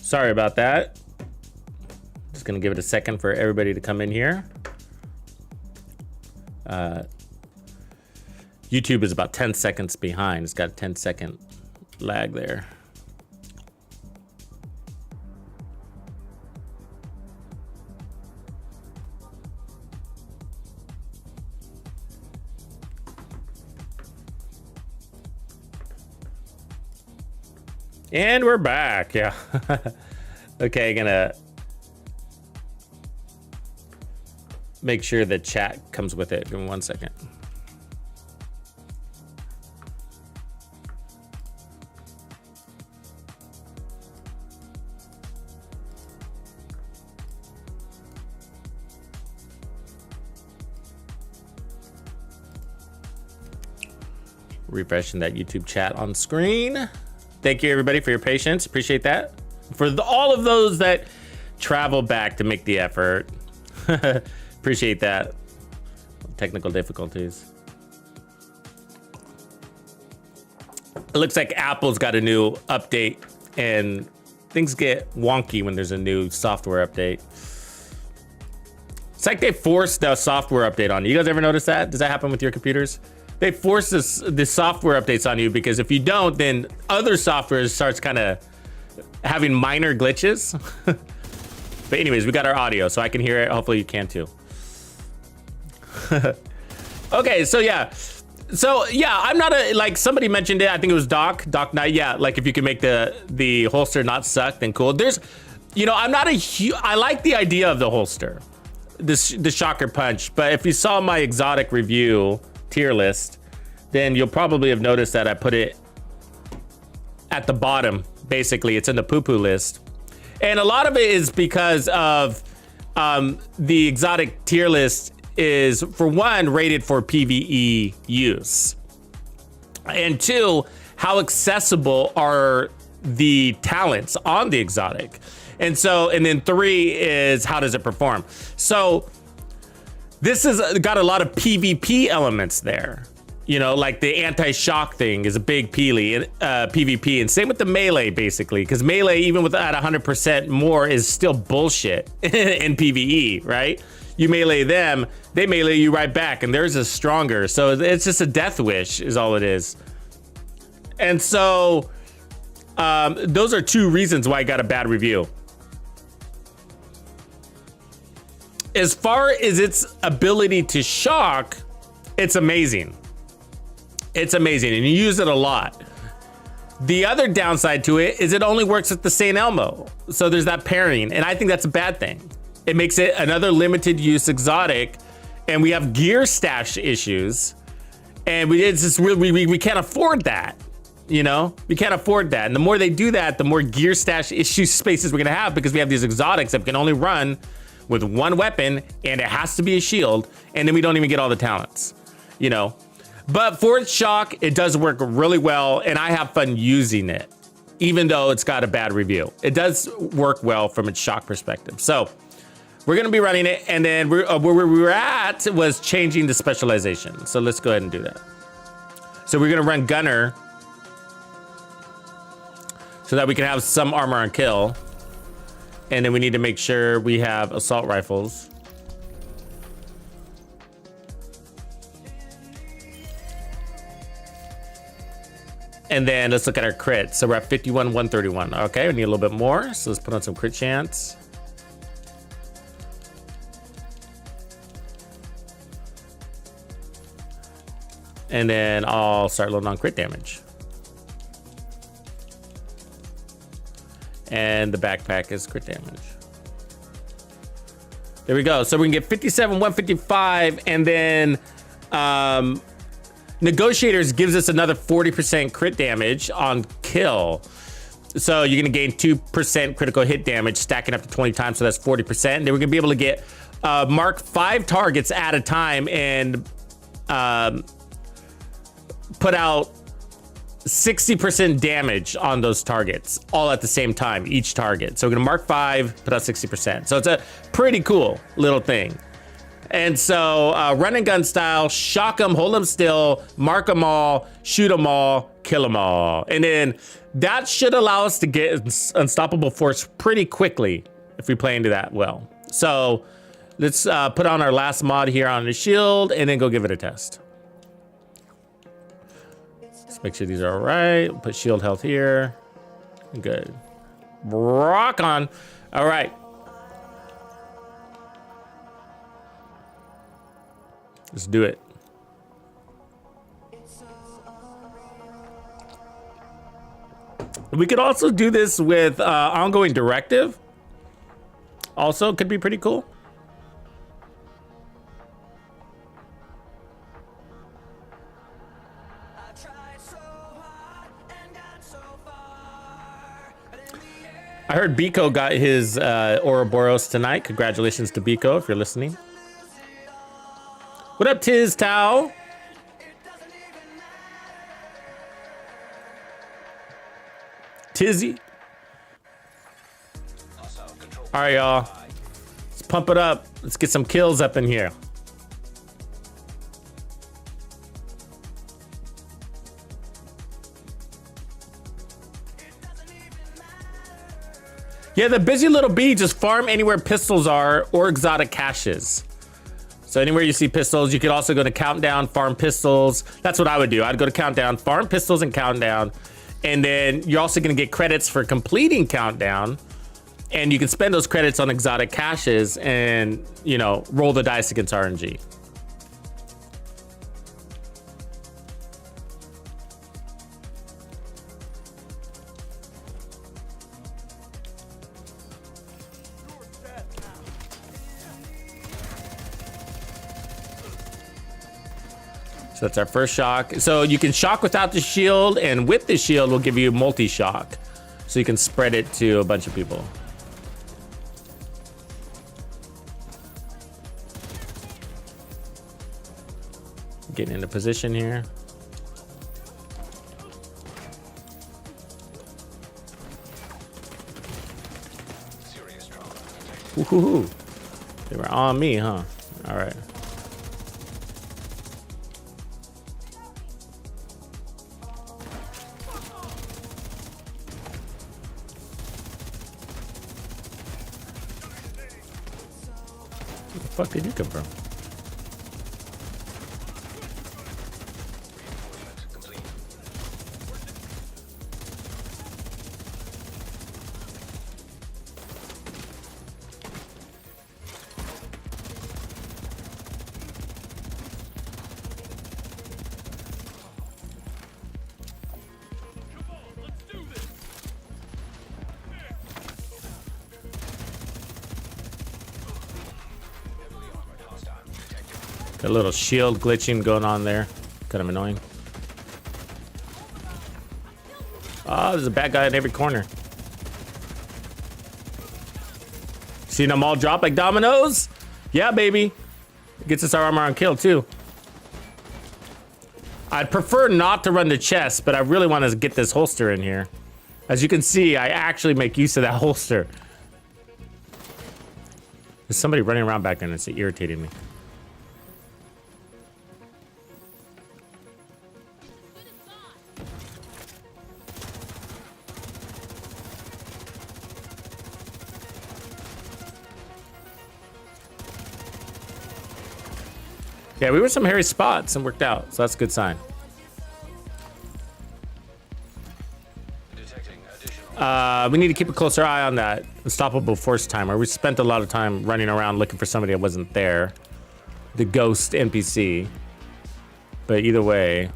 Sorry about that. Just gonna give it a second for everybody to come in here. YouTube is about 10 seconds behind. It's got a 10-second lag there. And we're back, yeah. Okay, gonna make sure the chat comes with it. Give me 1 second. Refreshing that YouTube chat on screen. Thank you everybody for your patience. Appreciate that. For all of those that travel back to make the effort. Appreciate that. Technical difficulties. It looks like Apple's got a new update and things get wonky when there's a new software update. It's like they forced the software update on you. You guys ever notice that? Does that happen with your computers? They force the software updates on you because if you don't, then other software starts kind of having minor glitches. But anyways, we got our audio, so I can hear it. Hopefully you can too. Okay, so yeah. So yeah, I'm not a, like somebody mentioned it, I think it was Doc Knight. Yeah, like if you can make the holster not suck, then cool. There's, you know, I'm not I like the idea of the holster, the shocker punch, but if you saw my exotic review tier list, then you'll probably have noticed that I put it at the bottom. Basically, it's in the poo-poo list. And a lot of it is because of the exotic tier list is, for one, rated for PvE use. And two, how accessible are the talents on the exotic? And so, and then three is how does it perform? So this has got a lot of PvP elements there. You know, like the anti-shock thing is a big PvP, and same with the melee, basically, because melee, even with at 100% more, is still bullshit in PvE, right? You melee them, they melee you right back, and theirs is stronger. So it's just a death wish is all it is. And so those are two reasons why I got a bad review. As far as its ability to shock, it's amazing. It's amazing, and you use it a lot. The other downside to it is it only works with the St. Elmo. So there's that pairing, and I think that's a bad thing. It makes it another limited use exotic, and we have gear stash issues, and it's just really, we can't afford that. You know, we can't afford that. And the more they do that, the more gear stash issue spaces we're gonna have, because we have these exotics that can only run with one weapon, and it has to be a shield, and then we don't even get all the talents, you know. But for its shock, it does work really well, and I have fun using it, even though it's got a bad review. It does work well from its shock perspective. So we're gonna be running it, and then where we were at was changing the specialization. So let's go ahead and do that. So we're gonna run Gunner so that we can have some armor on kill. And then we need to make sure we have assault rifles. And then let's look at our crit. So we're at 51, 131. Okay, we need a little bit more. So let's put on some crit chance. And then I'll start loading on crit damage. And the backpack is crit damage. There we go. So we can get 57, 155, and then Negotiators gives us another 40% crit damage on kill. So you're gonna gain 2% critical hit damage, stacking up to 20 times, so that's 40%. And then we're gonna be able to get mark 5 targets at a time and put out 60% damage on those targets, all at the same time, each target. So we're gonna mark 5, put out 60%. So it's a pretty cool little thing. And so run and gun style, shock them, hold them still, mark them all, shoot them all, kill them all. And then that should allow us to get unstoppable force pretty quickly if we play into that well. So let's put on our last mod here on the shield and then go give it a test. Let's make sure these are all right. We'll put shield health here. Good. Rock on. All right. Let's do it. We could also do this with ongoing directive. Also, could be pretty cool. I heard Biko got his Ouroboros tonight. Congratulations to Biko if you're listening. What up, Tiz Tao? Tizzy. All right, y'all. Let's pump it up. Let's get some kills up in here. Yeah, the busy little bee, just farm anywhere pistols are or exotic caches. So anywhere you see pistols, you could also go to countdown, farm pistols. That's what I would do. I'd go to countdown, farm pistols and countdown. And then you're also gonna get credits for completing countdown. And you can spend those credits on exotic caches and, you know, roll the dice against RNG. So that's our first shock. So you can shock without the shield, and with the shield, we'll give you multi-shock. So you can spread it to a bunch of people. Getting into position here. Woohoo! They were on me, huh? All right. Where the fuck did you come from? A little shield glitching going on there. Kind of annoying. Oh, there's a bad guy in every corner. Seen them all drop like dominoes? Yeah, baby. Gets us our armor on kill, too. I'd prefer not to run the chest, but I really want to get this holster in here. As you can see, I actually make use of that holster. There's somebody running around back there and it's irritating me. Yeah, we were some hairy spots and worked out, so that's a good sign. We need to keep a closer eye on that unstoppable force timer. We spent a lot of time running around looking for somebody that wasn't there. The ghost NPC. But either way.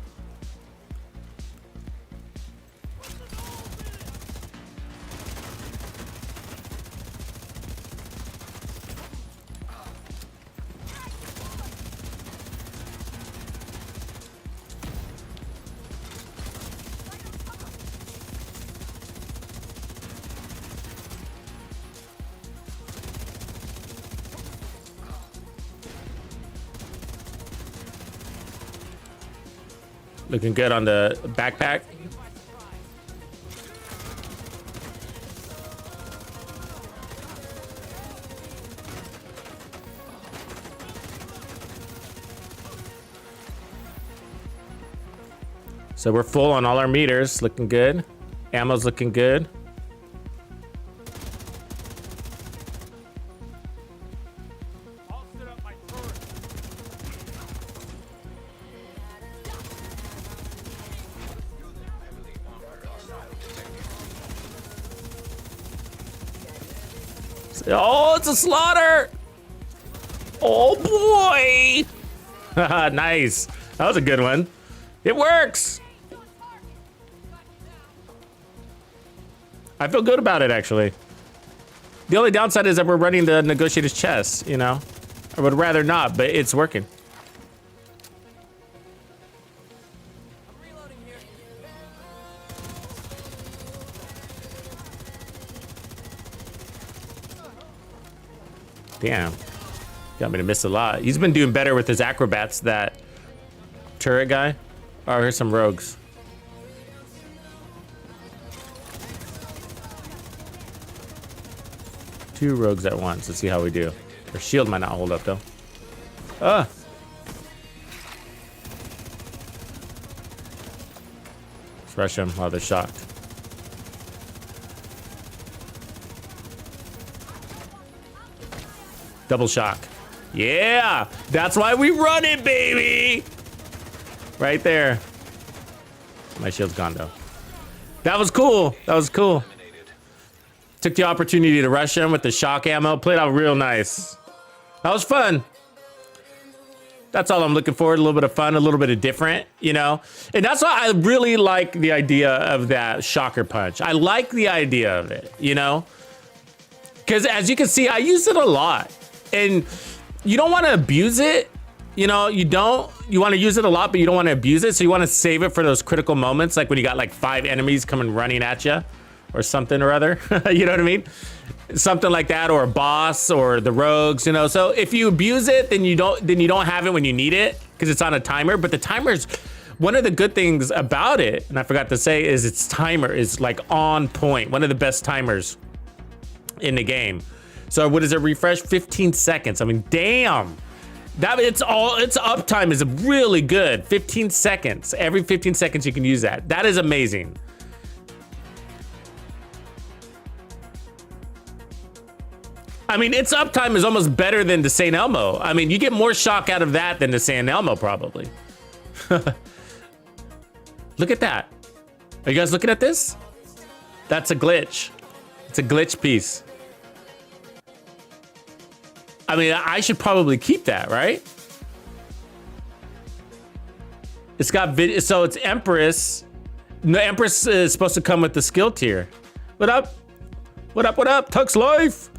Looking good on the backpack. So we're full on all our meters, looking good. Ammo's looking good. Oh, it's a slaughter! Oh boy! Nice. That was a good one. It works! I feel good about it, actually. The only downside is that we're running the negotiator's chest, you know? I would rather not, but it's working. Damn. Got me to miss a lot. He's been doing better with his acrobats, that turret guy. Oh, here's some rogues. Two rogues at once. Let's see how we do. Their shield might not hold up, though. Ah. Let's rush them while they're shocked. Double shock. Yeah, that's why we run it, baby. Right there. My shield's gone, though. That was cool. That was cool. Took the opportunity to rush him with the shock ammo. Played out real nice. That was fun. That's all I'm looking for. A little bit of fun, a little bit of different, you know? And that's why I really like the idea of that shocker punch. I like the idea of it, you know? Because as you can see, I use it a lot. And you don't want to abuse it. You know, you want to use it a lot, but you don't want to abuse it. So you want to save it for those critical moments, like when you got like 5 enemies coming running at you or something or other. You know what I mean? Something like that, or a boss or the rogues, you know? So if you abuse it, then you don't have it when you need it because it's on a timer. But the timer's one of the good things about it, and I forgot to say, is its timer is like on point. One of the best timers in the game. So what is it, refresh? 15 seconds. I mean, damn. Its uptime is really good. 15 seconds. Every 15 seconds you can use that. That is amazing. I mean, its uptime is almost better than the St. Elmo. I mean, you get more shock out of that than the St. Elmo, probably. Look at that. Are you guys looking at this? That's a glitch. It's a glitch piece. I mean, I should probably keep that, right? It's got so it's Empress. The Empress is supposed to come with the skill tier. What up? What up? What up? Tux Life.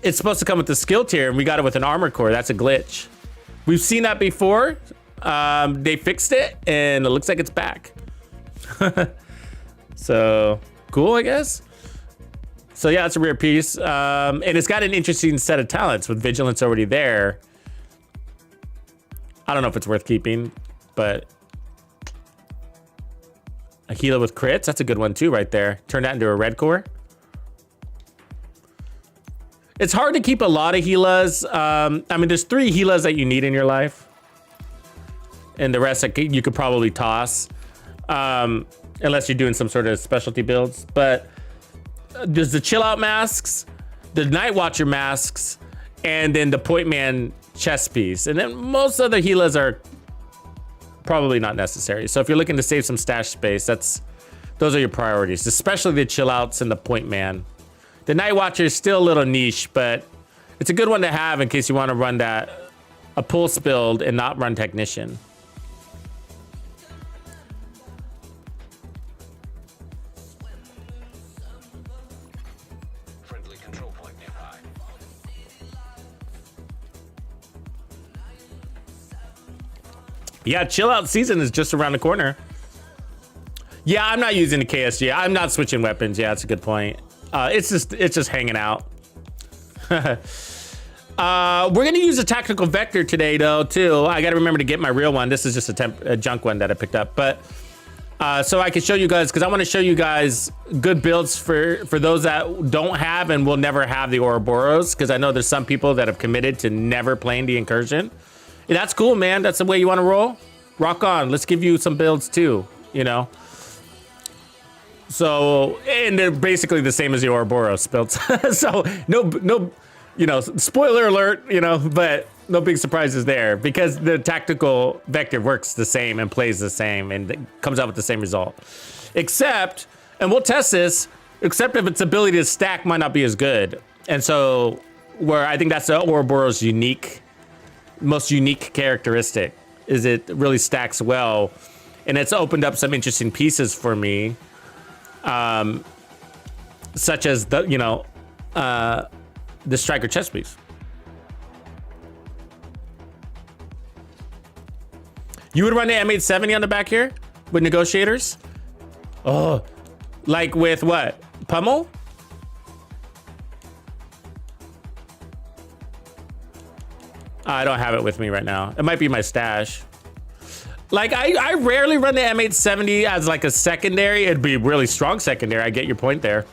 It's supposed to come with the skill tier, and we got it with an armor core. That's a glitch. We've seen that before. They fixed it, and it looks like it's back. So cool, I guess. So yeah, it's a rare piece. And it's got an interesting set of talents with Vigilance already there. I don't know if it's worth keeping, but a healer with crits, that's a good one too right there. Turn that into a red core. It's hard to keep a lot of healers. I mean, there's 3 healers that you need in your life. And the rest you could probably toss. Unless you're doing some sort of specialty builds. But there's the chill out masks, the night watcher masks, and then the point man chest piece. And then most other healers are probably not necessary. So if you're looking to save some stash space, those are your priorities, especially the chill outs and the point man. The night watcher is still a little niche, but it's a good one to have in case you want to run a pulse build and not run technician. Yeah, chill out season is just around the corner. Yeah, I'm not using the KSG. I'm not switching weapons. Yeah, that's a good point. It's just hanging out. We're gonna use a tactical vector today, though. Too. I gotta remember to get my real one. This is just a junk one that I picked up, but so I can show you guys, because I want to show you guys good builds for those that don't have and will never have the Ouroboros, because I know there's some people that have committed to never playing the incursion. Yeah, that's cool, man. That's the way you want to roll. rock on. Let's give you some builds too, you know? So, and they're basically the same as the Ouroboros builds. So no, you know, spoiler alert, you know, but no big surprises there because the tactical vector works the same and plays the same and comes out with the same result. Except, and we'll test this, except if its ability to stack might not be as good. And so, where I think that's the Ouroboros most unique characteristic, is it really stacks well. And it's opened up some interesting pieces for me. Such as the, you know, the striker chest piece. You would run the M870 on the back here with negotiators? Oh, like with what? Pummel? I don't have it with me right now. It might be my stash. Like, I rarely run the M870 as like a secondary. It'd be really strong secondary. I get your point there.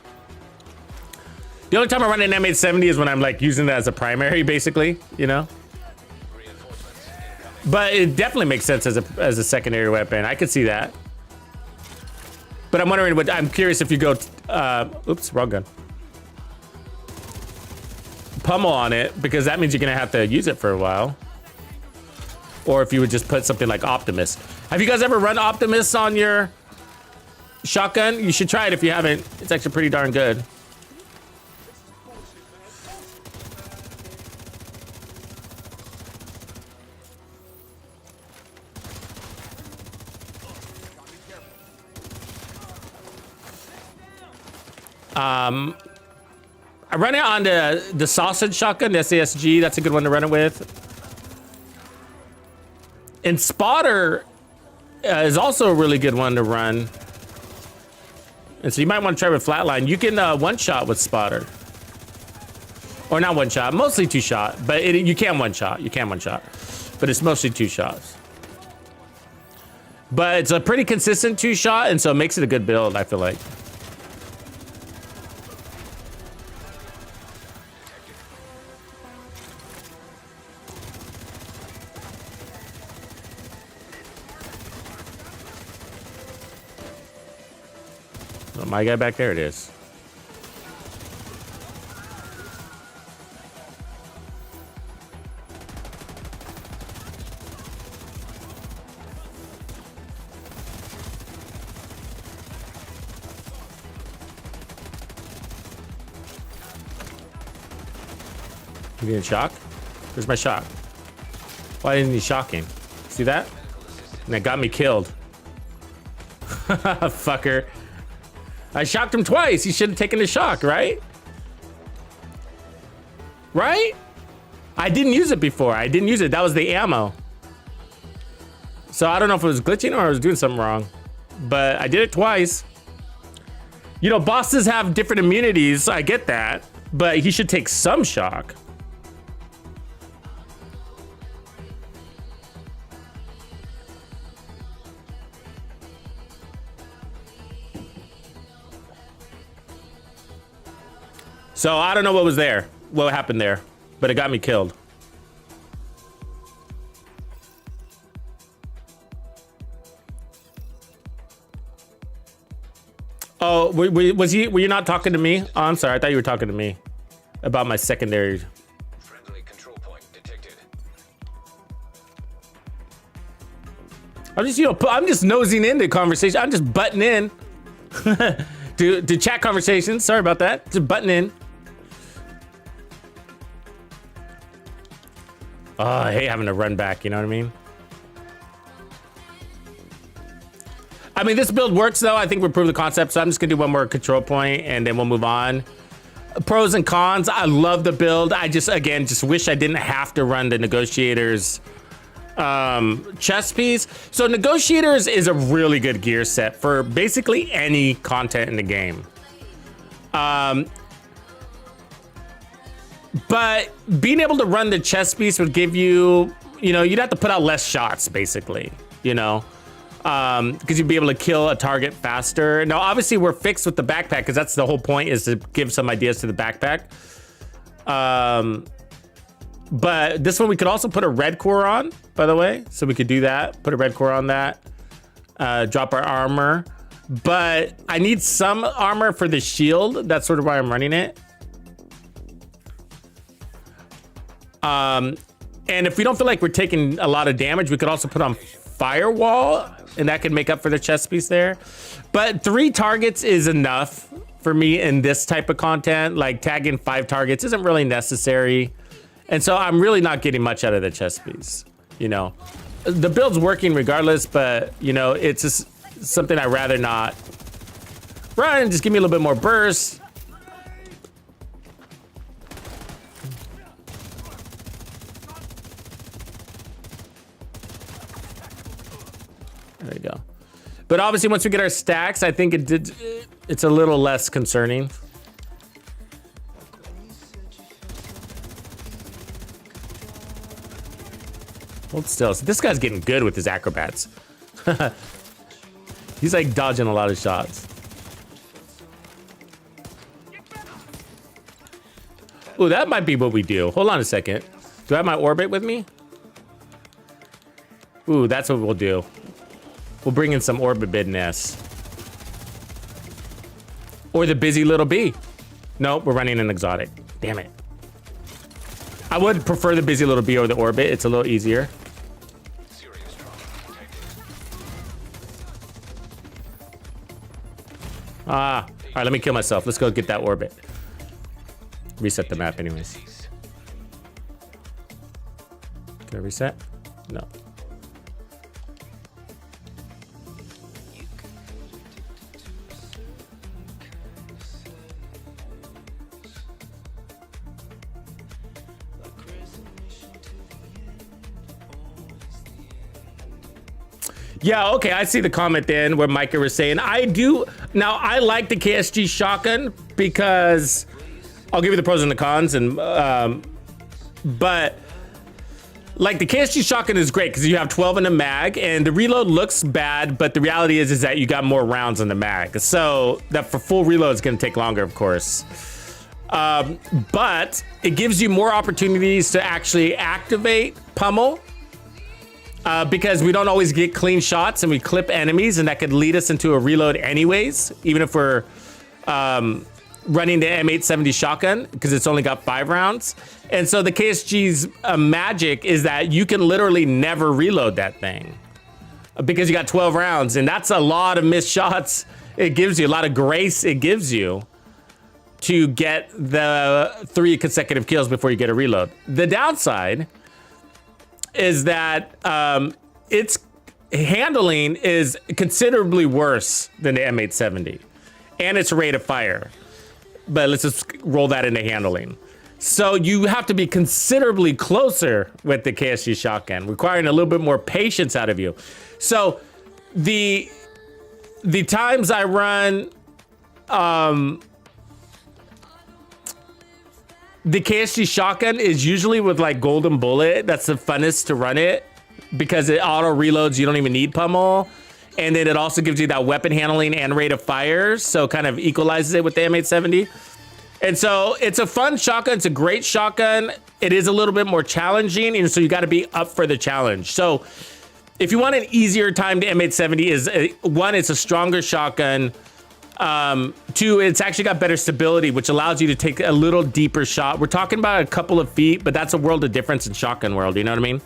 The only time I run an M870 is when I'm like using it as a primary, basically, you know? But it definitely makes sense as a secondary weapon. I could see that. But I'm wondering I'm curious if you go, oops, wrong gun. Pummel on it, because that means you're gonna have to use it for a while. Or if you would just put something like Optimus. Have you guys ever run Optimus on your shotgun? You should try it if you haven't. It's actually pretty darn good. I run it on the sausage shotgun, the SASG. That's a good one to run it with. And Spotter is also a really good one to run. And so you might want to try with Flatline. You can one-shot with Spotter. Or not one-shot, mostly two-shot. But you can one-shot, But it's mostly two shots. But it's a pretty consistent two-shot, and so it makes it a good build, I feel like. Oh, my guy back there it is. You getting shock? Where's my shock? Why isn't he shocking? See that? And that got me killed. Fucker. I shocked him twice. He should have taken the shock, right? Right? I didn't use it before. I didn't use it. That was the ammo. So I don't know if it was glitching or I was doing something wrong. But I did it twice. You know, bosses have different immunities. I get that. But he should take some shock. So I don't know what happened there, but it got me killed. Oh, were you not talking to me? Oh, I'm sorry, I thought you were talking to me about my secondary. Friendly control point detected. I'm just nosing into conversation. I'm just butting in to chat conversations. Sorry about that. Just butting in. Oh, I hate having to run back, you know what I mean? I mean, this build works though. I think we proved the concept, so I'm just gonna do one more control point and then we'll move on. Pros and cons, I love the build. I just wish I didn't have to run the Negotiators chess piece. So Negotiators is a really good gear set for basically any content in the game. But being able to run the chess piece would give you, you know, you'd have to put out less shots basically, you know, because you'd be able to kill a target faster. Now, obviously we're fixed with the backpack because that's the whole point, is to give some ideas to the backpack. But this one we could also put a red core on, by the way. So we could do that, put a red core on that, drop our armor. But I need some armor for the shield. That's sort of why I'm running it. And if we don't feel like we're taking a lot of damage, we could also put on firewall, and that could make up for the chest piece there. But 3 targets is enough for me in this type of content. Like tagging 5 targets isn't really necessary. And so I'm really not getting much out of the chest piece, you know. The build's working regardless, but you know, it's just something I'd rather not run. Just give me a little bit more burst. There we go. But obviously once we get our stacks, I think it's a little less concerning. Hold still. So this guy's getting good with his acrobats. He's like dodging a lot of shots. Ooh, that might be what we do. Hold on a second. Do I have my orbit with me? Ooh, that's what we'll do. We'll bring in some orbit business. Or the busy little bee. Nope, we're running an exotic. Damn it. I would prefer the busy little bee over the orbit. It's a little easier. Ah, all right, let me kill myself. Let's go get that orbit. Reset the map anyways. Can I reset? No. Yeah, okay, I see the comment then where Micah was saying, I like the KSG shotgun because I'll give you the pros and the cons, and but like the KSG shotgun is great because you have 12 in the mag and the reload looks bad, but the reality is that you got more rounds in the mag. So that for full reload is gonna take longer, of course. But it gives you more opportunities to actually activate pummel. Because we don't always get clean shots and we clip enemies, and that could lead us into a reload anyways, even if we're running the M870 shotgun because it's only got 5 rounds. And so the KSG's magic is that you can literally never reload that thing because you got 12 rounds, and that's a lot of missed shots. It gives you a lot of grace. It gives you to get the 3 consecutive kills before you get a reload. The downside is that its handling is considerably worse than the M870 and its rate of fire. But let's just roll that into handling. So you have to be considerably closer with the KSG shotgun, requiring a little bit more patience out of you. So the times I run the KSG shotgun is usually with like golden bullet. That's the funnest to run it because it auto reloads. You don't even need pummel. And then it also gives you that weapon handling and rate of fire. So kind of equalizes it with the M870. And so it's a fun shotgun. It's a great shotgun. It is a little bit more challenging. And so you got to be up for the challenge. So if you want an easier time, the M870 is one, it's a stronger shotgun. 2, it's actually got better stability, which allows you to take a little deeper shot. We're talking about a couple of feet, but that's a world of difference in shotgun world, you know what I mean?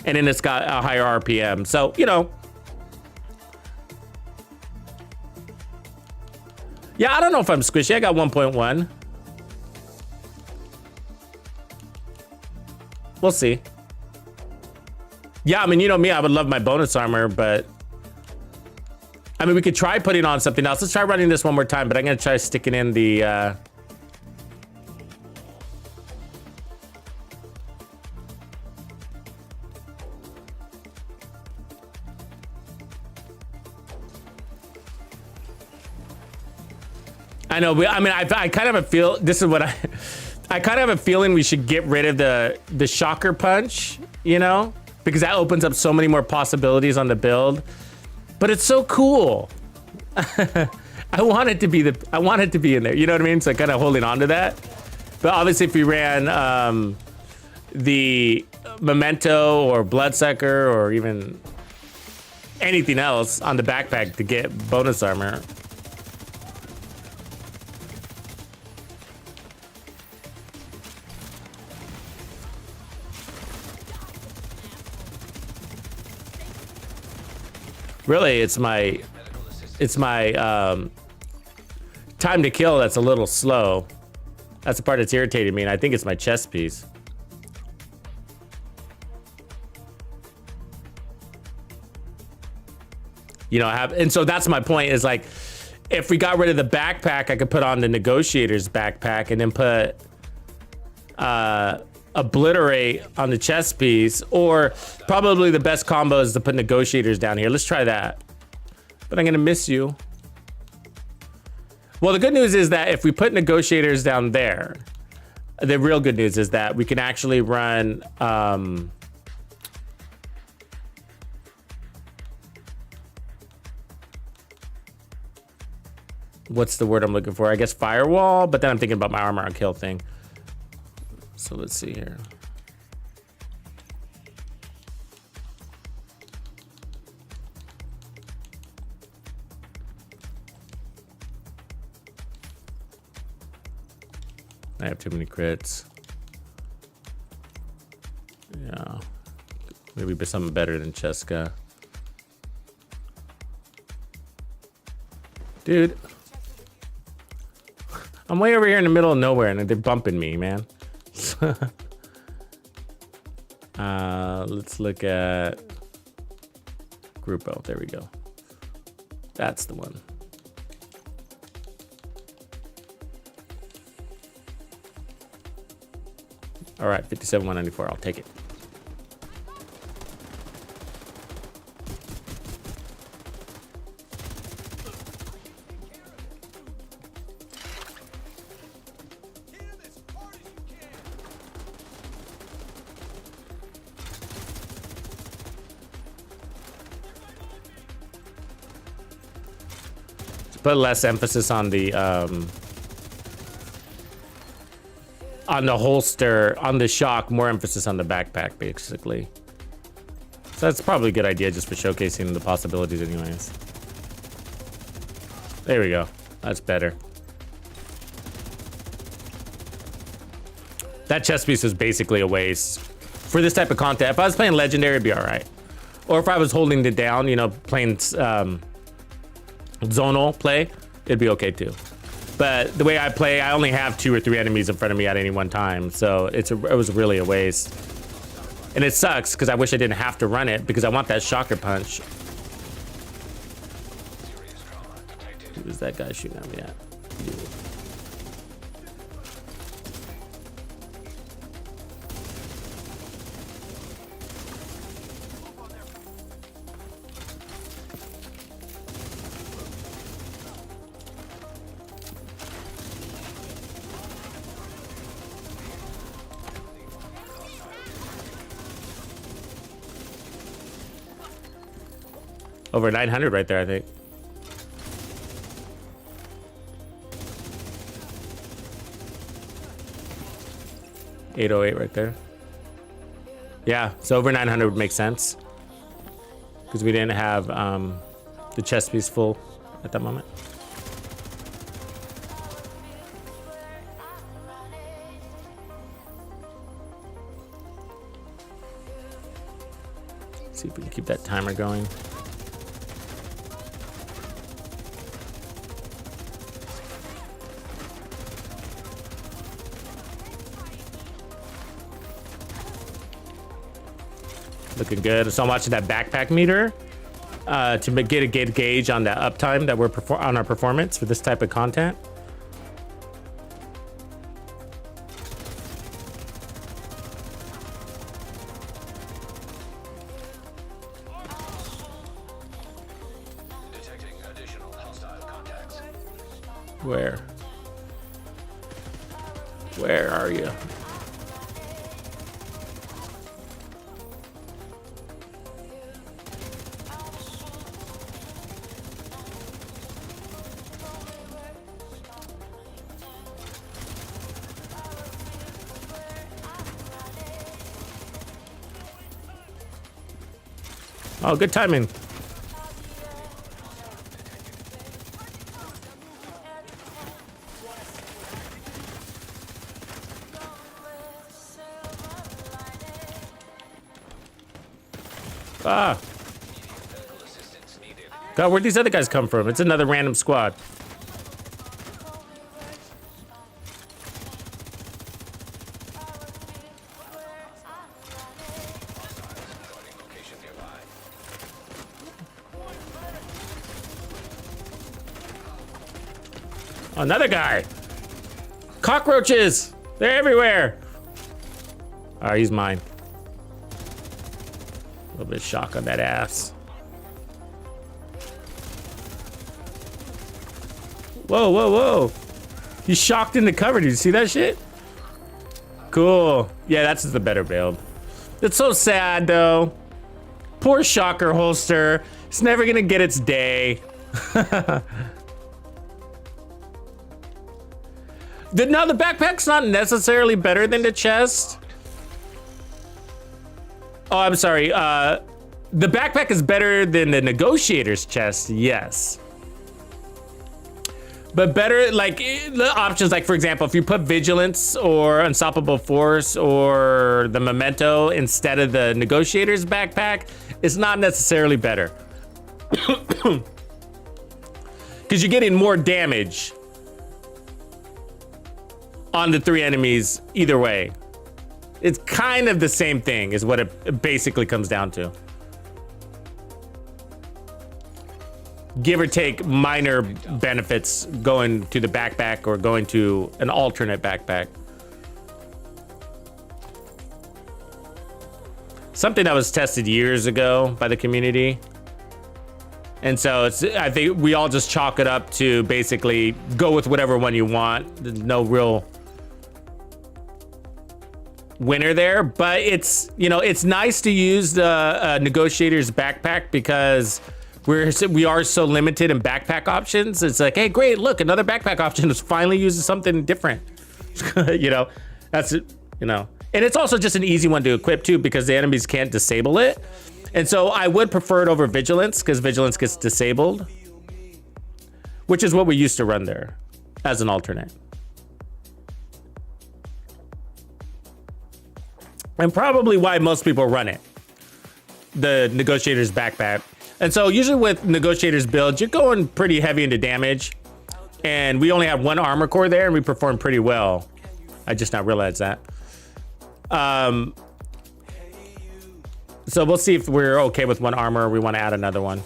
And then it's got a higher RPM. So, you know. Yeah, I don't know if I'm squishy. I got 1.1. We'll see. Yeah, I mean, you know me, I would love my bonus armor, but I mean, we could try putting on something else. Let's try running this one more time, but I'm gonna try sticking in the I know, I kind of have a feel, this is what I kind of have a feeling we should get rid of the shocker punch, you know? Because that opens up so many more possibilities on the build. But it's so cool. I want it to be in there. You know what I mean? So kind of holding on to that. But obviously if we ran the memento or bloodsucker or even anything else on the backpack to get bonus armor. Really, it's my time to kill that's a little slow. That's the part that's irritating me, and I think it's my chest piece. You know, and so that's my point is like, if we got rid of the backpack, I could put on the negotiator's backpack and then put obliterate on the chest piece, or probably the best combo is to put negotiators down here. Let's try that. But I'm gonna miss you. Well, the good news is that if we put negotiators down there, the real good news is that we can actually run what's the word I'm looking for? I guess firewall, but then I'm thinking about my armor on kill thing. So let's see here. I have too many crits. Yeah. Maybe something better than Cheska. Dude. I'm way over here in the middle of nowhere and they're bumping me, man. Let's look at Grupo. There we go. That's the one. All right, 57,194. I'll take it. Put less emphasis on the holster, on the shock, more emphasis on the backpack, basically. So that's probably a good idea just for showcasing the possibilities anyways. There we go. That's better. That chest piece was basically a waste. For this type of content, if I was playing Legendary, it'd be all right. Or if I was holding it down, you know, playing zonal play, it'd be okay too. But the way I play, I only have 2 or 3 enemies in front of me at any one time, so it was really a waste. And it sucks because I wish I didn't have to run it because I want that shocker punch. Who is that guy shooting at me at? Over 900 right there, I think. $808 right there. Yeah, so over 900 would make sense. Because we didn't have the chest piece full at that moment. See if we can keep that timer going. Looking good. So I'm watching that backpack meter to get a good gauge on the uptime that we're on our performance for this type of content. Detecting additional hostile contacts. Where are you? Oh, good timing. Ah. God, where'd these other guys come from? It's another random squad. Another guy. Cockroaches. They're everywhere. All right, he's mine. A little bit of shock on that ass. Whoa, whoa, whoa. He's shocked into cover. Did you see that shit? Cool. Yeah, that's the better build. It's so sad, though. Poor shocker holster. It's never gonna get its day. No, the backpack's not necessarily better than the chest. Oh, I'm sorry. The backpack is better than the negotiator's chest, yes. But better, like, the options, like, for example, if you put vigilance or unstoppable force or the memento instead of the negotiator's backpack, it's not necessarily better. Because you're getting more damage on the 3 enemies either way. It's kind of the same thing is what it basically comes down to. Give or take minor benefits going to the backpack or going to an alternate backpack. Something that was tested years ago by the community. And so I think we all just chalk it up to basically go with whatever one you want. There's no real winner there, but it's, you know, it's nice to use the negotiator's backpack because we are so limited in backpack options. It's like, hey, great, look, another backpack option is finally using something different. You know, that's it, you know. And it's also just an easy one to equip too because the enemies can't disable it. And so I would prefer it over vigilance because vigilance gets disabled, which is what we used to run there as an alternate. And probably why most people run it, the negotiator's backpack. And so usually with negotiator's build, you're going pretty heavy into damage. And we only have 1 armor core there and we perform pretty well. I just not realized that. So we'll see if we're okay with 1 armor or we want to add another one.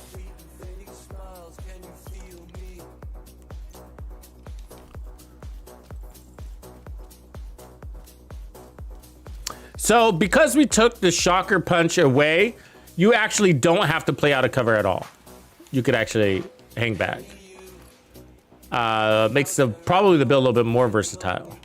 So because we took the shocker punch away, you actually don't have to play out of cover at all. You could actually hang back. Makes probably the build a little bit more versatile.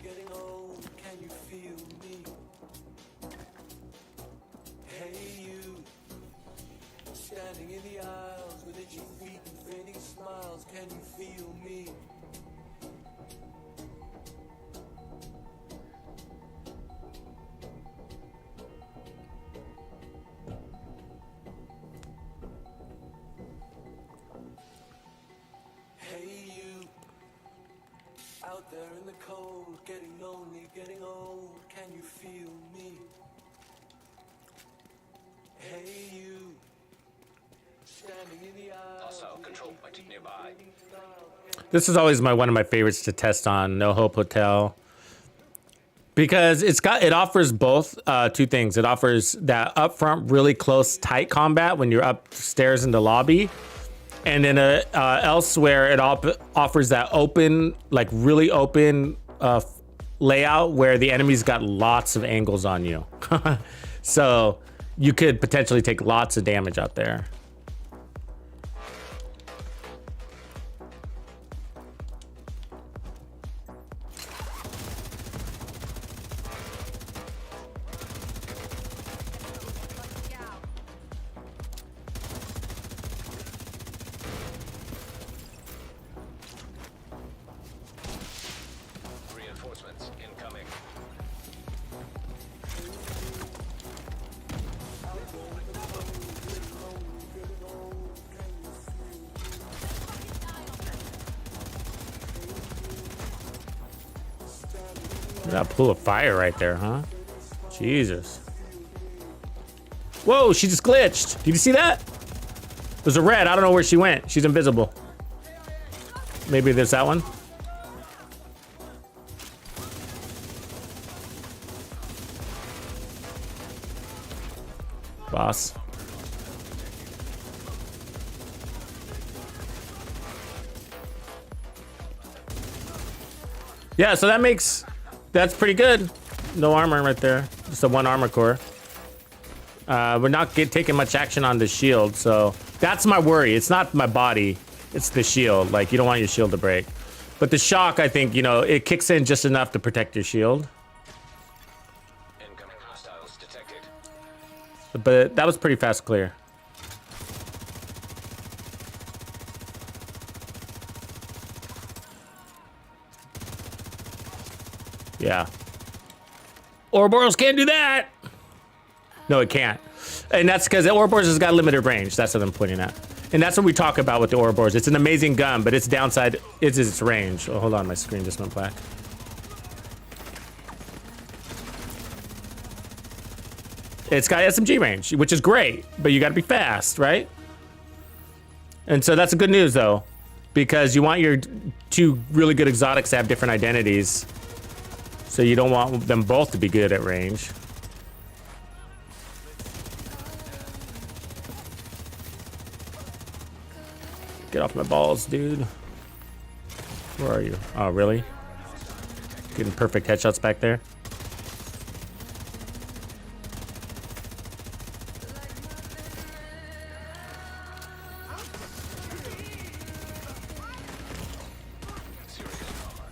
This is always one of my favorites to test on No Hope Hotel because it offers both 2 things. It offers that upfront, really close, tight combat when you're upstairs in the lobby, and then elsewhere it offers that open, like really open layout where the enemy's got lots of angles on you, so you could potentially take lots of damage out there. That pool of fire right there, huh? Jesus. Whoa, she just glitched. Did you see that? There's a red. I don't know where she went. She's invisible. Maybe there's that one. Boss. Yeah, so that's pretty good. No armor right there. Just a 1 armor core. We're not taking much action on the shield, so that's my worry. It's not my body, it's the shield. Like, you don't want your shield to break. But the shock, I think, you know, it kicks in just enough to protect your shield. Incoming hostiles detected. But that was pretty fast clear. Yeah. Ouroboros can't do that. No, it can't. And that's because the Ouroboros has got limited range. That's what I'm pointing at. And that's what we talk about with the Ouroboros. It's an amazing gun, but its downside is its range. Oh, hold on, my screen just went black. It's got SMG range, which is great, but you got to be fast, right? And so that's the good news, though, because you want your 2 really good exotics to have different identities. So you don't want them both to be good at range. Get off my balls, dude. Where are you? Oh, really? Getting perfect headshots back there.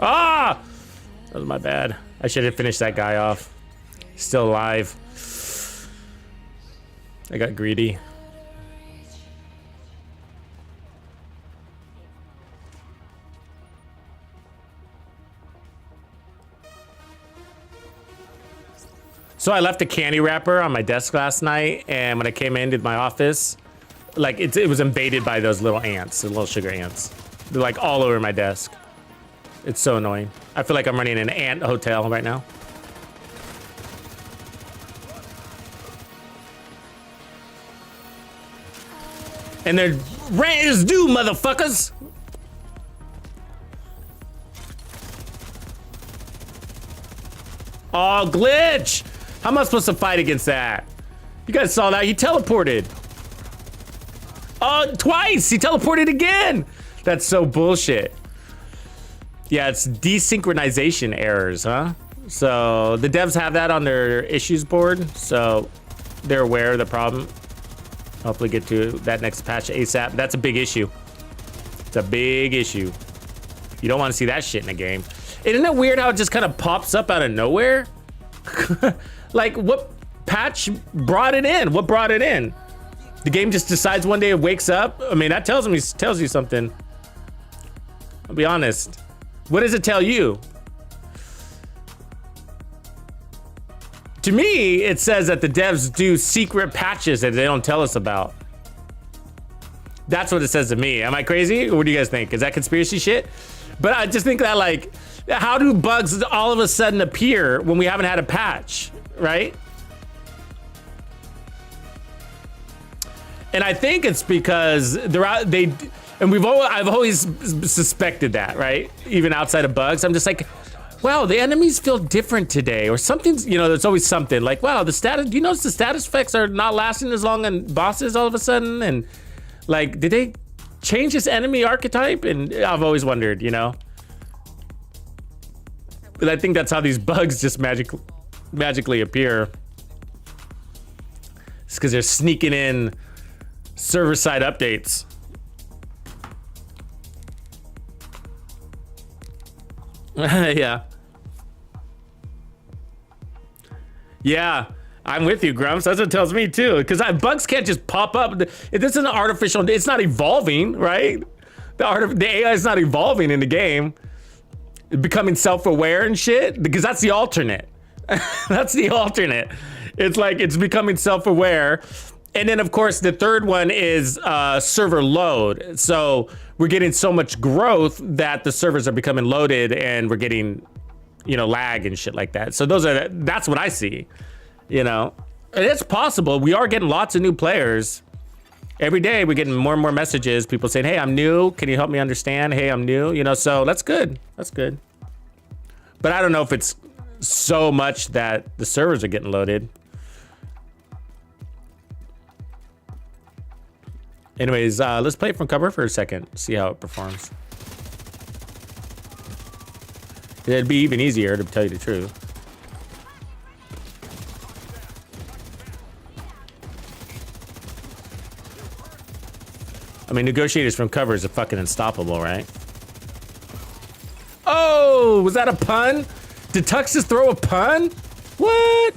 Ah! That was my bad. I should have finished that guy off. Still alive. I got greedy. So I left a candy wrapper on my desk last night, and when I came into my office, like it was invaded by those little ants, the little sugar ants. They're like all over my desk. It's so annoying. I feel like I'm running an ant hotel right now. And their rent is due, motherfuckers. Oh, glitch. How am I supposed to fight against that? You guys saw that. He teleported. Oh, twice. He teleported again. That's so bullshit. Yeah, it's desynchronization errors, huh? So the devs have that on their issues board, so they're aware of the problem. Hopefully get to that next patch ASAP. That's a big issue. It's a big issue. You don't want to see that shit in a game. Isn't it weird how it just kind of pops up out of nowhere? Like, what patch brought it in? What brought it in? The game just decides one day it wakes up? I mean, that tells you something. I'll be honest. What does it tell you? To me, it says that the devs do secret patches that they don't tell us about. That's what it says to me. Am I crazy? Or what do you guys think? Is that conspiracy shit? But I just think that, like, how do bugs all of a sudden appear when we haven't had a patch, right? And I think it's because I've always suspected that, right? Even outside of bugs, I'm just like, wow, the enemies feel different today, or something's, you know, there's always something like, wow, the status, do you notice the status effects are not lasting as long on bosses all of a sudden? And like, did they change this enemy archetype? And I've always wondered, you know? But I think that's how these bugs just magically appear. It's because they're sneaking in server-side updates. Yeah. Yeah, I'm with you, Grumps. That's what it tells me too. Because bugs can't just pop up. This isn't artificial. It's not evolving, right? The AI is not evolving in the game. Becoming self-aware and shit. Because that's the alternate. That's the alternate. It's like it's becoming self-aware. And then, of course, the third one is server load. So we're getting so much growth that the servers are becoming loaded, and we're getting, you know, lag and shit like that. So that's what I see, you know. And it's possible. We are getting lots of new players. Every day we're getting more and more messages. People saying, hey, I'm new. Can you help me understand? Hey, I'm new. You know, so that's good. That's good. But I don't know if it's so much that the servers are getting loaded. Anyways, let's play it from cover for a second. See how it performs. It'd be even easier to tell you the truth. I mean, negotiators from cover is a fucking unstoppable, right? Oh, was that a pun? Did Tux just throw a pun? What?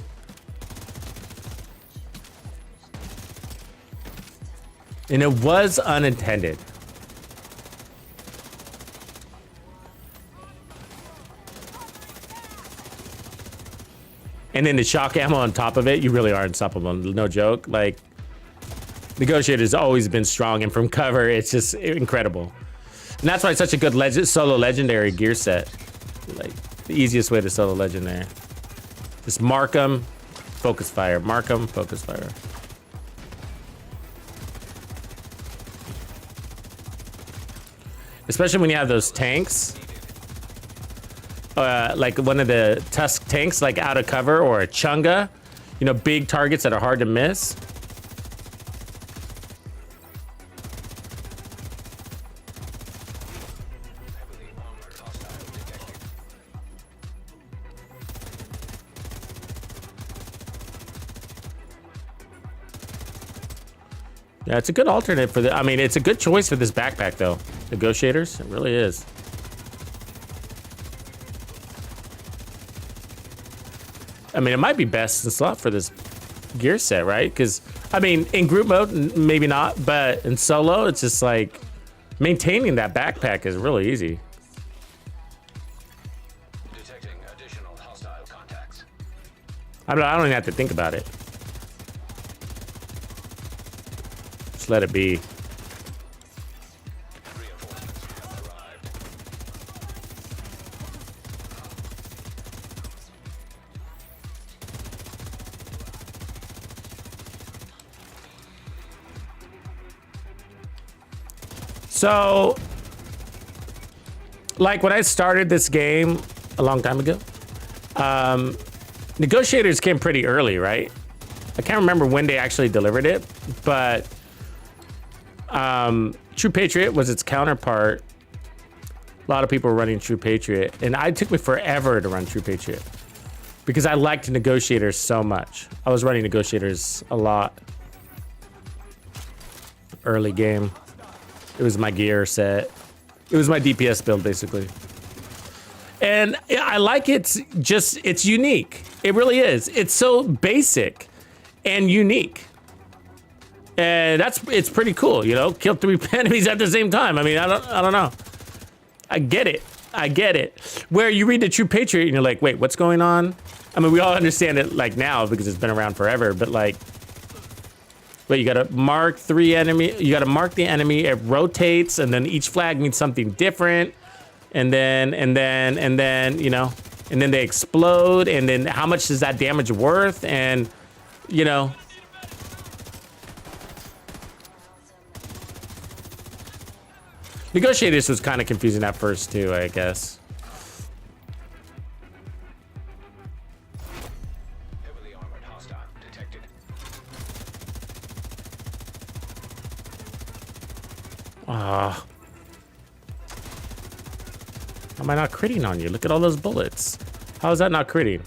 And it was unintended. And then the shock ammo on top of it, you really are unstoppable. No joke. Like, Negotiator's always been strong, and from cover, it's just incredible. And that's why it's such a good solo legendary gear set. Like, the easiest way to solo legendary. Just mark them, focus fire. Mark them, focus fire. Especially when you have those tanks. Like one of the Tusk tanks, like out of cover, or a Chunga. You know, big targets that are hard to miss. Yeah, it's a good alternate for the, I mean, it's a good choice for this backpack though. Negotiators, it really is. I mean, it might be best in slot for this gear set, right? Because, I mean, in group mode, maybe not, but in solo, it's just like, maintaining that backpack is really easy. Detecting additional hostile contacts. I don't even have to think about it. Just let it be. Reinforcements have arrived. So, like when I started this game a long time ago, negotiators came pretty early, right? I can't remember when they actually delivered it, but True Patriot was its counterpart. A lot of people were running True Patriot, and it took me forever to run True Patriot because I liked negotiators so much. I was running negotiators a lot. Early game. It was my gear set. It was my DPS build, basically. And I like it, just, it's unique. It really is. It's so basic and unique. And it's pretty cool, you know? Kill 3 enemies at the same time. I mean, I don't know. I get it. I get it. Where you read the True Patriot and you're like, wait, what's going on? I mean, we all understand it like now because it's been around forever, but like, wait, you gotta mark 3 enemy, you gotta mark the enemy, it rotates, and then each flag means something different. And then, you know, and then they explode, and then how much is that damage worth? And, you know. Negotiators was kind of confusing at first too, I guess. Heavily armored hostile detected. Ah. How am I not critting on you? Look at all those bullets. How is that not critting?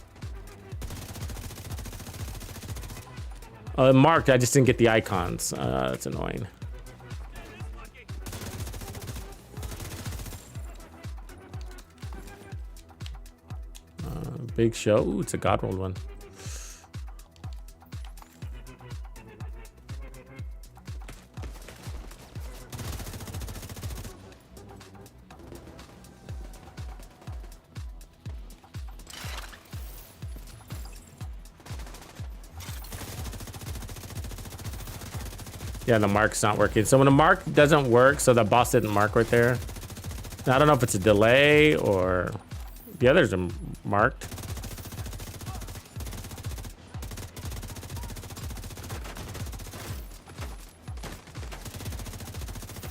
Marked, I just didn't get the icons. That's annoying. Big show. Ooh, it's a God rolled one. Yeah, the mark's not working. So when the mark doesn't work, so the boss didn't mark right there. Now, I don't know if it's a delay or the others are marked.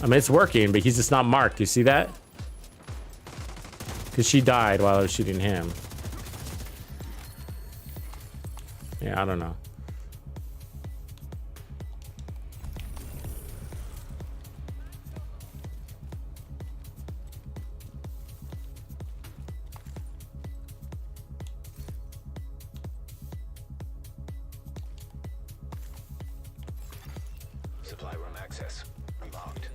I mean, it's working, but he's just not marked. You see that? Because she died while I was shooting him. Yeah, I don't know. Supply room access unlocked.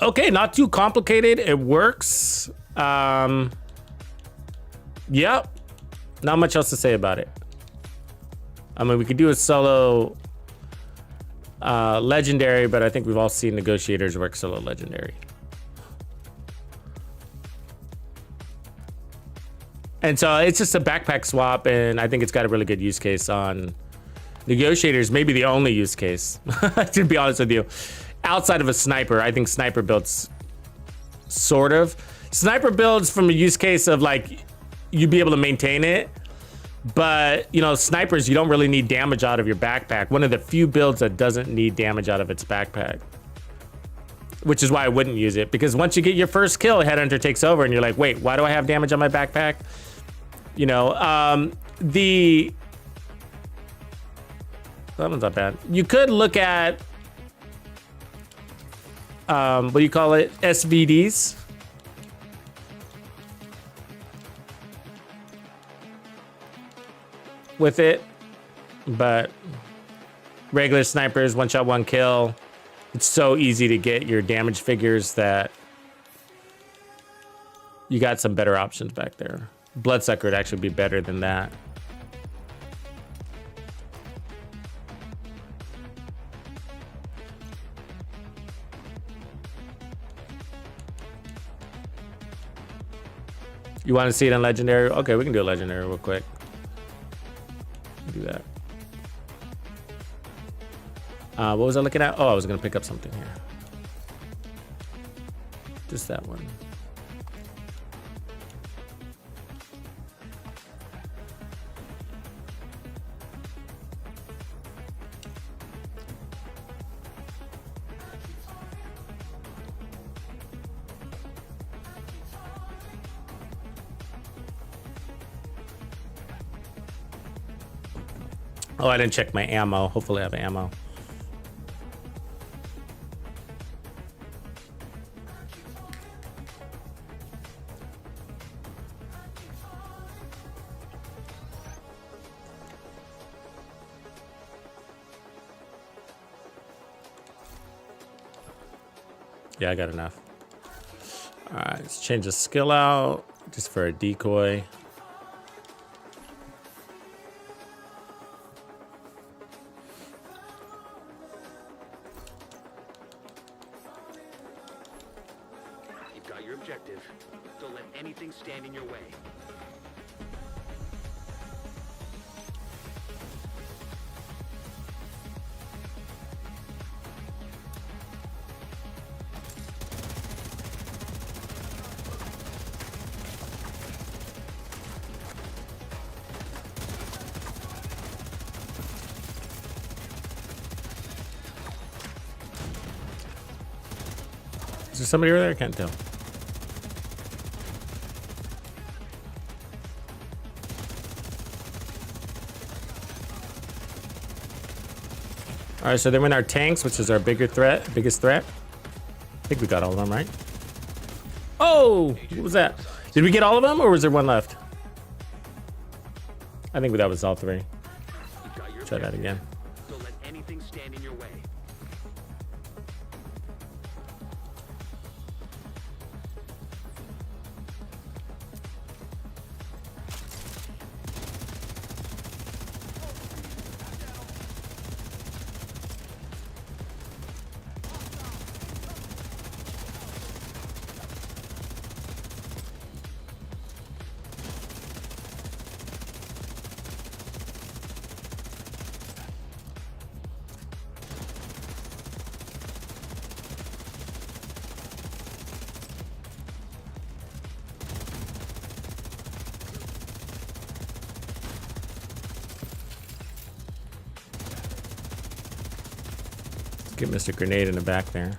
Okay, not too complicated. It works. Yep. Not much else to say about it. I mean, we could do a solo legendary, but I think we've all seen negotiators work solo legendary. And so it's just a backpack swap, and I think it's got a really good use case on negotiators. Maybe the only use case, to be honest with you. Outside of a sniper, I think sniper builds sort of. Sniper builds from a use case of like, you'd be able to maintain it. But, you know, snipers, you don't really need damage out of your backpack. One of the few builds that doesn't need damage out of its backpack. Which is why I wouldn't use it. Because once you get your first kill, Headhunter takes over and you're like, wait, why do I have damage on my backpack? You know, that one's not bad. You could look at, what do you call it? SVDs. With it, but regular snipers, one shot, one kill. It's so easy to get your damage figures that you got some better options back there. Bloodsucker would actually be better than that. You want to see it on legendary? Okay, we can do a legendary real quick. Do that. What was I looking at? Oh, I was gonna pick up something here. Just that one. Oh, I didn't check my ammo. Hopefully I have ammo. Yeah, I got enough. All right, let's change the skill out just for a decoy. Is there somebody over there? I can't tell. All right, so then we're in our tanks, which is our biggest threat. I think we got all of them, right? Oh, what was that? Did we get all of them, or was there one left? I think that was all three. Try that again. Don't let anything stand in your way. Get Mr. Grenade in the back there.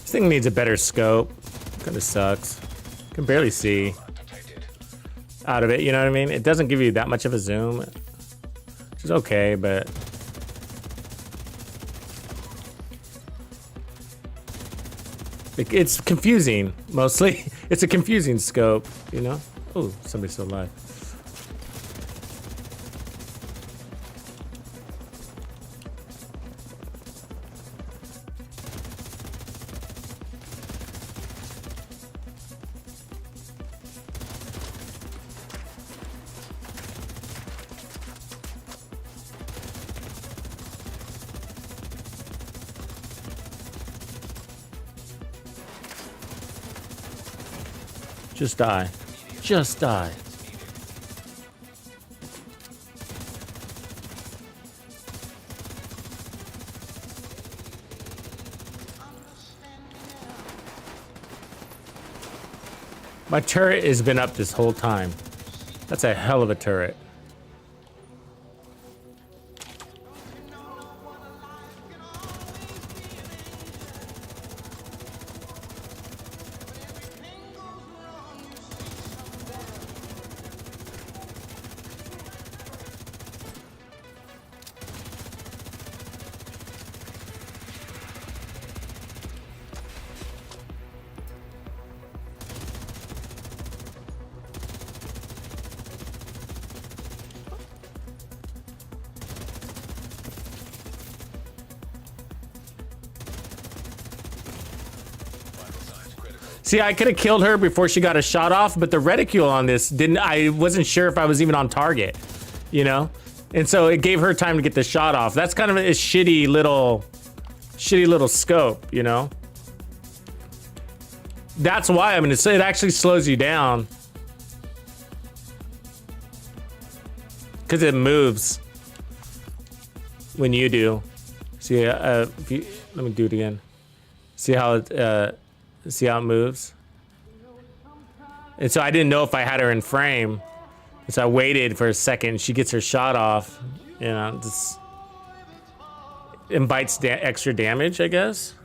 This thing needs a better scope. Kinda sucks. Can barely see out of it, you know what I mean? It doesn't give you that much of a zoom, which is okay, but it's confusing, mostly. It's a confusing scope, you know? Oh, somebody's still alive. Just die. Just die. My turret has been up this whole time. That's a hell of a turret. See, I could have killed her before she got a shot off, but the reticule on this didn't. I wasn't sure if I was even on target, you know? And so it gave her time to get the shot off. That's kind of a shitty little scope, you know? That's why, I mean, it actually slows you down. Because it moves when you do. See, if you, let me do it again. See how it moves? And so I didn't know if I had her in frame. So I waited for a second. She gets her shot off. You know, just invites extra damage, I guess.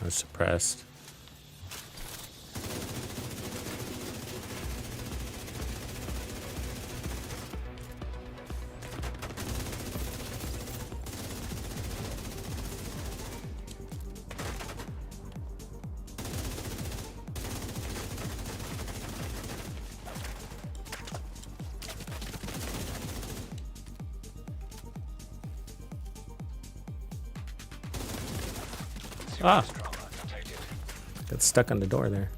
I was suppressed. Ah. Got stuck on the door there.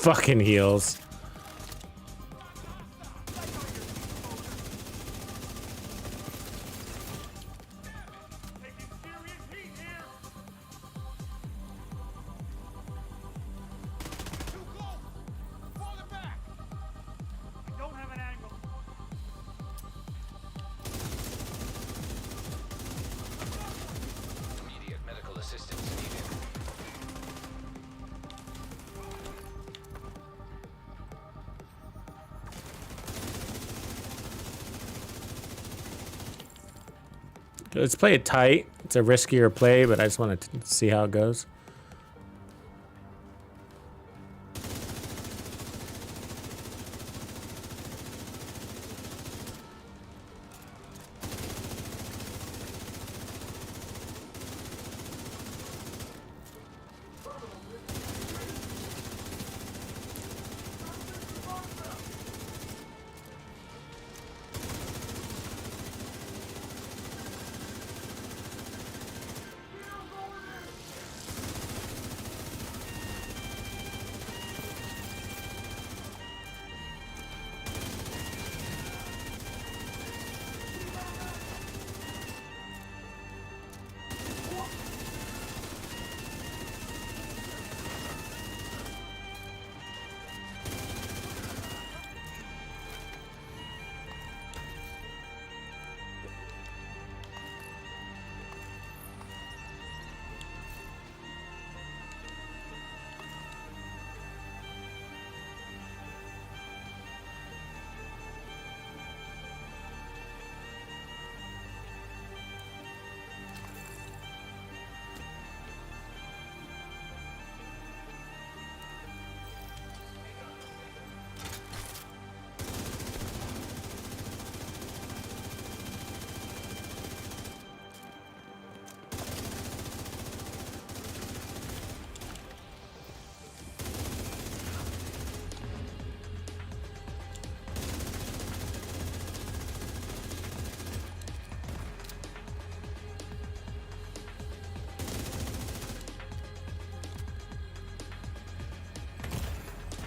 fucking heals. Immediate medical assistance needed. Let's play it tight. It's a riskier play, but I just want to see how it goes.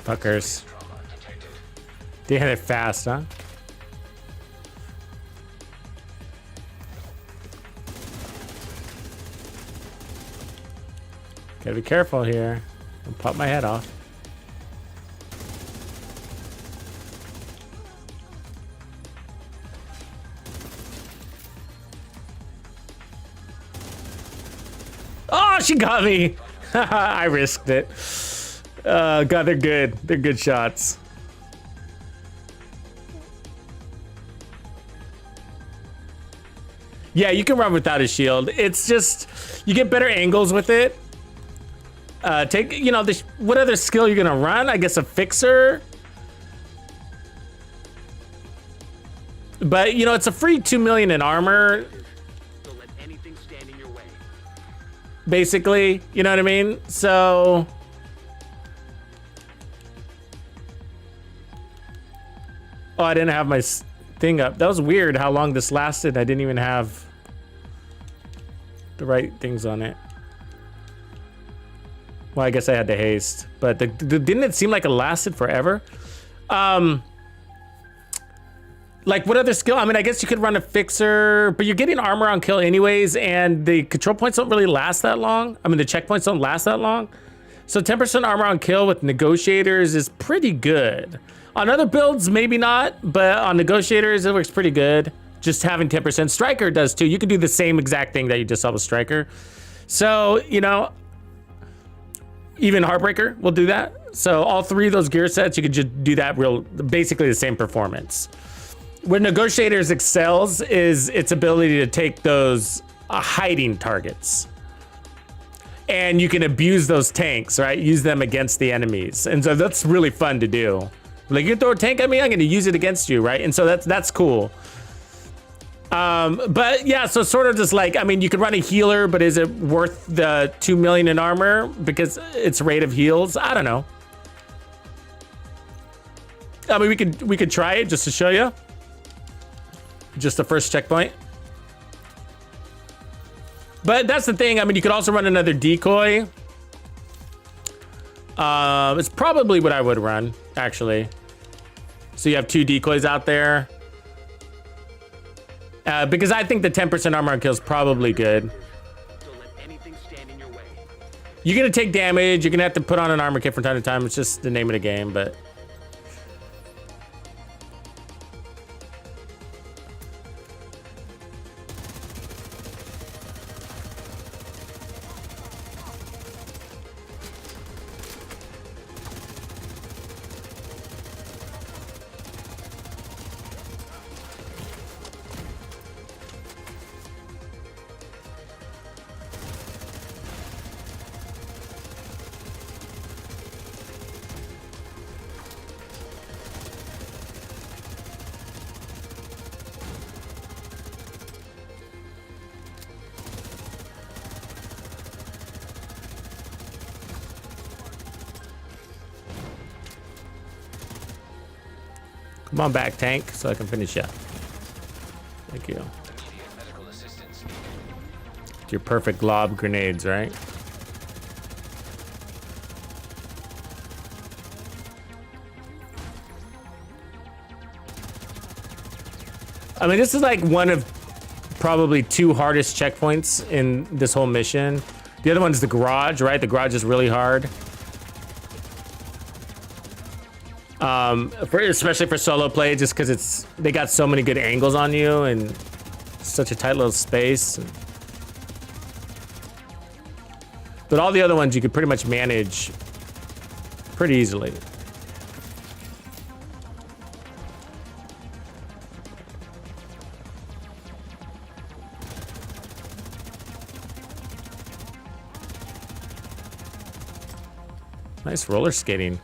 Fuckers. Trauma detected. They hit it fast, huh? Gotta be careful here. I'll pop my head off. Oh, she got me. I risked it. God, they're good. They're good shots. Yeah, you can run without a shield. It's just, you get better angles with it. Take, you know, what other skill you're gonna run? I guess a fixer. But, you know, it's a free 2 million in armor. Don't let anything stand in your way. Basically, you know what I mean? So... Oh, I didn't have my thing up. That was weird how long this lasted. I didn't even have the right things on it. Well, I guess I had to haste. But didn't it seem like it lasted forever? Like, what other skill? I mean, I guess you could run a fixer, but you're getting armor on kill anyways, and the control points don't really last that long. I mean, the checkpoints don't last that long. So 10% armor on kill with negotiators is pretty good. On other builds, maybe not, but on negotiators, it works pretty good. Just having 10%. Striker does too. You can do the same exact thing that you just saw with Striker. So, you know, even Heartbreaker will do that. So all three of those gear sets, you could just do that basically the same performance. Where Negotiators excels is its ability to take those hiding targets. And you can abuse those tanks, right? Use them against the enemies. And so that's really fun to do. Like, you throw a tank at me, I'm gonna use it against you, right? And so that's cool. But yeah, so sort of just like, I mean, you could run a healer, but is it worth the 2 million in armor because its rate of heals? I don't know. I mean, we could try it just to show you. Just the first checkpoint. But that's the thing. I mean, you could also run another decoy. It's probably what I would run, actually. So you have 2 decoys out there. Because I think the 10% armor on kill is probably good. Don't let anything stand in your way. You're gonna take damage. You're gonna have to put on an armor kit from time to time. It's just the name of the game, but. Come on back, tank, so I can finish up. Thank you. Immediate medical assistance needed. Your perfect glob grenades, right? I mean, this is like one of probably 2 hardest checkpoints in this whole mission. The other one's the garage, right? The garage is really hard. Especially for solo play, just because they got so many good angles on you and such a tight little space. But all the other ones you could pretty much manage pretty easily. Nice roller skating.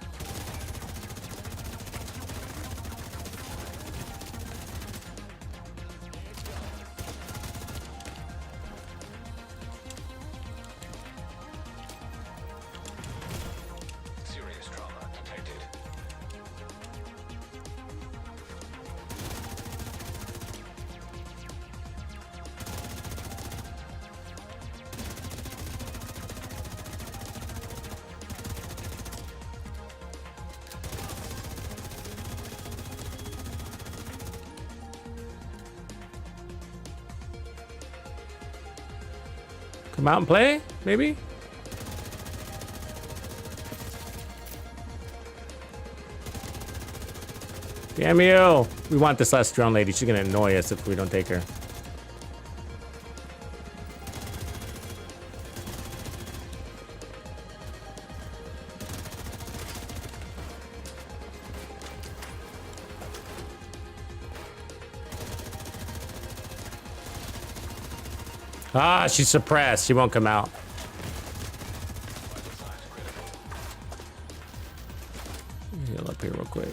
Serious trauma detected. Come out and play, maybe? Damn you! We want this last drone lady. She's gonna annoy us if we don't take her. Ah, she's suppressed. She won't come out. Heal up here real quick.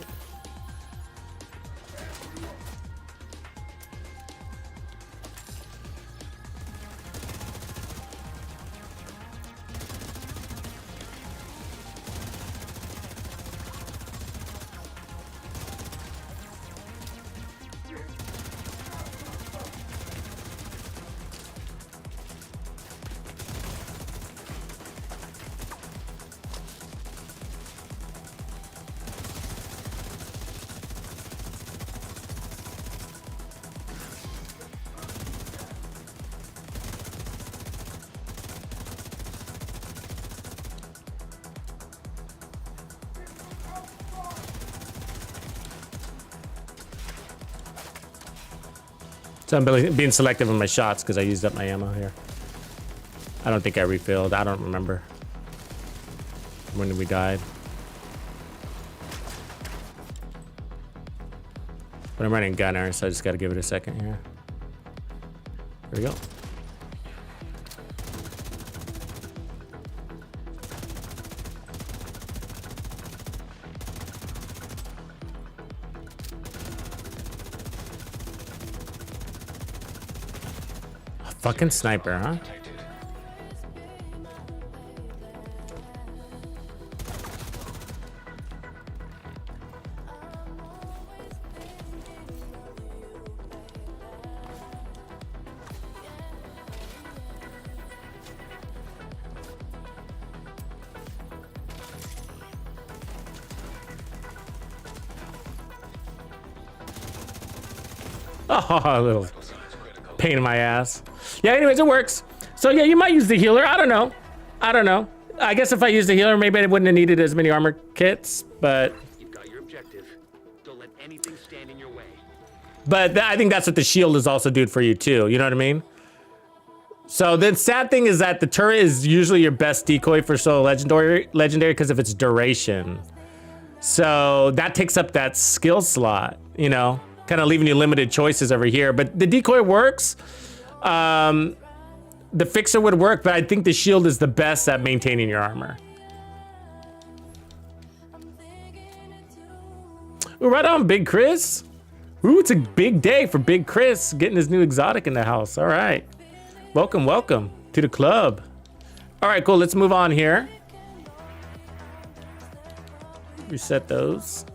So I'm being selective on my shots because I used up my ammo here. I don't think I refilled. I don't remember when we died. But I'm running gunner, so I just got to give it a second here. There we go. Fucking sniper, huh? Oh, a little pain in my ass. Yeah, anyways, it works. So yeah, you might use the healer. I don't know. I don't know. I guess if I used the healer, maybe I wouldn't have needed as many armor kits, but... You've got your objective. Don't let anything stand in your way. But I think that's what the shield is also doing for you too. You know what I mean? So the sad thing is that the turret is usually your best decoy for solo legendary because of its duration. So that takes up that skill slot, you know, kind of leaving you limited choices over here. But the decoy works. The fixer would work, but I think the shield is the best at maintaining your armor. Ooh, right on, Big Chris. Ooh, it's a big day for Big Chris getting his new exotic in the house. All right. Welcome, welcome to the club. All right, cool. Let's move on here. Reset those.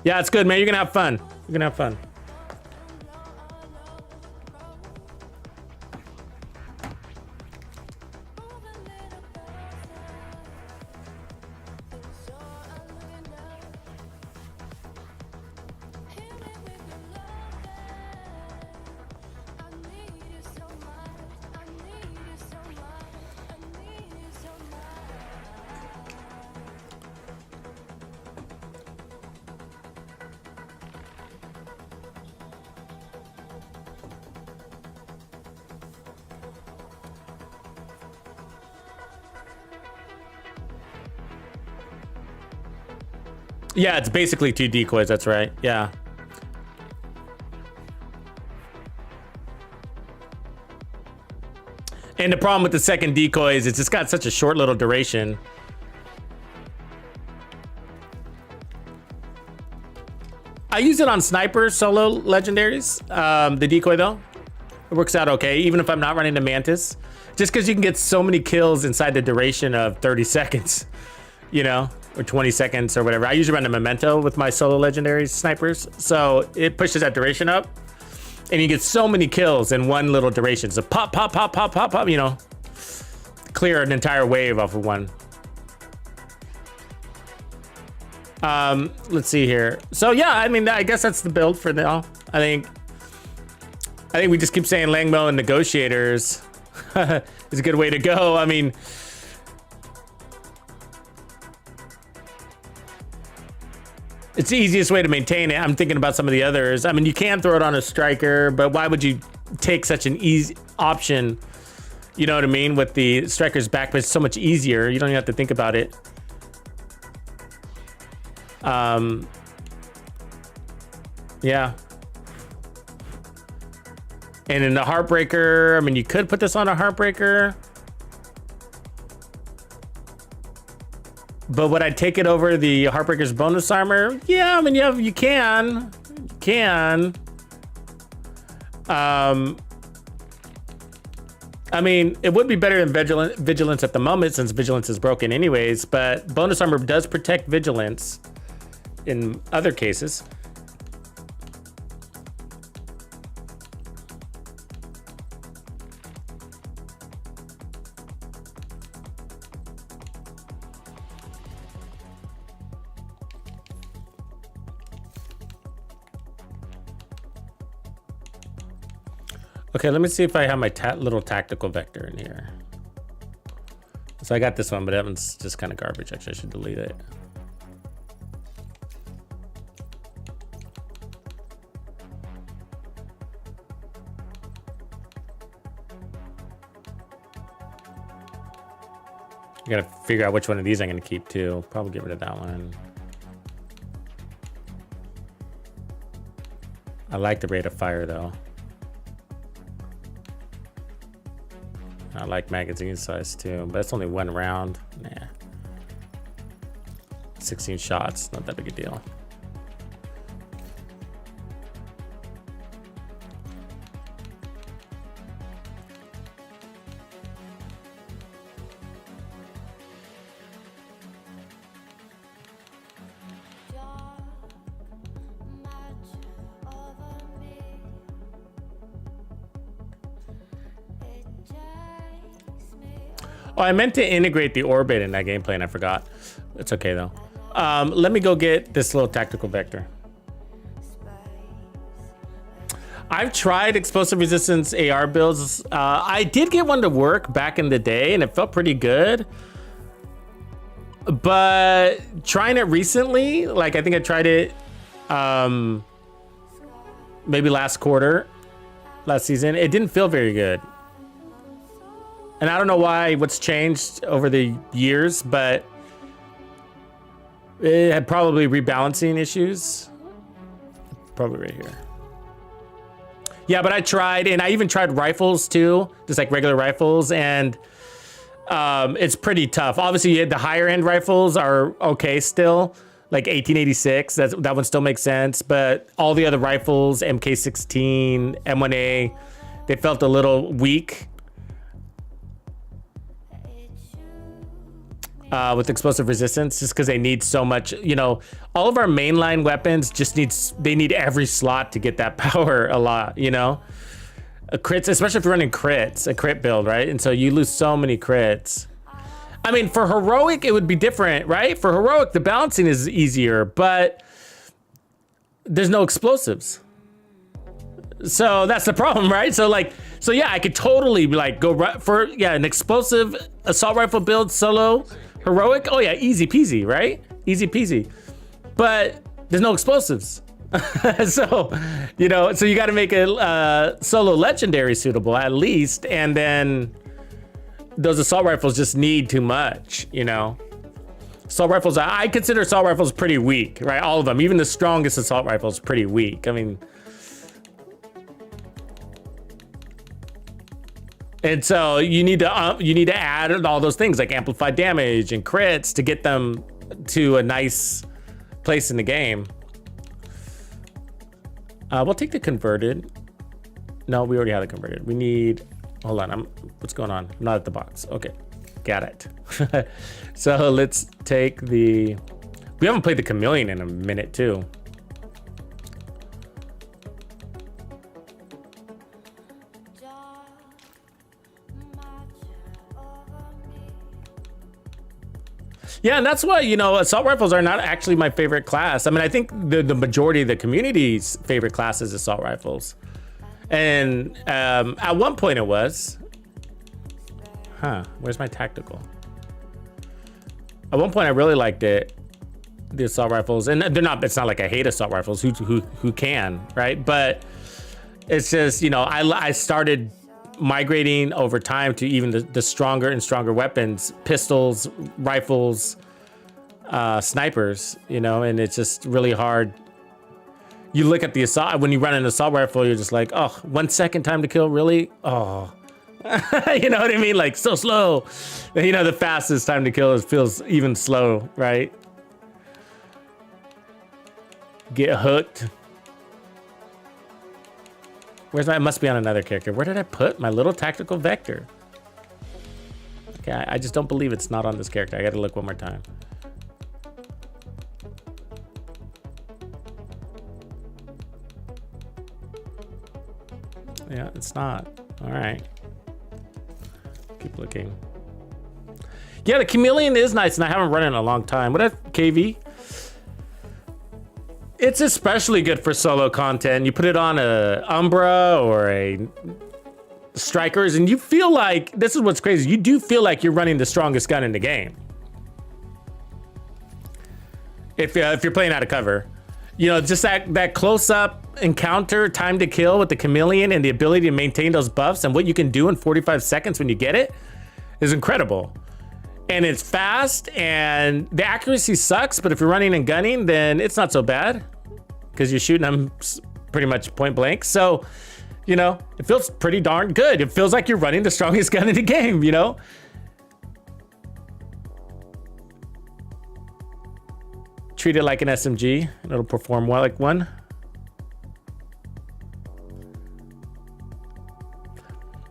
Yeah, it's good, man. You're gonna have fun. You're gonna have fun. Yeah, it's basically 2 decoys, that's right. Yeah. And the problem with the second decoy is it's just got such a short little duration. I use it on sniper solo legendaries, the decoy though. It works out okay, even if I'm not running the Mantis. Just because you can get so many kills inside the duration of 30 seconds, you know? Or 20 seconds or whatever. I usually run a memento with my solo legendary snipers. So it pushes that duration up and you get so many kills in one little duration. So pop, pop, pop, pop, pop, pop, you know, clear an entire wave off of one. Let's see here. So yeah, I mean, I guess that's the build for now. I think we just keep saying Langmo and negotiators is a good way to go. I mean, it's the easiest way to maintain it. I'm thinking about some of the others. I mean, you can throw it on a striker, but why would you take such an easy option? You know what I mean? With the striker's back, but it's so much easier. You don't even have to think about it. Yeah. And in the Heartbreaker, I mean, you could put this on a Heartbreaker. But would I take it over the Heartbreaker's bonus armor? Yeah, I mean, you can. You can. I mean, it would be better than Vigilance at the moment since Vigilance is broken anyways, but bonus armor does protect Vigilance in other cases. Okay, let me see if I have my little tactical vector in here. So I got this one, but that one's just kind of garbage. Actually, I should delete it. I gotta figure out which one of these I'm gonna keep too. Probably get rid of that one. I like the rate of fire though. I like magazine size too, but it's only 1 round. Nah. 16 shots, not that big a deal. Oh, I meant to integrate the orbit in that gameplay and I forgot. It's okay though. Let me go get this little tactical vector. I've tried explosive resistance AR builds. I did get one to work back in the day and it felt pretty good. But trying it recently, like I think I tried it maybe last season, it didn't feel very good. And I don't know what's changed over the years, but it had probably rebalancing issues. Probably right here. Yeah, but I tried, and I even tried rifles too, just like regular rifles, and it's pretty tough. Obviously, the higher end rifles are okay still, like 1886. That one still makes sense, but all the other rifles, MK16, M1A, they felt a little weak. With explosive resistance, just because they need so much, you know, all of our mainline weapons just they need every slot to get that power a lot, you know, crits, especially if you're running crits, a crit build, right? And so you lose so many crits. I mean, for heroic, it would be different, right? For heroic, the balancing is easier, but there's no explosives. So that's the problem, right? So yeah, I could totally like go for an explosive assault rifle build solo heroic. Oh yeah, easy peasy, right? Easy peasy. But there's no explosives. So, you know, so you got to make a solo legendary suitable at least, and then those assault rifles just need too much, you know. Assault rifles, I consider assault rifles pretty weak, right? All of them, even the strongest assault rifles, pretty weak. I mean, and so you need to add all those things like amplified damage and crits to get them to a nice place in the game. We'll take the converted. No, we already have it converted. We need, hold on, what's going on? I'm not at the box. Okay, got it. So let's take we haven't played the chameleon in a minute too. Yeah, and that's why, you know, assault rifles are not actually my favorite class. I mean, I think the majority of the community's favorite class is assault rifles. And at one point it was. Where's my tactical? At one point I really liked it, the assault rifles. And it's not like I hate assault rifles, who can, right? But it's just, you know, I started migrating over time to even the stronger and stronger weapons, pistols, rifles, snipers, you know, and it's just really hard. You look at the assault, when you run an assault rifle, you're just like, oh, 1 second time to kill, really? Oh, you know what I mean? Like so slow. You know, the fastest time to kill feels even slow, right? Get hooked. It must be on another character. Where did I put my little tactical vector? Okay, I just don't believe it's not on this character. I gotta look one more time. Yeah, it's not. All right. Keep looking. Yeah, the chameleon is nice, and I haven't run it in a long time. What up, KV? It's especially good for solo content. You put it on a Umbra or a Strikers, and you feel like, this is what's crazy, you do feel like you're running the strongest gun in the game. If you're playing out of cover. You know, just that close-up encounter, time to kill with the chameleon and the ability to maintain those buffs and what you can do in 45 seconds when you get it is incredible. And it's fast, and the accuracy sucks, but if you're running and gunning, then it's not so bad because you're shooting them pretty much point blank. So, you know, it feels pretty darn good. It feels like you're running the strongest gun in the game, you know? Treat it like an SMG, and it'll perform well like one.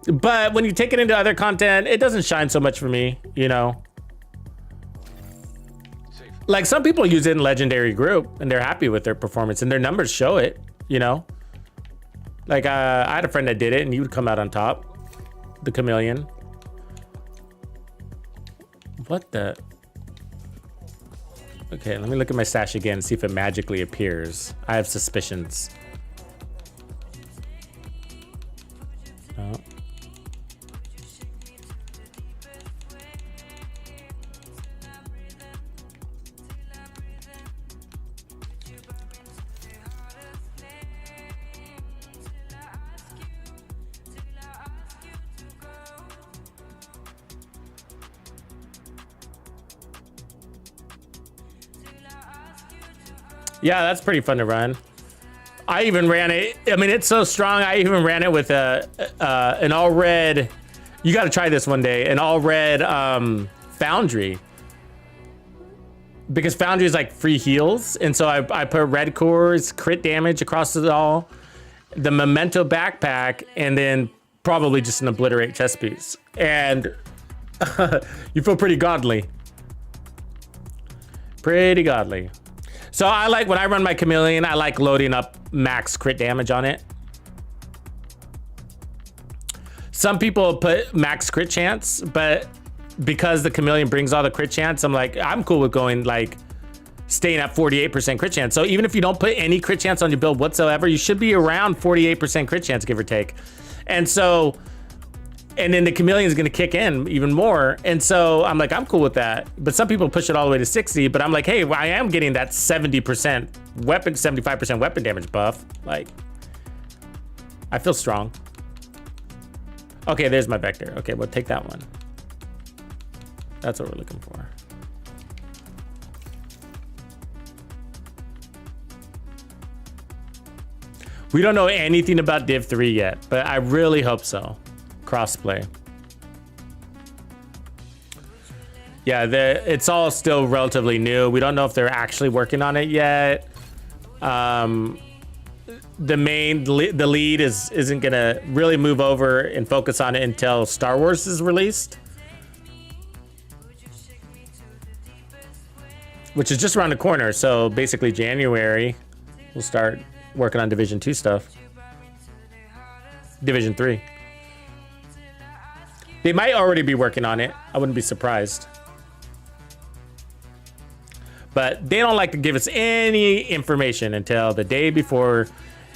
But when you take it into other content, it doesn't shine so much for me, you know? Like, some people use it in Legendary Group, and they're happy with their performance, and their numbers show it, you know? Like, I had a friend that did it, and he would come out on top. The chameleon. What the? Okay, let me look at my stash again, see if it magically appears. I have suspicions. Yeah, that's pretty fun to run. I even ran it. I mean, it's so strong. I even ran it with an all red. You got to try this one day. An all red Foundry. Because Foundry is like free heals. And so I put red cores, crit damage across it all, the Memento backpack, and then probably just an obliterate chest piece. And you feel pretty godly. Pretty godly. So I like, when I run my Chameleon, I like loading up max crit damage on it. Some people put max crit chance, but because the Chameleon brings all the crit chance, I'm like, I'm cool with going like staying at 48% crit chance. So even if you don't put any crit chance on your build whatsoever, you should be around 48% crit chance, give or take. And so, and then the Chameleon is going to kick in even more. And so I'm like, I'm cool with that. But some people push it all the way to 60, but I'm like, hey, I am getting that 70% weapon, 75% weapon damage buff. Like, I feel strong. Okay, there's my vector. Okay, we'll take that one. That's what we're looking for. We don't know anything about Div 3 yet, but I really hope so. Crossplay. Yeah, it's all still relatively new. We don't know if they're actually working on it yet. The lead isn't gonna really move over and focus on it until Star Wars is released, which is just around the corner. So basically January, we'll start working on Division 2 stuff. Division 3. They might already be working on it. I wouldn't be surprised. But they don't like to give us any information until the day before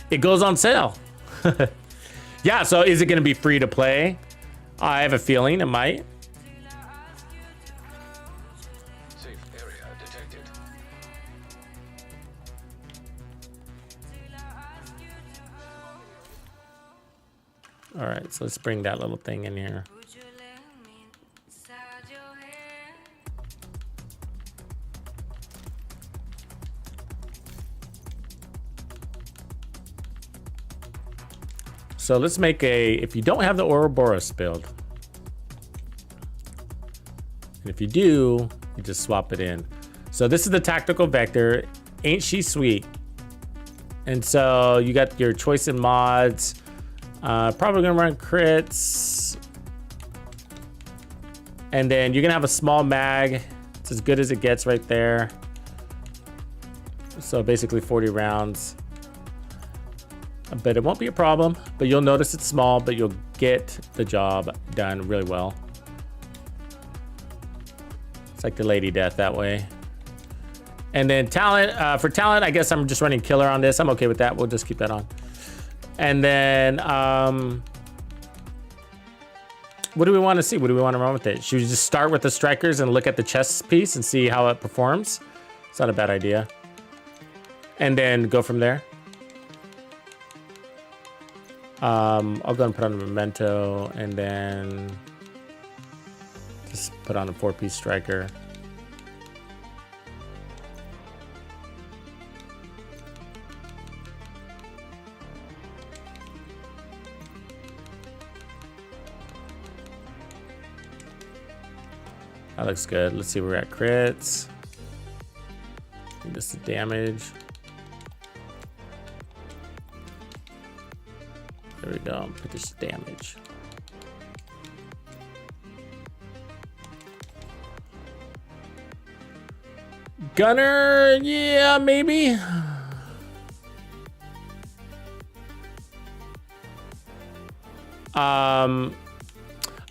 it goes on sale. Yeah, so is it going to be free to play? I have a feeling it might. Safe area detected. All right, so let's bring that little thing in here. So let's make if you don't have the Ouroboros build, and if you do, you just swap it in. So this is the tactical vector. Ain't she sweet? And so you got your choice in mods. Probably gonna run crits. And then you're gonna have a small mag. It's as good as it gets right there. So basically 40 rounds. But it won't be a problem, but you'll notice it's small, but you'll get the job done really well. It's like the Lady Death that way. And then talent, for talent, I guess I'm just running killer on this. I'm okay with that. We'll just keep that on. And then, what do we want to see? What do we want to run with it? Should we just start with the strikers and look at the chess piece and see how it performs? It's not a bad idea. And then go from there. I'll go and put on a Memento and then just put on a 4-piece striker. That looks good. Let's see where we're at crits. Need this damage. There we go. Put this damage. Gunner, yeah, maybe. I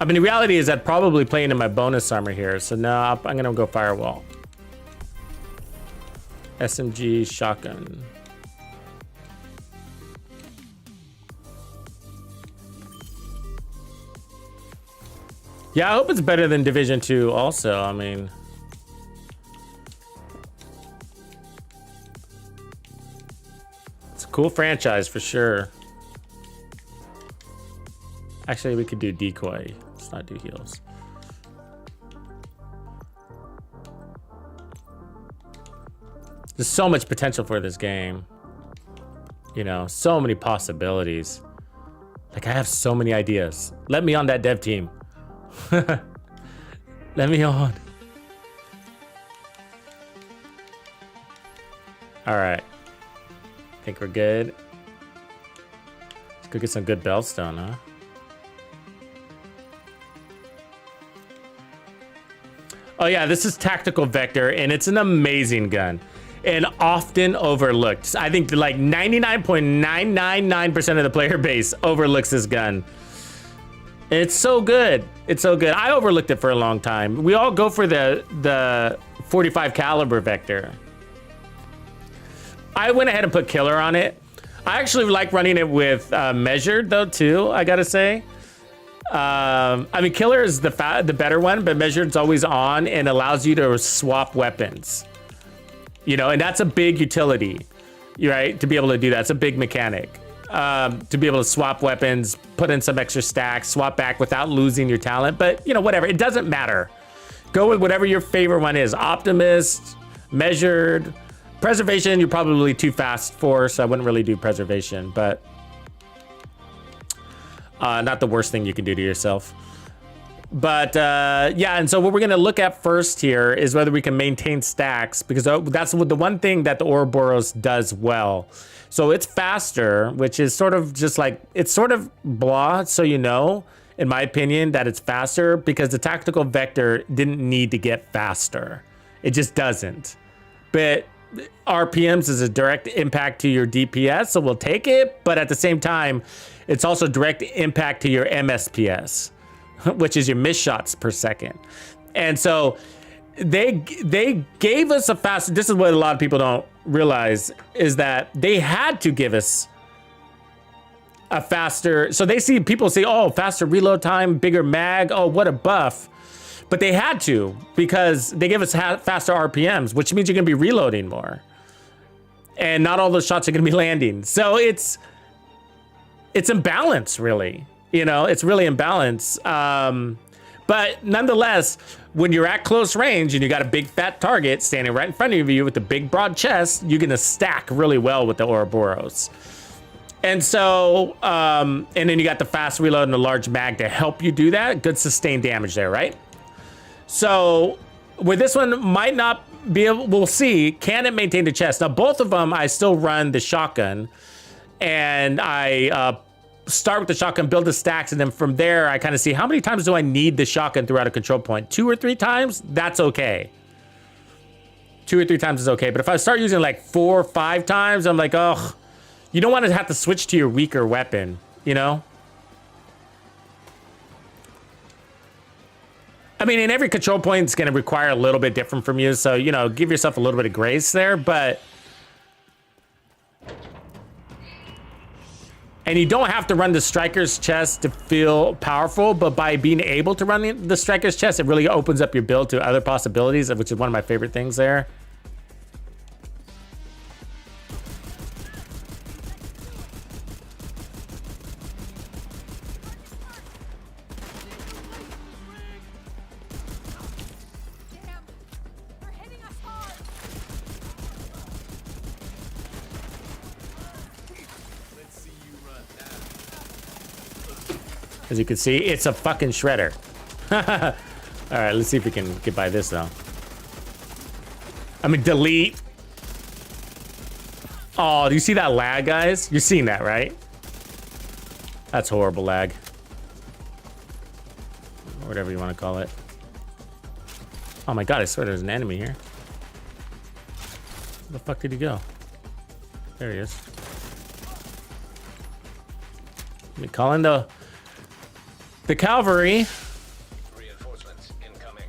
mean, the reality is that probably playing in my bonus armor here. So now I'm gonna go firewall. SMG shotgun. Yeah, I hope it's better than Division 2 also. I mean, it's a cool franchise for sure. Actually, we could do decoy. Let's not do heals. There's so much potential for this game. You know, so many possibilities. Like, I have so many ideas. Let me on that dev team. Let me on. All right. I think we're good. Let's go get some good bellstone, huh? Oh yeah, this is Tactical Vector, and it's an amazing gun. And often overlooked. I think like 99.999% of the player base overlooks this gun. It's so good. It's so good. I overlooked it for a long time. We all go for the 45 caliber Vector. I went ahead and put Killer on it. I actually like running it with Measured though too, I gotta say. I mean, Killer is the better one, but Measured's always on and allows you to swap weapons. You know, and that's a big utility, right? To be able to do that, it's a big mechanic. To be able to swap weapons, put in some extra stacks, swap back without losing your talent. But, you know, whatever, it doesn't matter. Go with whatever your favorite one is. Optimist, Measured, Preservation, you're probably too fast for, so I wouldn't really do Preservation, but not the worst thing you can do to yourself. But yeah, and so what we're gonna look at first here is whether we can maintain stacks, because that's the one thing that the Ouroboros does well. So it's faster, which is sort of just like, it's sort of blah, so you know, in my opinion, that it's faster, because the Tactical Vector didn't need to get faster. It just doesn't. But RPMs is a direct impact to your DPS, so we'll take it, but at the same time, it's also direct impact to your MSPS, which is your miss shots per second. And so they gave us a fast, this is what a lot of people don't realize, is that they had to give us a faster, so people say, oh, faster reload time, bigger mag, oh, what a buff. But they had to, because they give us faster RPMs, which means you're gonna be reloading more. And not all those shots are gonna be landing. So it's imbalance, really. You know, it's really imbalance. But nonetheless, when you're at close range and you got a big fat target standing right in front of you with a big broad chest, you're gonna stack really well with the Ouroboros. And so, and then you got the fast reload and the large mag to help you do that. Good sustained damage there, right? So with this one, might not be able, we'll see, can it maintain the chest? Now, both of them, I still run the shotgun, and I start with the shotgun, build the stacks, and then from there, I kind of see how many times do I need the shotgun throughout a control point? 2 or 3 times? That's okay. 2 or 3 times is okay. But if I start using like 4 or 5 times, I'm like, oh, you don't want to have to switch to your weaker weapon, you know? I mean, and every control point is going to require a little bit different from you. So, you know, give yourself a little bit of grace there, but... And you don't have to run the Striker's Chest to feel powerful, but by being able to run the Striker's Chest, it really opens up your build to other possibilities, which is one of my favorite things there. As you can see, it's a fucking shredder. All right, let's see if we can get by this though. I mean, delete. Oh, do you see that lag, guys? You're seeing that, right? That's horrible lag. Or whatever you want to call it. Oh my God, I swear there's an enemy here. Where the fuck did he go? There he is. Let me call in the cavalry. Reinforcements incoming.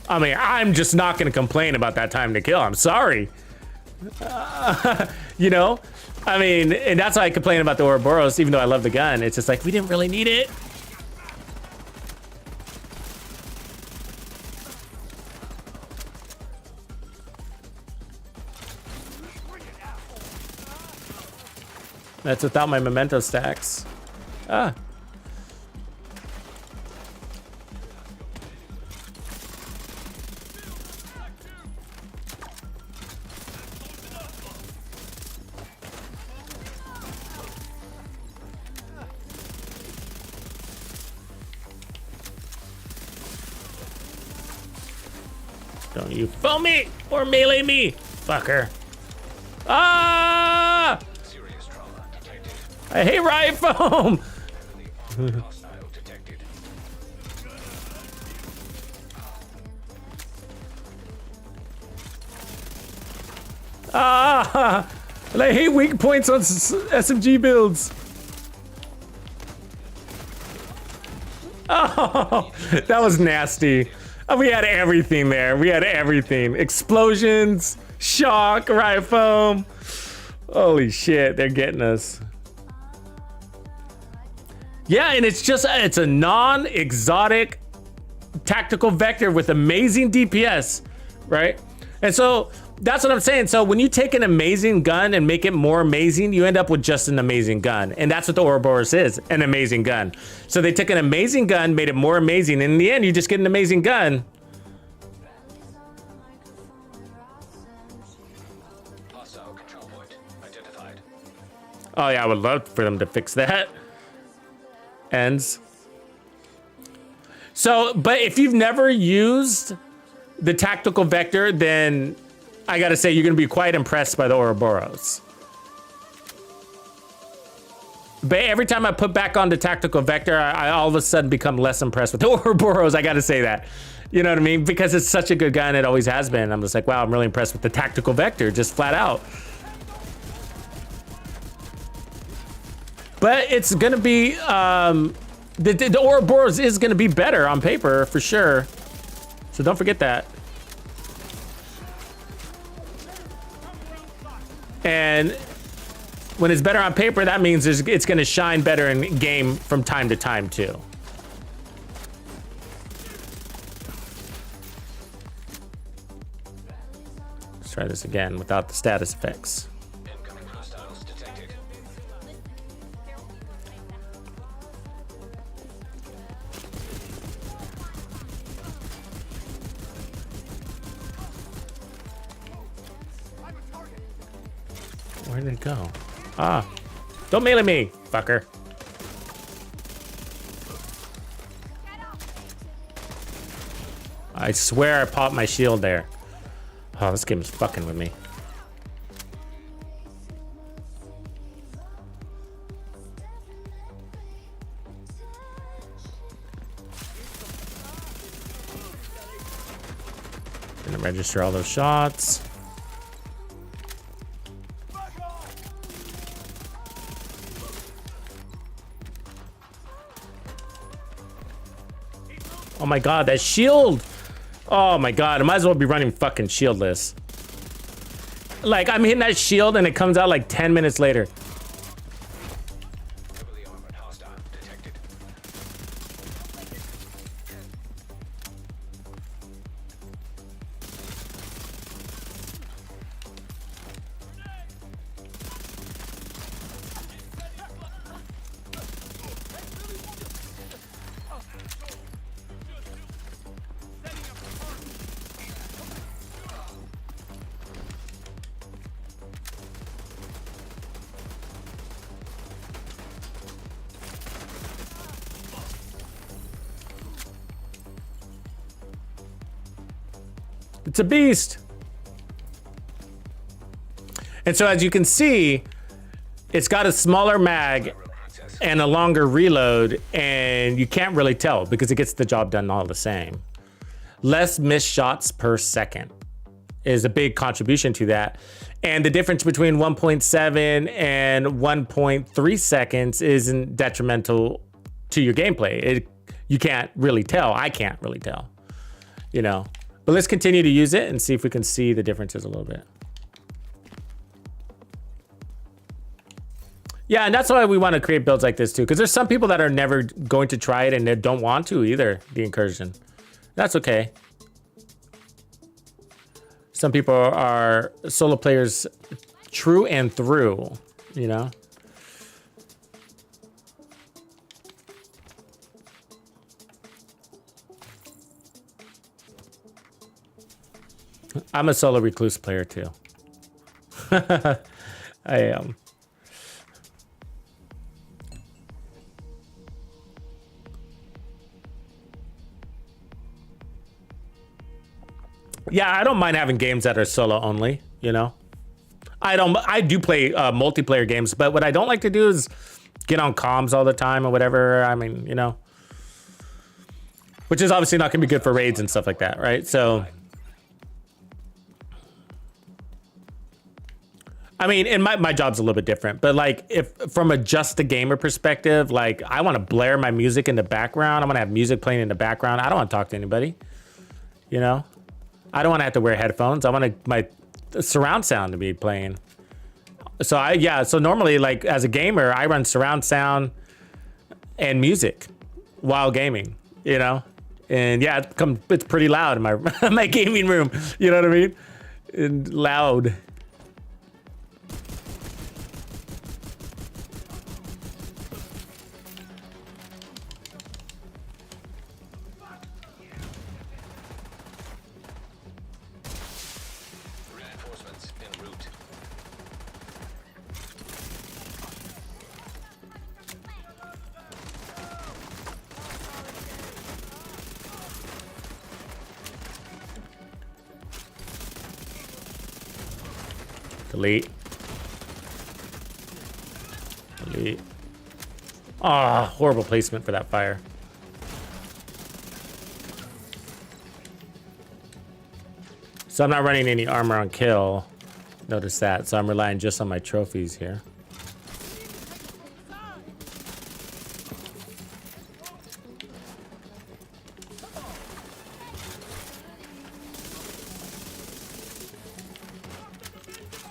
I mean, I'm just not going to complain about that time to kill. I'm sorry. You know? I mean, and that's why I complain about the Ouroboros, even though I love the gun. It's just like, we didn't really need it. That's without my memento stacks. Ah. Don't you foam me or melee me, fucker. Ah! Serious trauma detected. I hate riot foam. Hostile detected. Ah! And I hate weak points on SMG builds. Oh, that was nasty. Oh, we had everything there. We had everything. Explosions, shock, riot foam. Holy shit, they're getting us. Yeah, and it's a non-exotic tactical vector with amazing DPS, right? And so that's what I'm saying. So when you take an amazing gun and make it more amazing, you end up with just an amazing gun. And that's what the Ouroboros is, an amazing gun. So they took an amazing gun, made it more amazing. And in the end, you just get an amazing gun. Hostile control point identified. Oh yeah, I would love for them to fix that. Ends. So, but if you've never used the tactical vector, then I gotta say, you're gonna be quite impressed by the Ouroboros. But every time I put back on the tactical vector, I all of a sudden become less impressed with the Ouroboros. I gotta say that. You know what I mean? Because it's such a good gun, it always has been. I'm just like, wow, I'm really impressed with the tactical vector, just flat out. But it's gonna be, the Ouroboros is gonna be better on paper, for sure. So don't forget that. And when it's better on paper, that means it's gonna shine better in game from time to time too. Let's try this again without the status effects. Incoming hostiles detected. Where did it go? Ah, don't melee me, fucker. I swear I popped my shield there. Oh, this game is fucking with me. Gonna register all those shots. Oh my god, that shield! Oh my god, I might as well be running fucking shieldless. Like, I'm hitting that shield and it comes out like 10 minutes later. Heavily armored hostile detected. It's a beast. And so as you can see, it's got a smaller mag and a longer reload, and you can't really tell because it gets the job done all the same. Less missed shots per second is a big contribution to that. And the difference between 1.7 and 1.3 seconds isn't detrimental to your gameplay. You can't really tell. I can't really tell, you know. But let's continue to use it and see if we can see the differences a little bit. Yeah, and that's why we want to create builds like this too, because there's some people that are never going to try it and they don't want to either, the incursion. That's okay. Some people are solo players true and through, you know? I'm a solo recluse player too. I am. Yeah, I don't mind having games that are solo only, you know? I do play multiplayer games, but what I don't like to do is get on comms all the time or whatever. I mean, you know, which is obviously not gonna be good for raids and stuff like that, right? So, I mean, and my job's a little bit different, but like if from a just a gamer perspective, like I want to blare my music in the background. I want to have music playing in the background. I don't want to talk to anybody, you know? I don't want to have to wear headphones. I want my surround sound to be playing. So so normally like as a gamer, I run surround sound and music while gaming, you know? And yeah, it's pretty loud in my my gaming room, you know what I mean? And loud. Reinforcements en route. Delete. Delete. Ah, horrible placement for that fire. So I'm not running any armor on kill. Notice that. So I'm relying just on my trophies here.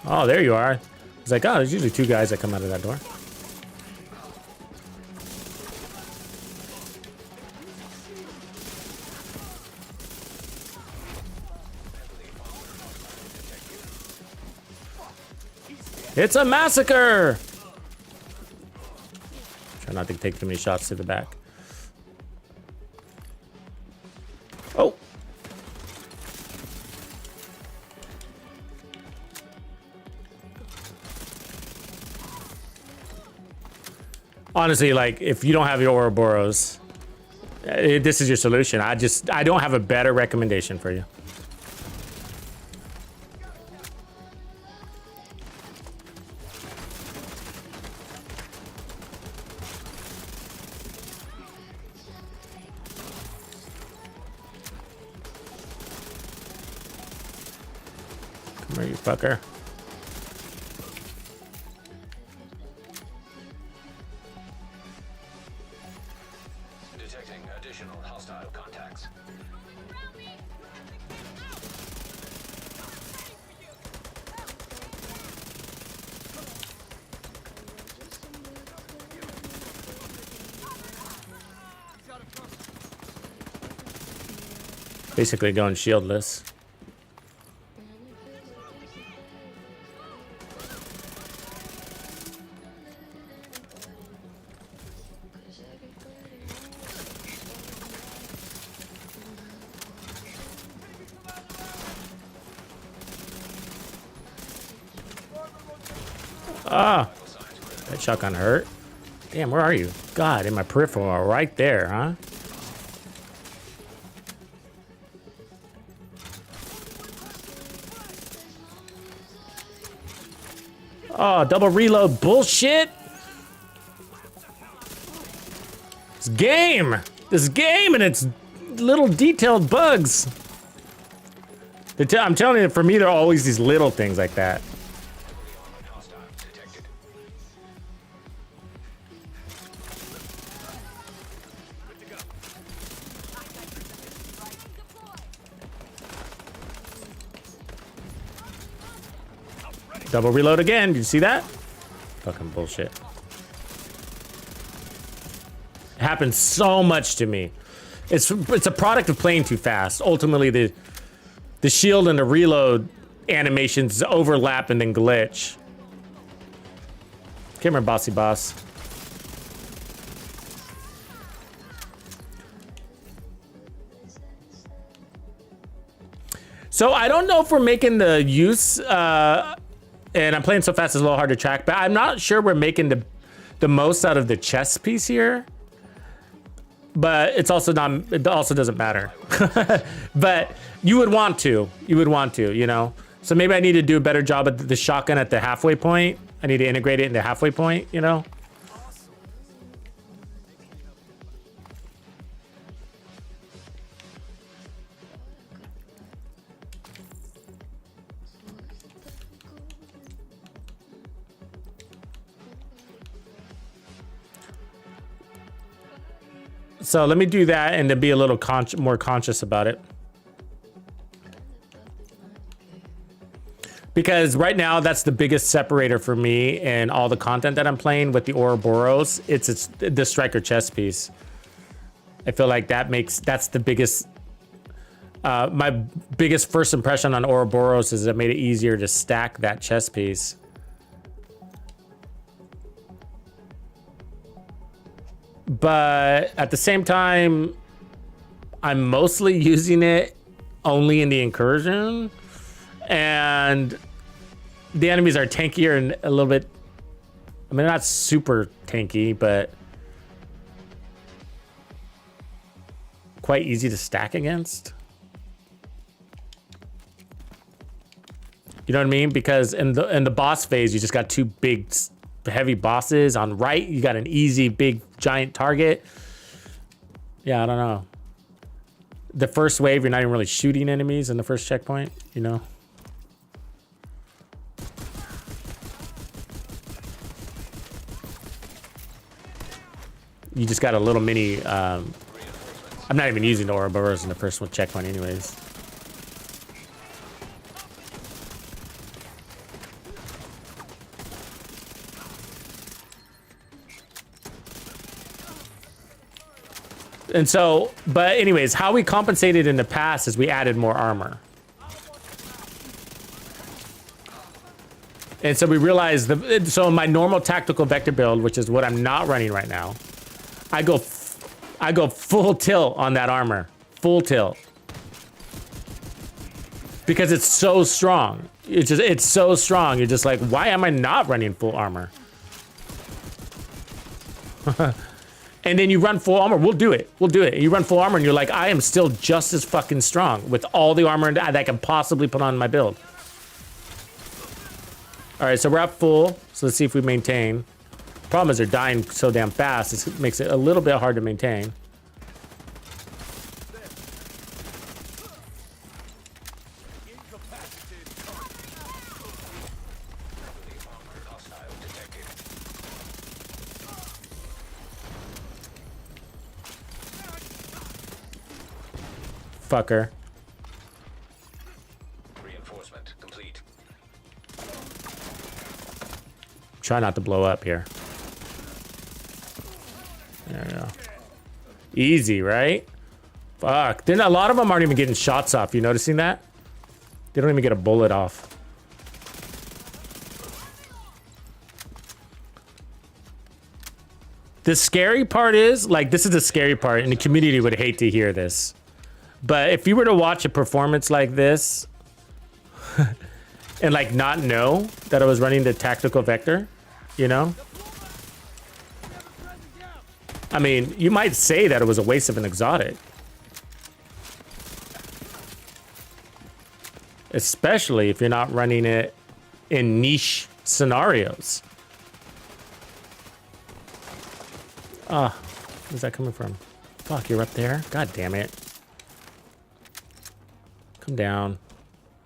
Oh, there you are. It's like, oh, there's usually two guys that come out of that door. It's a massacre! Try not to take too many shots to the back. Oh! Honestly, like, if you don't have your Ouroboros, this is your solution. I don't have a better recommendation for you. Come here, you fucker. Detecting additional hostile contacts. Basically going shieldless. Ah, that shotgun hurt. Damn, where are you? God, in my peripheral, right there, huh? Oh, double reload bullshit. This game and its little detailed bugs. I'm telling you, for me, there are always these little things like that. Hostile detected. Double reload again. Did you see that? Fucking bullshit. It happens so much to me. It's a product of playing too fast. Ultimately, the shield and the reload animations overlap and then glitch. Come here, bossy boss. So I don't know if we're making the use, and I'm playing so fast it's a little hard to track, but I'm not sure we're making the most out of the chess piece here. but it's also not. It also doesn't matter. But you would want to. You would want to. You know. So maybe I need to do a better job at the shotgun at the halfway point. I need to integrate it into halfway point. You know. So let me do that and to be a little more conscious about it. Because right now, that's the biggest separator for me and all the content that I'm playing with the Ouroboros. It's the striker chest piece. I feel like that's the biggest, my biggest first impression on Ouroboros is it made it easier to stack that chest piece. But at the same time, I'm mostly using it only in the incursion, and the enemies are tankier and a little bit, I mean, not super tanky, but quite easy to stack against. You know what I mean? Because in the boss phase, you just got two big heavy bosses. On right, you got an easy big giant target. Yeah, I don't know. The first wave, you're not even really shooting enemies in the first checkpoint, you know. You just got a little mini, I'm not even using the Ouroboros in the first one checkpoint anyways. And so, but anyways, how we compensated in the past is we added more armor. And so we realized, so my normal tactical vector build, which is what I'm not running right now, I go full tilt on that armor, full tilt. Because it's so strong. It's so strong. You're just like, why am I not running full armor? And then you run full armor. We'll do it. We'll do it. You run full armor and you're like, I am still just as fucking strong with all the armor that I can possibly put on my build. All right, so we're at full. So let's see if we maintain. Problem is they're dying so damn fast. It makes it a little bit hard to maintain. Fucker. Reinforcement complete. Try not to blow up here. There we go. Easy, right? Fuck. Then a lot of them aren't even getting shots off. You noticing that? They don't even get a bullet off. The scary part is, like, this is the scary part, and the community would hate to hear this. But if you were to watch a performance like this and like not know that I was running the tactical vector, you know? I mean, you might say that it was a waste of an exotic. Especially if you're not running it in niche scenarios. Ah, where's that coming from? Fuck, you're up there? God damn it. Come down.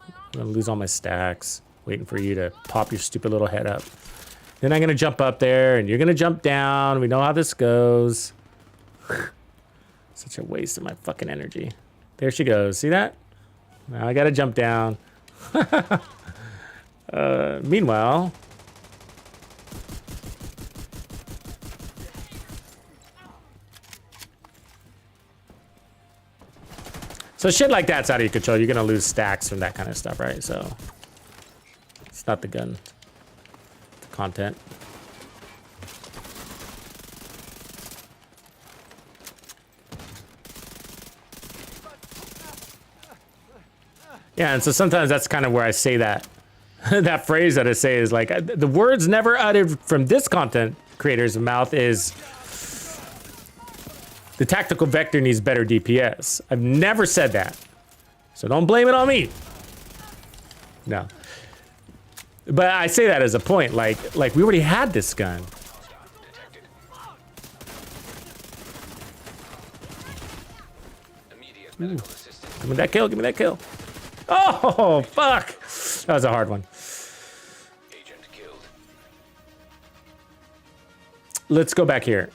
I'm gonna lose all my stacks. Waiting for you to pop your stupid little head up. Then I'm gonna jump up there and you're gonna jump down. We know how this goes. Such a waste of my fucking energy. There she goes. See that? Now I gotta jump down. Meanwhile, so shit like that's out of your control. You're gonna lose stacks from that kind of stuff, right? So it's not the gun, the content. Yeah, and so sometimes that's kind of where I say that. That phrase that I say is like, the words never uttered from this content creator's mouth is, The tactical vector needs better DPS. I've never said that. So don't blame it on me. No. But I say that as a point, like we already had this gun. Ooh. Give me that kill, give me that kill. Oh, fuck. That was a hard one. Agent killed. Let's go back here.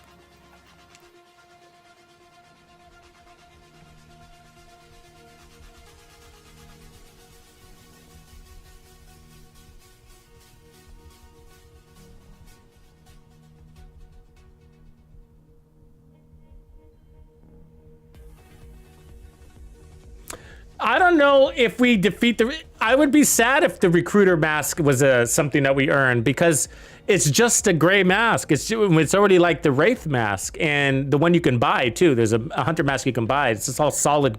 I don't know if we defeat the... I would be sad if the recruiter mask was something that we earned, because it's just a gray mask. It's already like the Wraith mask, and the one you can buy too. There's a hunter mask you can buy. It's just all solid.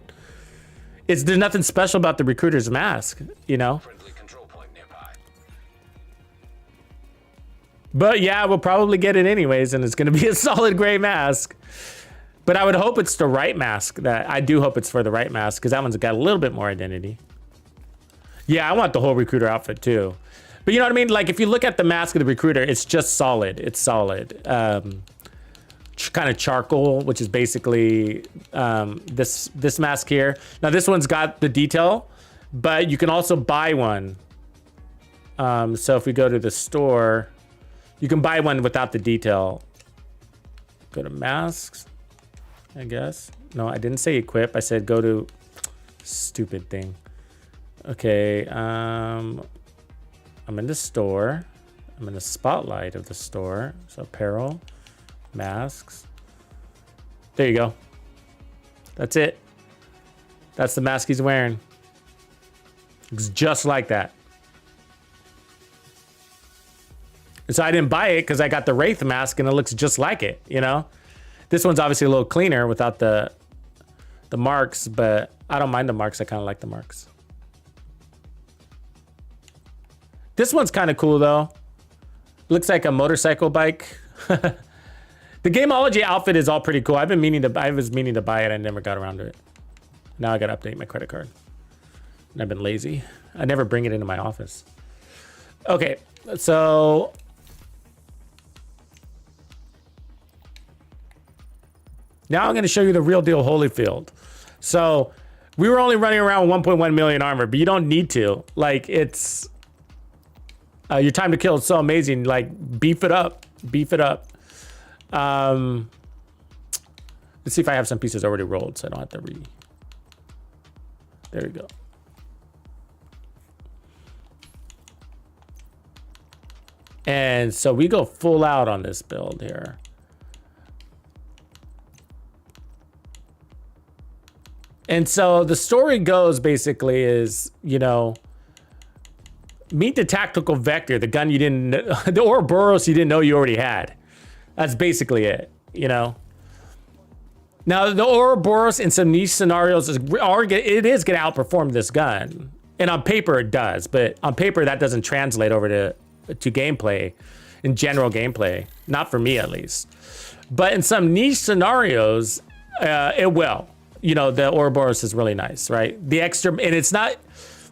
There's nothing special about the recruiter's mask, you know? Friendly control point nearby. But yeah, we'll probably get it anyways, and it's gonna be a solid gray mask. But I would hope it's the right mask. I do hope it's for the right mask, because that one's got a little bit more identity. Yeah, I want the whole recruiter outfit too. But you know what I mean? Like, if you look at the mask of the recruiter, it's just solid. It's solid. Kind of charcoal, which is basically this mask here. Now this one's got the detail, but you can also buy one. So if we go to the store, you can buy one without the detail. Go to masks, I guess. No, I didn't say equip. I said go to stupid thing. Okay, I'm in the store. I'm in the spotlight of the store. So apparel, masks. There you go. That's it. That's the mask he's wearing. Looks just like that. And so I didn't buy it because I got the Wraith mask and it looks just like it, you know? This one's obviously a little cleaner without the marks, but I don't mind the marks. I kind of like the marks. This one's kind of cool though. Looks like a motorcycle bike. The Gameology outfit is all pretty cool. I was meaning to buy it. I never got around to it. Now I got to update my credit card. And I've been lazy. I never bring it into my office. Okay, so now I'm going to show you the real deal Holyfield. So we were only running around with 1.1 million armor, but you don't need to. Like, it's your time to kill is so amazing. Like, beef it up, beef it up. Let's see if I have some pieces already rolled, so I don't have to There we go. And so we go full out on this build here. And so the story goes basically is, you know, meet the tactical vector, the gun you didn't, the Ouroboros you didn't know you already had. That's basically it, you know. Now the Ouroboros in some niche scenarios it is going to outperform this gun, and on paper it does, but on paper that doesn't translate over to gameplay, in general gameplay, not for me at least. But in some niche scenarios, it will. You know, the Ouroboros is really nice, right? The extra, and it's not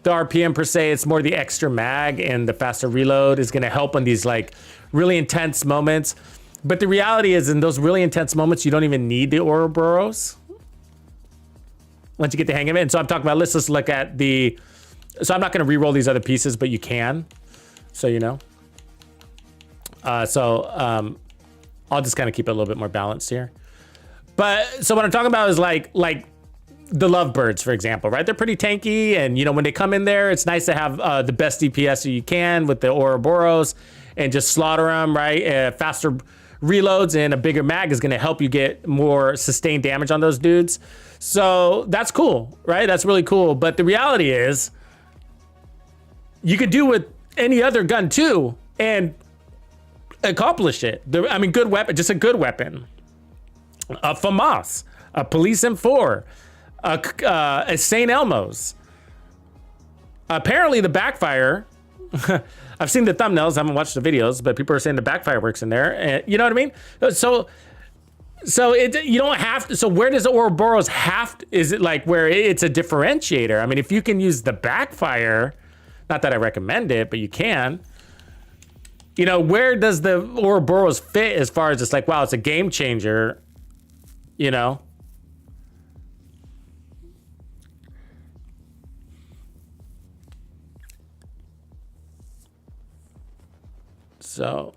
the RPM per se, it's more the extra mag and the faster reload is gonna help on these like really intense moments. But the reality is in those really intense moments, you don't even need the Ouroboros once you get the hang of it. And so I'm talking about, let's just look at the, so I'm not gonna re-roll these other pieces, but you can, so you know. I'll just kind of keep it a little bit more balanced here. But so what I'm talking about is like the Lovebirds, for example, right? They're pretty tanky, and you know when they come in there, it's nice to have the best DPS you can with the Ouroboros and just slaughter them, right? Faster reloads and a bigger mag is going to help you get more sustained damage on those dudes. So that's cool, right? That's really cool. But the reality is, you could do with any other gun too and accomplish it. I mean, good weapon, just a good weapon. A FAMAS, a Police M4, a St. Elmo's. Apparently the Backfire, I've seen the thumbnails, I haven't watched the videos, but people are saying the Backfire works in there. And you know what I mean? So So you don't have to. So where does the Ouroboros have to? Is it like where it's a differentiator? I mean, if you can use the backfire, not that I recommend it, but you can. You know, where does the Ouroboros fit as far as it's like, wow, it's a game changer, you know? So,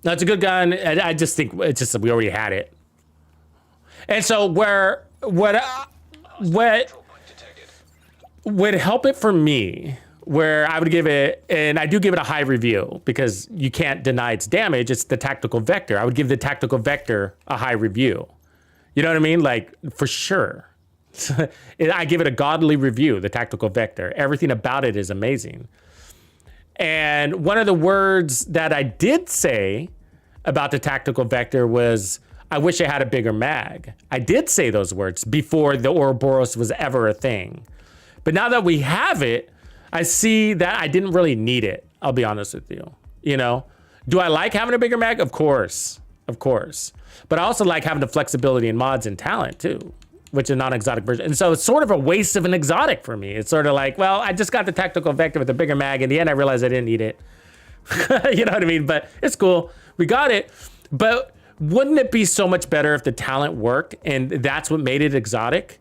no, it's a good gun. I just think it's just we already had it. And so what would help it for me, where I would give it, and I do give it a high review because you can't deny its damage, it's the tactical vector. I would give the tactical vector a high review. You know what I mean? Like, for sure. I give it a godly review, the tactical vector. Everything about it is amazing. And one of the words that I did say about the tactical vector was, I wish I had a bigger mag. I did say those words before the Ouroboros was ever a thing. But now that we have it, I see that I didn't really need it. I'll be honest with you. You know, do I like having a bigger mag? Of course, of course. But I also like having the flexibility in mods and talent too, which is a non-exotic version. And so it's sort of a waste of an exotic for me. It's sort of like, well, I just got the tactical vector with a bigger mag. In the end, I realized I didn't need it. You know what I mean? But it's cool. We got it. But wouldn't it be so much better if the talent worked and that's what made it exotic?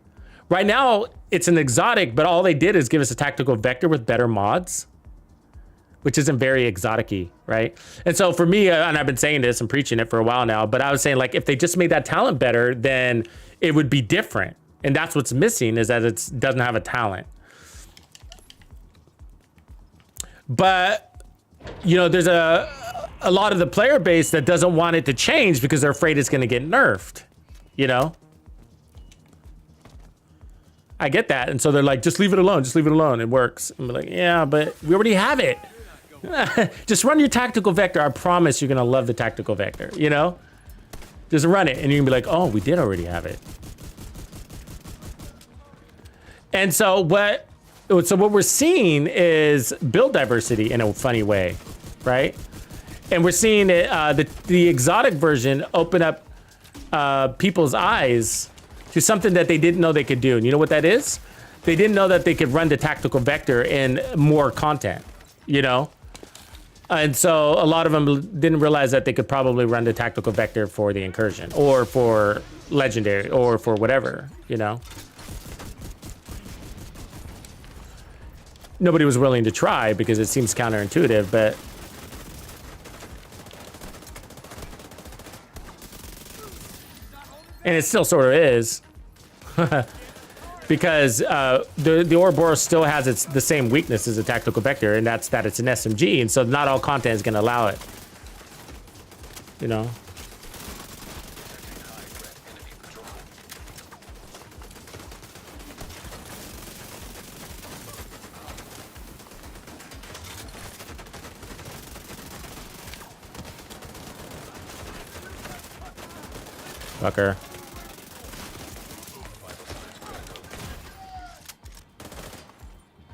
Right now, it's an exotic, but all they did is give us a tactical vector with better mods, which isn't very exotic-y, right? And so for me, and I've been saying this and preaching it for a while now, but I was saying, like, if they just made that talent better, then it would be different. And that's what's missing, is that it doesn't have a talent. But, you know, there's a lot of the player base that doesn't want it to change because they're afraid it's going to get nerfed, you know? I get that. And so they're like, just leave it alone. Just leave it alone. It works. I'm like, yeah, but we already have it. Just run your tactical vector. I promise you're going to love the tactical vector, you know? Just run it. And you're going to be like, oh, we did already have it. And so what we're seeing is build diversity in a funny way, right? And we're seeing it, the exotic version open up people's eyes to something that they didn't know they could do. And you know what that is? They didn't know that they could run the tactical vector in more content, you know? And so a lot of them didn't realize that they could probably run the tactical vector for the incursion or for legendary or for whatever, you know? Nobody was willing to try because it seems counterintuitive, but and it still sort of is. Because the Ouroboros still has the same weakness as a tactical vector, and that's that it's an SMG, and so not all content is going to allow it. You know? Fucker.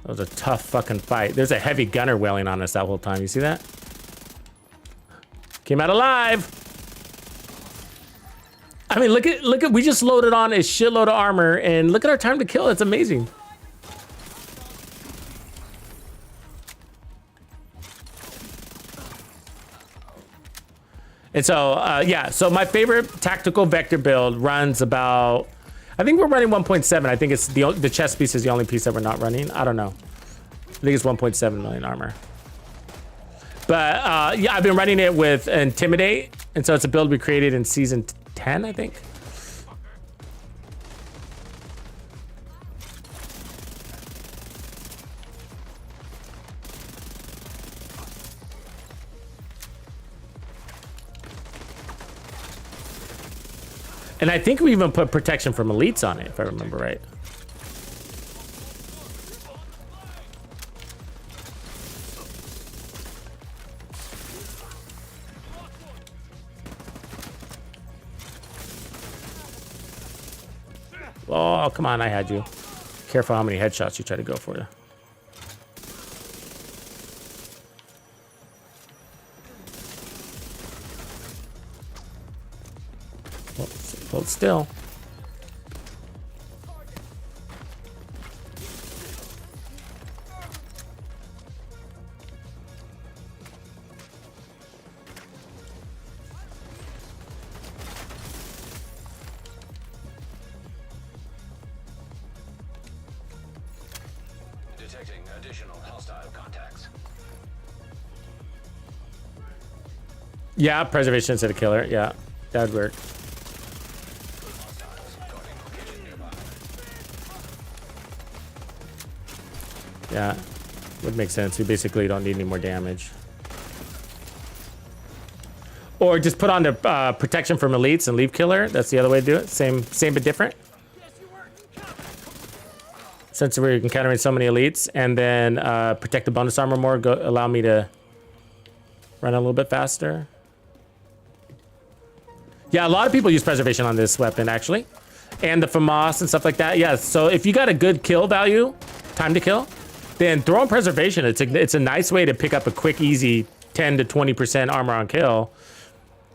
That was a tough fucking fight. There's a heavy gunner wailing on us that whole time. You see that? Came out alive. I mean, look at, we just loaded on a shitload of armor and look at our time to kill. It's amazing. And so, yeah, so my favorite tactical vector build runs about, I think we're running 1.7. I think it's the chest piece is the only piece that we're not running. I don't know. I think it's 1.7 million armor. But yeah, I've been running it with Intimidate. And so it's a build we created in season 10, I think. And I think we even put protection from elites on it, if I remember right. Oh, come on, I had you. Careful how many headshots you try to go for you. Hold still. Detecting additional hostile contacts. Yeah, preservation instead of killer. Yeah, that would work. Hostiles guarding location nearby. Yeah, would make sense. We basically don't need any more damage. Or just put on the protection from elites and leave killer. That's the other way to do it. Same but different. Since we're encountering so many elites, and then protect the bonus armor more, allow me to run a little bit faster. Yeah, a lot of people use preservation on this weapon actually, and the FAMAS and stuff like that. Yeah, so if you got a good kill value, time to kill, then throw in preservation. It's a nice way to pick up a quick, easy 10 to 20% armor on kill,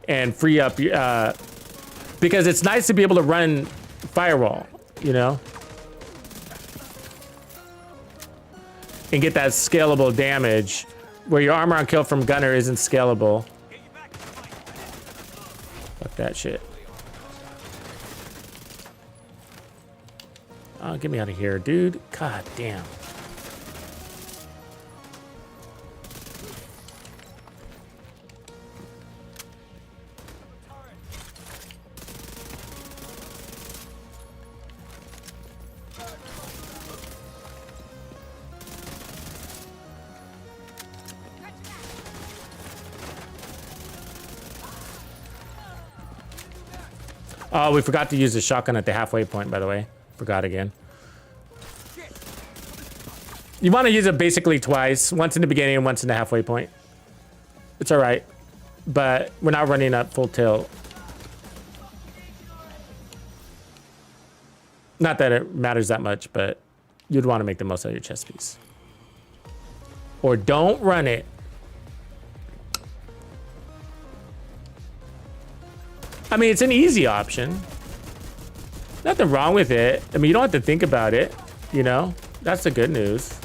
and free up because it's nice to be able to run firewall, you know. And get that scalable damage where your armor on kill from gunner isn't scalable. Fuck that shit. Oh, get me out of here, dude. God damn. Oh, we forgot to use the shotgun at the halfway point, by the way. Forgot again. You want to use it basically twice. Once in the beginning and once in the halfway point. It's all right. But we're not running up full tilt. Not that it matters that much, but you'd want to make the most out of your chest piece. Or don't run it. I mean, it's an easy option. Nothing wrong with it. I mean, you don't have to think about it, you know? That's the good news.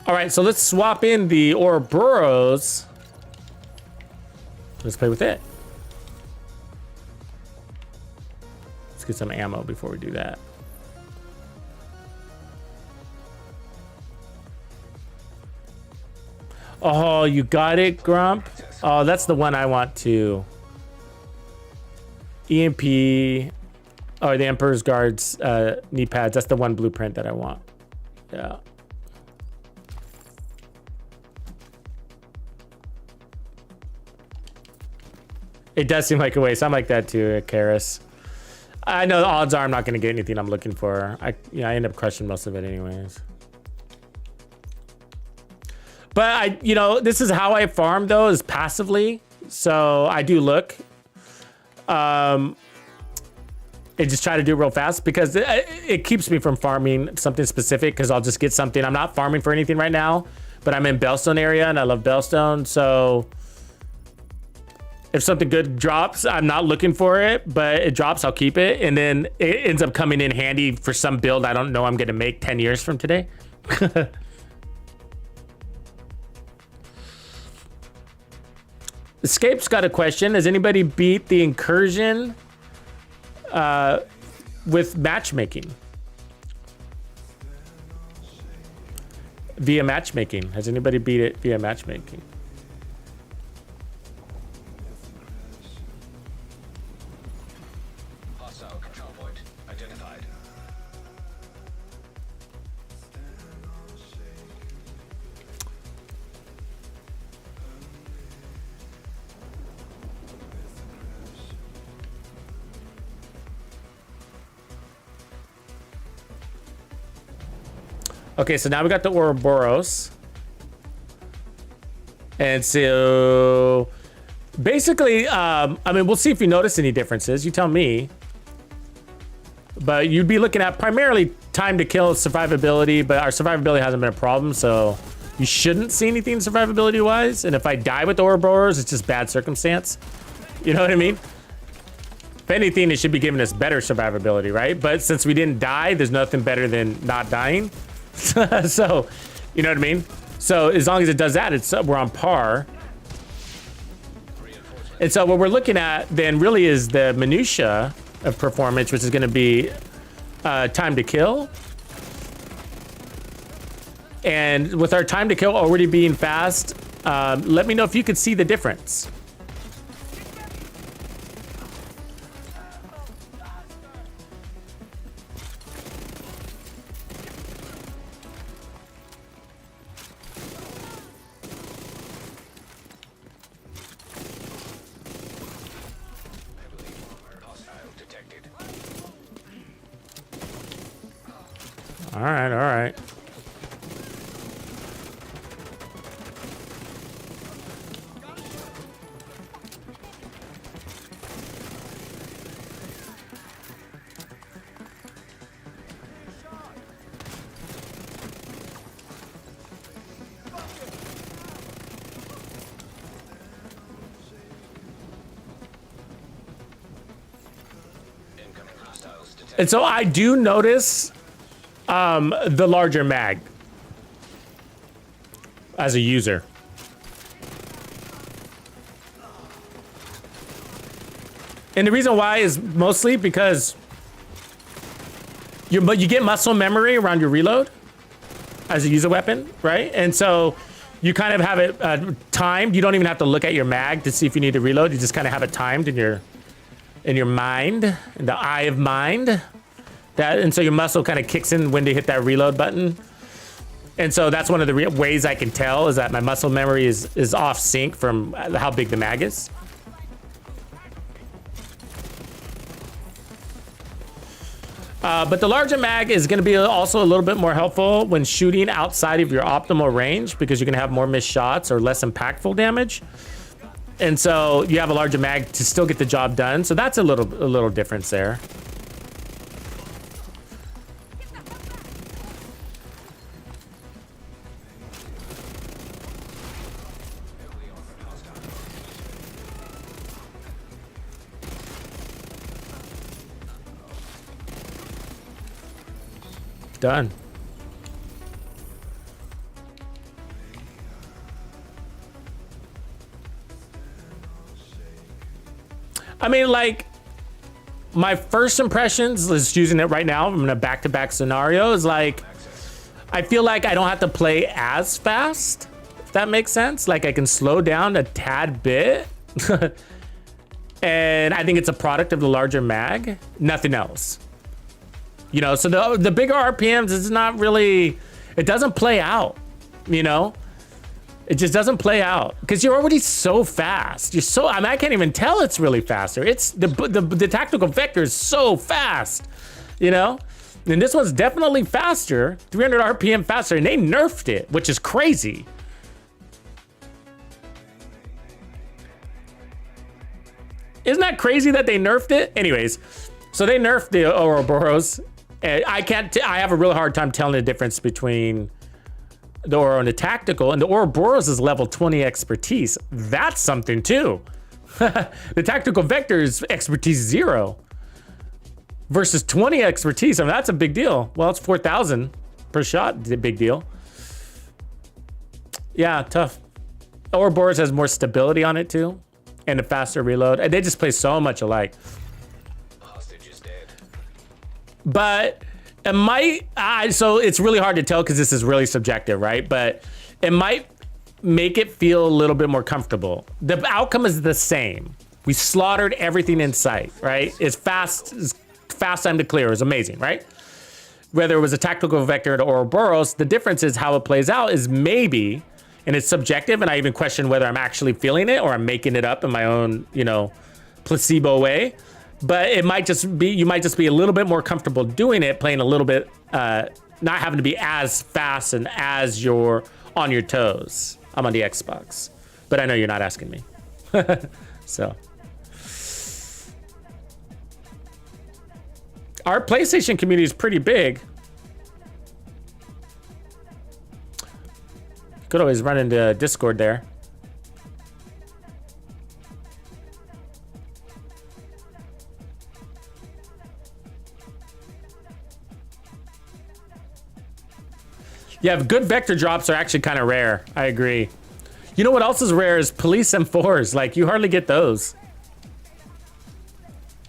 All right, so let's swap in the Ouroboros. Let's play with it. Let's get some ammo before we do that. Oh, you got it, Grump? Oh, that's the one I want to. EMP, or the Emperor's Guards knee pads. That's the one blueprint that I want. Yeah. It does seem like a waste. I'm like that too, Karis. I know the odds are I'm not going to get anything I'm looking for. I end up crushing most of it anyways. But this is how I farm though, is passively. So I do look. And just try to do it real fast because it keeps me from farming something specific because I'll just get something. I'm not farming for anything right now, but I'm in Bellstone area and I love Bellstone. So if something good drops, I'm not looking for it, but it drops, I'll keep it. And then it ends up coming in handy for some build I don't know I'm going to make 10 years from today. Escape's got a question. Has anybody beat the incursion with matchmaking? Via matchmaking. Has anybody beat it via matchmaking? Hostile control point identified. Okay, so now we got the Ouroboros. And so basically, I mean, we'll see if you notice any differences. You tell me. But you'd be looking at primarily time to kill, survivability, but our survivability hasn't been a problem, so you shouldn't see anything survivability-wise. And if I die with Ouroboros, it's just bad circumstance. You know what I mean? If anything, it should be giving us better survivability, right? But since we didn't die, there's nothing better than not dying. So, you know what I mean? So as long as it does that, we're on par. And so what we're looking at then really is the minutia of performance, which is going to be time to kill. And with our time to kill already being fast, let me know if you could see the difference. All right, all right. And so I do notice the larger mag as a user. And the reason why is mostly because you get muscle memory around your reload as a user weapon, right? And so you kind of have it timed. You don't even have to look at your mag to see if you need to reload. You just kind of have it timed in your mind, in the eye of mind. And so your muscle kind of kicks in when they hit that reload button. And so that's one of the ways I can tell is that my muscle memory is off sync from how big the mag is. But the larger mag is going to be also a little bit more helpful when shooting outside of your optimal range because you're going to have more missed shots or less impactful damage. And so you have a larger mag to still get the job done. So that's a little difference there. Done. I mean, like, my first impressions, let's using it right now, I'm in a back-to-back scenario, is like, I feel like I don't have to play as fast, if that makes sense. Like, I can slow down a tad bit. And I think it's a product of the larger mag, nothing else. You know, so the bigger RPMs is not really, it doesn't play out, you know? It just doesn't play out because you're already so fast. You're so, I mean, I can't even tell it's really faster. It's the tactical vector is so fast, you know? And this one's definitely faster, 300 RPM faster, and they nerfed it, which is crazy. Isn't that crazy that they nerfed it? Anyways, so they nerfed the Ouroboros. And I have a really hard time telling the difference between the Ouro and the tactical, and the Ouroboros is level 20 expertise. That's something too. The tactical vector is expertise 0 versus 20 expertise. I mean, that's a big deal. Well, it's 4,000 per shot, big deal. Yeah, tough. Ouroboros has more stability on it too, and a faster reload. And they just play so much alike. But it might, so it's really hard to tell because this is really subjective, right? But it might make it feel a little bit more comfortable. The outcome is the same. We slaughtered everything in sight, right? It's fast time to clear. It's amazing, right? Whether it was a tactical vector or Ouroboros, the difference is how it plays out is maybe, and it's subjective, and I even question whether I'm actually feeling it or I'm making it up in my own, you know, placebo way. But it might just be, you might just be a little bit more comfortable doing it, playing a little bit, not having to be as fast and as you're on your toes. I'm on the Xbox, but I know you're not asking me. So. Our PlayStation community is pretty big. Could always run into Discord there. Yeah, good vector drops are actually kind of rare. I agree. You know what else is rare is police M4s. Like, you hardly get those.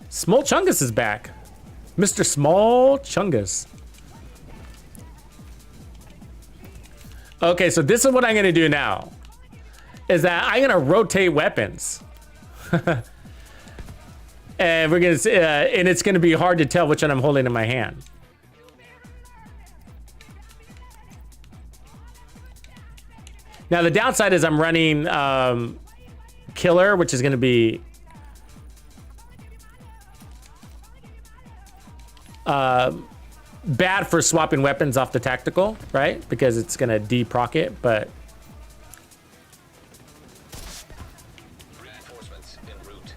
Small Chungus is back. Mr. Small Chungus. Okay, so this is what I'm gonna do now. Is that I'm gonna rotate weapons. And we're gonna and it's gonna be hard to tell which one I'm holding in my hand. Now the downside is I'm running Killer, which is gonna be bad for swapping weapons off the tactical, right? Because it's gonna deproc it, but Reinforcements en route.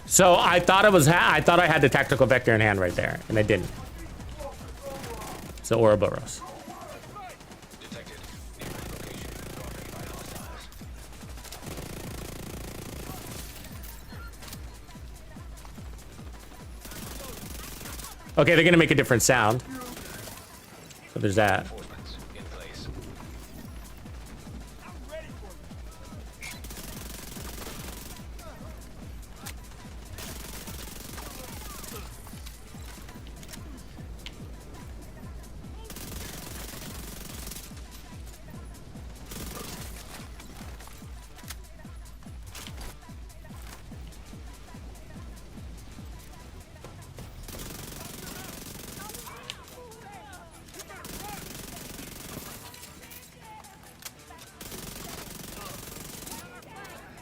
so I thought it was I thought I had the tactical vector in hand right there, and I didn't. So Ouroboros. Detected. Near location. Guarded by hostiles. Okay, they're gonna make a different sound. So there's that. Reinforcements in place.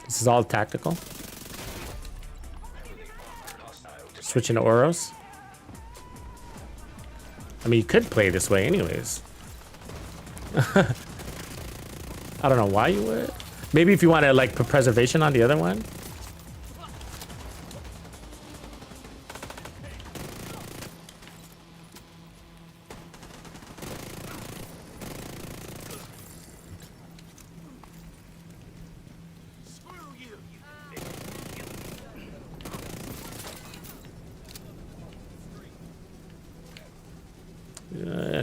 This is all tactical. Hostile detected. Switching to Oros. I mean, you could play this way anyways. I don't know why you would. Maybe if you want to like put preservation on the other one.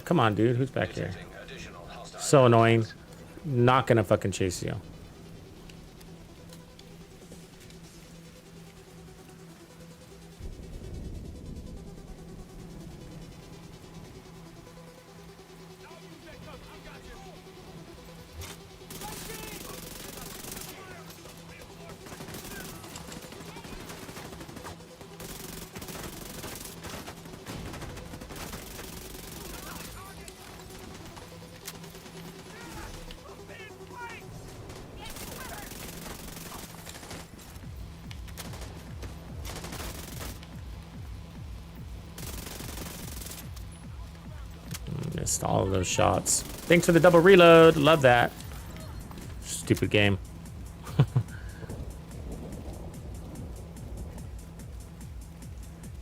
Come on, dude. Who's back here? Detecting additional hostile. So annoying. Not gonna fucking chase you. Missed all of those shots. Thanks for the double reload. Love that. Stupid game.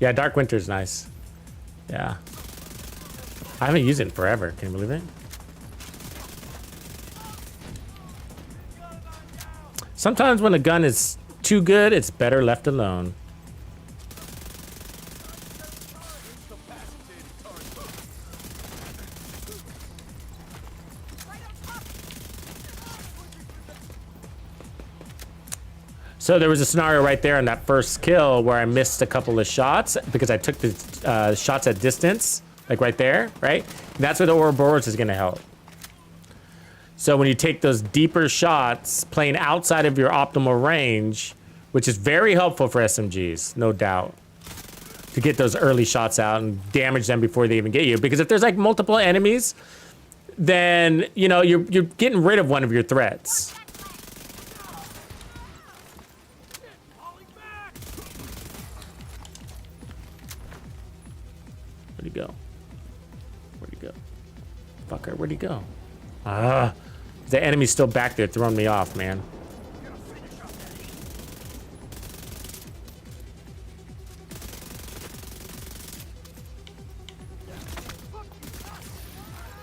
Yeah, Dark Winter's nice. Yeah. I haven't used it in forever. Can you believe it? Sometimes when a gun is too good, it's better left alone. So there was a scenario right there in that first kill where I missed a couple of shots because I took the shots at distance, like right there, right? And that's where the Ouroboros is gonna help. So when you take those deeper shots, playing outside of your optimal range, which is very helpful for SMGs, no doubt, to get those early shots out and damage them before they even get you. Because if there's like multiple enemies, then you know you're getting rid of one of your threats. Where'd he go? Where'd he go? Fucker, where'd he go? Ah, the enemy's still back there throwing me off, man.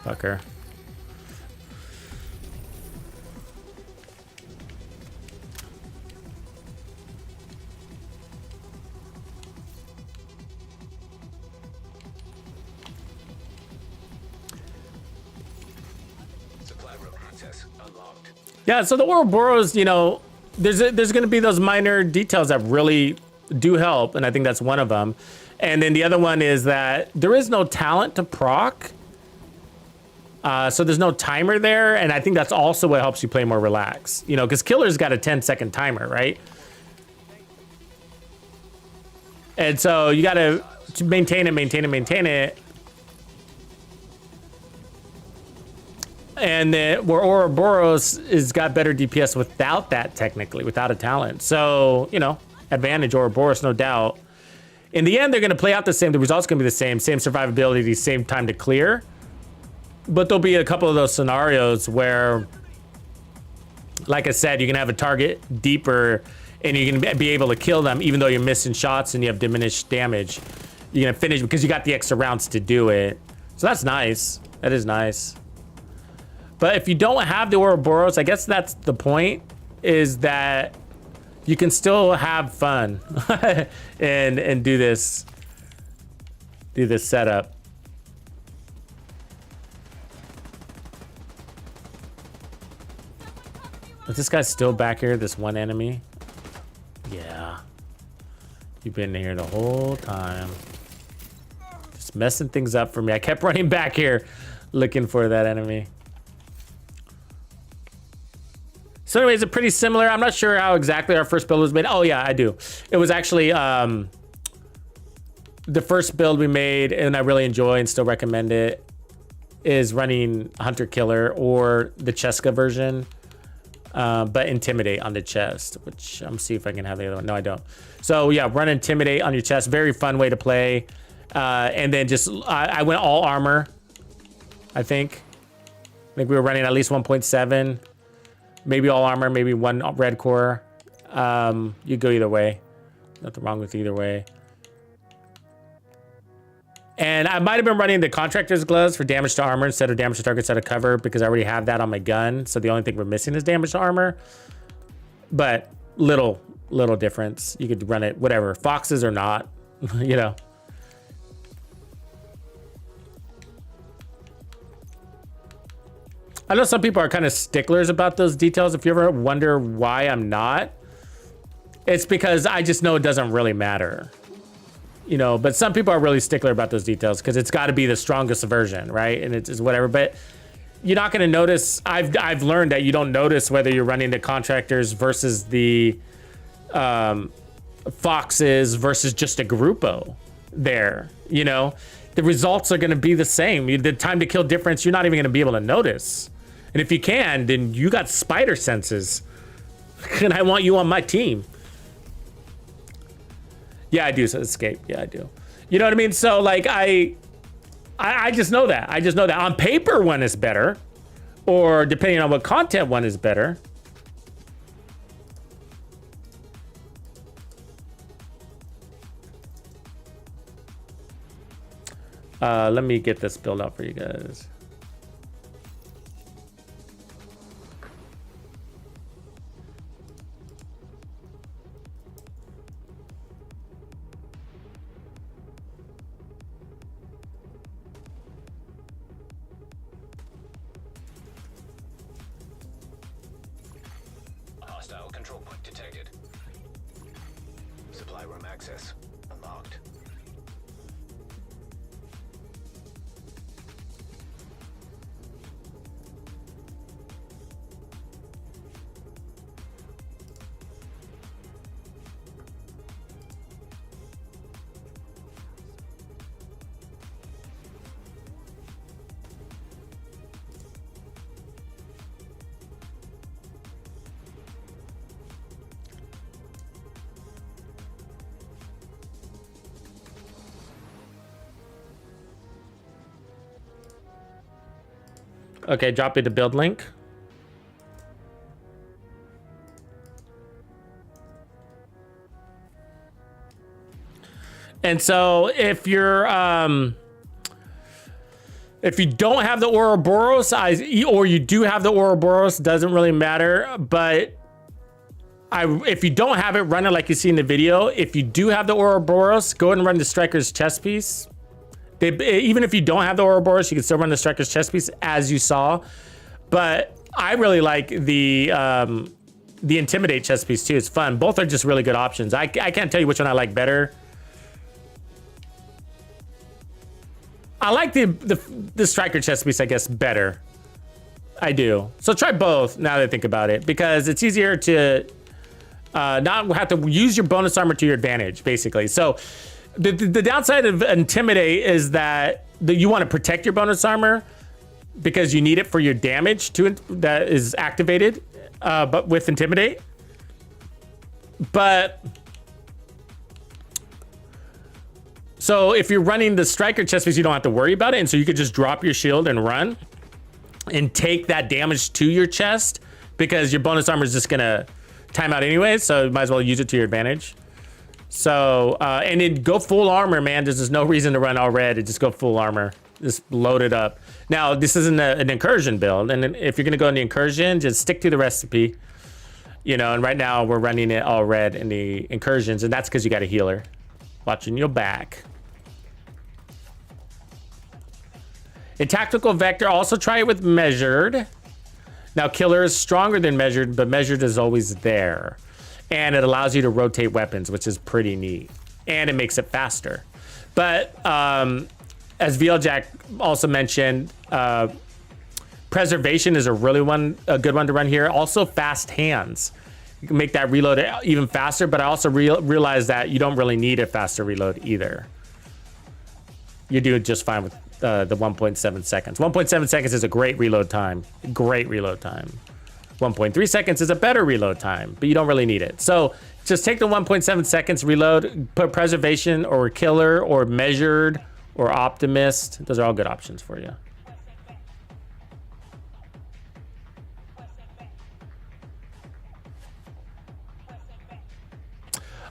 Fucker. Supply room access unlocked. Yeah, so the Ouroboros, you know, there's going to be those minor details that really do help, and I think that's one of them. And then the other one is that there is no talent to proc. So there's no timer there, and I think that's also what helps you play more relaxed. You know, because Killer's got a 10-second timer, right? And so you got to maintain it. And then where Ouroboros is got better DPS without that, technically, without a talent. So, you know, advantage Ouroboros, no doubt. In the end, they're going to play out the same. The results going to be the same survivability, same time to clear. But there'll be a couple of those scenarios where, like I said, you can have a target deeper and you can be able to kill them even though you're missing shots and you have diminished damage. You're going to finish because you got the extra rounds to do it. So that's nice. That is nice. But if you don't have the Ouroboros, I guess that's the point, is that you can still have fun and do this setup. Is this guy still back here, this one enemy? Yeah. You've been here the whole time. Just messing things up for me. I kept running back here looking for that enemy. So anyways, it's pretty similar. I'm not sure how exactly our first build was made. Oh yeah, I do. It was actually the first build we made, and I really enjoy and still recommend it, is running Hunter Killer or the Cheska version. But Intimidate on the chest, which I'm see if I can have the other one. No, I don't. So yeah, run Intimidate on your chest. Very fun way to play. And then just, I went all armor, I think. we were running at least 1.7. Maybe all armor, maybe one red core. You go either way. Nothing wrong with either way. And I might have been running the contractor's gloves for damage to armor instead of damage to targets out of cover because I already have that on my gun. So the only thing we're missing is damage to armor. But little difference. You could run it, whatever. Foxes or not, you know. I know some people are kind of sticklers about those details. If you ever wonder why I'm not, it's because I just know it doesn't really matter. You know, but some people are really stickler about those details because it's got to be the strongest version, right? And it's whatever, but you're not going to notice. I've learned that you don't notice whether you're running the contractors versus the foxes versus just a gruppo there. You know, the results are going to be the same. The time to kill difference, you're not even going to be able to notice. And if you can, then you got spider senses, and I want you on my team. Yeah, I do. So escape. Yeah, I do. You know what I mean? So like, I just know that. I just know that on paper one is better, or depending on what content one is better. Let me get this build out for you guys. Hostile control point detected. Supply room access unlocked. Okay, drop me the build link. And so if you're if you don't have the Ouroboros, or you do have the Ouroboros, doesn't really matter. But if you don't have it, run it like you see in the video. If you do have the Ouroboros, go ahead and run the Striker's chest piece. Even if you don't have the Ouroboros, you can still run the Striker's chest piece, as you saw. But I really like the Intimidate chest piece too. It's fun. Both are just really good options. I can't tell you which one I like better. I like the Striker chest piece, I guess, better. I do. So try both now that I think about it, because it's easier to not have to use your bonus armor to your advantage, basically. So the downside of Intimidate is that you want to protect your bonus armor because you need it for your damage that is activated, but with Intimidate. But so if you're running the Striker chest piece, you don't have to worry about it. And so you could just drop your shield and run and take that damage to your chest, because your bonus armor is just gonna time out anyway. So you might as well use it to your advantage. So, and then go full armor, man. There's just no reason to run all red. Just go full armor. Just load it up. Now, this isn't an incursion build. And if you're gonna go in the incursion, just stick to the recipe. You know, and right now we're running it all red in the incursions, and that's because you got a healer watching your back. In tactical vector, also try it with measured. Now, killer is stronger than measured, but measured is always there. And it allows you to rotate weapons, which is pretty neat. And it makes it faster. But as VLJack also mentioned, preservation is a good one to run here. Also, fast hands. You can make that reload even faster, but I also realize that you don't really need a faster reload either. You do it just fine with the 1.7 seconds. 1.7 seconds is a great reload time. Great reload time. 1.3 seconds is a better reload time, but you don't really need it. So just take the 1.7 seconds reload, put preservation or killer or measured or optimist. Those are all good options for you.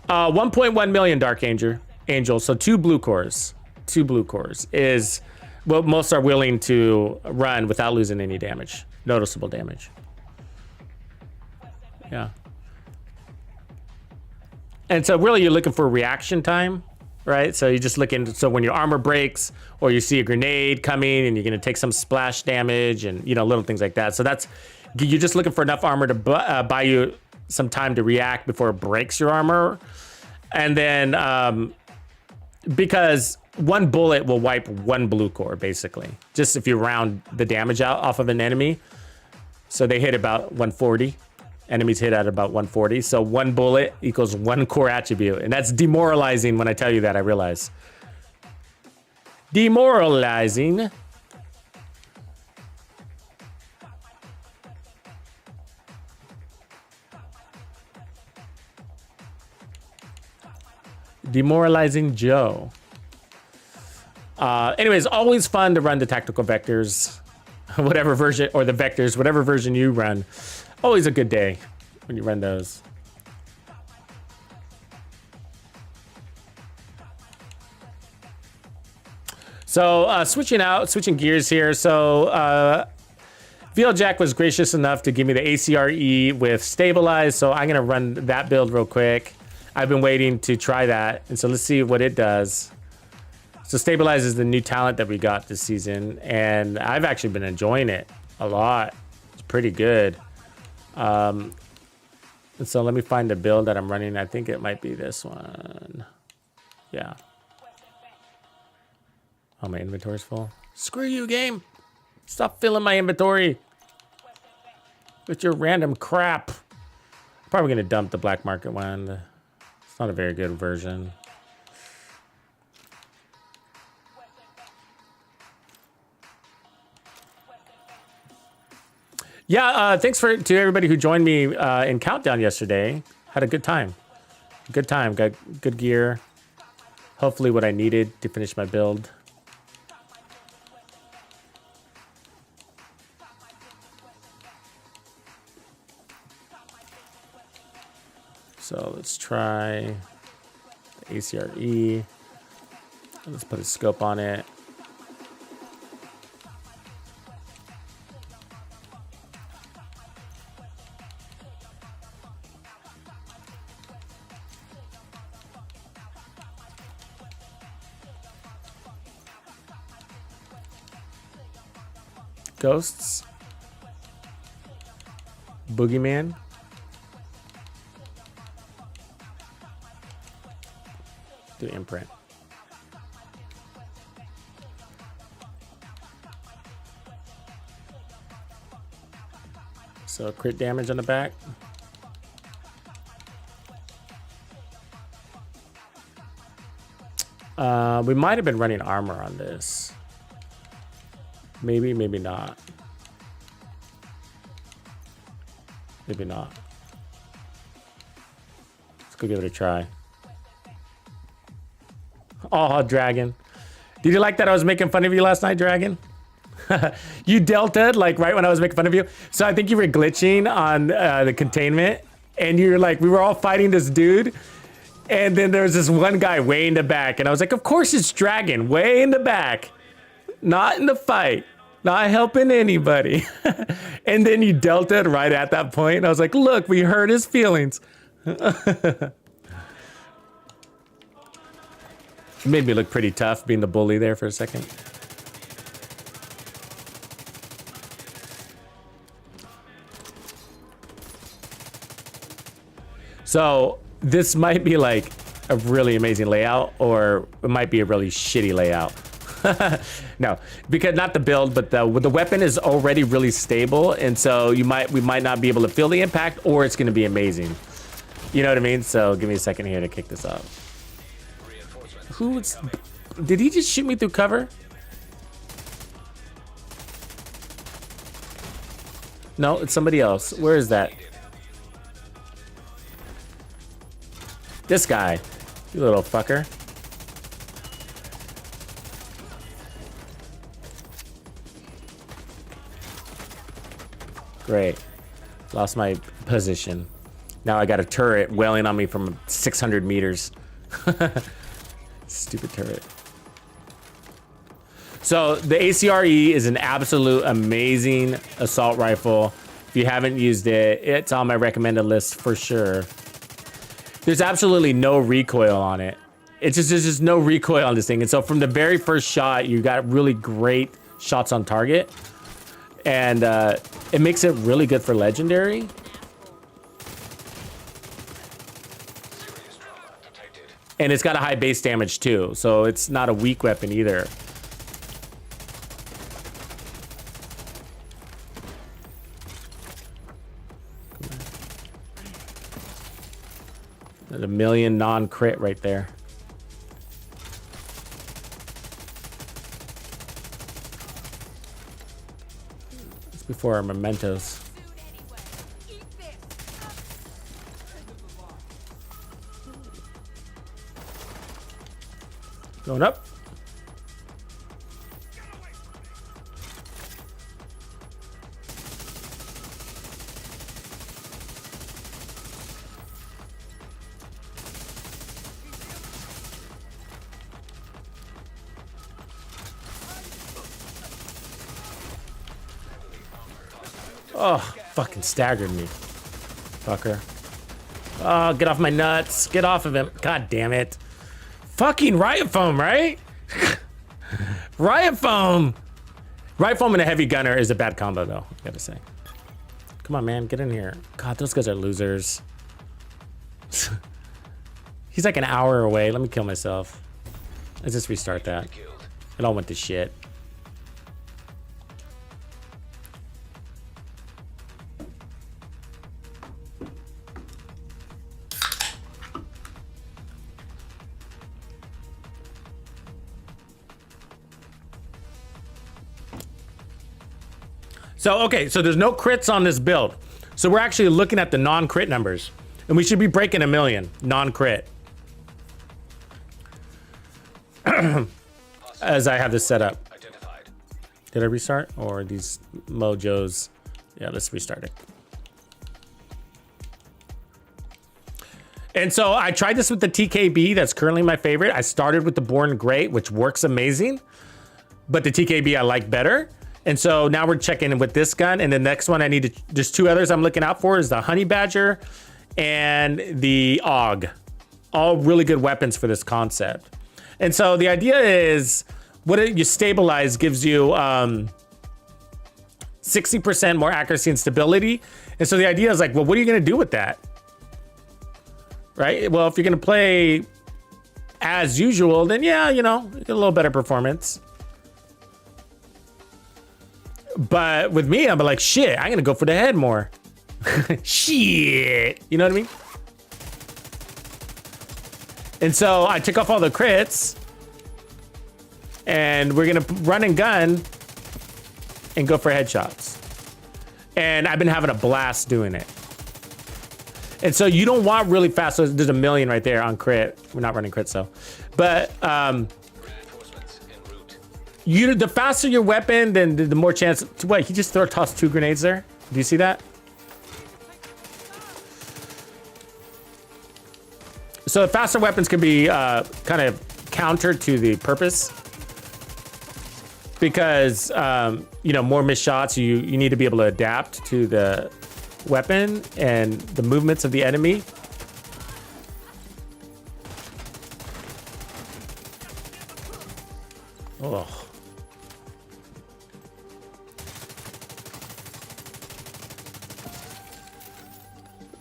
Uh, 1.1 million Dark Angel. So 2 blue cores. 2 blue cores is what most are willing to run without losing any damage, noticeable damage. Yeah. And so really you're looking for reaction time, right? So you're just looking, so when your armor breaks or you see a grenade coming and you're going to take some splash damage and, you know, little things like that. So you're just looking for enough armor to buy you some time to react before it breaks your armor. And then, because one bullet will wipe 1 blue core, basically, just if you round the damage out off of an enemy. So they hit about 140. Enemies hit at about 140. So 1 bullet equals 1 core attribute. And that's demoralizing when I tell you that, I realize. Demoralizing. Demoralizing Joe. Anyways, always fun to run the tactical vectors, whatever version, or the vectors, whatever version you run. Always a good day when you run those. So switching gears here. So VLJack was gracious enough to give me the ACRE with stabilize. So I'm gonna run that build real quick. I've been waiting to try that, and so let's see what it does. So stabilize is the new talent that we got this season, and I've actually been enjoying it a lot. It's pretty good. And so let me find the build that I'm running. I think it might be this one. Yeah. Oh, my inventory's full. Screw you, game. Stop filling my inventory with your random crap. Probably gonna dump the black market one. It's not a very good version. Yeah, thanks to everybody who joined me in Countdown yesterday. Had a good time. Good time. Got good gear. Hopefully what I needed to finish my build. So let's try the ACRE. Let's put a scope on it. Ghosts. Boogeyman. Do imprint. So crit damage on the back. We might have been running armor on this. Maybe, maybe not. Maybe not. Let's go give it a try. Oh, Dragon. Did you like that I was making fun of you last night, Dragon? You delta'd like right when I was making fun of you. So I think you were glitching on the containment, and you're like, we were all fighting this dude, and then there was this one guy way in the back, and I was like, of course it's Dragon, way in the back, not in the fight, not helping anybody. And then you delta'd right at that point, and I was like, look, we hurt his feelings. It made me look pretty tough being the bully there for a second. So this might be like a really amazing layout, or it might be a really shitty layout. No, because not the build, but the weapon is already really stable, and so we might not be able to feel the impact, or it's going to be amazing. You know what I mean? So give me a second here to kick this up. Did he just shoot me through cover? No, it's somebody else. Where is that? This guy, you little fucker. Great. Lost my position. Now I got a turret wailing on me from 600 meters. Stupid turret. So the ACRE is an absolute amazing assault rifle. If you haven't used it, it's on my recommended list for sure. There's absolutely no recoil on it. There's just no recoil on this thing. And so from the very first shot, you got really great shots on target. And it makes it really good for legendary. And it's got a high base damage too. So it's not a weak weapon either. There's a million non-crit right there. It's before our mementos. Going up. Oh, fucking staggered me. Fucker. Oh, get off my nuts. Get off of him. God damn it. Fucking riot foam, right? Riot foam. Riot foam and a heavy gunner is a bad combo, though, I gotta say. Come on, man. Get in here. God, those guys are losers. He's like an hour away. Let me kill myself. Let's just restart that. It all went to shit. So, okay, so there's no crits on this build. So we're actually looking at the non-crit numbers. And we should be breaking 1 million non-crit. As I have this set up. Did I restart? Or these mojos? Yeah, let's restart it. And so I tried this with the TKB. That's currently my favorite. I started with the Born Great, which works amazing. But the TKB I like better. And so now we're checking in with this gun. And the next one I need to, there's two others I'm looking out for is the Honey Badger and the AUG. All really good weapons for this concept. And so the idea is what you stabilize gives you 60% more accuracy and stability. And so the idea is like, well, what are you going to do with that? Right? Well, if you're going to play as usual, then yeah, you know, get a little better performance. But with me, I'm like, shit, I'm going to go for the head more. Shit. You know what I mean? And so I took off all the crits. And we're going to run and gun and go for headshots. And I've been having a blast doing it. And so you don't want really fast. So there's a million right there on crit. We're not running crits though. But the faster your weapon, then the more chance. Wait, he just tossed 2 grenades there. Do you see that? So the faster weapons can be kind of counter to the purpose. Because, you know, more missed shots, you need to be able to adapt to the weapon and the movements of the enemy. Oh.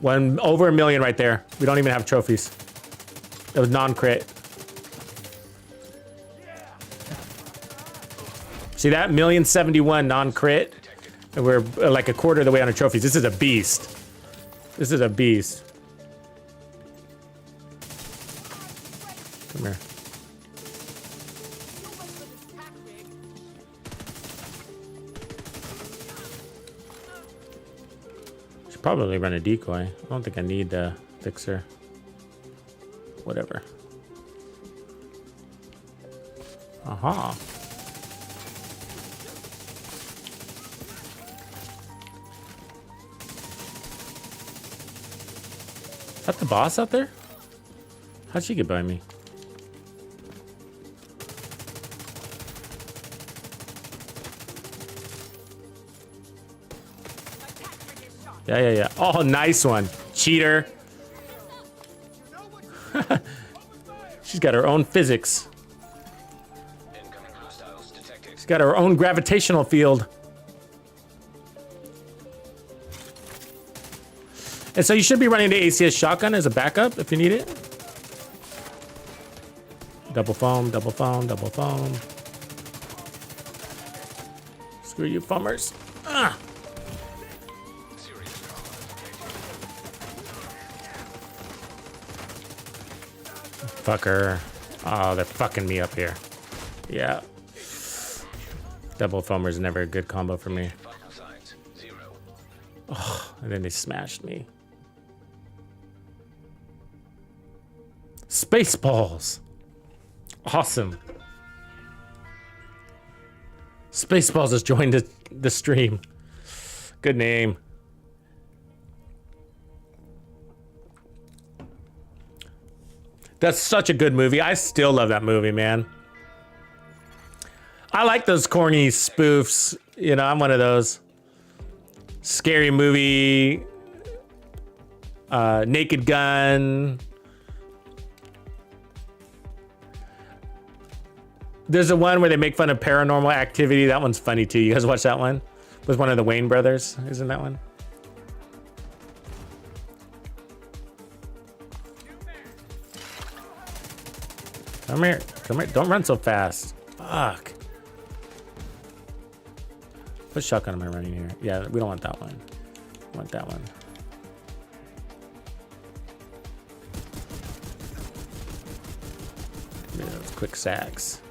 Over 1 million right there. We don't even have trophies. It was non-crit. See that? 1,071,000 non-crit. And we're like a quarter of the way on our trophies. This is a beast. This is a beast. Come here. Should probably run a decoy. I don't think I need the fixer. Whatever. Aha. Is that the boss out there? How'd she get by me? Yeah. Oh, nice one. Cheater. She's got her own physics. She's got her own gravitational field. And so you should be running the ACS shotgun as a backup if you need it. Double foam, double foam, double foam. Screw you, foamers. Ah. Fucker. Oh, they're fucking me up here. Yeah. Double foamer is never a good combo for me. Oh, and then they smashed me. Spaceballs. Awesome. Spaceballs has joined the stream. Good name. That's such a good movie. I still love that movie, man. I like those corny spoofs. You know, I'm one of those. Scary Movie. Naked Gun. There's the one where they make fun of Paranormal Activity. That one's funny too. You guys watch that one? With one of the Wayne brothers. Isn't that one? Come here. Come here. Don't run so fast. Fuck. What shotgun am I running here? Yeah, we don't want that one. We want that one. Yeah, those quick sacks.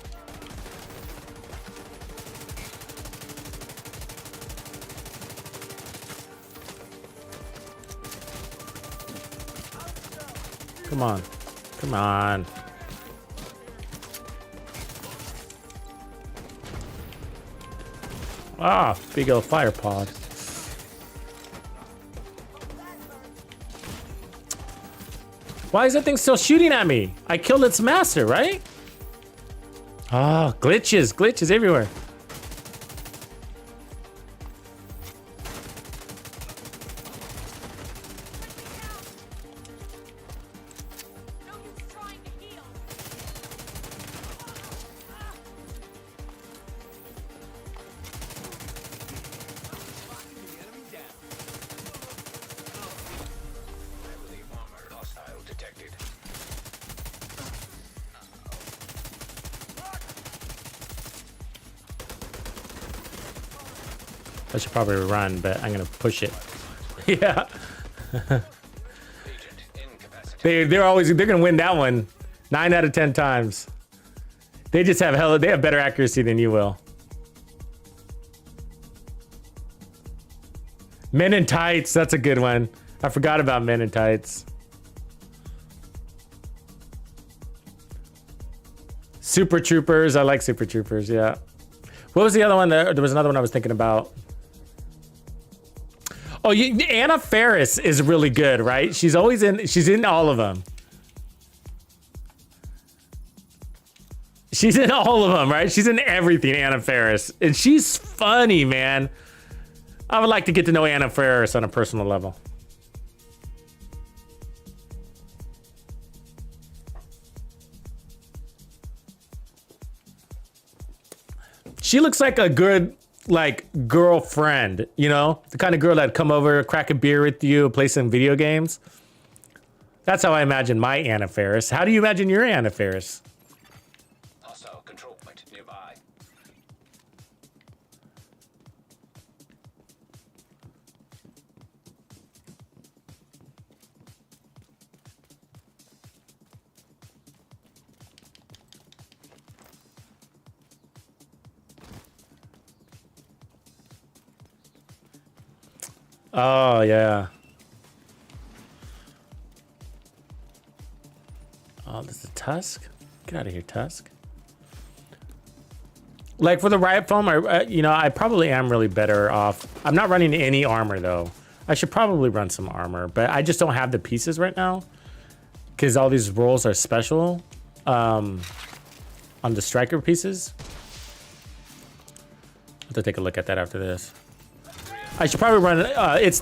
Come on. Come on. Ah, big old fire pod. Why is that thing still shooting at me? I killed its master, right? Oh, glitches, glitches everywhere. Heavily armored. Hostile detected. I should probably run, but I'm gonna push it. Yeah. Agent incapacitated. They're gonna win that one 9 out of 10 times. They just have they have better accuracy than you will. Men in Tights, that's a good one. I forgot about Men in Tights. Super Troopers, I like Super Troopers, yeah. What was the other one? There was another one I was thinking about. Oh, Anna Faris is really good, right? She's in all of them. She's in all of them, right? She's in everything, Anna Faris. And she's funny, man. I would like to get to know Anna Faris on a personal level. She looks like a good, like, girlfriend, you know? The kind of girl that'd come over, crack a beer with you, play some video games. That's how I imagine my Anna Faris. How do you imagine your Anna Faris? Hostile control point nearby. Oh, yeah. Oh, this is Tusk? Get out of here, Tusk. Like, for the riot foam, I probably am really better off. I'm not running any armor, though. I should probably run some armor, but I just don't have the pieces right now. Because all these rolls are special on the striker pieces. I'll have to take a look at that after this. I should probably run. It's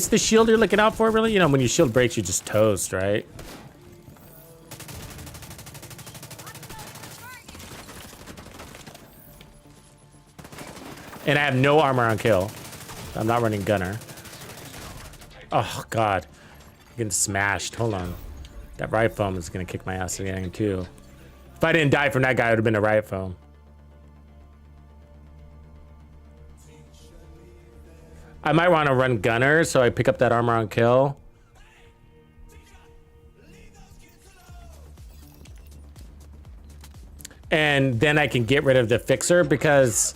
the shield you're looking out for, really. You know, when your shield breaks, you just toast, right? And I have no armor on kill. I'm not running gunner. Oh God, I'm getting smashed. Hold on, that riot foam is gonna kick my ass again too. If I didn't die from that guy, it would have been a riot foam. I might want to run gunner so I pick up that armor on kill. And then I can get rid of the fixer because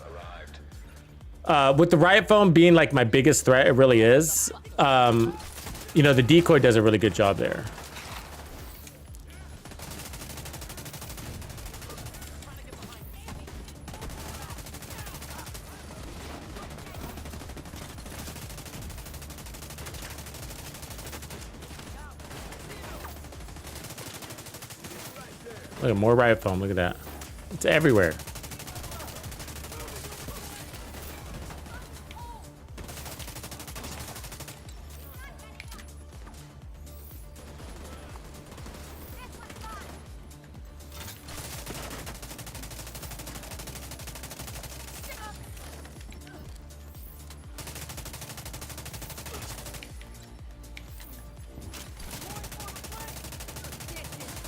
with the riot foam being like my biggest threat, it really is. You know, the decoy does a really good job there. Look at more riot foam. Look at that. It's everywhere.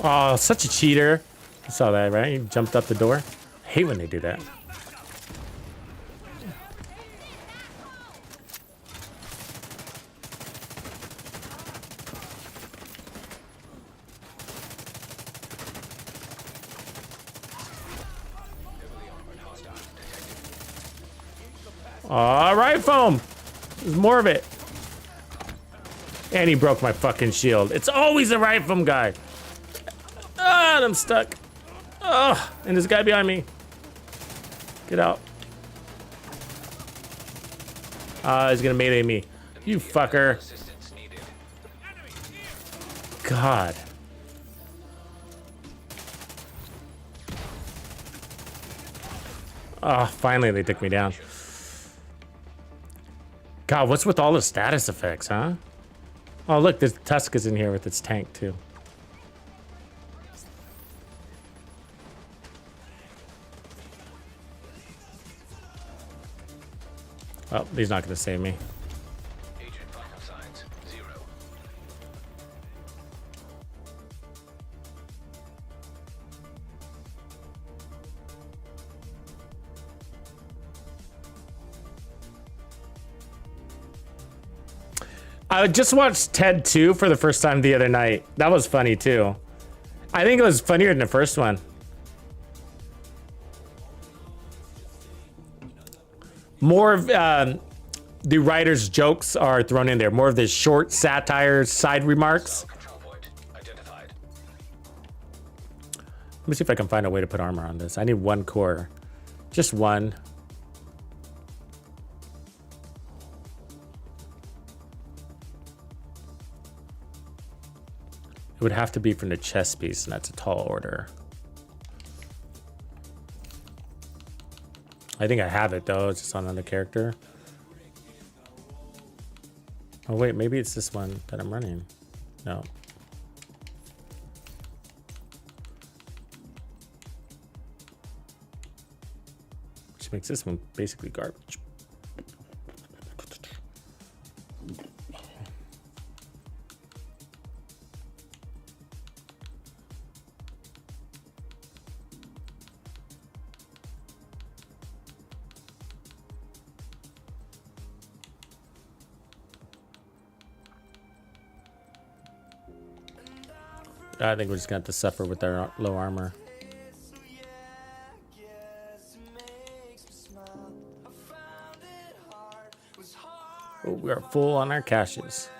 Oh, such a cheater. You saw that, right? He jumped up the door. I hate when they do that. All right, foam. There's more of it. And he broke my fucking shield. It's always a right foam guy. Ah, I'm stuck. Oh, and this guy behind me. Get out. He's gonna melee me. You fucker. God. Oh, finally they took me down. God, what's with all the status effects, huh? Oh, look, there's Tusk is in here with its tank, too. Oh, he's not going to save me. Agent vital signs 0. I just watched Ted 2 for the first time the other night. That was funny, too. I think it was funnier than the first one. More of the writer's jokes are thrown in there. More of the short satire side remarks. Control point identified. Let me see if I can find a way to put armor on this. I need 1 core. Just 1. It would have to be from the chest piece, and that's a tall order. I think I have it, though. It's just on another character. Oh, wait. Maybe it's this one that I'm running. No. Which makes this one basically garbage. I think we're just gonna have to suffer with our low armor. Oh, we are full on our caches.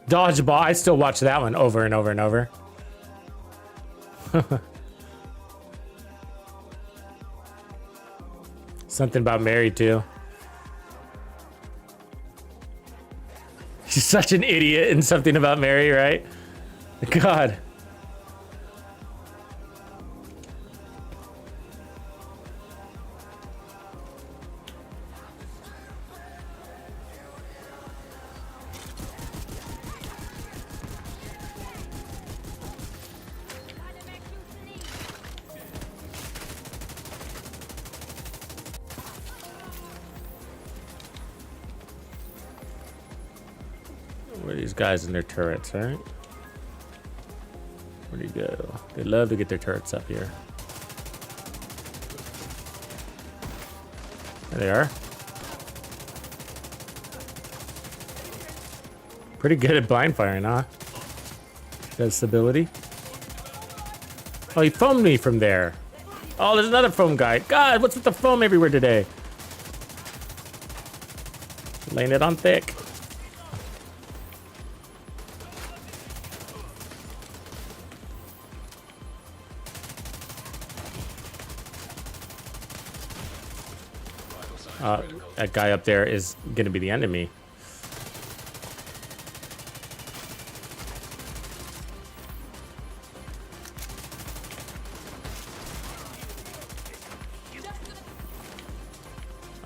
Dodgeball. I still watch that one over and over and over. Something about Mary, too. She's such an idiot in Something About Mary, right? God. Where are these guys in their turrets, right? Where do you go? They love to get their turrets up here. There they are. Pretty good at blind firing, huh? Got stability. Oh, he foamed me from there. Oh, there's another foam guy. God, what's with the foam everywhere today? Laying it on thick. That guy up there is gonna be the enemy.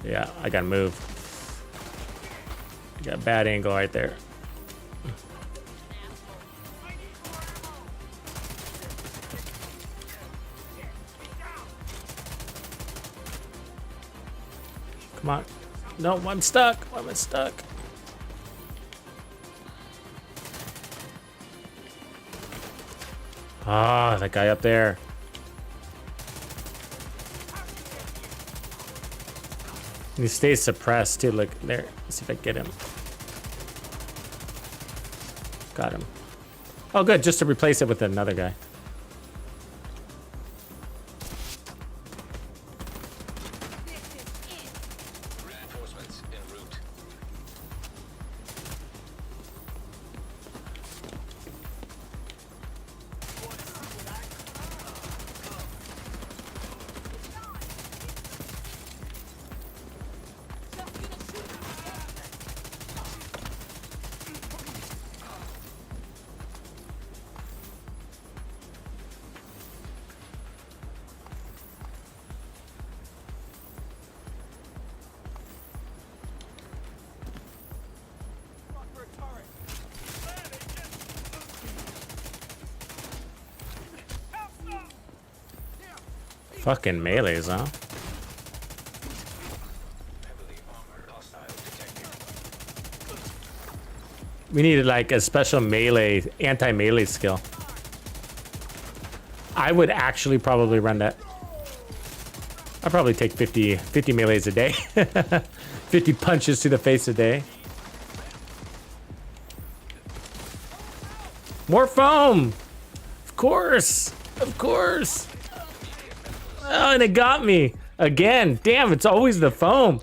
Yeah, I gotta move. You got a bad angle right there. Come on. No, I'm stuck. Why am I stuck? Ah, that guy up there. And he stays suppressed too. Look there. Let's see if I get him. Got him. Oh, good. Just to replace it with another guy. Reinforcements en route. Fucking melees, huh? Heavily armored hostile detected. We needed like a special melee, anti-melee skill. I would actually probably run that. I'd probably take 50 melees a day. 50 punches to the face a day. More foam! Of course! Of course! Oh, and it got me again. Damn, it's always the foam.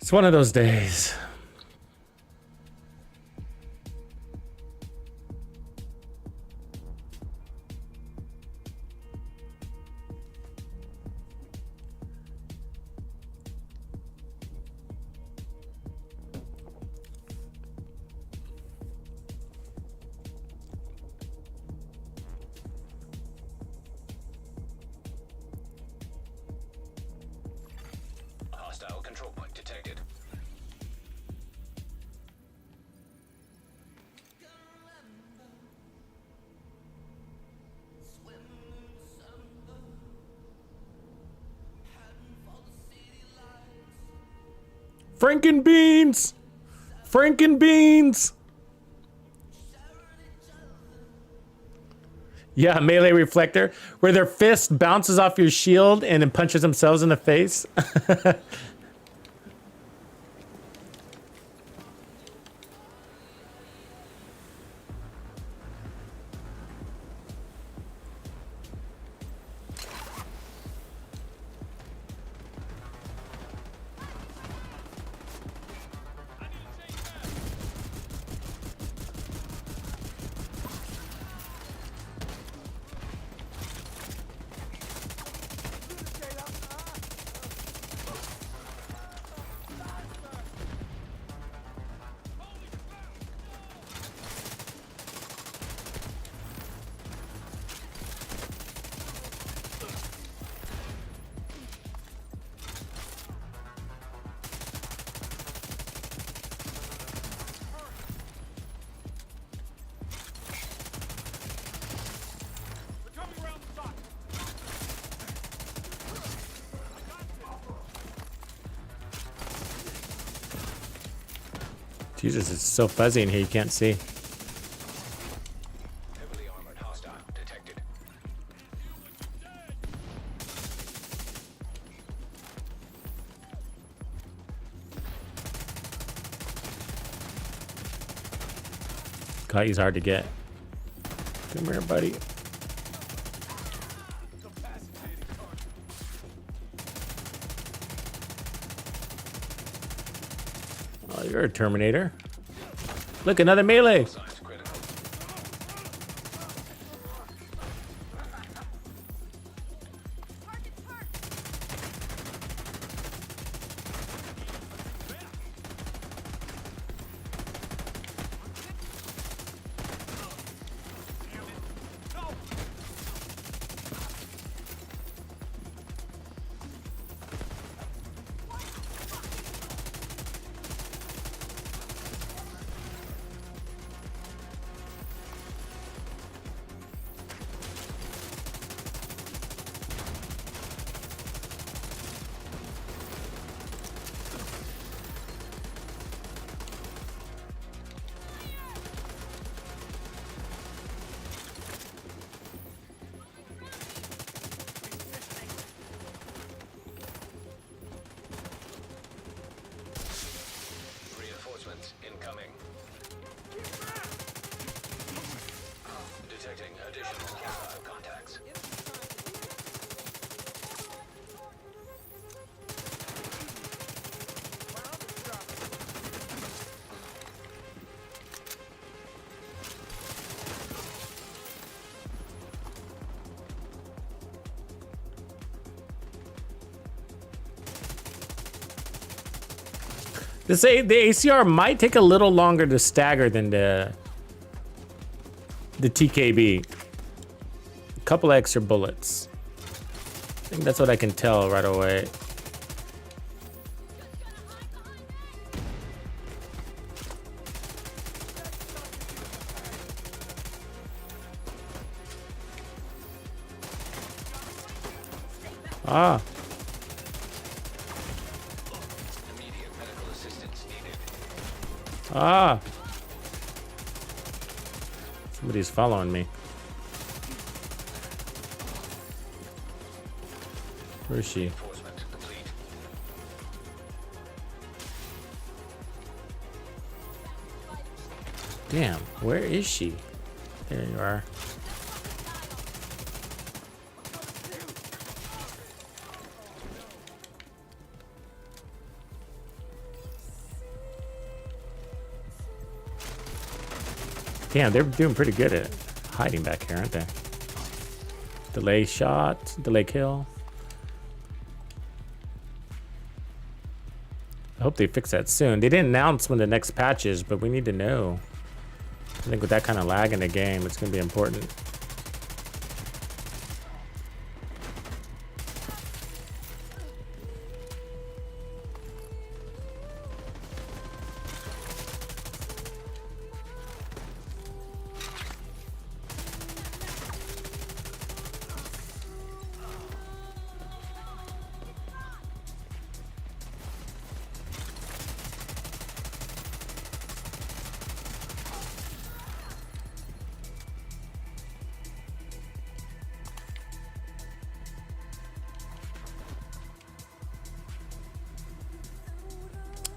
It's one of those days. Hostile control point detected. Frankenbeans! Frankenbeans! Yeah, melee reflector, where their fist bounces off your shield and then punches themselves in the face. Jesus, it's so fuzzy in here you can't see. Heavily armored hostile detected. God, he's hard to get. Come here, buddy. Oh, you're a Terminator. Look, another melee. Signs critical. The ACR might take a little longer to stagger than the TKB. A couple extra bullets. I think that's what I can tell right away. Ah. Immediate medical assistance needed. Ah. Somebody's following me. Where is she? Reinforcement complete. Damn, where is she? There you are. Damn, they're doing pretty good at hiding back here, aren't they? Delay shot, delay kill. I hope they fix that soon. They didn't announce when the next patch is, but we need to know. I think with that kind of lag in the game, it's going to be important.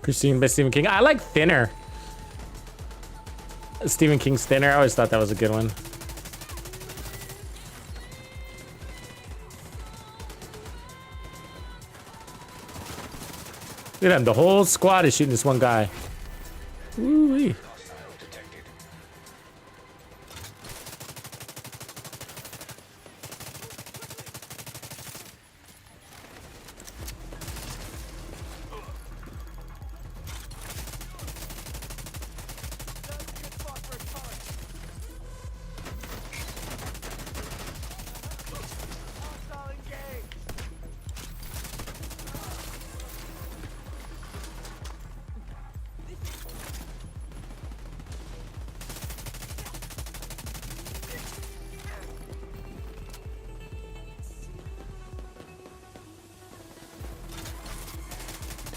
Christine by Stephen King. I like Thinner. Stephen King's Thinner. I always thought that was a good one. Look at him. The whole squad is shooting this one guy. Ooh-wee. Hostile detected.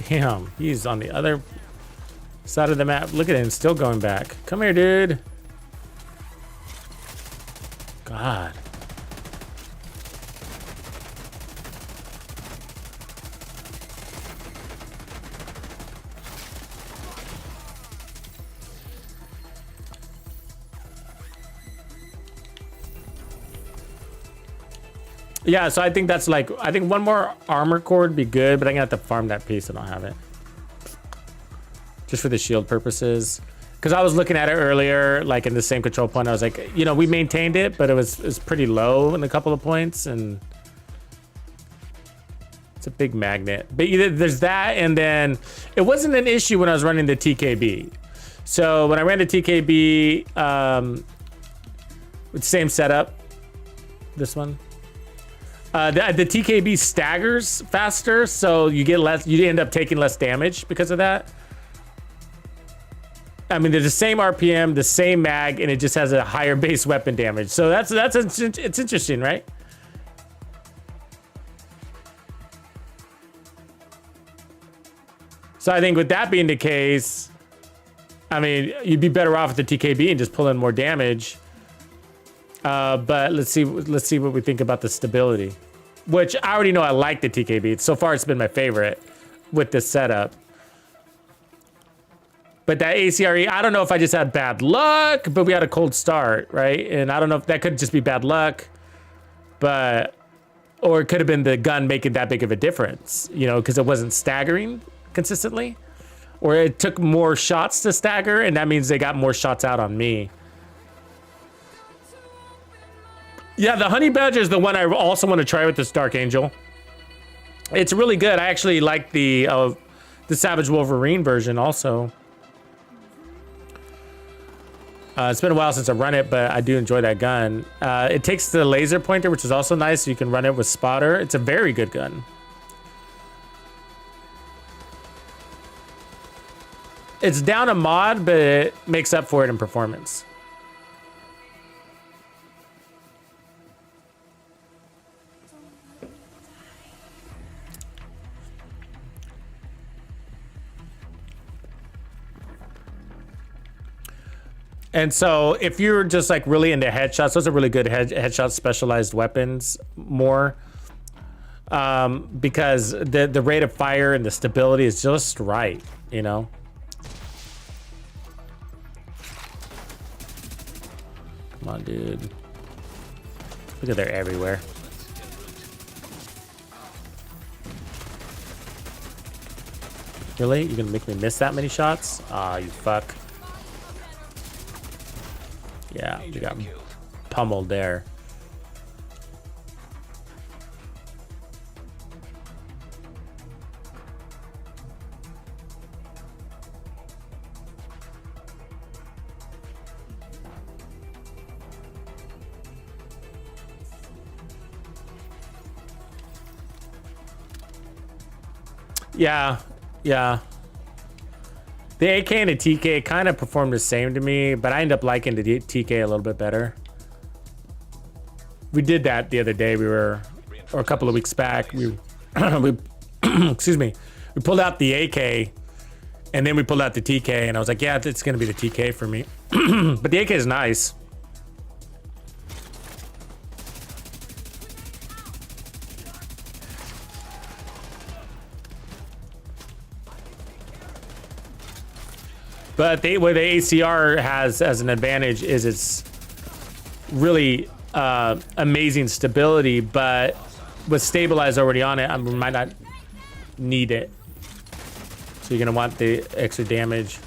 Damn, he's on the other side of the map. Look at him, still going back. Come here, dude. God. Yeah, so I think that's like, I think one more armor core would be good, but I'm gonna have to farm that piece. I don't have it. Just for the shield purposes. Because I was looking at it earlier, like in the same control point, I was like, you know, we maintained it, but it was pretty low in a couple of points, and it's a big magnet. But either there's that, and then it wasn't an issue when I was running the TKB. So when I ran the TKB, with the same setup, this one. The TKB staggers faster, so you get less. You end up taking less damage because of that. I mean, they're the same RPM, the same mag, and it just has a higher base weapon damage. So it's interesting, right? So I think with that being the case, I mean, you'd be better off with the TKB and just pull in more damage. But let's see what we think about the stability, which I already know I like the TKB. So far, it's been my favorite with this setup. But that ACRE, I don't know if I just had bad luck, but we had a cold start, right? And I don't know if that could just be bad luck, but, or it could have been the gun making that big of a difference, you know, because it wasn't staggering consistently, or it took more shots to stagger, and that means they got more shots out on me. Yeah, the Honey Badger is the one I also want to try with this Dark Angel. It's really good. I actually like the the Savage Wolverine version also. It's been a while since I've run it, but I do enjoy that gun. It takes the laser pointer, which is also nice. So you can run it with spotter. It's a very good gun. It's down a mod, but it makes up for it in performance. And so if you're just like really into headshots, those are really good headshot specialized weapons more. Because the rate of fire and the stability is just right, you know? Come on, dude. Look at they're everywhere. Really? You gonna make me miss that many shots? Ah, you fuck. Yeah, you got pummeled there. Yeah, yeah. The AK and the TK kind of performed the same to me, but I end up liking the TK a little bit better. We did that the other day. Or a couple of weeks back. Excuse me. We pulled out the AK, and then we pulled out the TK, and I was like, yeah, it's gonna be the TK for me. But the AK is nice. But what the ACR has as an advantage is it's really amazing stability, but with stabilize already on it, I might not need it. So you're gonna want the extra damage.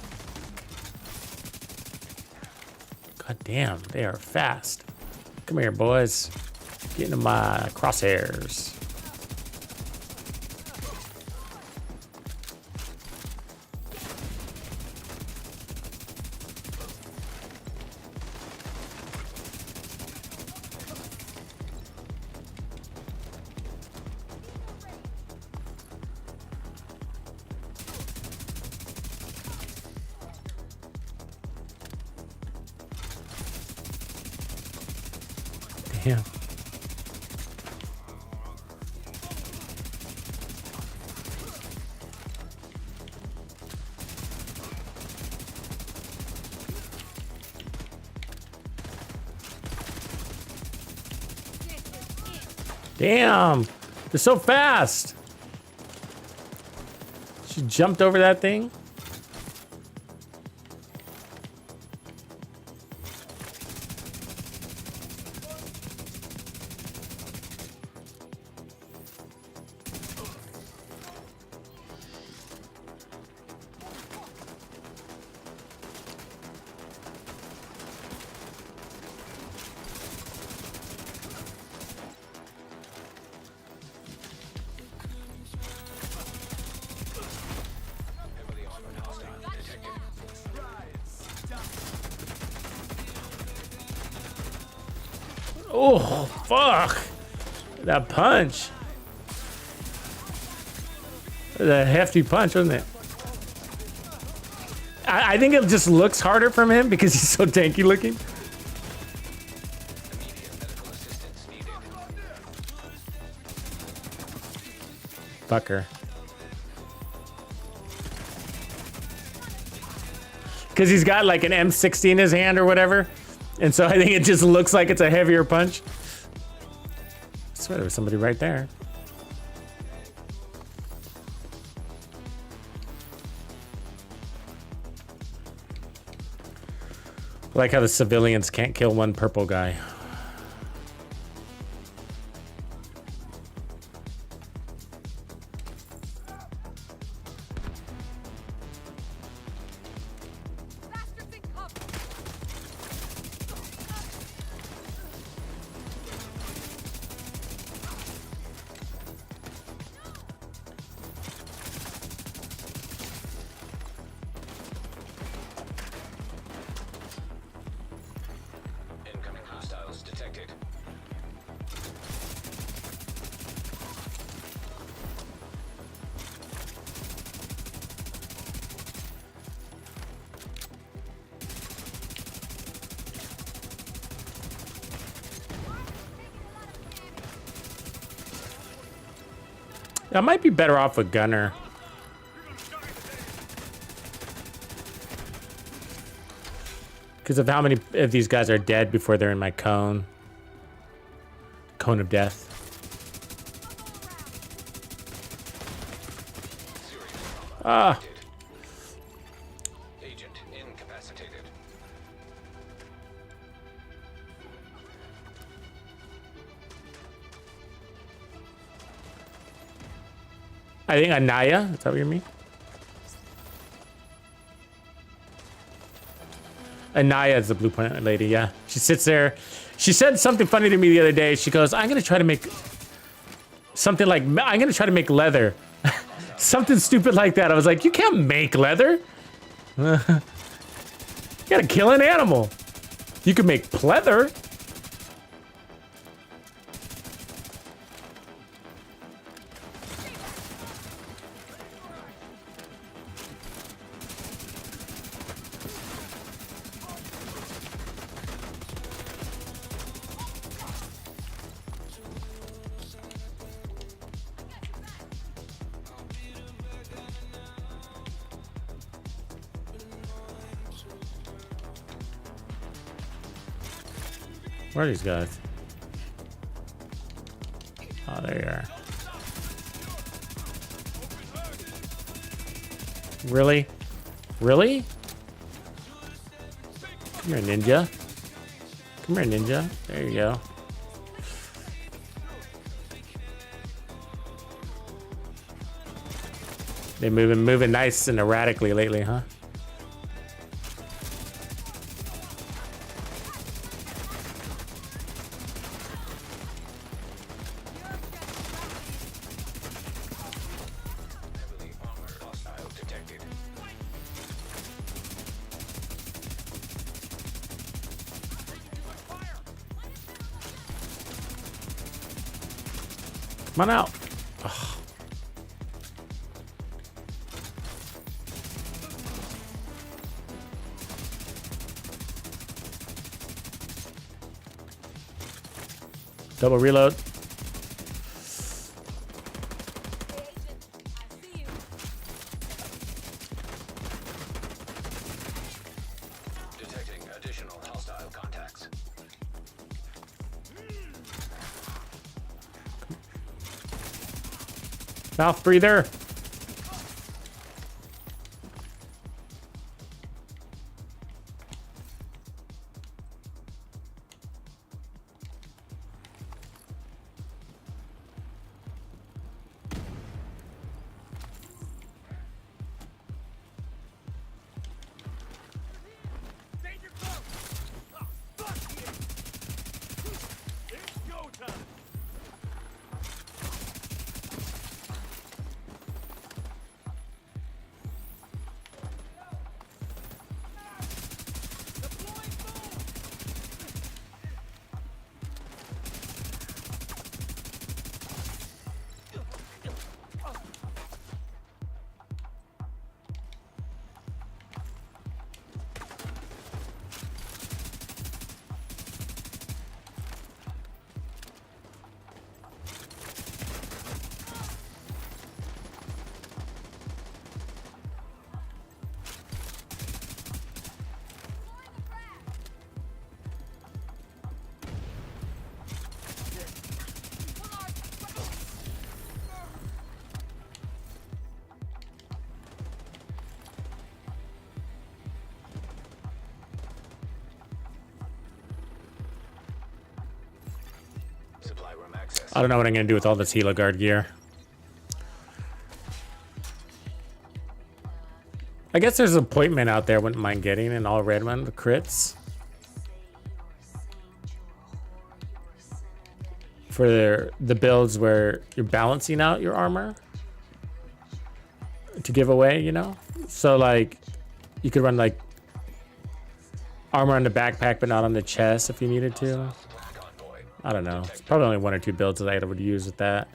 God damn, they are fast. Come here, boys. Get into my crosshairs. Damn. Damn, they're so fast. She jumped over that thing. Oh, fuck. That punch. That hefty punch, wasn't it? I think it just looks harder from him because he's so tanky looking. Fucker. Because he's got like an M60 in his hand or whatever. And so I think it just looks like it's a heavier punch. I swear there was somebody right there. I like how the civilians can't kill one purple guy. I might be better off with gunner. Because of how many of these guys are dead before they're in my cone. Cone of death. Ah. Agent incapacitated. I think Anaya, is that what you mean? Anaya is the blue point lady, yeah. She sits there. She said something funny to me the other day. She goes, I'm gonna try to make something like, I'm gonna try to make leather. Something stupid like that. I was like, you can't make leather. You gotta kill an animal. You can make pleather. Where are these guys? Oh, there you are. Really? Really? Come here, ninja. Come here, ninja. There you go. They've been moving nice and erratically lately, huh? Heavily armored hostile detected. Come on out. Ugh. Double reload. Detecting additional hostile contacts. Mouth breather. Supply room access. I don't know what I'm gonna do with all this Hela guard gear. I guess there's an appointment out there I wouldn't mind getting, an all red one, the crits. For the builds where you're balancing out your armor to give away, you know? So like, you could run like armor on the backpack but not on the chest if you needed to. Black envoy. I don't know. It's probably only 1 or 2 builds that I would use with that.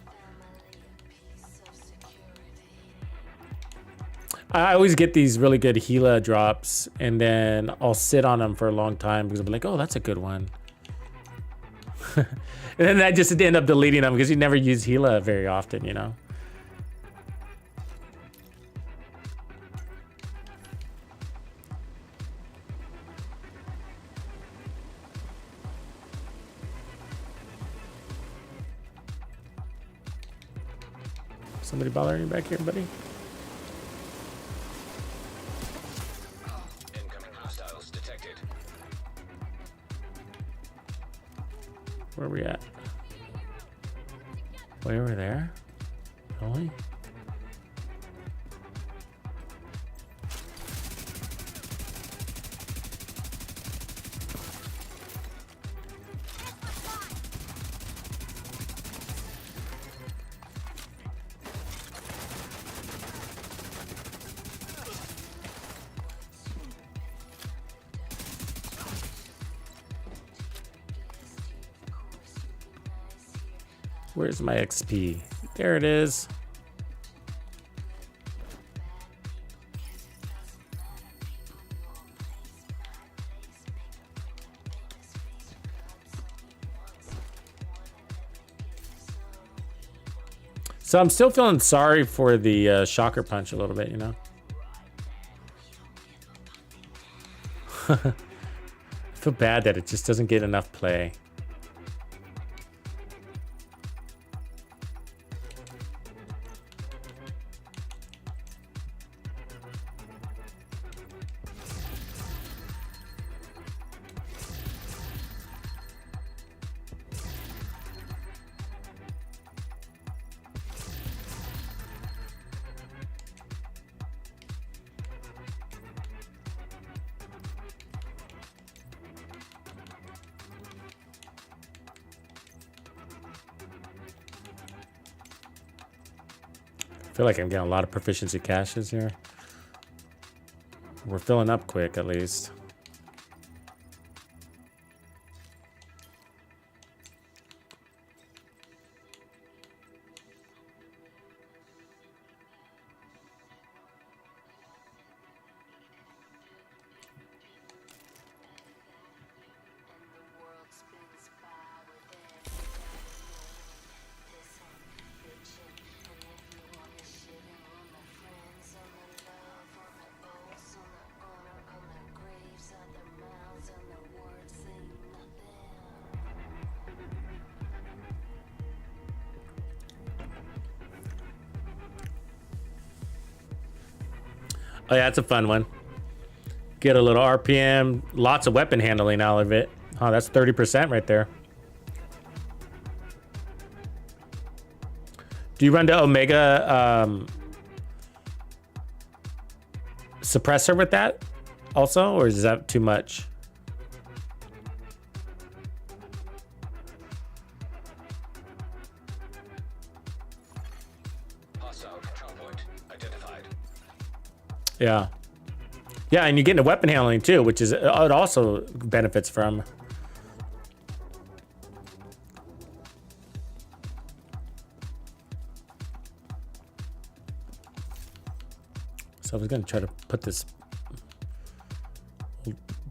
I always get these really good Hela drops, and then I'll sit on them for a long time because I'll be like, oh, that's a good one. And then I just end up deleting them because you never use Hela very often, you know? Somebody bothering you back here, buddy? Incoming hostiles detected. Where are we at? Way over there? Really? Where's my XP? There it is. So I'm still feeling sorry for the shocker punch a little bit, you know? I feel bad that it just doesn't get enough play. I feel like I'm getting a lot of proficiency caches here. We're filling up quick, at least. Oh yeah, it's a fun one. Get a little RPM, lots of weapon handling out of it. Oh, that's 30% right there. Do you run to Omega suppressor with that also, or is that too much? Hostile control point identified. Yeah. Yeah, and you get into weapon handling too, which is it also benefits from. So I was gonna try to put this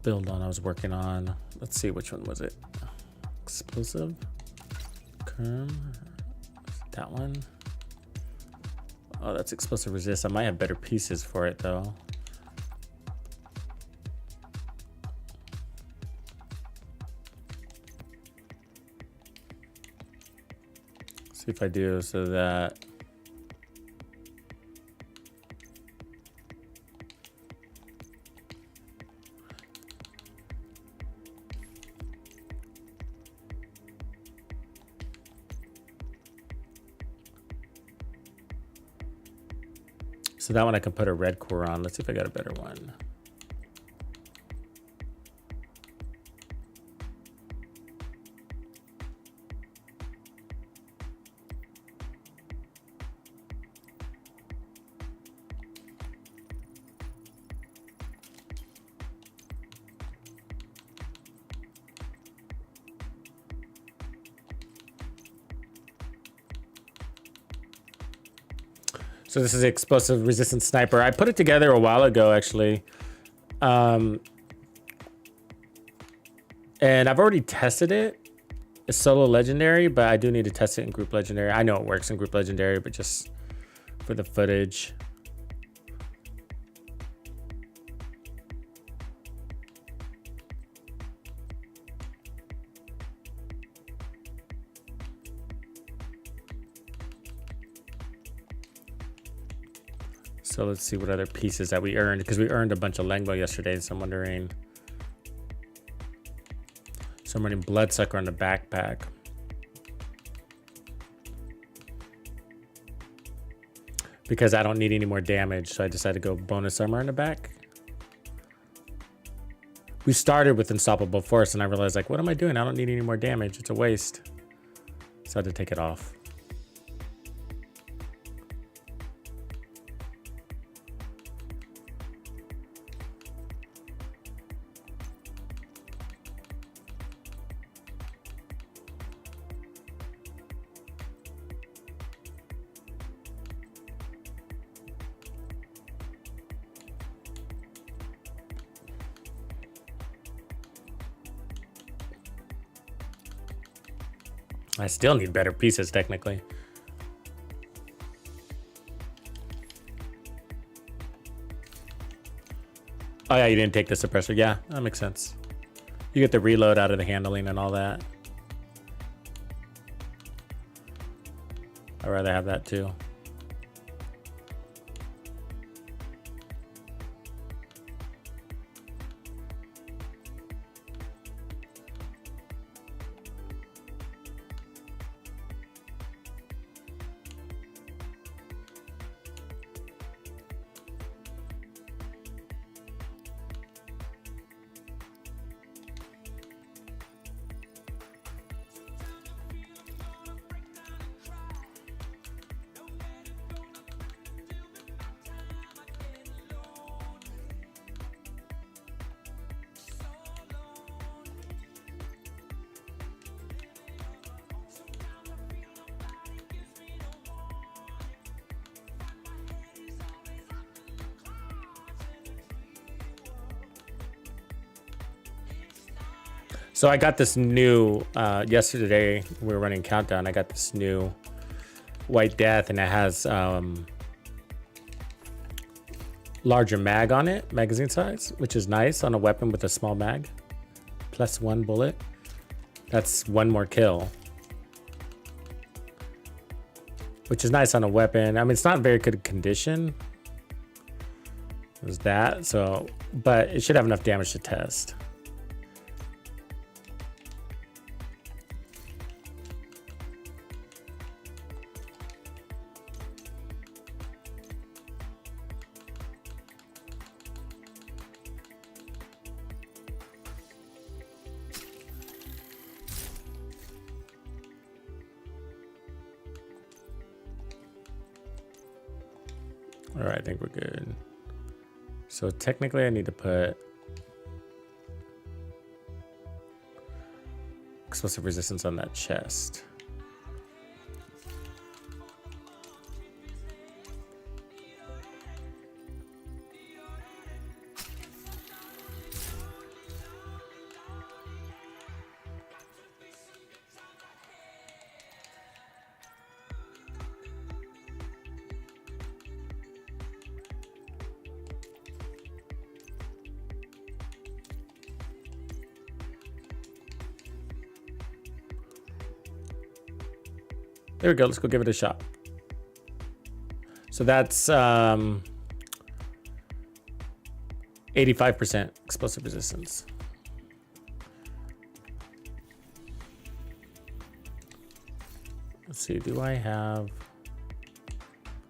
build on I was working on. Let's see, which one was it? Explosive? Kerm? That one? Oh, that's explosive resist. I might have better pieces for it though. See if I do so that that one I can put a red core on. Let's see if I got a better one. So this is the explosive resistant sniper. I put it together a while ago, actually. And I've already tested it. It's solo legendary, but I do need to test it in group legendary. I know it works in group legendary, but just for the footage. So let's see what other pieces that we earned, because we earned a bunch of lengua yesterday. So I'm wondering. So I'm running bloodsucker on the backpack. Because I don't need any more damage, so I decided to go bonus armor in the back. We started with Unstoppable Force, and I realized, like, what am I doing? I don't need any more damage. It's a waste. So I had to take it off. I still need better pieces, technically. Oh yeah, you didn't take the suppressor. Yeah, that makes sense. You get the reload out of the handling and all that. I'd rather have that too. So I got this new, yesterday we were running Countdown. I got this new White Death, and it has larger mag on it, magazine size, which is nice on a weapon with a small mag. Plus 1 bullet. That's 1 more kill. Which is nice on a weapon. I mean, it's not in very good condition. There's that, so, but it should have enough damage to test. All right, I think we're good. So technically I need to put explosive resistance on that chest. There we go. Let's go give it a shot. So that's 85% explosive resistance. Let's see. Do I have...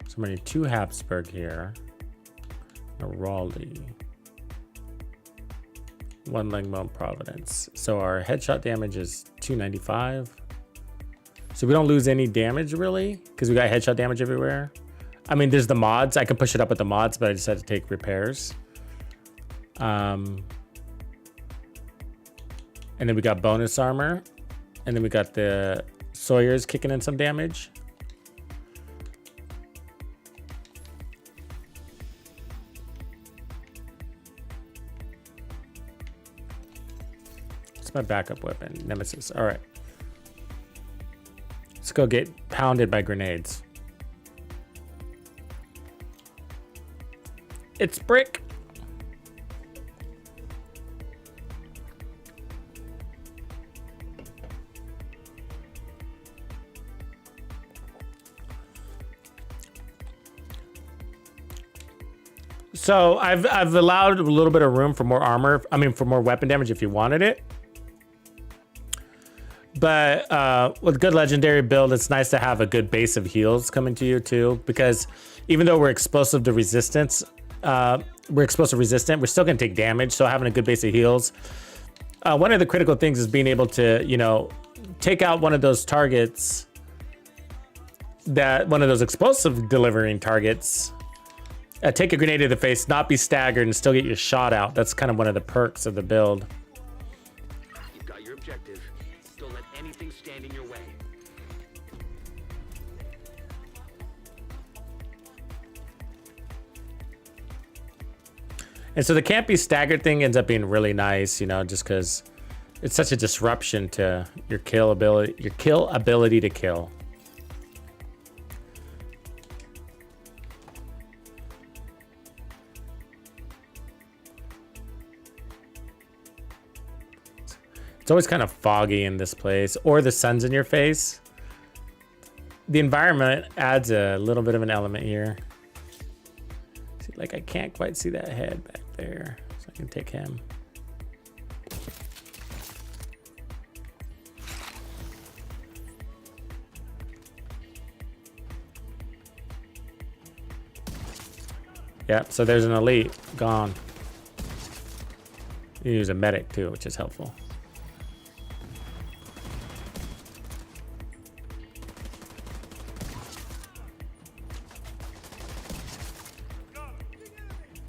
So I'm running 2 Habsburg here. A Raleigh. 1 Langmont Providence. So our headshot damage is 295. So we don't lose any damage really, because we got headshot damage everywhere. I mean, there's the mods. I can push it up with the mods, but I just had to take repairs. And then we got bonus armor. And then we got the Sawyers kicking in some damage. It's my backup weapon, Nemesis. All right. Let's go get pounded by grenades. It's brick. So I've allowed a little bit of room for more armor. I mean, for more weapon damage if you wanted it. But with good legendary build, it's nice to have a good base of heals coming to you too, because even though we're explosive to resistance, we're explosive resistant, we're still gonna take damage. So having a good base of heals. One of the critical things is being able to, you know, take out one of those targets, one of those explosive delivering targets, take a grenade to the face, not be staggered, and still get your shot out. That's kind of one of the perks of the build. You've got your objective. Don't let anything stand in your way. And so the can't be staggered thing ends up being really nice, you know, just because it's such a disruption to your kill ability to kill. It's always kind of foggy in this place, or the sun's in your face. The environment adds a little bit of an element here. See, like I can't quite see that head back there, so I can take him. Yep, so there's an elite gone. You use a medic too, which is helpful.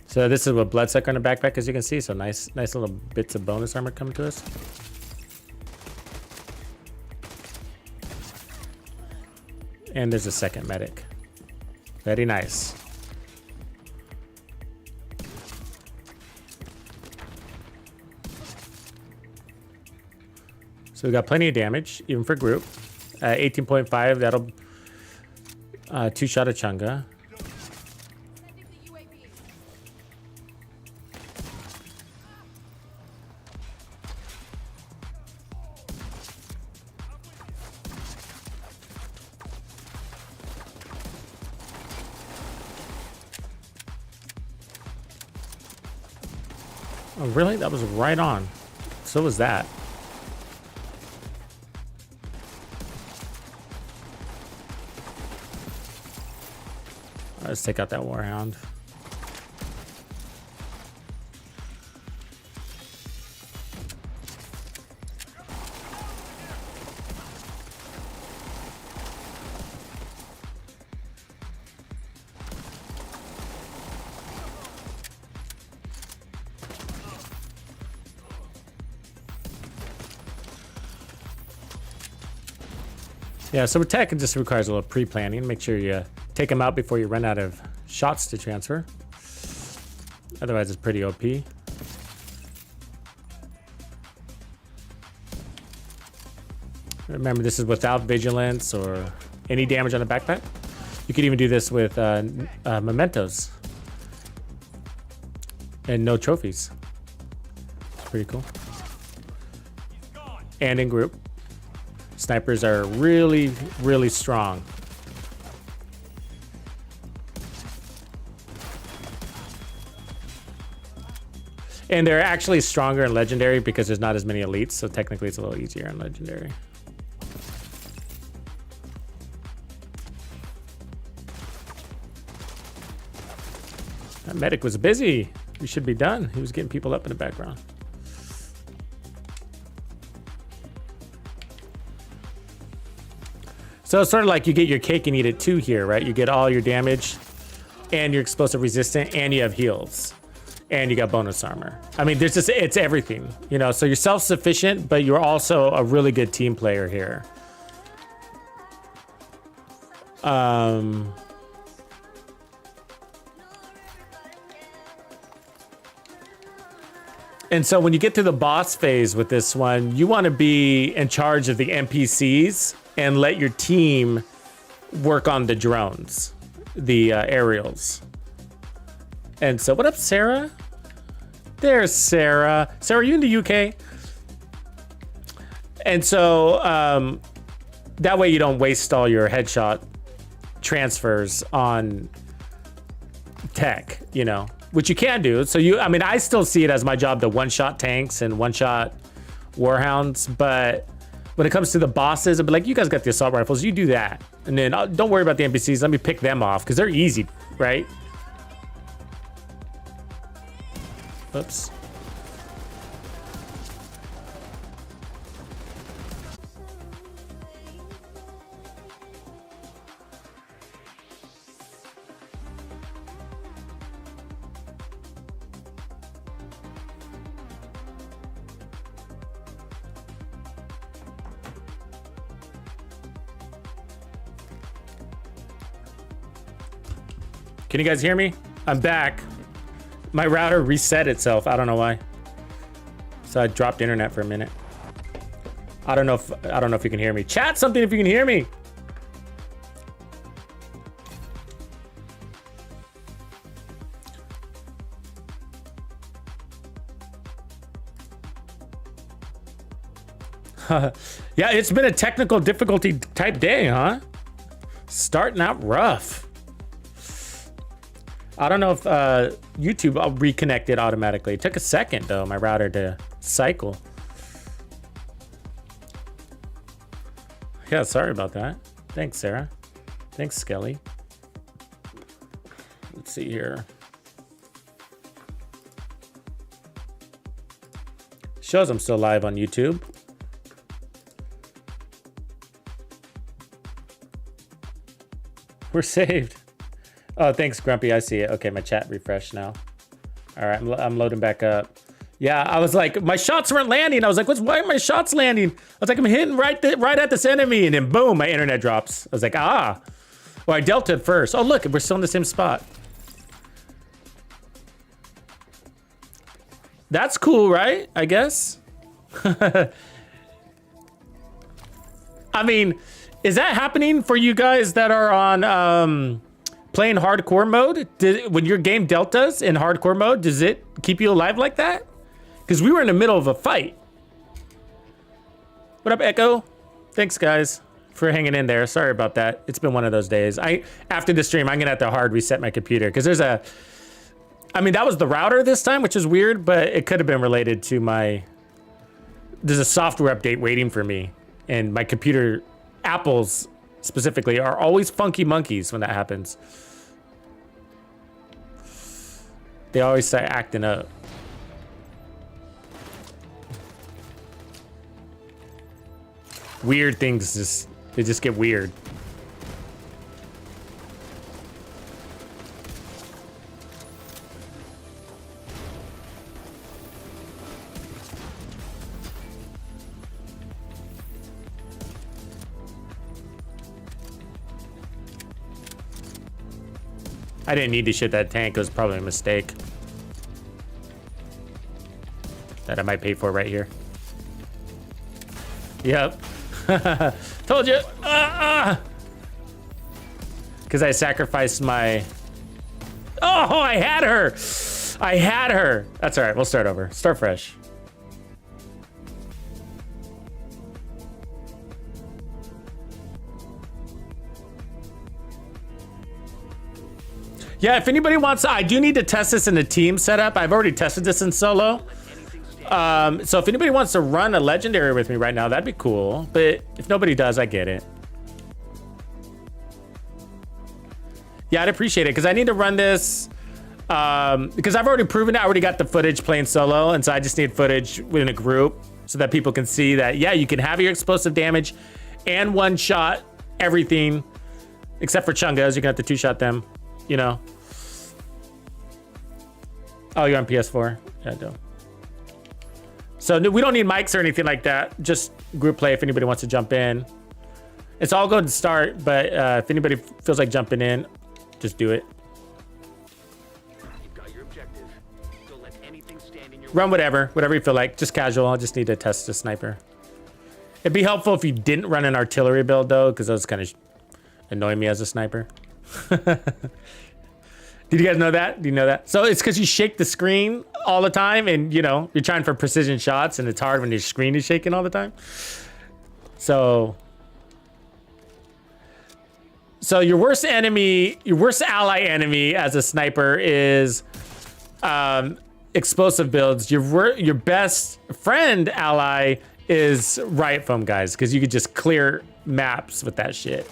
So this is what Bloodsucker in the backpack, as you can see. So nice little bits of bonus armor coming to us. And there's a second medic. Very nice. So we got plenty of damage, even for group. 18.5, that'll two-shot a Chunga. Oh, really? That was right on. So was that. Let's take out that Warhound. Yeah, so with tech, it just requires a little pre-planning. Make sure you take them out before you run out of shots to transfer. Otherwise, it's pretty OP. Remember, this is without vigilance or any damage on the backpack. You could even do this with mementos and no trophies. It's pretty cool. And in group. Snipers are really, really strong. And they're actually stronger in Legendary because there's not as many elites, so technically it's a little easier in Legendary. That medic was busy. We should be done. He was getting people up in the background. So it's sort of like you get your cake and eat it too here, right? You get all your damage and you're explosive resistant and you have heals and you got bonus armor. I mean, there's just, it's everything, you know, so you're self-sufficient, but you're also a really good team player here. And so when you get to the boss phase with this one, you want to be in charge of the NPCs and let your team work on the drones, the aerials. And so, what up, Sarah? There's Sarah. Sarah, are you in the UK? And so, that way you don't waste all your headshot transfers on tech, you know? which you can do. So I mean, I still see it as my job to one-shot tanks and one-shot warhounds, but when it comes to the bosses, I'd be like, you guys got the assault rifles, you do that. And then don't worry about the NPCs, let me pick them off, because they're easy, right? Oops. Can you guys hear me? I'm back. My router reset itself. I don't know why. So I dropped internet for a minute. I don't know if you can hear me. Chat something if you can hear me. Yeah, it's been a technical difficulty type day, huh? Starting out rough. I don't know if YouTube reconnected automatically. It took a second though, my router to cycle. Yeah, sorry about that. Thanks, Sarah. Thanks, Skelly. Let's see here. Shows I'm still live on YouTube. We're saved. Oh, thanks, Grumpy. I see it. Okay, my chat refreshed now. All right, I'm loading back up. Yeah, I was like, my shots weren't landing. I was like, why aren't my shots landing? I was like, I'm hitting right at this enemy, and then boom, my internet drops. I was like, ah. Well, I deltaed first. Oh, look, we're still in the same spot. That's cool, right? I guess. I mean, is that happening for you guys that are on playing hardcore mode? When your game deltas in hardcore mode, does it keep you alive like that? Because we were in the middle of a fight. What up, Echo? Thanks, guys, for hanging in there. Sorry about that. It's been one of those days. After the stream, I'm gonna have to hard reset my computer because I mean, that was the router this time, which is weird, but it could have been related to there's a software update waiting for me, and my computer, Apple's specifically, are always funky monkeys when that happens. They always start acting up. Weird things they just get weird. I didn't need to shoot that tank. It was probably a mistake that I might pay for right here. Yep. Told you. Because I sacrificed my... Oh, I had her. I had her. That's all right. We'll start over. Start fresh. Yeah, if anybody wants, I do need to test this in a team setup. I've already tested this in solo. So if anybody wants to run a legendary with me right now, that'd be cool. But if nobody does, I get it. Yeah, I'd appreciate it because I need to run this because I've already proven it. I already got the footage playing solo, and so I just need footage within a group so that people can see that, yeah, you can have your explosive damage and one shot everything except for Chungas. You're gonna have to two-shot them. You know. Oh, you're on PS4. Yeah, I do. So we don't need mics or anything like that. Just group play if anybody wants to jump in. It's all going to start, but if anybody feels like jumping in, just do it. You've got your objective. Don't let anything stand in your Run whatever you feel like. Just casual. I just need to test the sniper. It'd be helpful if you didn't run an artillery build though, because those kind of annoy me as a sniper. Did you guys know that? Do you know that? So it's because you shake the screen all the time, and you know you're trying for precision shots, and it's hard when your screen is shaking all the time. So your worst enemy, your worst ally enemy as a sniper is explosive builds, your best friend ally is riot foam, guys, because you could just clear maps with that shit.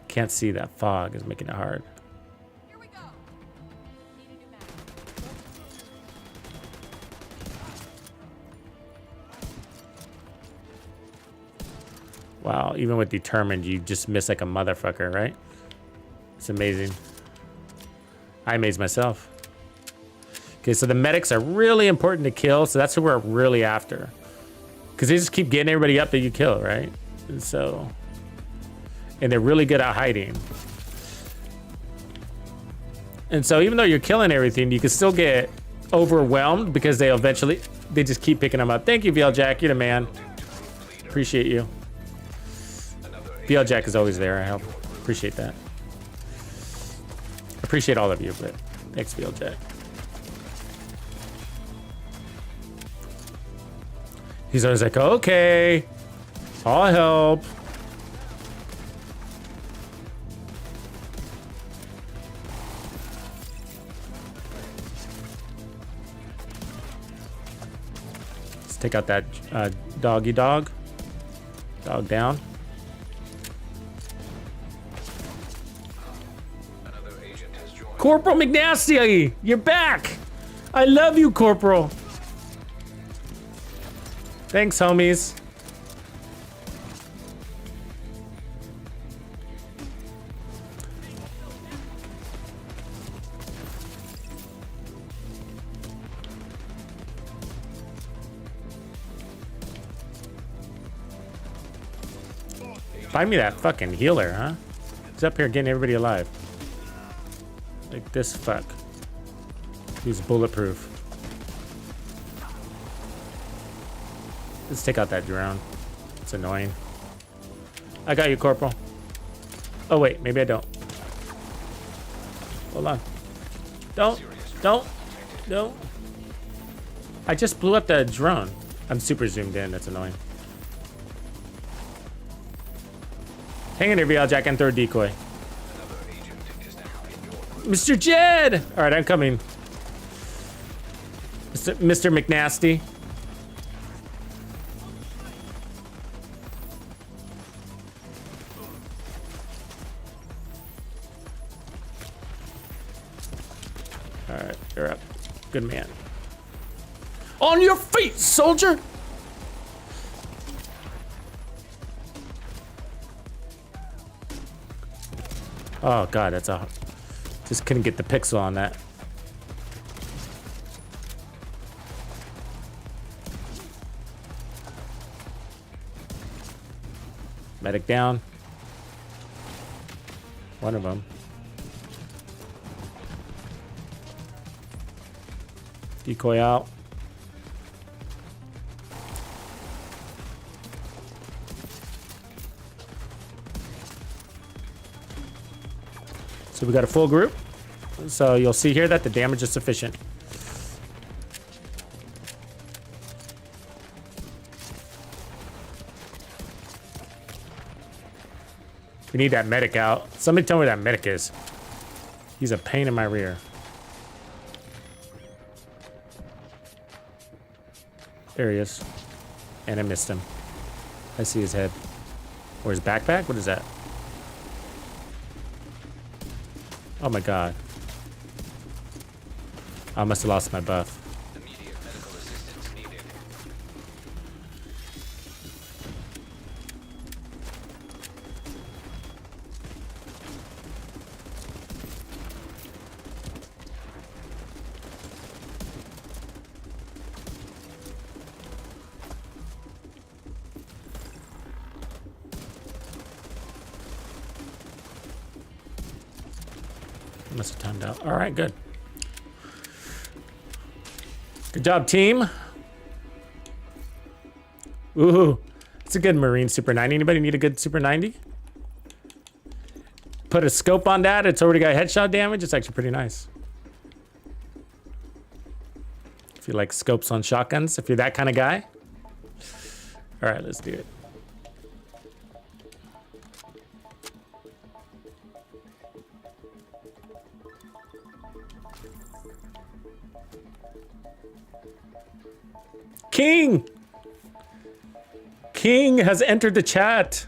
Can't see that fog is making it hard. Here we go. Need a new map. Wow, even with determined, you just miss like a motherfucker, right? It's amazing. I amaze myself. Okay, so the medics are really important to kill, so that's who we're really after. Because they just keep getting everybody up that you kill, right? And so, and they're really good at hiding. And so even though you're killing everything, you can still get overwhelmed because they just keep picking them up. Thank you, VL Jack, you're the man. Appreciate you. VL Jack is always there, I help. Appreciate that. Appreciate all of you, but thanks, VL Jack. He's always like, okay, I'll help. Let's take out that doggy dog. Dog down. Corporal McNasty, you're back. I love you, Corporal. Thanks, homies. Find me that fucking healer, huh? He's up here getting everybody alive. Like this fuck. He's bulletproof. Let's take out that drone. It's annoying. I got you, Corporal. Oh wait, maybe I don't. Hold on. Don't. I just blew up the drone. I'm super zoomed in, that's annoying. Hang in there, VL Jack, and throw a decoy. Mr. Jed! Alright, I'm coming. Mr. McNasty. Alright, you're up. Good man. On your feet, soldier! Oh god, that's a... Just couldn't get the pixel on that. Medic down. One of them. Decoy out. So we got a full group. So you'll see here that the damage is sufficient. We need that medic out. Somebody tell me where that medic is. He's a pain in my rear. There he is. And I missed him. I see his head. Or his backpack? What is that? Oh my god. I must have lost my buff. Immediate medical assistance needed. Must have timed out. All right, good. Good job, team. Ooh, it's a good Marine Super 90. Anybody need a good Super 90? Put a scope on that. It's already got headshot damage. It's actually pretty nice. If you like scopes on shotguns, if you're that kind of guy. All right, let's do it. King! King has entered the chat.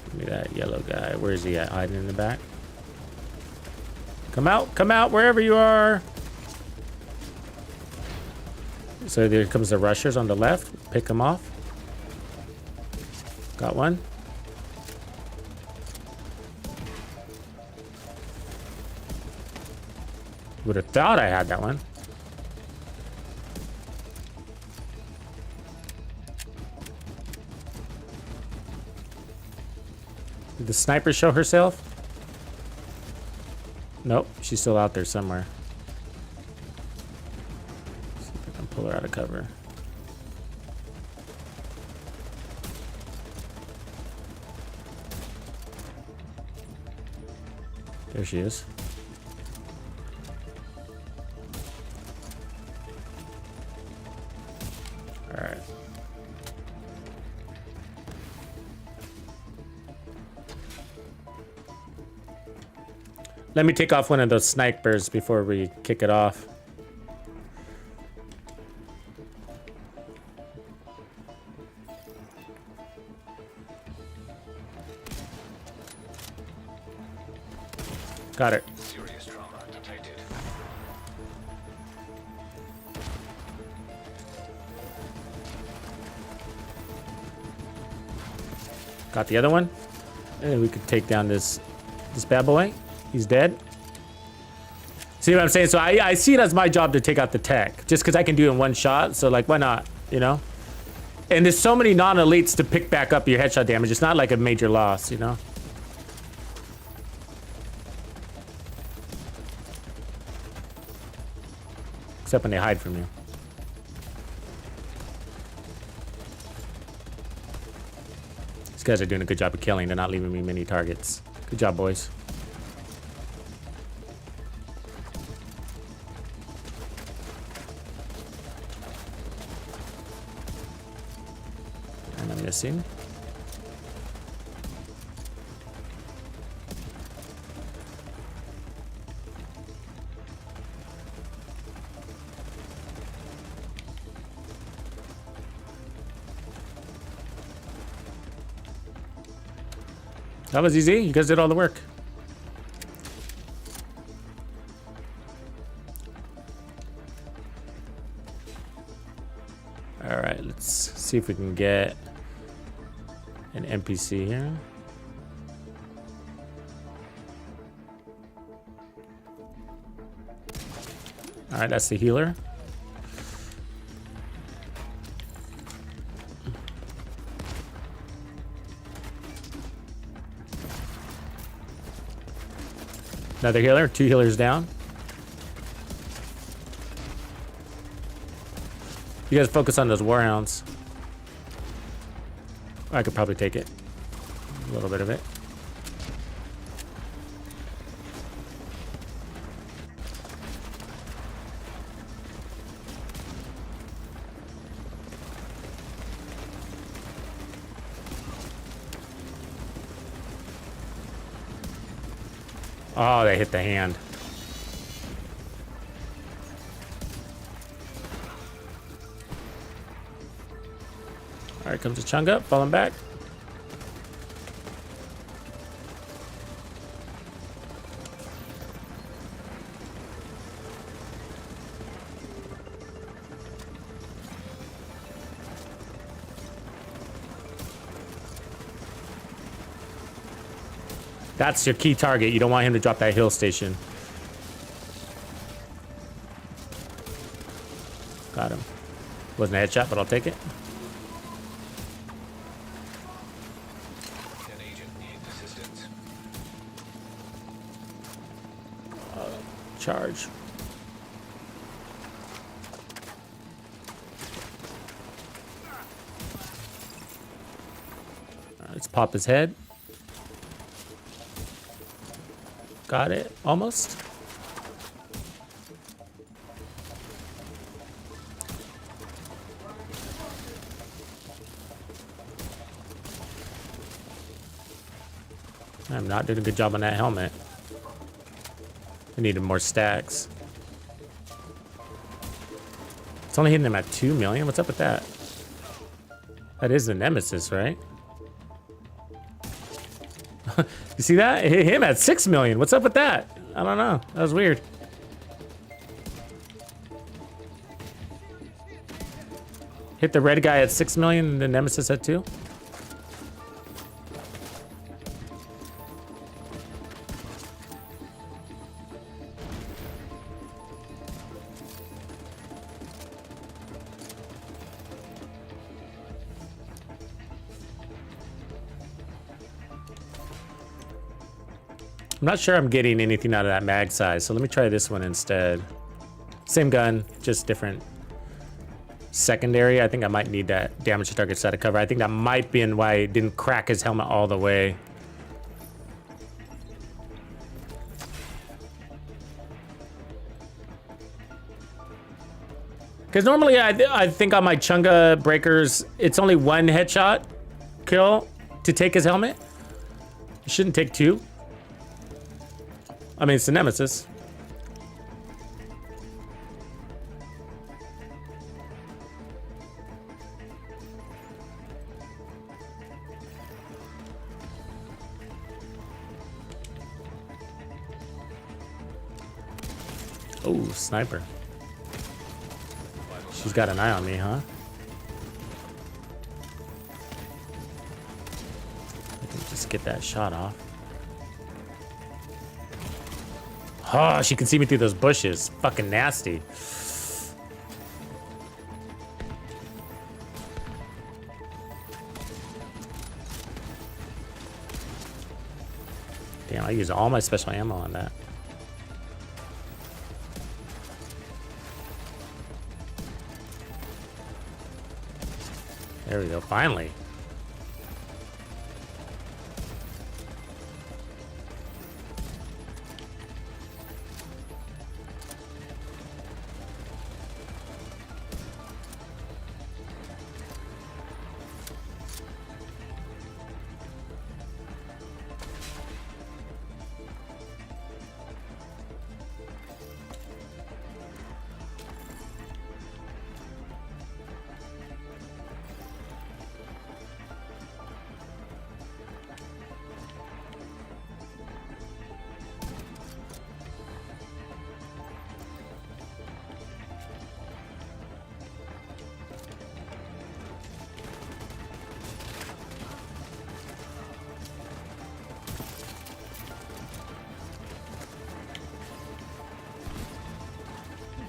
Give me that yellow guy. Where is he at? Hiding in the back? Come out, wherever you are. So there comes the rushers on the left. Pick them off. Got one. Would have thought I had that one. Did the sniper show herself? Nope, she's still out there somewhere. See if I can pull her out of cover. There she is. All right. Let me take off one of those snipers before we kick it off. Got it. Serious trauma detected. Got the other one. And we could take down this bad boy. He's dead. See what I'm saying? So I see it as my job to take out the tech, just because I can do it in one shot. So like, why not? You know? And there's so many non-elites to pick back up your headshot damage. It's not like a major loss, you know? Except when they hide from you. These guys are doing a good job of killing. They're not leaving me many targets. Good job, boys. And I'm missing. That was easy. You guys did all the work. All right, let's see if we can get an NPC here. All right, that's the healer. Another healer, 2 healers down. You guys focus on those warhounds. I could probably take it. A little bit of it. Oh, they hit the hand. All right, comes the chung up, falling back. That's your key target. You don't want him to drop that hill station. Got him. Wasn't a headshot, but I'll take it. An agent needs assistance. Charge. Let's pop his head. Got it, almost. I'm not doing a good job on that helmet. I needed more stacks. It's only hitting him at 2 million. What's up with that? That is the Nemesis, right? You see that? It hit him at 6 million. What's up with that? I don't know. That was weird. Hit the red guy at 6 million and the Nemesis at 2. I'm not sure I'm getting anything out of that mag size, so let me try this one instead. Same gun, just different secondary. I think I might need that damage to target side of cover. I think that might be why it didn't crack his helmet all the way. Because normally I think on my Chunga breakers, it's only one headshot kill to take his helmet. It shouldn't take 2. I mean, it's the Nemesis. Oh, sniper. She's got an eye on me, huh? I can just get that shot off. Oh, she can see me through those bushes. Fucking nasty. Damn, I used all my special ammo on that. There we go, finally.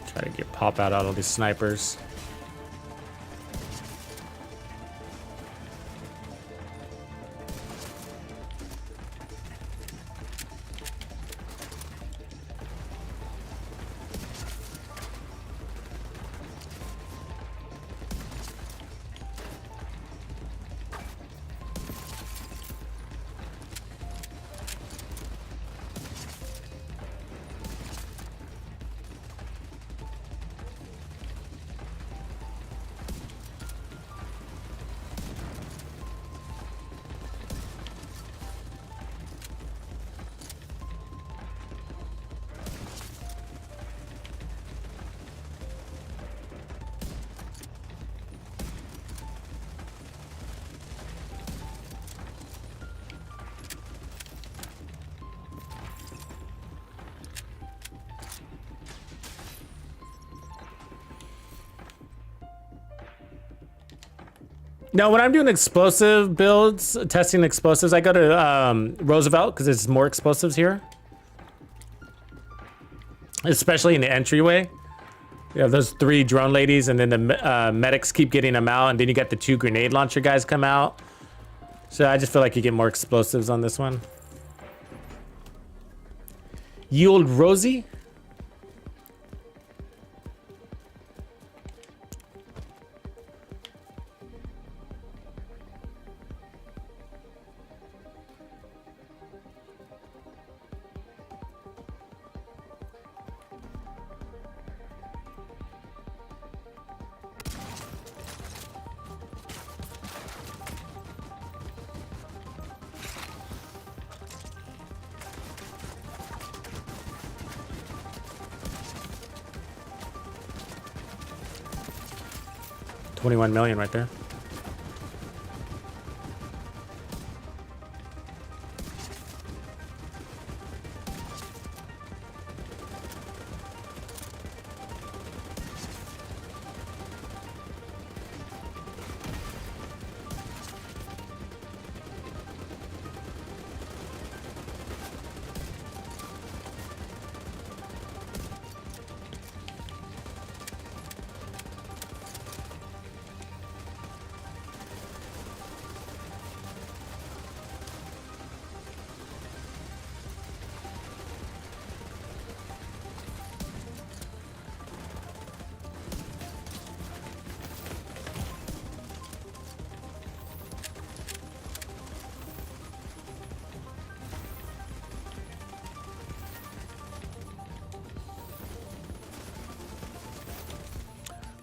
Try to get pop out all these snipers. Now, when I'm doing explosive builds, testing explosives, I go to Roosevelt because there's more explosives here. Especially in the entryway. You have those 3 drone ladies, and then the medics keep getting them out, and then you got the 2 grenade launcher guys come out. So I just feel like you get more explosives on this one. Yield Rosie? 21 million right there.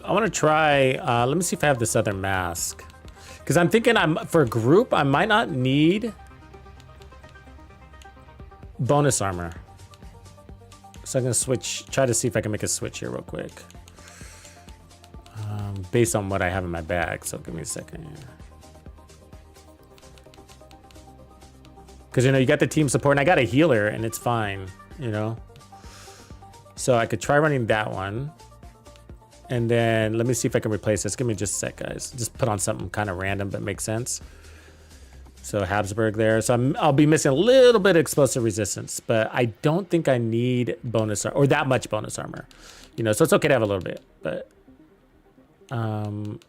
I want to try, let me see if I have this other mask. Because I'm thinking for a group, I might not need bonus armor. So I'm going to switch, try to see if I can make a switch here real quick. Based on what I have in my bag. So give me a second here. Because, you know, you got the team support and I got a healer and it's fine, you know. So I could try running that one. And then let me see if I can replace this. Give me just a sec, guys. Just put on something kind of random but makes sense. So Habsburg there. So I'll be missing a little bit of explosive resistance, but I don't think I need bonus or that much bonus armor. You know, so it's okay to have a little bit, but I'll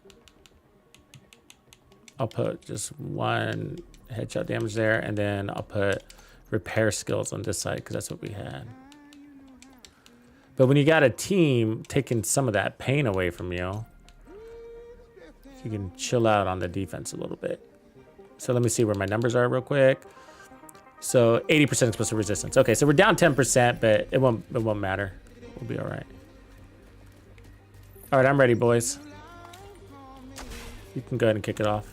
put just one headshot damage there, and then I'll put repair skills on this side because that's what we had. But when you got a team taking some of that pain away from you, you can chill out on the defense a little bit. So let me see where my numbers are real quick. So 80% explosive resistance. Okay, so we're down 10%, but it won't matter. We'll be all right. All right, I'm ready, boys. You can go ahead and kick it off.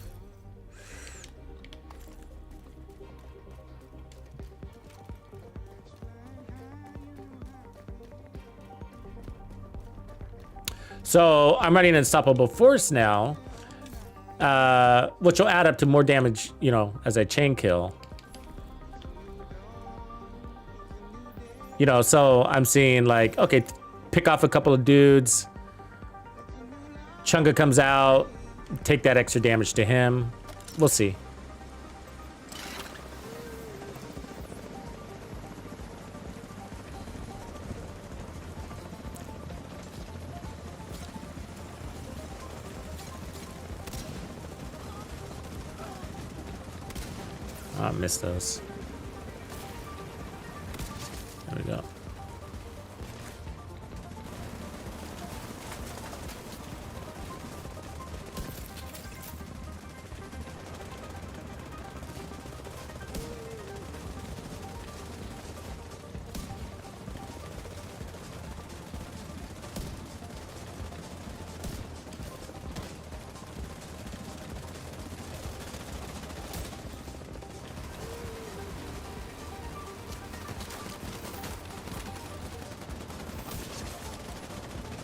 So I'm running Unstoppable Force now, which will add up to more damage, you know, as I chain kill. You know, so I'm seeing like, okay, pick off a couple of dudes. Chunga comes out, take that extra damage to him. We'll see. Oh, I missed those. There we go.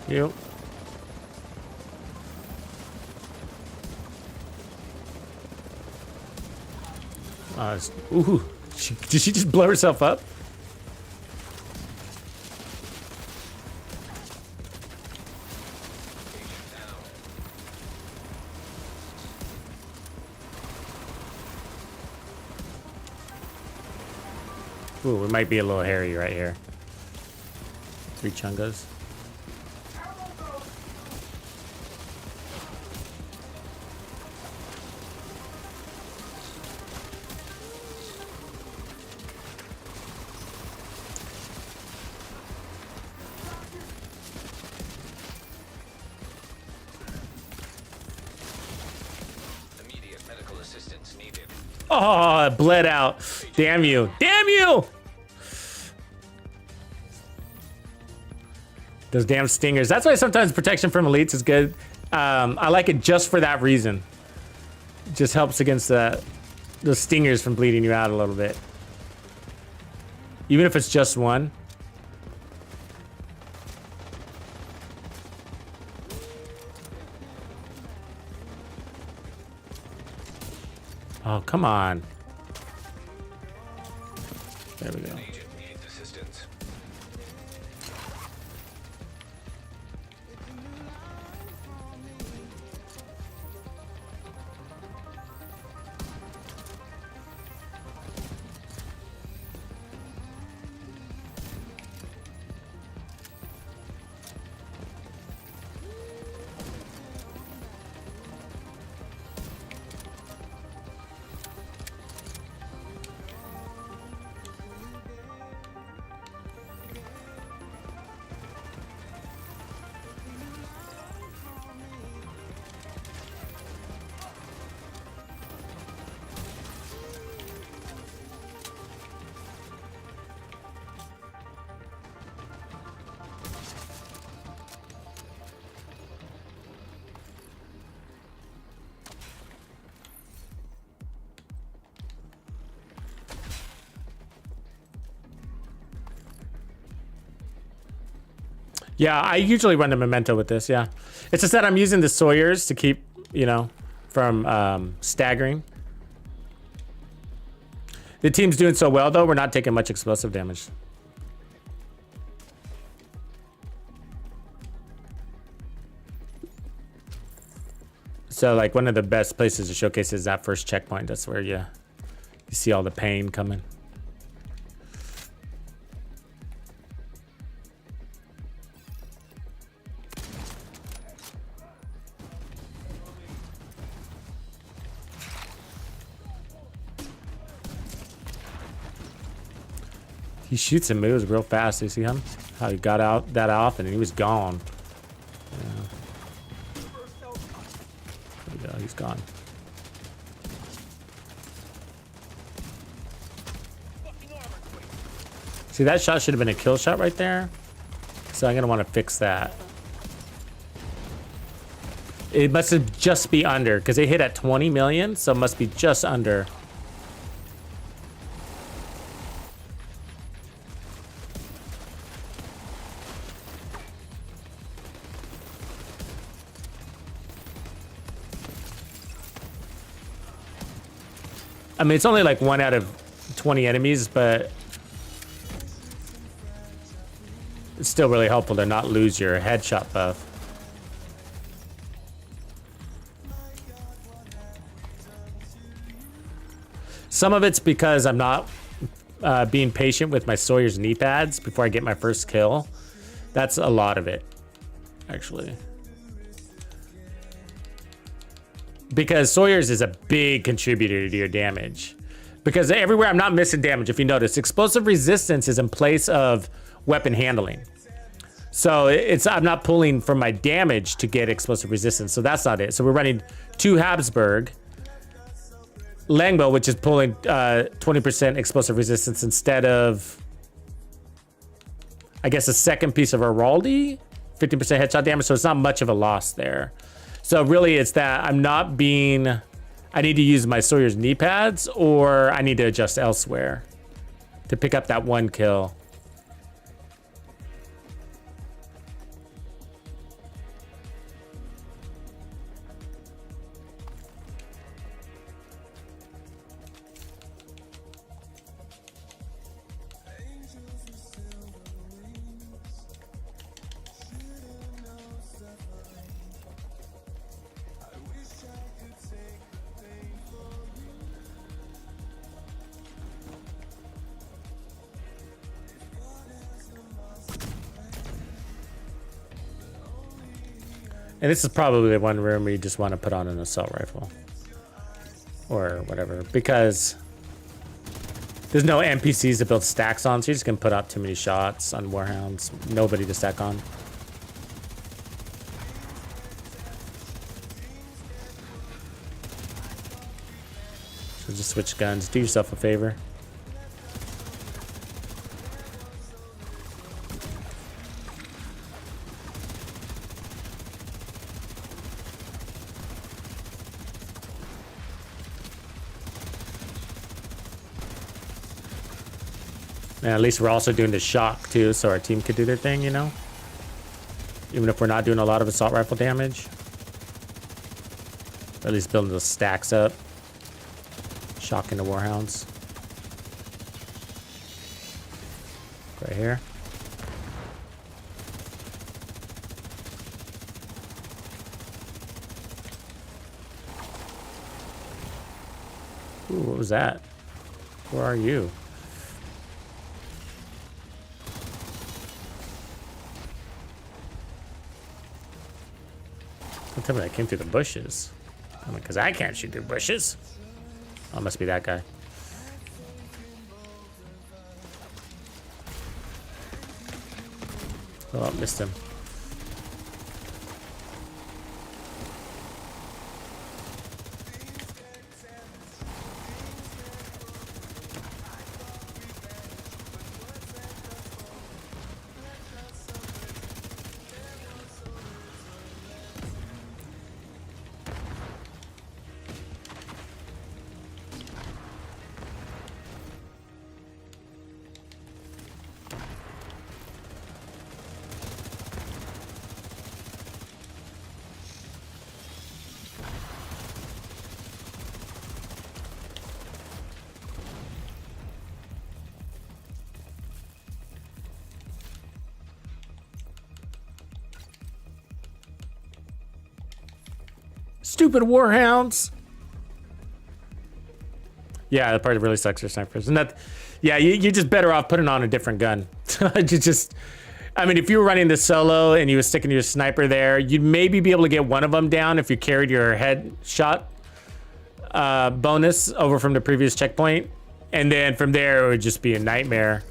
You. Ooh, did she just blow herself up? Ooh, it might be a little hairy right here. 3 chungas. Oh, it bled out. Damn you. Damn you! Those damn stingers. That's why sometimes protection from elites is good. I like it just for that reason. It just helps against the stingers from bleeding you out a little bit. Even if it's just one. Oh, come on. There we go. Agent needs assistance. Yeah, I usually run the memento with this, yeah. It's just that I'm using the Sawyers to keep, you know, from staggering. The team's doing so well, though, we're not taking much explosive damage. So, like, one of the best places to showcase is that first checkpoint. That's where you see all the pain coming. He shoots and moves real fast. You see him? How he got out that off and he was gone. Yeah. There we go. He's gone. See, that shot should have been a kill shot right there. So I'm going to want to fix that. It must have just be under because they hit at 20 million. So it must be just under. I mean, it's only like 1 out of 20 enemies, but it's still really helpful to not lose your headshot buff. Some of it's because I'm not being patient with my Sawyer's knee pads before I get my first kill. That's a lot of it, actually. Because Sawyer's is a big contributor to your damage. Because everywhere I'm not missing damage, if you notice. Explosive resistance is in place of weapon handling. So I'm not pulling from my damage to get explosive resistance. So that's not it. So we're running 2 Habsburg. Langbo, which is pulling 20% explosive resistance instead of, I guess, a second piece of Araldi. 50% headshot damage. So it's not much of a loss there. So really it's that I'm not being, I need to use my Sawyer's knee pads or I need to adjust elsewhere to pick up that 1 kill. And this is probably the one room where you just want to put on an assault rifle. Or whatever. Because there's no NPCs to build stacks on, so you're just going to put out too many shots on Warhounds. Nobody to stack on. So just switch guns. Do yourself a favor. And at least we're also doing the shock too, so our team could do their thing, you know? Even if we're not doing a lot of assault rifle damage. Or at least building those stacks up. Shocking the warhounds. Right here. Ooh, what was that? Where are you? Don't tell me I came through the bushes. I mean, because I can't shoot through bushes. Oh, it must be that guy. Oh, missed him. Stupid warhounds. Yeah, that part really sucks for snipers. And that, yeah, you're just better off putting on a different gun. You just, I mean, if you were running the solo and you were sticking your sniper there, you'd maybe be able to get one of them down if you carried your headshot bonus over from the previous checkpoint. And then from there, it would just be a nightmare.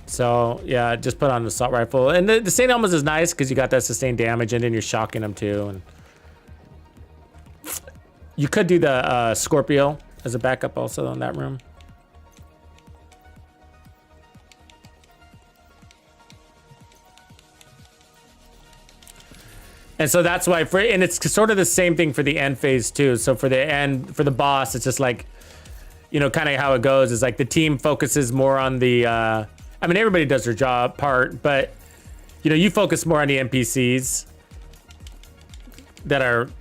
So yeah, just put on the assault rifle, and the St. Elmo's is nice because you got that sustained damage, and then you're shocking them too. And you could do the Scorpio as a backup also on that room. And so that's why and it's sort of the same thing for the end phase too. So for the end, for the boss, it's just like, you know, kind of how it goes is like the team focuses more on the. I mean, everybody does their job part, but you know, you focus more on the NPCs that are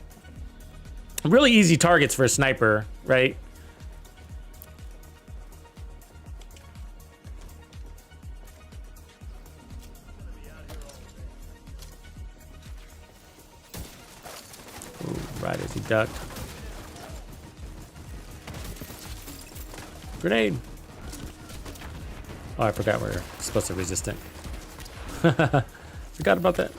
really easy targets for a sniper, right? Ooh, right as he ducked. Grenade. Oh, I forgot we're supposed to resist it. Forgot about that.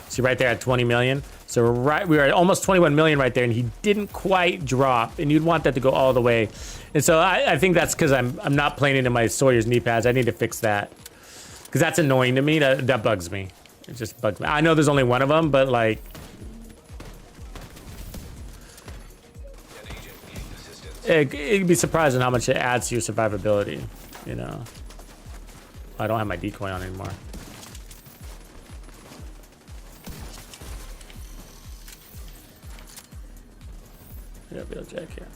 See right there at 20 million. So we were at almost 21 million right there, and he didn't quite drop. And you'd want that to go all the way. And so I think that's because I'm not playing into my Sawyer's knee pads. I need to fix that because that's annoying to me. That bugs me. It just bugs me. I know there's only one of them, but like. It'd be surprising how much it adds to your survivability, you know. I don't have my decoy on anymore. Yeah, Bill Jack here.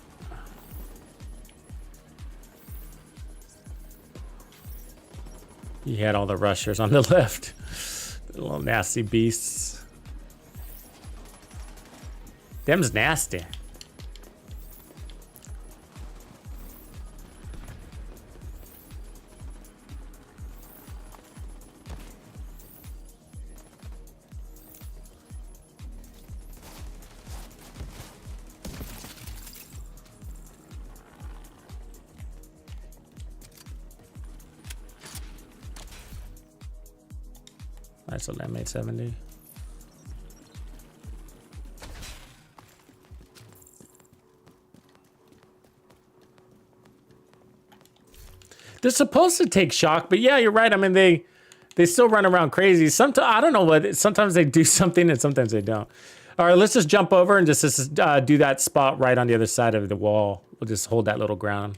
He had all the rushers on the left. The little nasty beasts. Them's nasty. Nice little M870. They're supposed to take shock, but yeah, you're right. I mean, they still run around crazy. Sometimes I don't know what. Sometimes they do something and sometimes they don't. All right, let's just jump over and just do that spot right on the other side of the wall. We'll just hold that little ground.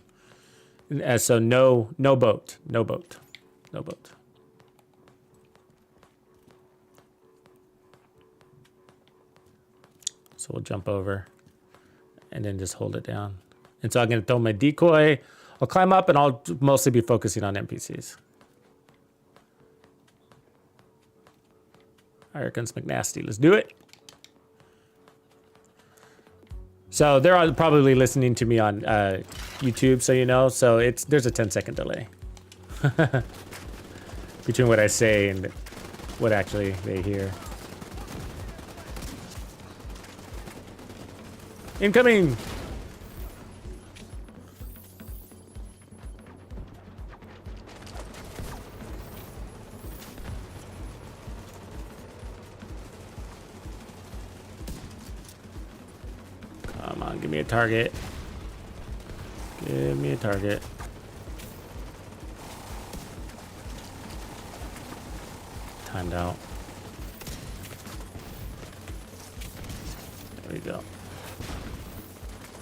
And so no boat, no boat, no boat. So we'll jump over and then just hold it down. And so I'm going to throw my decoy I'll climb up and I'll mostly be focusing on NPCs. All right, here comes McNasty. Let's do it. So they're all probably listening to me on YouTube, so you know. So there's a 10-second delay between what I say and what actually they hear. Incoming! Come on, give me a target. Give me a target. Timed out. There we go.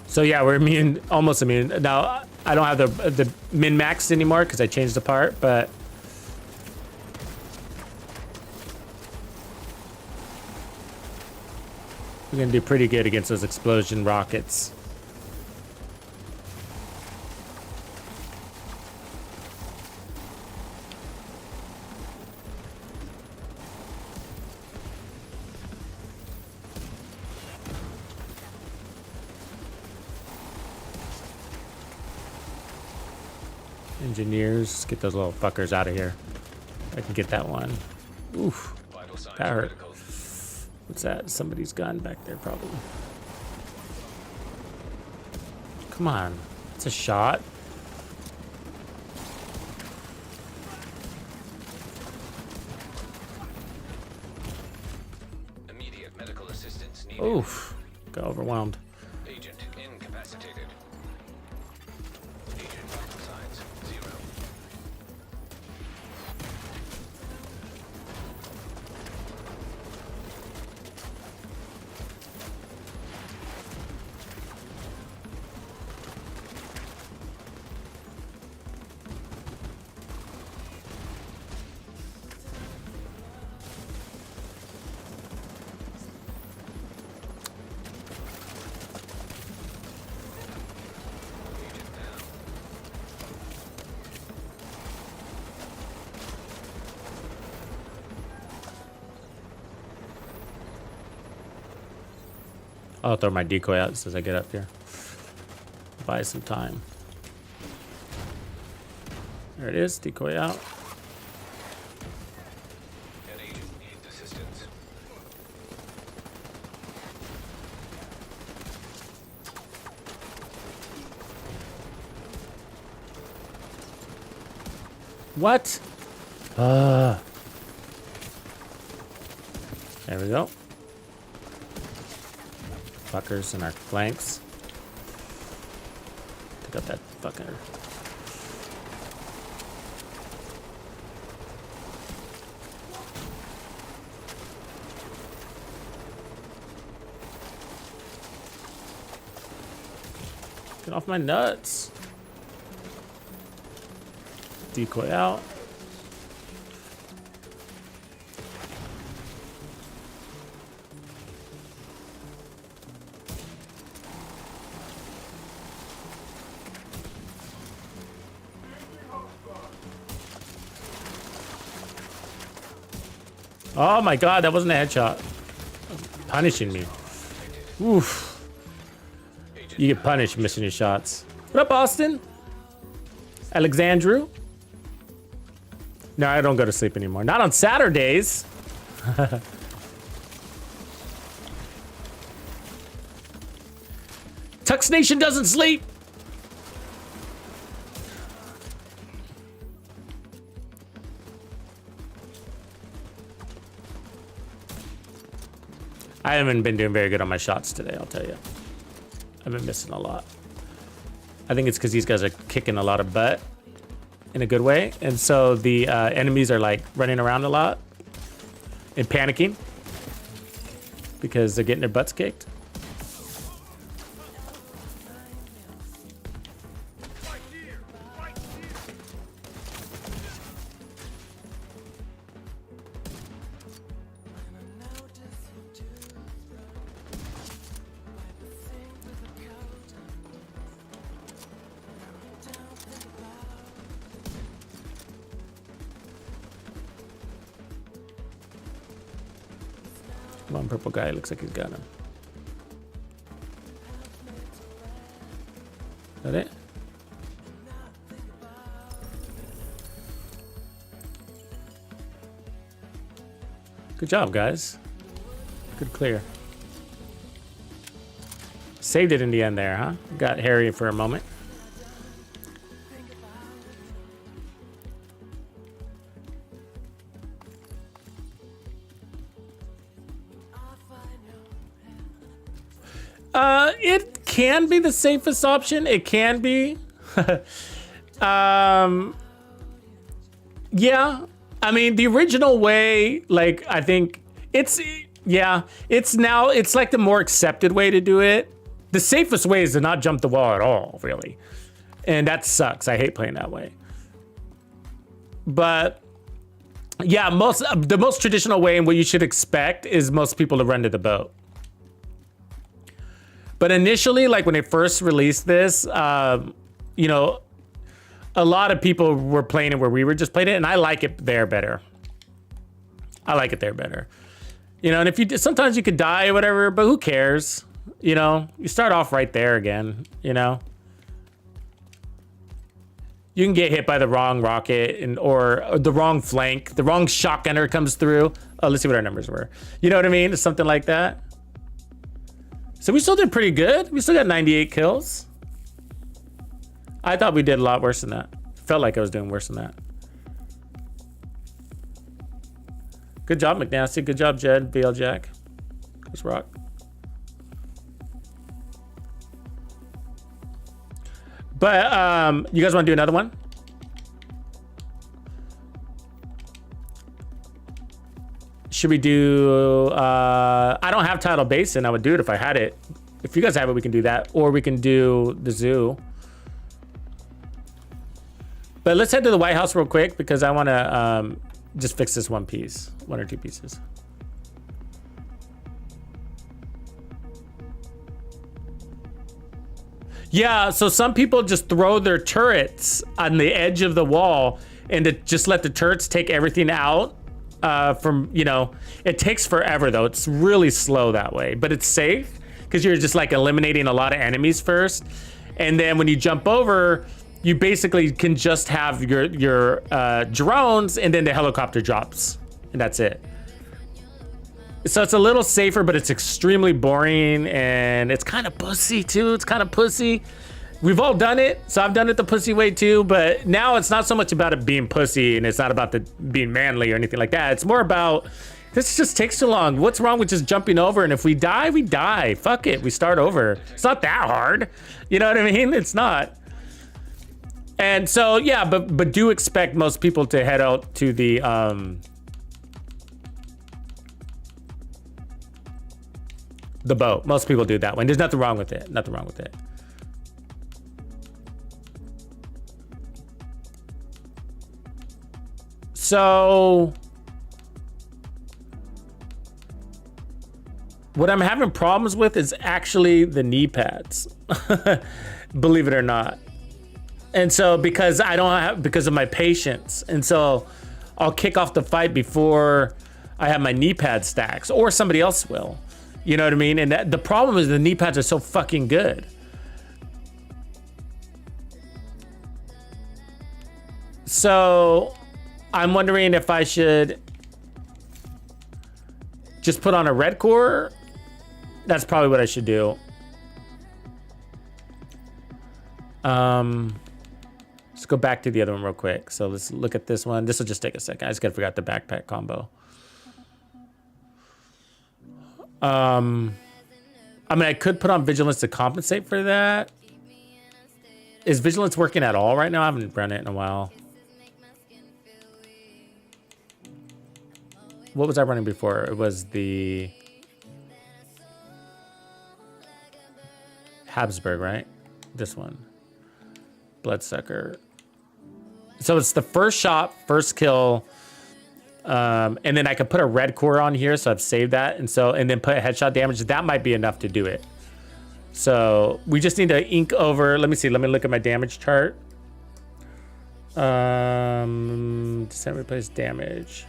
So yeah, we're immune, almost immune. Now, I don't have the min-maxed anymore because I changed the part, but we're gonna do pretty good against those explosion rockets. Engineers, get those little fuckers out of here. I can get that one. Oof, that hurt. What's that? Somebody's gun back there, probably. Come on, it's a shot. Immediate medical assistance needed. Oof, got overwhelmed. Agent incapacitated. Agent vital signs 0. I'll throw my decoy out as I get up here. Buy some time. There it is, decoy out. An agent needs assistance. What? There we go. Fuckers in our flanks. Pick up that fucker. Get off my nuts. Decoy out. Oh my god, that wasn't a headshot. Punishing me. Oof. You get punished missing your shots. What up, Austin? Alexandru? No, I don't go to sleep anymore. Not on Saturdays. Tux Nation doesn't sleep. I haven't been doing very good on my shots today, I'll tell you. I've been missing a lot. I think it's because these guys are kicking a lot of butt in a good way. And so the enemies are like running around a lot and panicking because they're getting their butts kicked. Come on, purple guy. Looks like he's got him. Is that it? Good job, guys. Good clear. Saved it in the end there, huh? Got hairy for a moment. It can be the safest option. It can be. Yeah. I mean, the original way, like, I think it's, yeah, it's now, it's like the more accepted way to do it. The safest way is to not jump the wall at all, really. And that sucks. I hate playing that way. But yeah, the most traditional way and what you should expect is most people to run to the boat. But initially, like when they first released this, you know, a lot of people were playing it where we were just playing it, and I like it there better. I like it there better. You know, and if you sometimes you could die or whatever, but who cares? You know, you start off right there again, you know. You can get hit by the wrong rocket or the wrong flank, the wrong shotgunner comes through. Oh, let's see what our numbers were. You know what I mean? Something like that. So we still did pretty good. We still got 98 kills. I thought we did a lot worse than that. Felt like I was doing worse than that. Good job, McNasty. Good job, Jed. BL Jack. Chris Rock. But you guys want to do another one? Should we do, I don't have Tidal Basin. I would do it if I had it. If you guys have it, we can do that. Or we can do the zoo. But let's head to the White House real quick because I want to just fix this one piece. One or two pieces. Yeah, so some people just throw their turrets on the edge of the wall and to just let the turrets take everything out. From, you know, it takes forever though. It's really slow that way, but it's safe because you're just like eliminating a lot of enemies first. And then when you jump over, you basically can just have your drones and then the helicopter drops and that's it. So it's a little safer, but it's extremely boring and it's kind of pussy too. It's kind of pussy. We've all done it, so I've done it the pussy way too, but now it's not so much about it being pussy and it's not about the being manly or anything like that. It's more about, this just takes too long. What's wrong with just jumping over? And if we die, we die. Fuck it, we start over. It's not that hard. You know what I mean? It's not. And so, yeah, but do expect most people to head out to the, boat. Most people do that one. There's nothing wrong with it. Nothing wrong with it. So what I'm having problems with is actually the knee pads, believe it or not. And so because of my patience. And so I'll kick off the fight before I have my knee pad stacks or somebody else will, you know what I mean? And the problem is the knee pads are so fucking good. So I'm wondering if I should just put on a red core. That's probably what I should do. Let's go back to the other one real quick. So let's look at this one. This will just take a second. I just gotta figure out the backpack combo. I mean, I could put on vigilance to compensate for that. Is vigilance working at all right now? I haven't run it in a while. What was I running before? It was the Habsburg, right? This one. Bloodsucker. So it's the first shot, first kill. And then I could put a red core on here, so I've saved that. And then put headshot damage. That might be enough to do it. So we just need to ink over. Let me see. Let me look at my damage chart. Descent replace damage.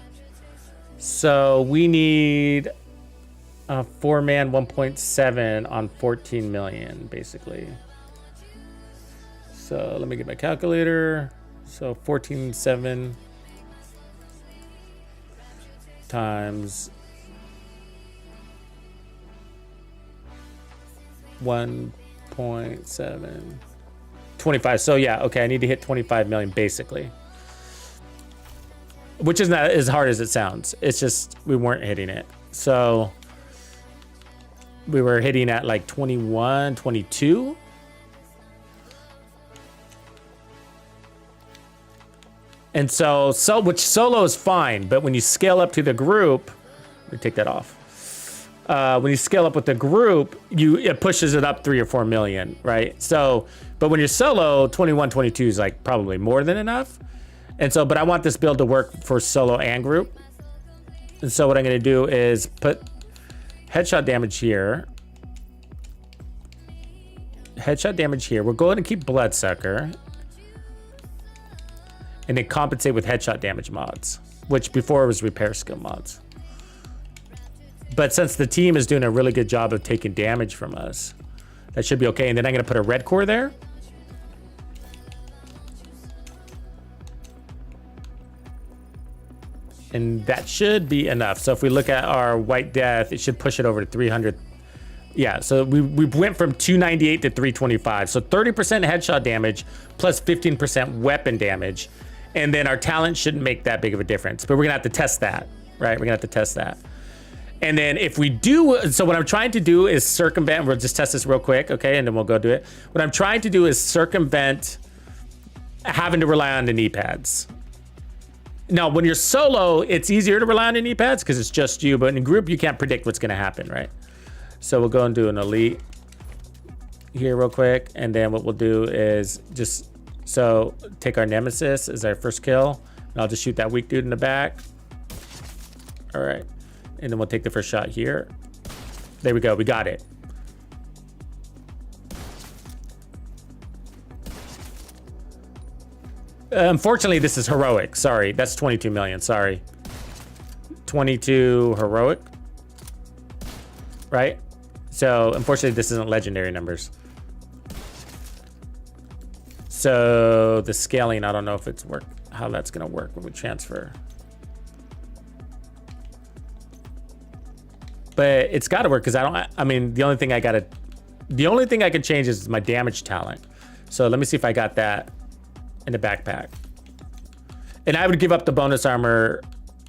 So we need 4-man 1.7 on 14 million, basically. So let me get my calculator. So 14.7 times 1.7, 25. So yeah, okay, I need to hit 25 million basically. Which is not as hard as it sounds. It's just we weren't hitting it. So we were hitting at like 21, 22. And so which solo is fine, but when you scale up to the group, let me take that off. When you scale up with the group, it pushes it up 3 or 4 million, right? So, but when you're solo, 21, 22 is like probably more than enough. And so, but I want this build to work for solo and group. And so what I'm gonna do is put headshot damage here. Headshot damage here. We're going to keep Bloodsucker. And then compensate with headshot damage mods, which before was repair skill mods. But since the team is doing a really good job of taking damage from us, that should be okay. And then I'm gonna put a red core there. And that should be enough. So if we look at our White Death, it should push it over to 300. Yeah, so we went from 298 to 325. So 30% headshot damage plus 15% weapon damage. And then our talent shouldn't make that big of a difference. But we're gonna have to test that, right? We're gonna have to test that. And then if we do, so what I'm trying to do is circumvent, we'll just test this real quick, okay? And then we'll go do it. What I'm trying to do is circumvent having to rely on the knee pads. Now, when you're solo, it's easier to rely on the knee pads because it's just you, but in a group, you can't predict what's gonna happen, right? So we'll go and do an elite here real quick. And then what we'll do is just, so take our nemesis as our first kill. And I'll just shoot that weak dude in the back. All right. And then we'll take the first shot here. There we go, we got it. Unfortunately, this is heroic. Sorry, that's 22 million, sorry. 22 heroic, right? So unfortunately, this isn't legendary numbers. So the scaling, I don't know if it's how that's gonna work when we transfer. But it's gotta work because I mean, the only thing I can change is my damage talent. So let me see if I got that in the backpack. And I would give up the bonus armor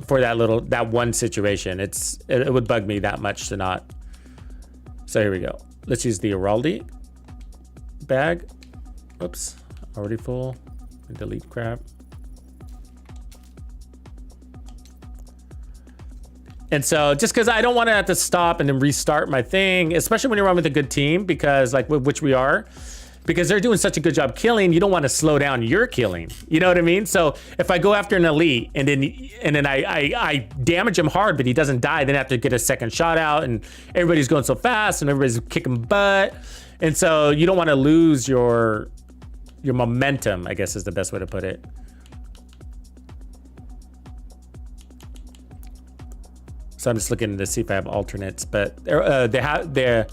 for that one situation. It would bug me that much to not. So here we go. Let's use the Heraldi bag. Oops, already full. Delete crap. And so just because I don't want to have to stop and then restart my thing, especially when you're running with a good team, because like which we are, because they're doing such a good job killing, you don't want to slow down your killing. You know what I mean? So if I go after an elite and then I damage him hard, but he doesn't die, then I have to get a second shot out, and everybody's going so fast and everybody's kicking butt. And so you don't want to lose your momentum, I guess is the best way to put it. So I'm just looking to see if I have alternates, but the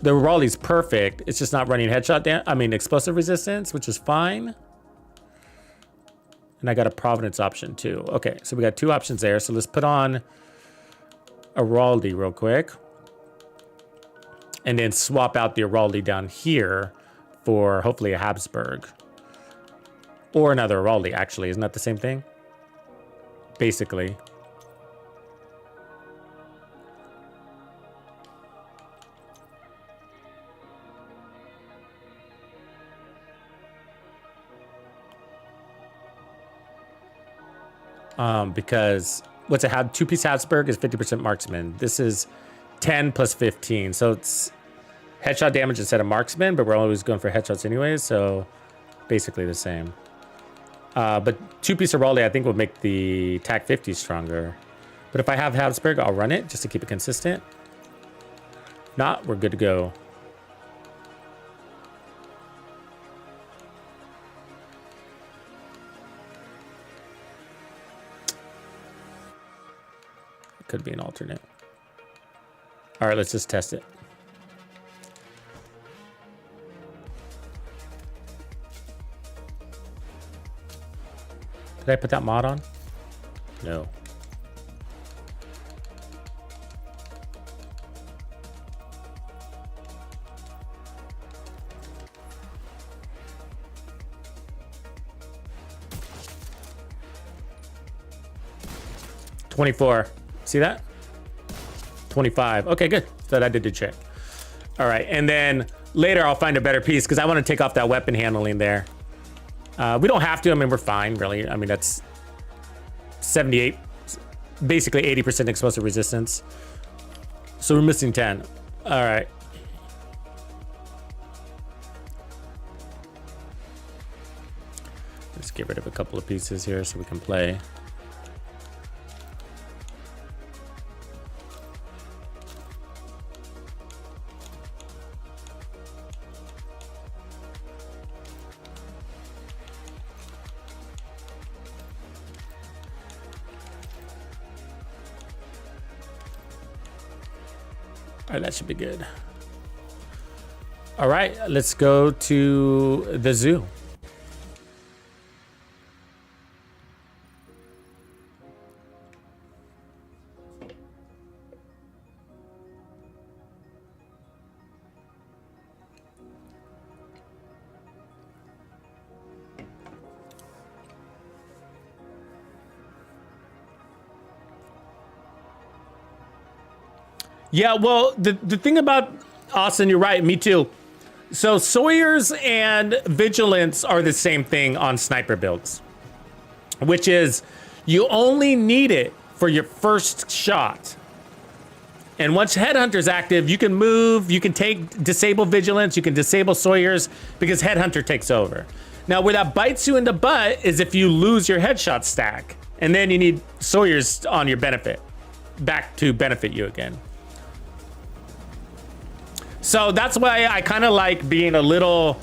Raleigh's perfect. It's just not running explosive resistance, which is fine. And I got a Providence option too. Okay, so we got 2 options there. So let's put on a Raldi real quick. And then swap out the Raldi down here for hopefully a Habsburg. Or another Raldi, actually. Isn't that the same thing? Basically. Because what's it have? 2-piece Habsburg is 50% marksman. This is 10 plus 15. So it's headshot damage instead of marksman, but we're always going for headshots anyways. So basically the same. But 2-piece Heraldi, I think, will make the TAC 50 stronger. But if I have Habsburg, I'll run it just to keep it consistent. If not, we're good to go. Could be an alternate. All right, let's just test it. Did I put that mod on? No. $24. See that? 25. Okay, good. So that did the trick. All right, and then later I'll find a better piece because I want to take off that weapon handling there. We don't have to. I mean, we're fine, really. I mean, that's 78, basically 80% explosive resistance. So we're missing 10. All right. Let's get rid of a couple of pieces here so we can play. All right, that should be good. All right, let's go to the zoo. Yeah, well, the thing about Austin, you're right, me too. So Sawyer's and Vigilance are the same thing on sniper builds, which is you only need it for your first shot. And once Headhunter's active, you can move, you can disable Vigilance, you can disable Sawyer's because Headhunter takes over. Now, where that bites you in the butt is if you lose your headshot stack, and then you need Sawyer's on your benefit, back to benefit you again. So that's why I kind of like being a little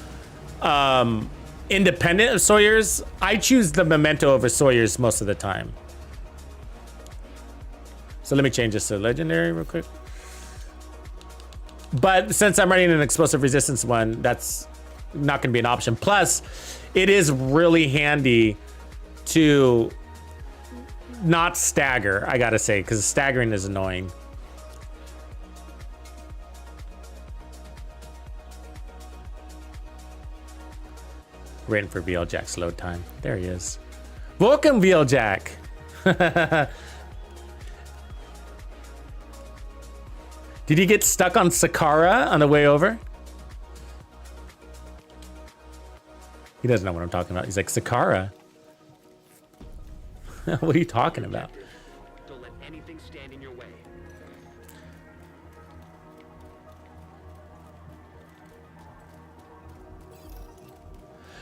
independent of Sawyer's. I choose the Memento over Sawyer's most of the time. So let me change this to Legendary real quick. But since I'm running an explosive resistance one, that's not going to be an option. Plus, it is really handy to not stagger, I got to say, because staggering is annoying. Waiting for VL Jack's load time. There he is. Welcome, VL Jack. Did he get stuck on Sakara on the way over? He doesn't know what I'm talking about. He's like, Sakara? What are you talking about? Don't let anything stand in your way.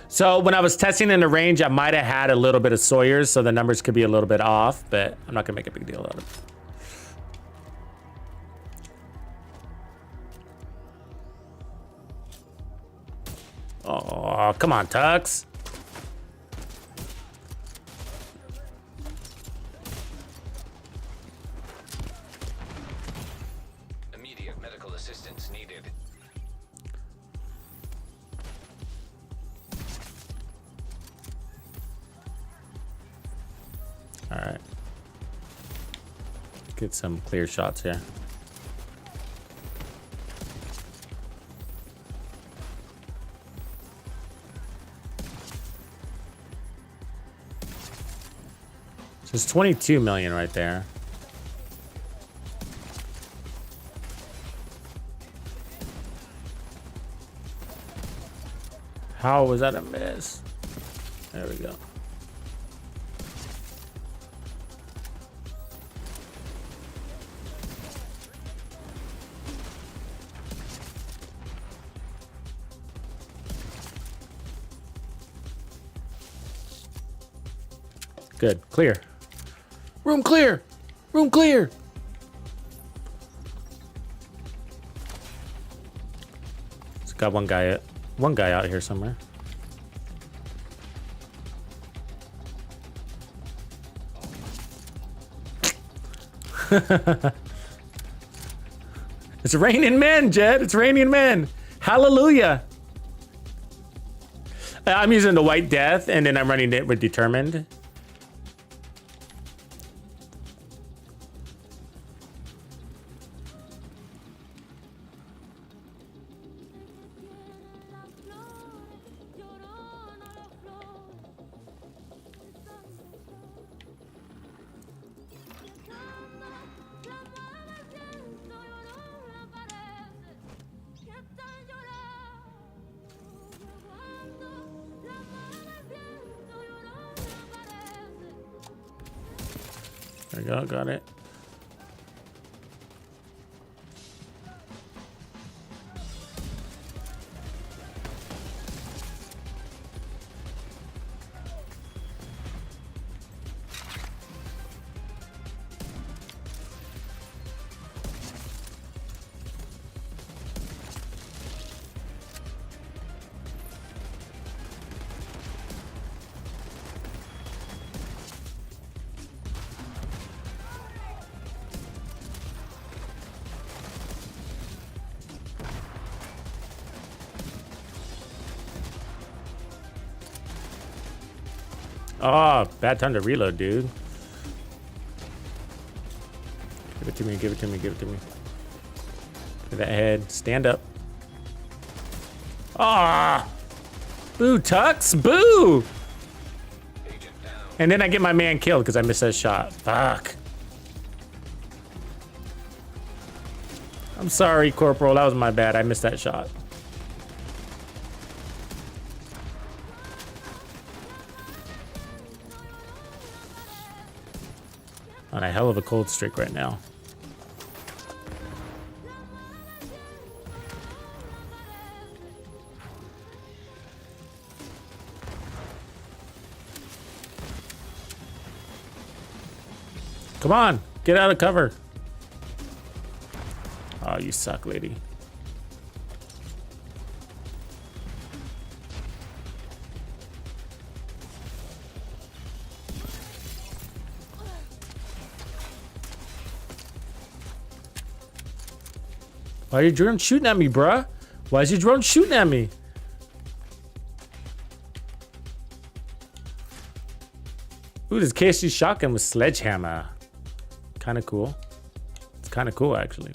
So when I was testing in the range, I might have had a little bit of Sawyer's, so the numbers could be a little bit off, but I'm not gonna make a big deal out of it. Oh, come on, Tux. Immediate medical assistance needed. All right. Get some clear shots here. So it's 22 million right there. How was that a miss? There we go. Good. Clear. Room clear. Room clear. It's got one guy out here somewhere. It's raining men, Jed. It's raining men. Hallelujah. I'm using the White Death, and then I'm running it with Determined. There we go, got it. Oh, bad time to reload, dude. Give it to me, give it to me, give it to me. Look at that head. Stand up. Ah! Boo, Tux! Boo! And then I get my man killed because I missed that shot. Fuck. I'm sorry, Corporal. That was my bad. I missed that shot. On a hell of a cold streak right now. Come on, get out of cover. Oh, you suck, lady. Why are your drone shooting at me, bruh? Why is your drone shooting at me? Ooh, this KSG shotgun with sledgehammer. Kind of cool. It's kind of cool, actually.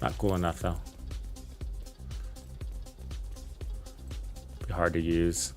Not cool enough, though. Be hard to use.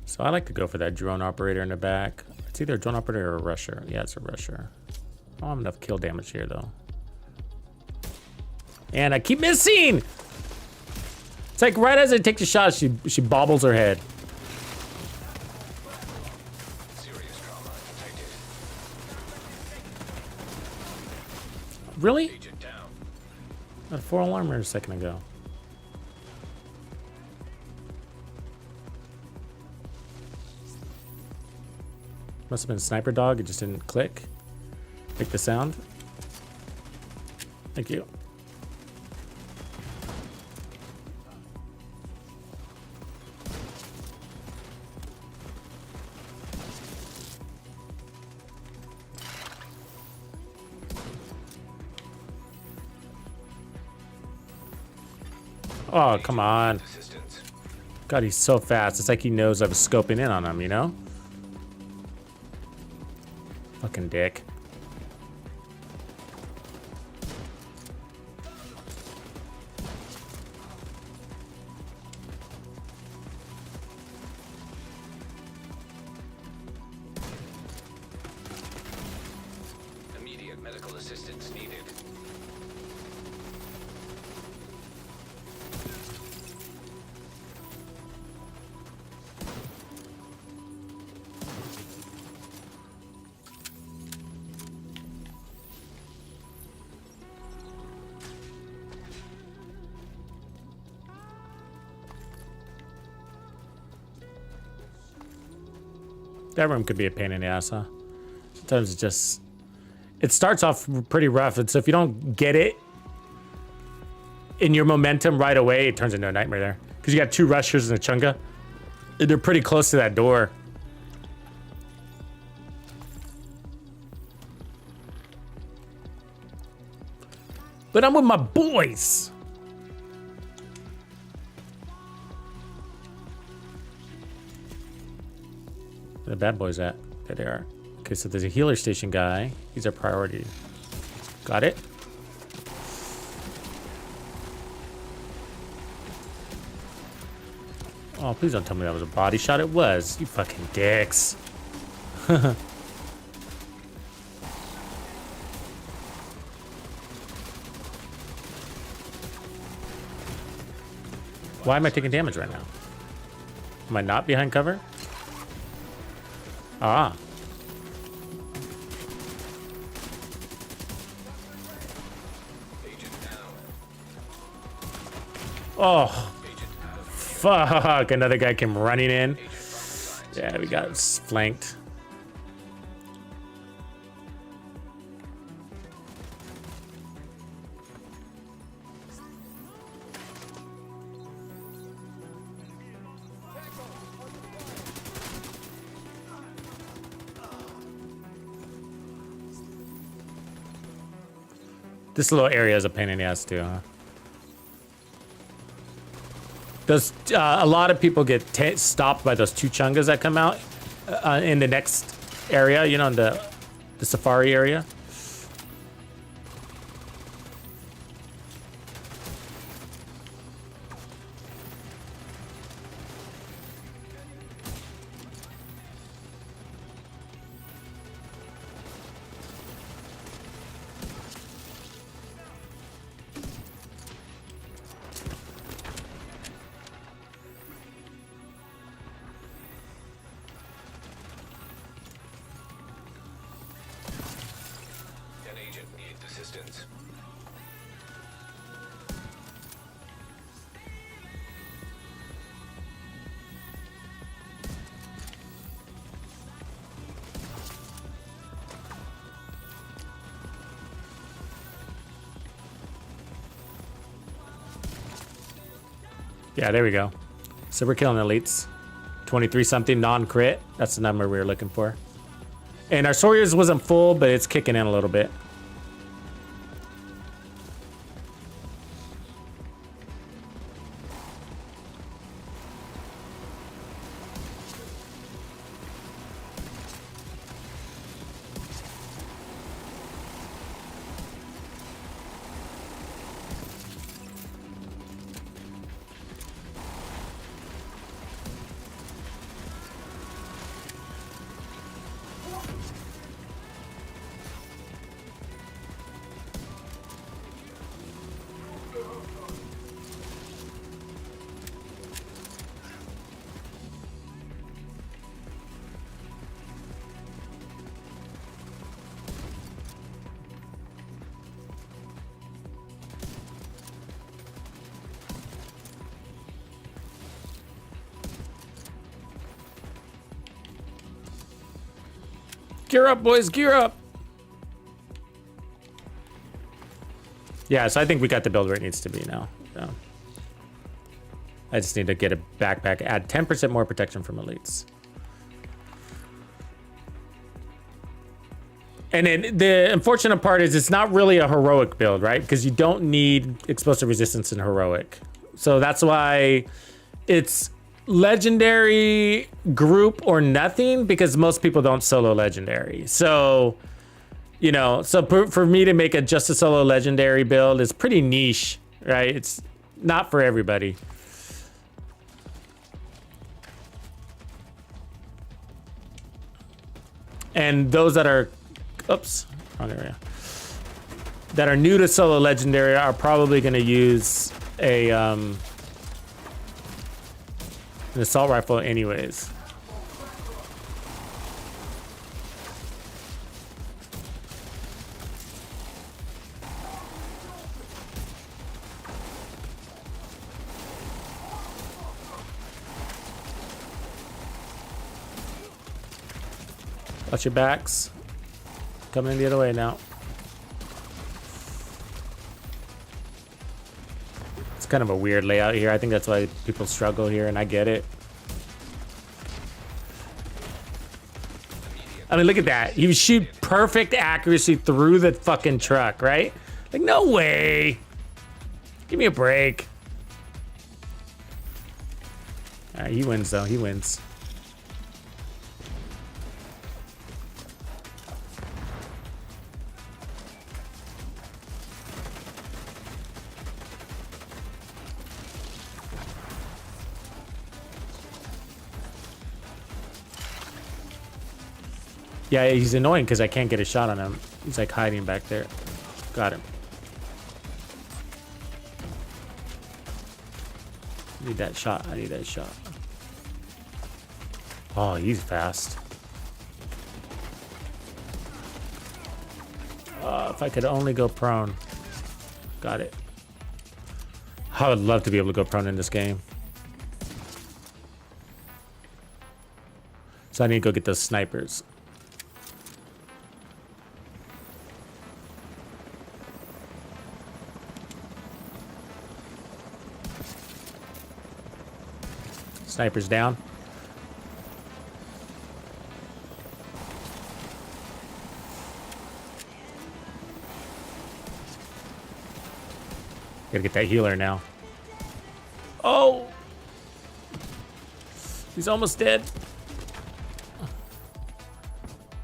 So I like to go for that drone operator in the back. It's either a drone operator or a rusher. Yeah, it's a rusher. I don't have enough kill damage here, though. And I keep missing! It's like right as I take the shot, she bobbles her head. Serious trauma detected. Really? Agent down. I had 4 alarmers a second ago. Must have been a sniper dog, it just didn't click. Make the sound. Thank you. Oh, come on. Assistance. God, he's so fast. It's like he knows I was scoping in on him, you know? Fucking dick. Immediate medical assistance needed. That room could be a pain in the ass, huh? Sometimes it just... It starts off pretty rough, and so if you don't get it in your momentum right away, it turns into a nightmare there. Because you got 2 rushers and a chunga. They're pretty close to that door. But I'm with my boys. Where the bad boys at? There they are. Okay, so there's a healer station guy. He's our priority. Got it. Oh, please don't tell me that was a body shot. It was. You fucking dicks. Why am I taking damage right now? Am I not behind cover? Ah. Oh. Fuck. Another guy came running in. Yeah, we got flanked. This little area is a pain in the ass too, huh? Those a lot of people get stopped by those 2 chungas that come out in the next area, you know, in the safari area. An agent needs assistance. Yeah, there we go. So we're killing elites. 23 something non-crit. That's the number we were looking for. And our Sawyers wasn't full, but it's kicking in a little bit. Gear up, boys, gear up. Yeah, so I think we got the build where it needs to be now. Yeah. I just need to get a backpack, add 10% more protection from elites. And then the unfortunate part is it's not really a heroic build, right? Because you don't need explosive resistance in heroic. So that's why it's legendary group or nothing, because most people don't solo legendary. So, you know, so for me to make just a solo legendary build is pretty niche, right? It's not for everybody. And those that are, oops, wrong area, that are new to solo legendary are probably going to use an assault rifle anyways. Watch your backs. Coming in the other way now. It's kind of a weird layout here. I think that's why people struggle here, and I get it. I mean, look at that. You shoot perfect accuracy through the fucking truck, right? Like, no way. Give me a break. All right, he wins, though. He wins. Yeah, he's annoying because I can't get a shot on him. He's like hiding back there. Got him. Need that shot. I need that shot. Oh, he's fast. If I could only go prone. Got it. I would love to be able to go prone in this game. So I need to go get those snipers. Sniper's down. Gotta get that healer now. Oh! He's almost dead.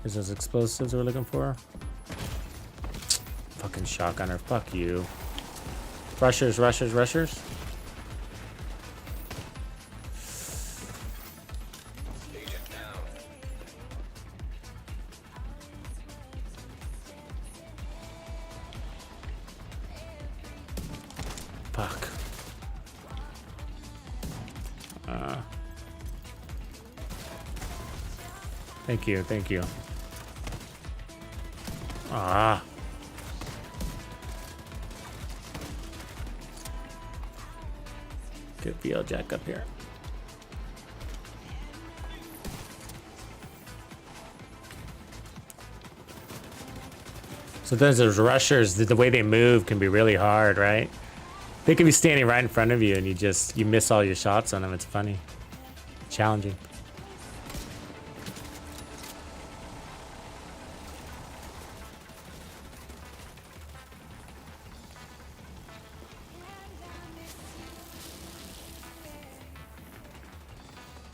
There's those explosives we're looking for. Fucking shotgunner. Fuck you. Rushers, rushers, rushers. Fuck. Thank you, thank you. Ah. Get VL Jack up here. Sometimes those rushers, the way they move can be really hard, right? They could be standing right in front of you and you miss all your shots on them. It's funny. Challenging.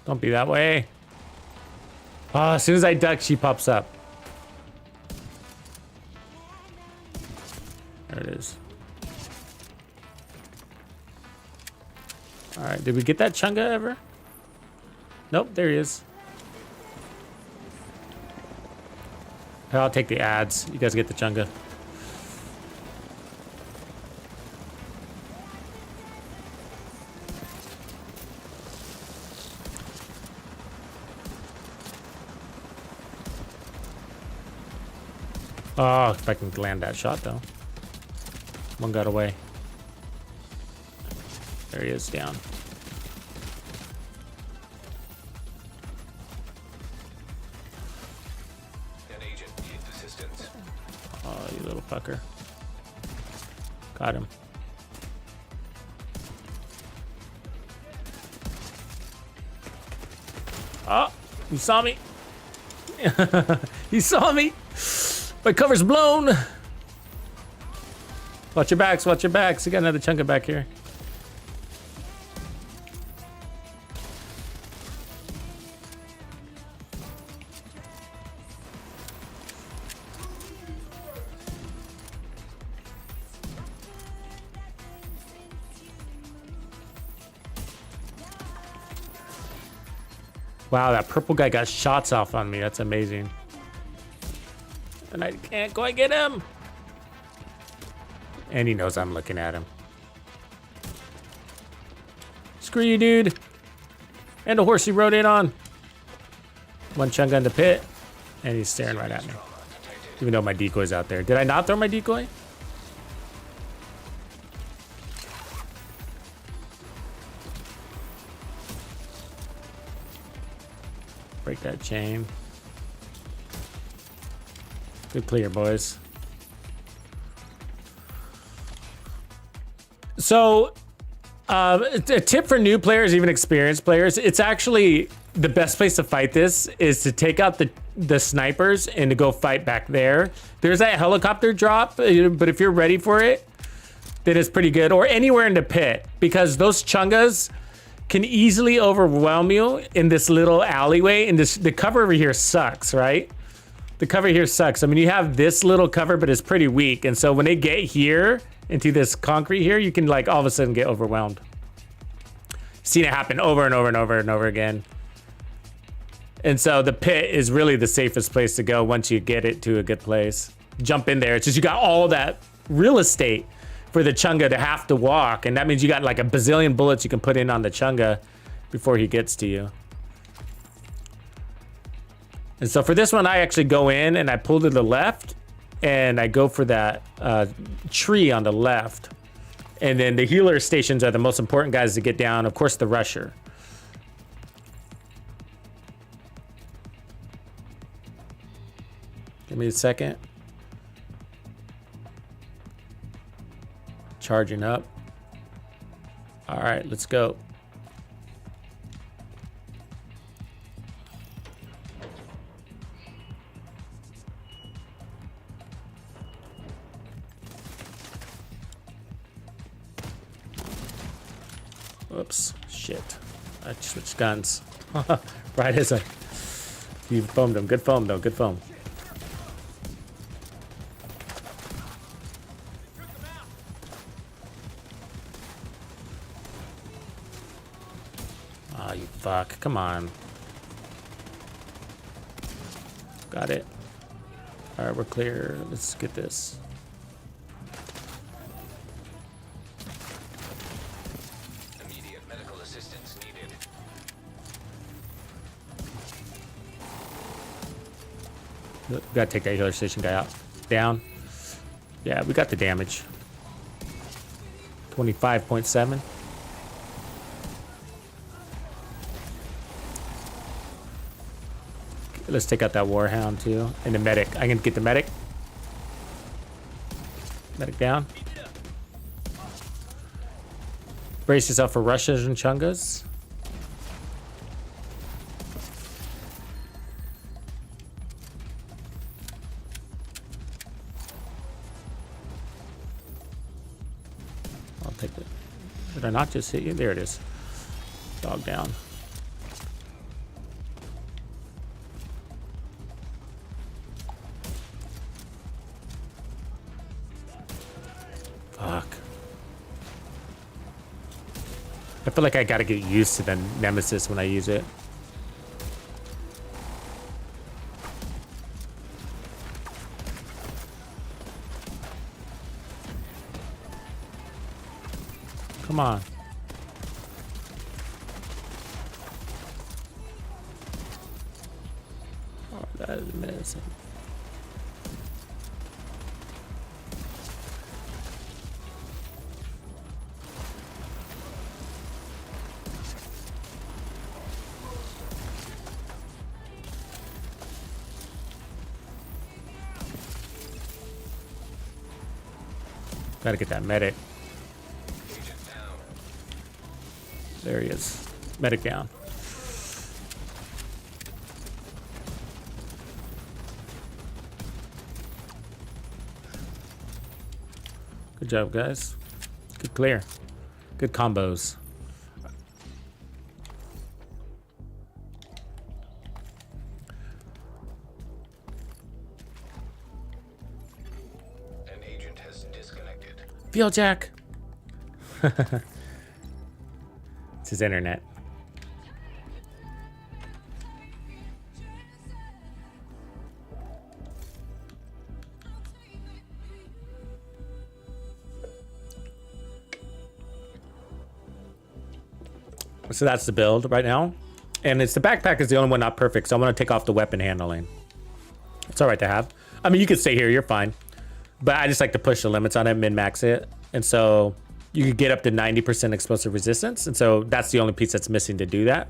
Don't be that way. Oh, as soon as I duck, she pops up. There it is. All right, did we get that Chunga ever? Nope, there he is. Here, I'll take the ads. You guys get the Chunga. Oh, if I can land that shot though. One got away. There he is, down. An agent needs assistance. Oh, you little fucker. Got him. Oh, you saw me. He saw me. My cover's blown. Watch your backs, watch your backs. You got another chunker back here. Wow, that purple guy got shots off on me. That's amazing. And I can't quite get him. And he knows I'm looking at him. Screw you, dude. And the horse he rode in on. One chunga in the pit. And he's staring right at me. Even though my decoy's out there. Did I not throw my decoy? Break that chain. Good clear, boys. So, a tip for new players, even experienced players, it's actually the best place to fight this is to take out the snipers and to go fight back there. There's that helicopter drop, but if you're ready for it, then it's pretty good. Or anywhere in the pit, because those chungas can easily overwhelm you in this little alleyway. And the cover over here sucks, right? The cover here sucks. I mean, you have this little cover, but it's pretty weak. And so when they get here into this concrete here, you can like all of a sudden get overwhelmed. Seen it happen over and over and over and over again. And so the pit is really the safest place to go once you get it to a good place. Jump in there. It's just you got all that real estate for the chunga to have to walk. And that means you got like a bazillion bullets you can put in on the chunga before he gets to you. And so for this one, I actually go in and I pull to the left and I go for that tree on the left. And then the healer stations are the most important guys to get down. Of course, the rusher. Give me a second. Charging up. All right, let's go. Whoops, shit. I switched guns. Right as I... You foamed him. Good foam, though. Good foam. Oh, you fuck. Come on. Got it. All right, we're clear. Let's get this. Immediate medical assistance needed. We gotta take that healer station guy out. Down. Yeah, we got the damage. 25.7. Let's take out that warhound too. And the medic. I can get the medic. Medic down. Brace yourself for rushes and chungas. I'll take it. Did I not just hit you? There it is. Dog down. Fuck. I feel like I gotta get used to the Nemesis when I use it. Come on. Oh, that is amazing. Gotta get that medic. There he is. Medic down. Good job, guys. Good clear. Good combos. An agent has disconnected. Field Jack. It's his internet. So that's the build right now. And it's the backpack is the only one not perfect, so I'm gonna take off the weapon handling. It's all right to have. I mean, you could stay here, you're fine. But I just like to push the limits on it, min-max it. And so you could get up to 90% explosive resistance. And so that's the only piece that's missing to do that.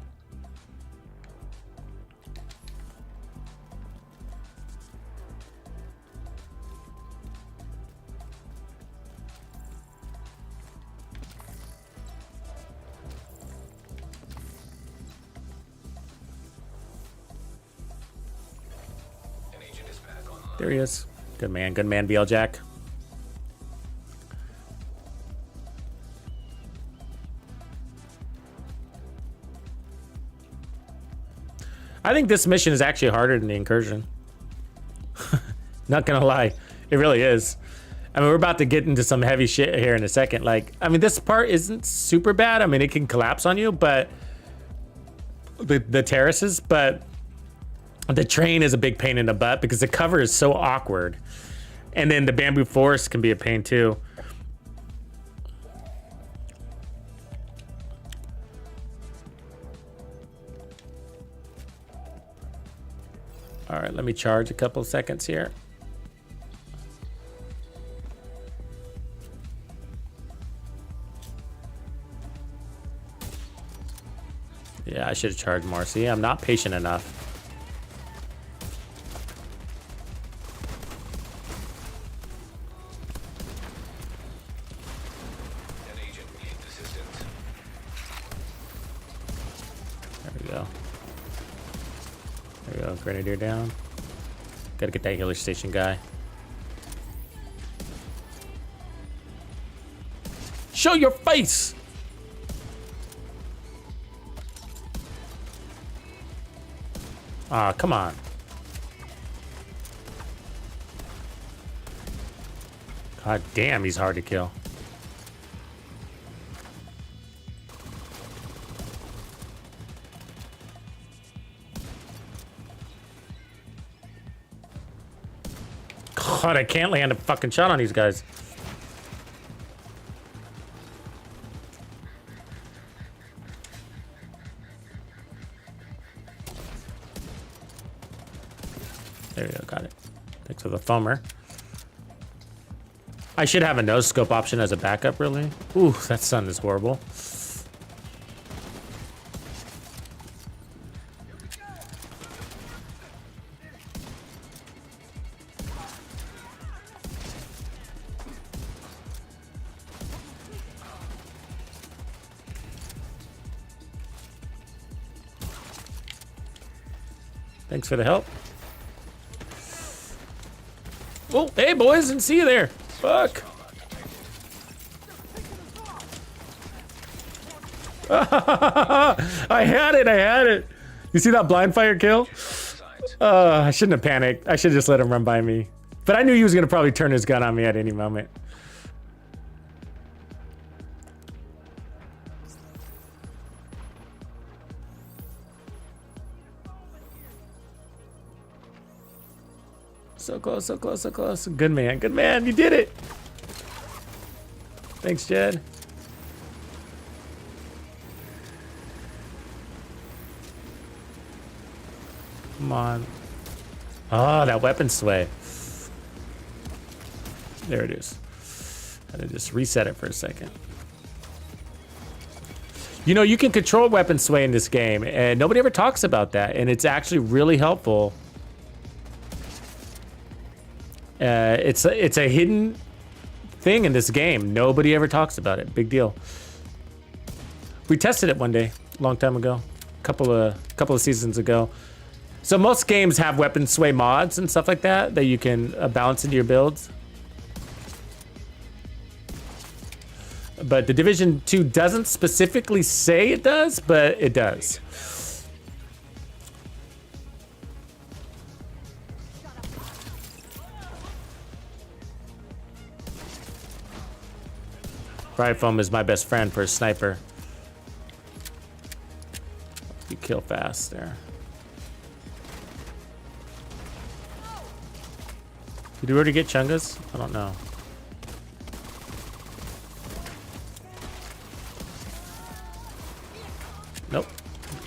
There he is. Good man, BL Jack. I think this mission is actually harder than the incursion. Not gonna lie, it really is. I mean, we're about to get into some heavy shit here in a second. Like, I mean, this part isn't super bad. I mean, it can collapse on you, but the terraces, but the train is a big pain in the butt because the cover is so awkward. And then the bamboo forest can be a pain too. All right, let me charge a couple seconds here. Yeah, I should have charged more. See, I'm not patient enough. An agent needs assistance. There we go. There we go. Grenadier down. Gotta get that healer station guy. Show your face! Ah, come on. God damn, he's hard to kill. God, I can't land a fucking shot on these guys. There you go, got it. Thanks for the foamer. I should have a no scope option as a backup, really. Ooh, that sun is horrible. Thanks for the help. Oh, hey boys, didn't see you there. Fuck. I had it. You see that blind fire kill? I shouldn't have panicked. I should just let him run by me. But I knew he was gonna probably turn his gun on me at any moment. So close, so close, so close. Good man, you did it. Thanks, Jed. Come on. Oh, that weapon sway. There it is. Had to just reset it for a second. You know, you can control weapon sway in this game, and nobody ever talks about that, and it's actually really helpful. It's a hidden thing in this game. Nobody ever talks about it. Big deal. We tested it one day, a long time ago, couple of seasons ago. So most games have weapon sway mods and stuff like that that you can balance into your builds. But the Division 2 doesn't specifically say it does, but it does. Riot foam is my best friend for a sniper. You kill fast there. Did we already get Chungas? I don't know. Nope.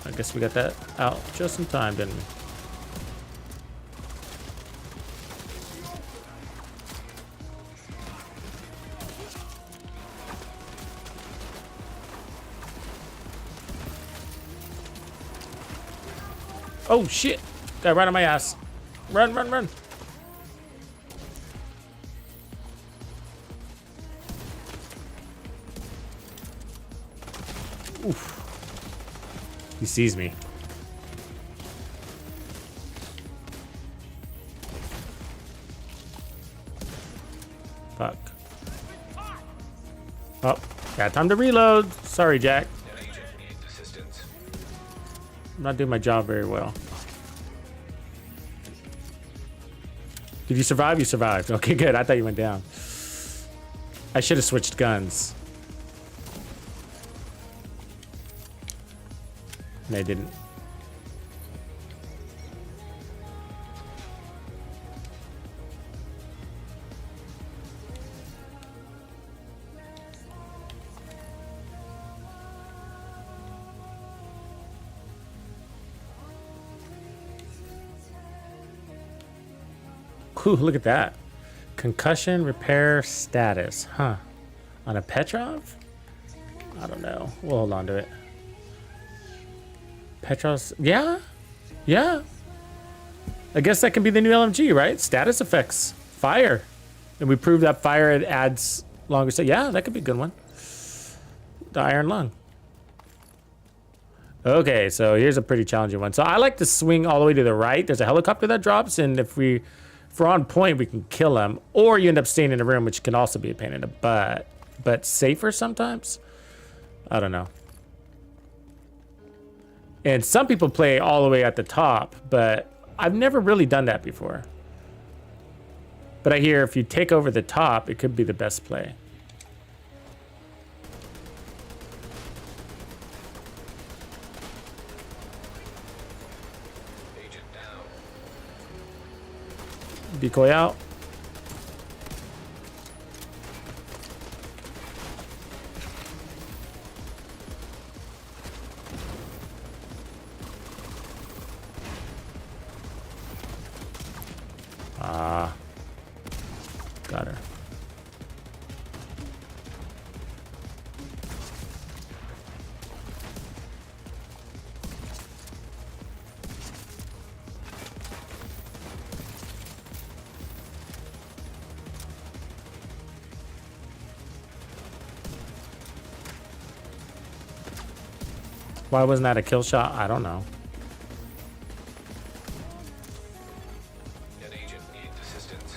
I guess we got that out just in time, didn't we? Oh shit! Guy right on my ass. Run, run, run. Oof. He sees me. Oh, got time to reload. Sorry, Jack. An agent needs assistance. I'm not doing my job very well. Did you survive? You survived. Okay, good. I thought you went down. I should have switched guns. And I didn't. Ooh, look at that. Concussion repair status. Huh. On a Petrov? I don't know. We'll hold on to it. Petrov's. Yeah? Yeah. I guess that can be the new LMG, right? Status effects. Fire. And we proved that fire it adds longer. So yeah, that could be a good one. The Iron Lung. Okay, so here's a pretty challenging one. So I like to swing all the way to the right. There's a helicopter that drops, and if we're on point, we can kill him. Or you end up staying in a room, which can also be a pain in the butt. But safer sometimes? I don't know. And some people play all the way at the top, but I've never really done that before. But I hear if you take over the top, it could be the best play. Agent down. Decoy out. Got her. Why wasn't that a kill shot? I don't know. An agent needs assistance.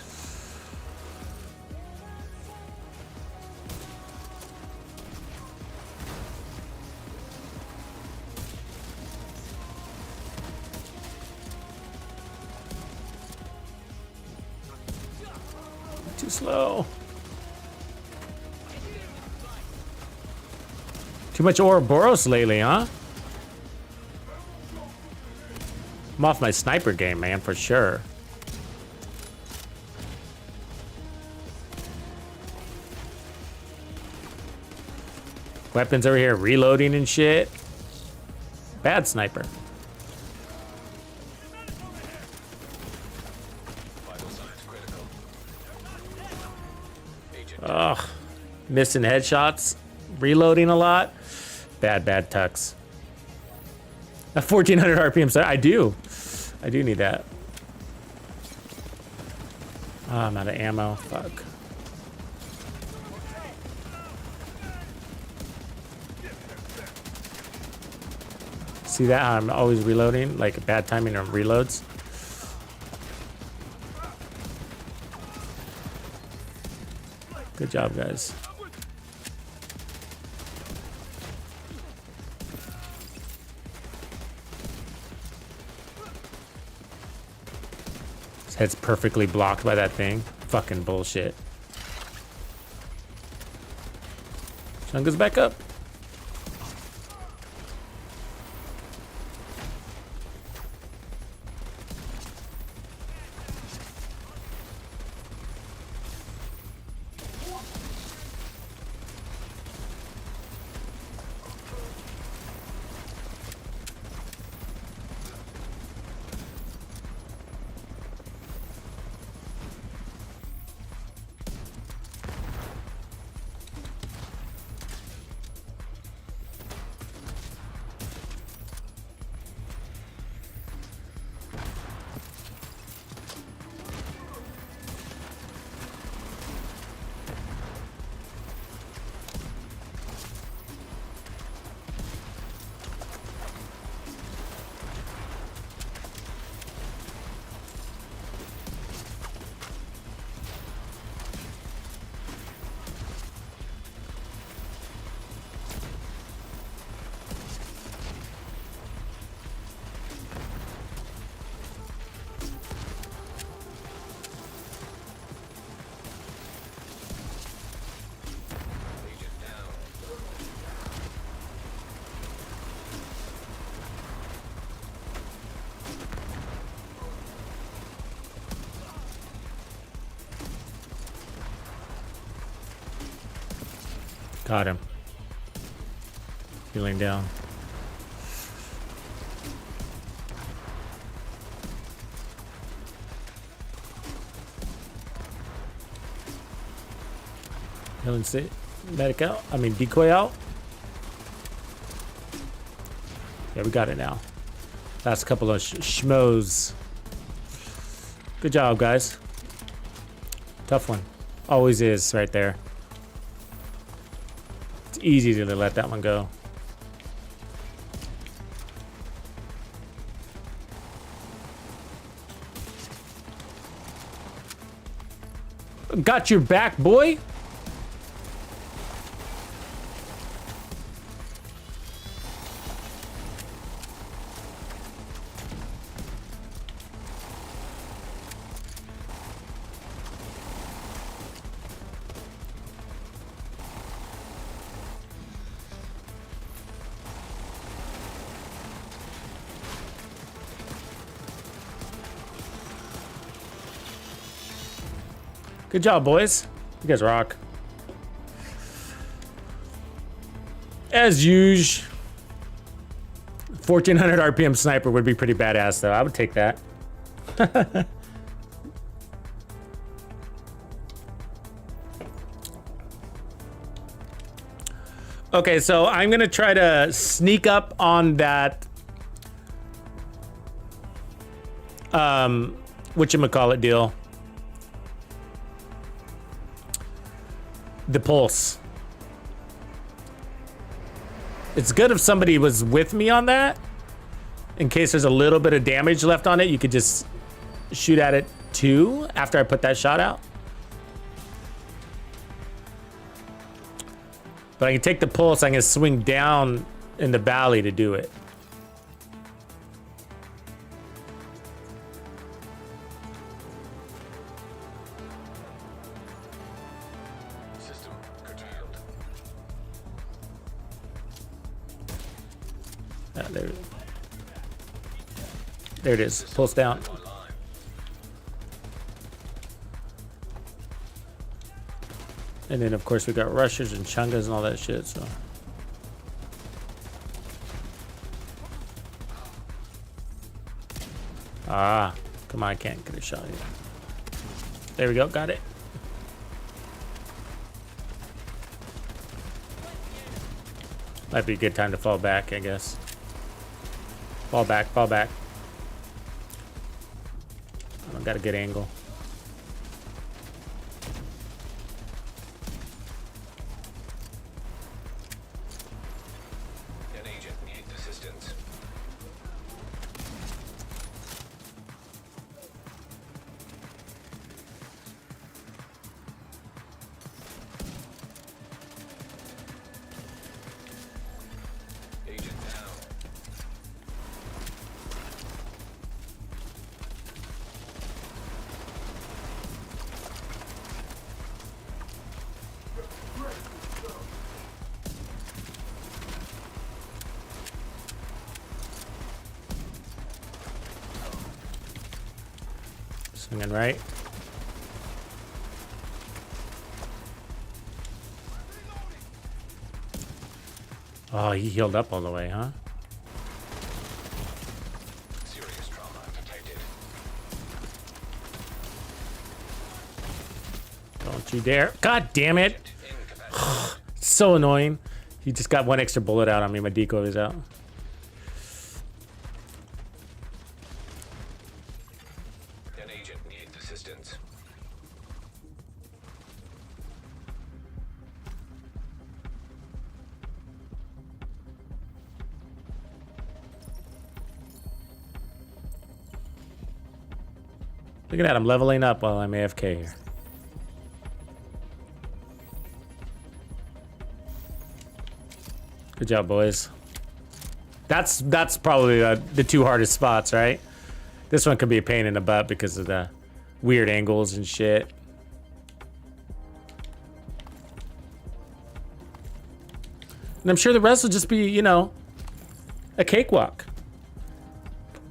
Too slow. Too much Ouroboros lately, huh? I'm off my sniper game, man, for sure. Weapons over here reloading and shit. Bad sniper. Vital signs critical. Agent Ugh. Missing headshots. Reloading a lot. Bad tux. A 1400 RPM. So I do need that. Oh, I'm out of ammo. Fuck. See that? How I'm always reloading, like bad timing on reloads. Good job, guys. His head's perfectly blocked by that thing. Fucking bullshit. Sun goes back up. Got him. Healing down. Healing state. Medic out. I mean, decoy out. Yeah, we got it now. Last couple of schmoes. Good job, guys. Tough one. Always is right there. It's easy to let that one go. Got your back, boy. Good job, boys. You guys rock. As usual. 1400 RPM sniper would be pretty badass, though. I would take that. Okay, so I'm gonna try to sneak up on that. Whatchamacallit deal. The pulse. It's good if somebody was with me on that. In case there's a little bit of damage left on it, you could just shoot at it too after I put that shot out. But I can take the pulse, I can swing down in the valley to do it. There it is. Pulse down. And then, of course, we got rushers and chungas and all that shit, so. Ah, come on, I can't get a shot here. There we go, got it. Might be a good time to fall back, I guess. Fall back, fall back. I got a good angle. An agent needs assistance. Agent down. Swinging right. Oh, he healed up all the way, huh? Serious trauma detected. Don't you dare. God damn it. So annoying. He just got one extra bullet out on me. My decoy was out. An agent needs assistance. Look at that. I'm leveling up while I'm AFK here. Good job, boys. That's probably the two hardest spots, right? This one could be a pain in the butt because of the weird angles and shit. And I'm sure the rest will just be, you know, a cakewalk.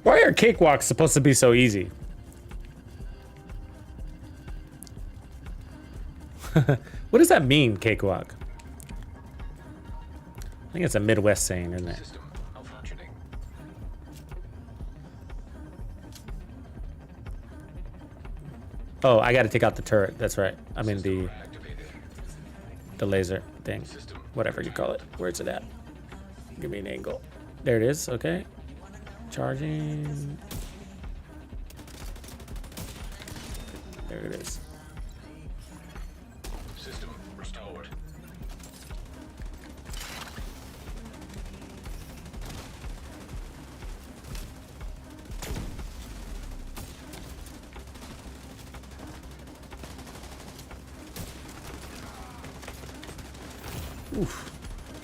Why are cakewalks supposed to be so easy? What does that mean, cakewalk? I think it's a Midwest saying, isn't it? System malfunctioning. Oh, I got to take out the turret. That's right. I mean System activated. the laser thing, System. whatever you call it. Where's it at? Give me an angle. There it is. Okay. Charging. There it is. System restored. Oof.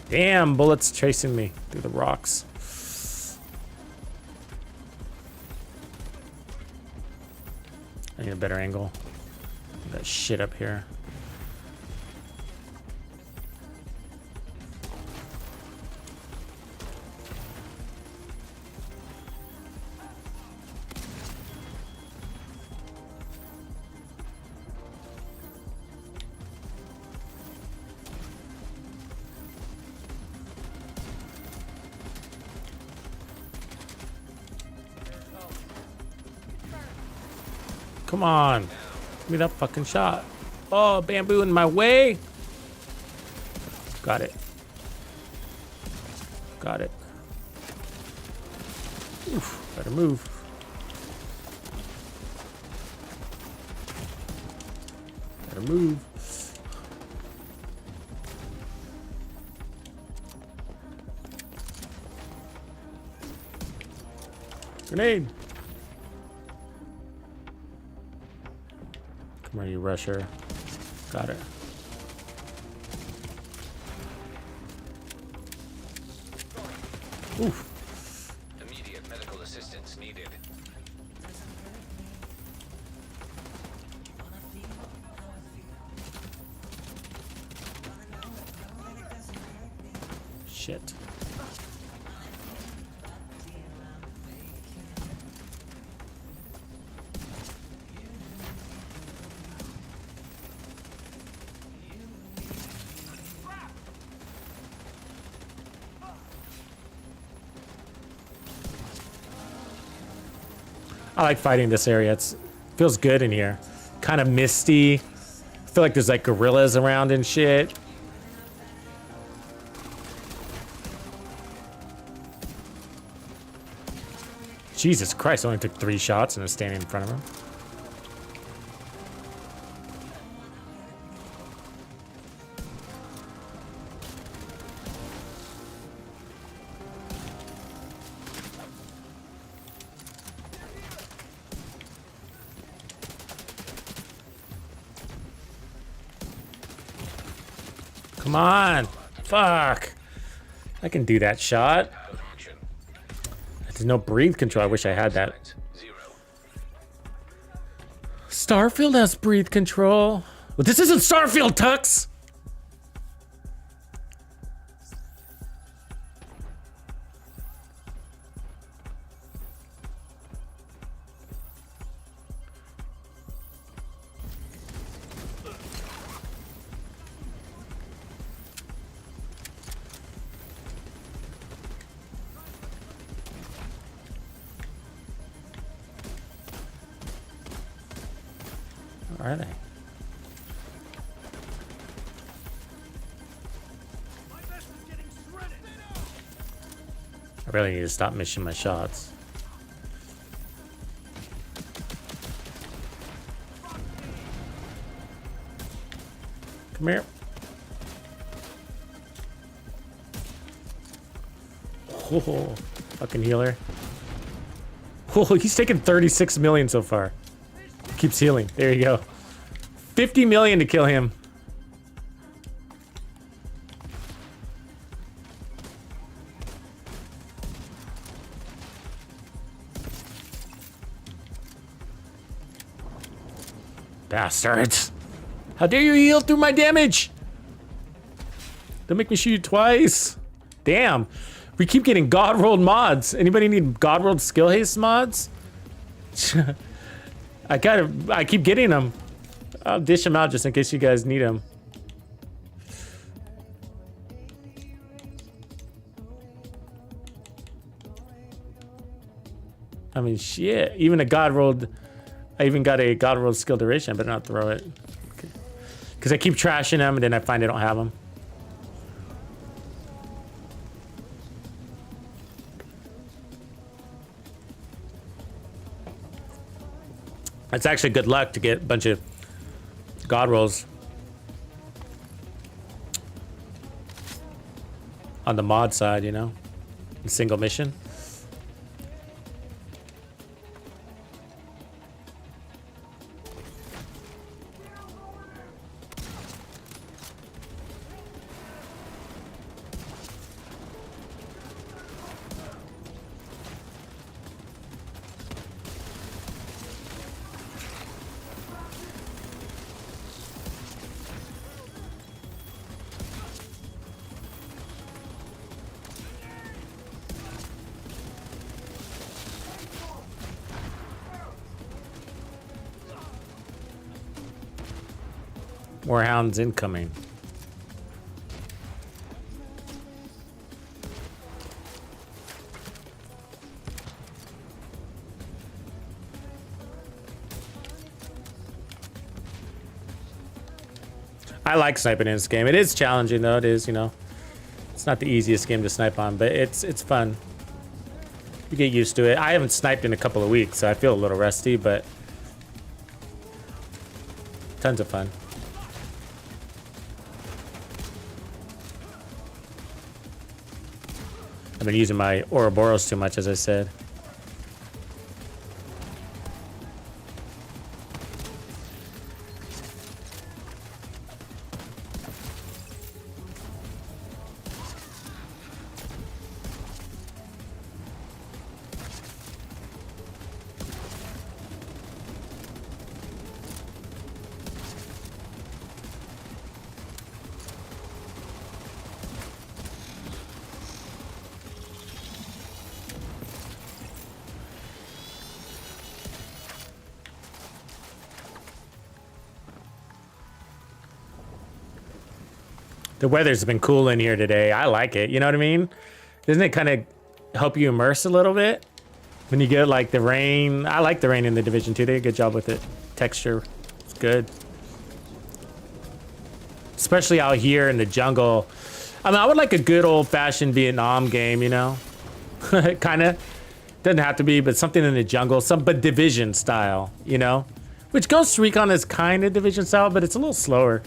Damn, bullets chasing me through the rocks. I need a better angle. That shit up here. Come on. Give me that fucking shot. Oh, bamboo in my way. Got it. Got it. Oof, better move. Better move. Grenade. Come here, you rusher. Got it. Oof. Immediate medical assistance needed. Shit. I like fighting this area. It feels good in here. Kind of misty. I feel like there's like gorillas around and shit. Jesus Christ, I only took 3 shots and I was standing in front of him. Come on. Fuck. I can do that shot. Malfunction. There's no breathe control. I wish I had that. Silence. 0. Starfield has breathe control. But this isn't Starfield, Tux! Where are they? I really need to stop missing my shots. Come here. Oh, fucking healer. Oh, he's taken 36 million so far. Keeps healing. There you go. 50 million to kill him. Bastards. How dare you heal through my damage? Don't make me shoot you twice. Damn. We keep getting God rolled mods. Anybody need God rolled skill haste mods? I keep getting them. I'll dish them out just in case you guys need them. I mean, shit. Even a God rolled. I even got a God rolled skill duration. I better not throw it. Because I keep trashing them and then I find I don't have them. It's actually good luck to get a bunch of God rolls on the mod side, you know, in single mission. More hounds incoming. I like sniping in this game. It is challenging though. It is, you know, it's not the easiest game to snipe on, but it's fun. You get used to it. I haven't sniped in a couple of weeks, so I feel a little rusty, but tons of fun. I've been using my Ouroboros too much, as I said. The weather's been cool in here today. I like it. You know what I mean? Doesn't it kind of help you immerse a little bit? When you get like the rain. I like the rain in the Division 2. They did a good job with it. Texture. It's good. Especially out here in the jungle. I mean, I would like a good old-fashioned Vietnam game, you know? Kind of. Doesn't have to be, but something in the jungle. But Division style, you know? Which Ghost Recon is kind of Division style, but it's a little slower.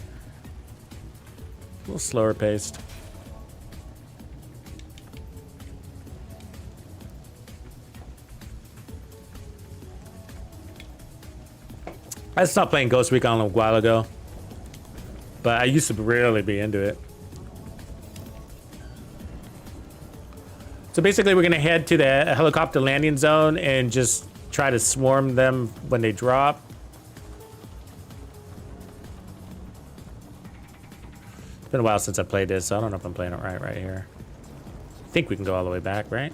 A little slower paced. I stopped playing Ghost Recon a while ago, but I used to really be into it. So basically we're gonna head to the helicopter landing zone and just try to swarm them when they drop. It's been a while since I played this, so I don't know if I'm playing it right here. I think we can go all the way back, right?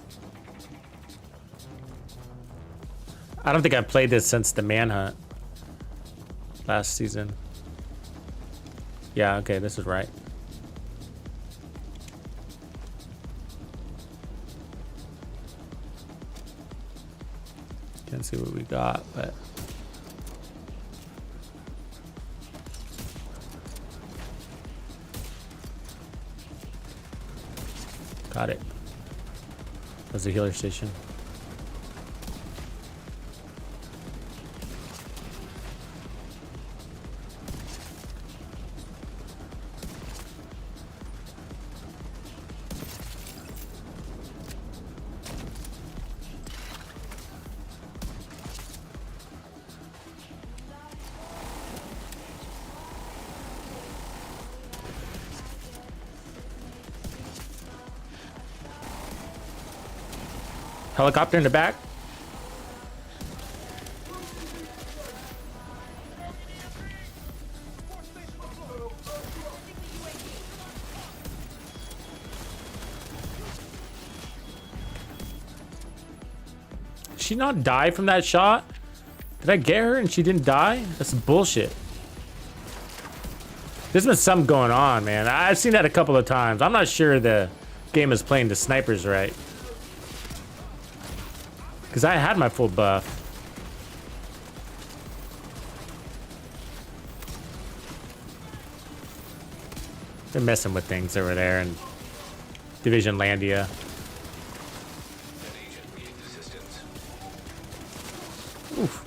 I don't think I've played this since the Manhunt last season. Yeah, okay, this is right. Can't see what we got, but got it. That's a healer station. Helicopter in the back. Did she not die from that shot? Did I get her and she didn't die? That's bullshit. There's been something going on, man. I've seen that a couple of times. I'm not sure the game is playing the snipers right. Because I had my full buff. They're messing with things over there in Division Landia. An agent needing assistance. Oof.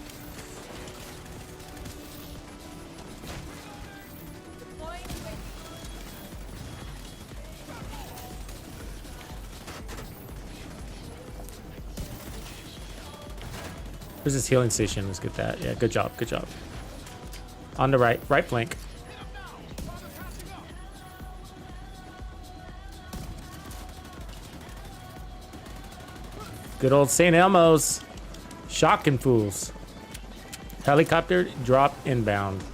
Where's this healing station? Let's get that. Yeah, good job, good job. On the right flank. Good old St. Elmo's. Shocking fools. Helicopter drop inbound.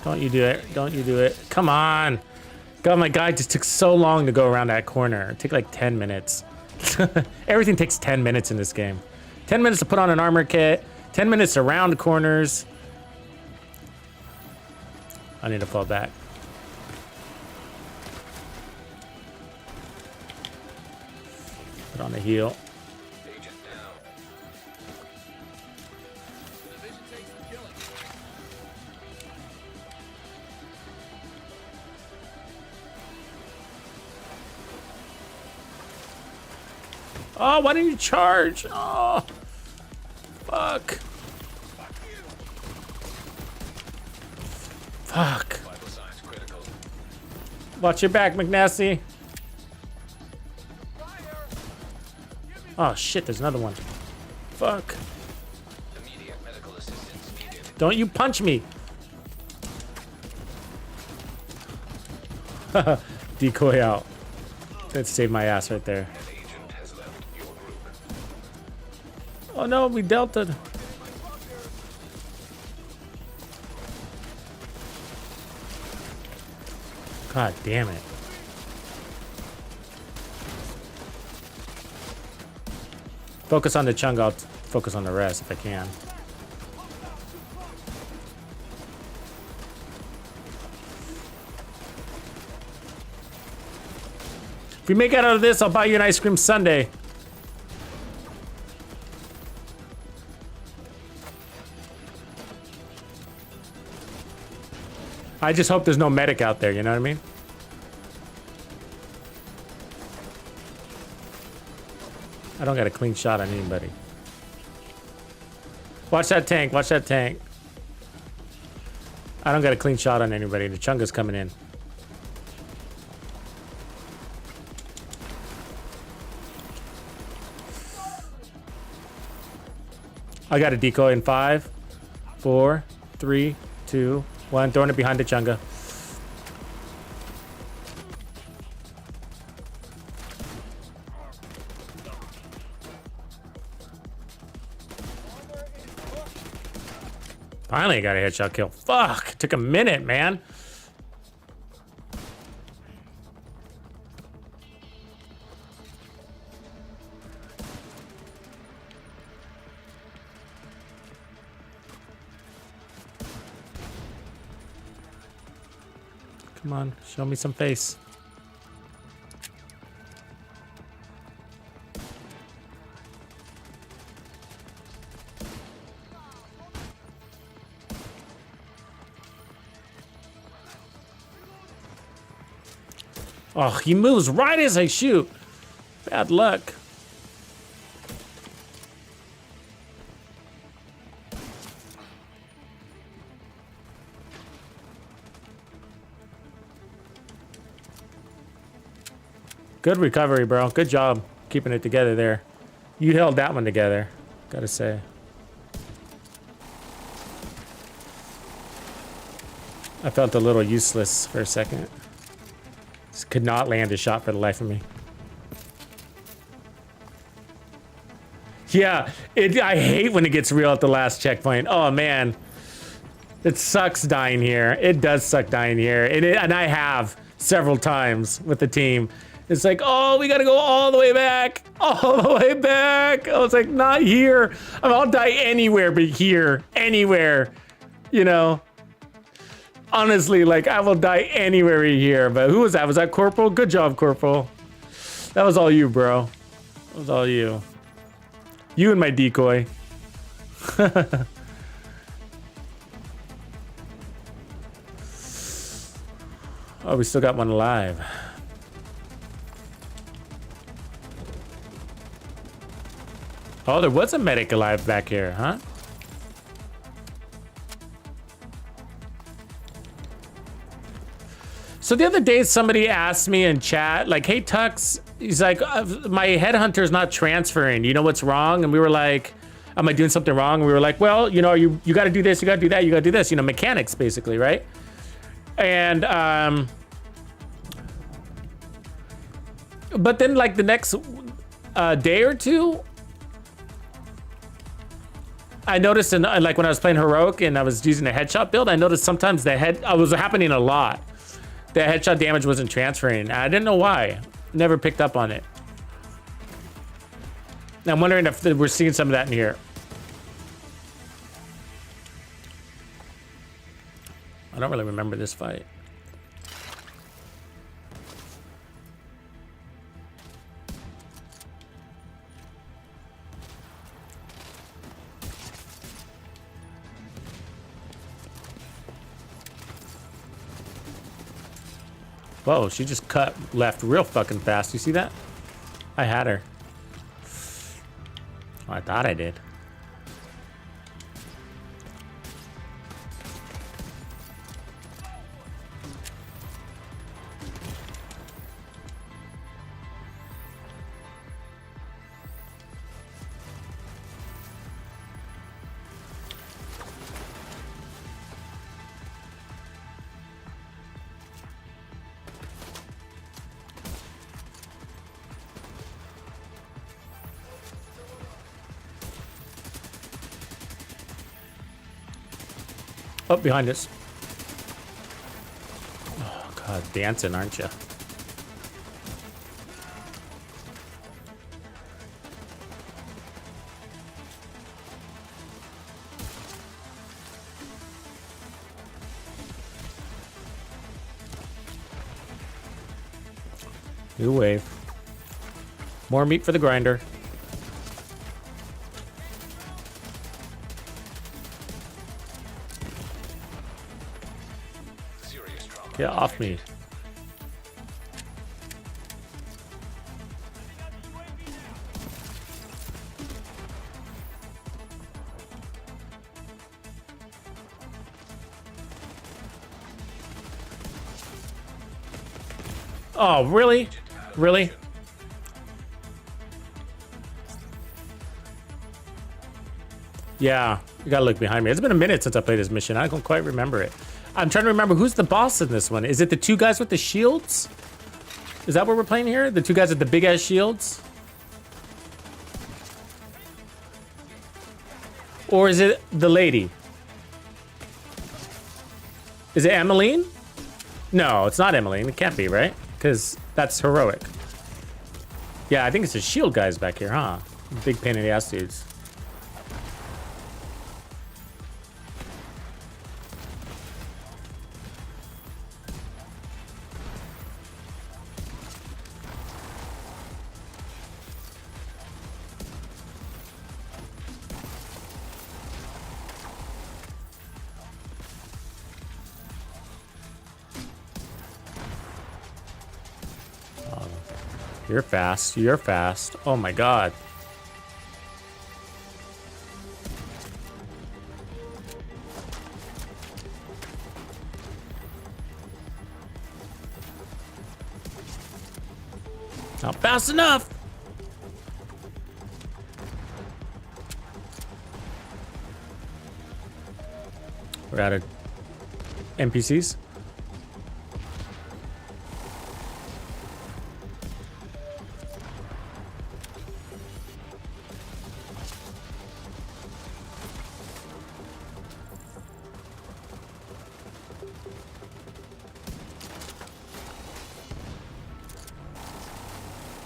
Don't you do it. Don't you do it. Come on. God, my guy just took so long to go around that corner. It took like 10 minutes. Everything takes 10 minutes in this game. 10 minutes to put on an armor kit. 10 minutes to round corners. I need to fall back. Put on a heal. Agent down. Oh, why didn't you charge? Oh, fuck. Fuck. Vital signs critical. Watch your back, McNasty. Oh shit, there's another one. Fuck. Immediate medical assistance needed. Don't you punch me. Decoy out. That saved my ass right there. An agent has left your group. Oh no, we delta'd. God damn it. Focus on the chung, I'll focus on the rest if I can. If we make it out of this, I'll buy you an ice cream sundae. I just hope there's no medic out there, you know what I mean? I don't got a clean shot on anybody. Watch that tank, watch that tank. I don't got a clean shot on anybody. The chunga's coming in. I got a decoy in 5, 4, 3, 2, 1. Throwing it behind the chunga. Finally, I got a headshot kill. Fuck, took a minute, man. Come on, show me some face. Oh, he moves right as I shoot. Bad luck. Good recovery, bro. Good job keeping it together there. You held that one together, gotta say. I felt a little useless for a second. Just could not land a shot for the life of me. Yeah, I hate when it gets real at the last checkpoint. Oh man, it sucks dying here. It does suck dying here. And I have several times with the team. It's like, oh, we gotta go all the way back. All the way back. I was like, not here. I mean, I'll die anywhere but here. Anywhere. You know? Honestly, like, I will die anywhere but here. But who was that? Was that Corporal? Good job, Corporal. That was all you, bro. That was all you. You and my decoy. Oh, we still got one alive. Oh, there was a medic alive back here, huh? So the other day, somebody asked me in chat, like, hey, Tux, he's like, my headhunter's not transferring. You know what's wrong? And we were like, am I doing something wrong? And we were like, well, you know, you got to do this, you got to do that, you got to do this, you know, mechanics, basically, right? And, but then, like, the next day or two, I noticed, like, when I was playing Heroic and I was using a headshot build, I noticed sometimes it was happening a lot. The headshot damage wasn't transferring. I didn't know why. Never picked up on it. I'm wondering if we're seeing some of that in here. I don't really remember this fight. Whoa, she just cut left real fucking fast. You see that? I had her. Oh, I thought I did. Up behind us. Oh, God, dancing, aren't you? New wave. More meat for the grinder. Get off me. Oh, really? Really? Yeah, you gotta look behind me. It's been a minute since I played this mission. I don't quite remember it. I'm trying to remember who's the boss in this one. Is it the two guys with the shields? Is that what we're playing here? The two guys with the big ass shields? Or is it the lady? Is it Emmeline? No, it's not Emmeline. It can't be, right? Because that's Heroic. Yeah, I think it's the shield guys back here, huh? Big pain in the ass dudes. You're fast. You're fast. Oh my God. Not fast enough. We're out of NPCs.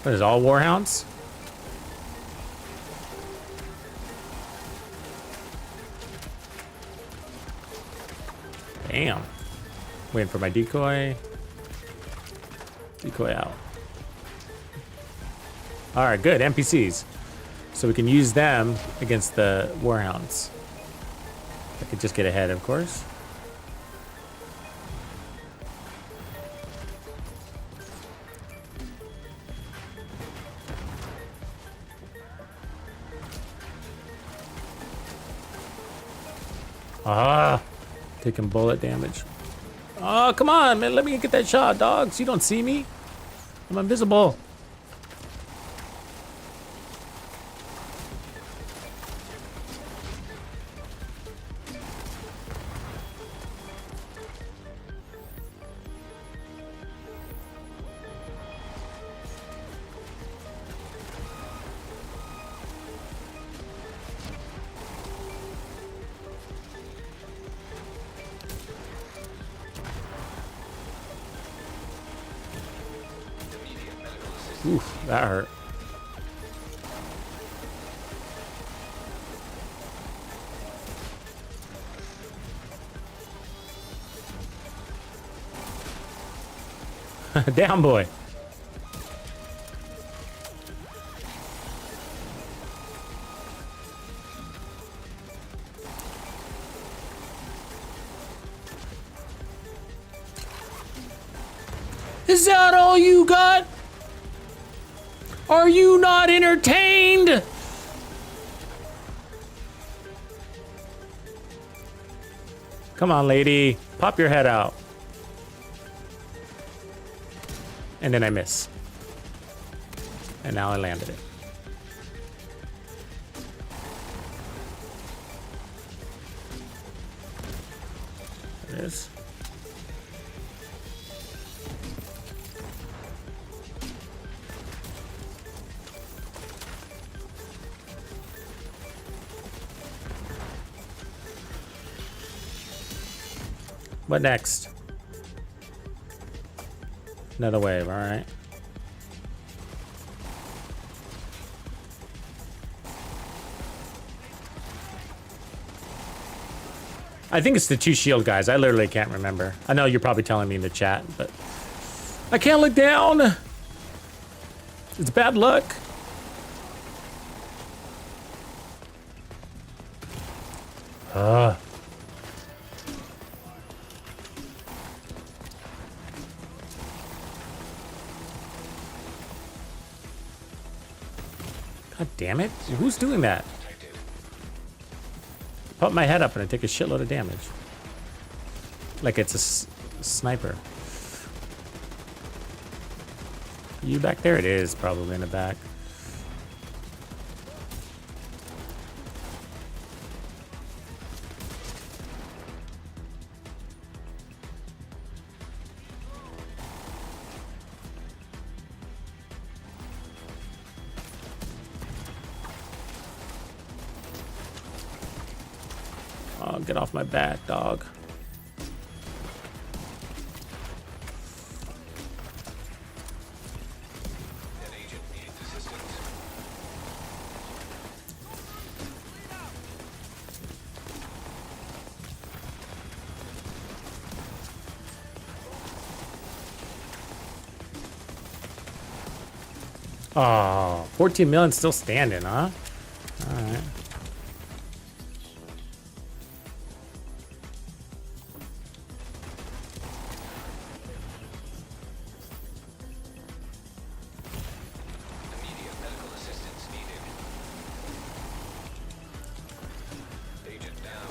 What is all warhounds? Damn. Waiting for my decoy. Decoy out. All right, good. NPCs. So we can use them against the warhounds. I could just get ahead, of course. Ah, taking bullet damage. Oh, come on, man. Let me get that shot, dogs. You don't see me. I'm invisible. Oof, that hurt. Down, boy. Is that all you got? Are you not entertained? Come on, lady. Pop your head out. And then I miss. And now I landed it. There it is. What next? Another wave, all right. I think it's the 2 shield guys. I literally can't remember. I know you're probably telling me in the chat, but I can't look down. It's bad luck. God damn it. Who's doing that? Pop my head up and I take a shitload of damage. Like it's a sniper. You back there? It is probably in the back. Oh, get off my back, dog. An agent needs assistance. Oh, 14 million still standing, huh? All right. Immediate medical assistance needed. Agent down.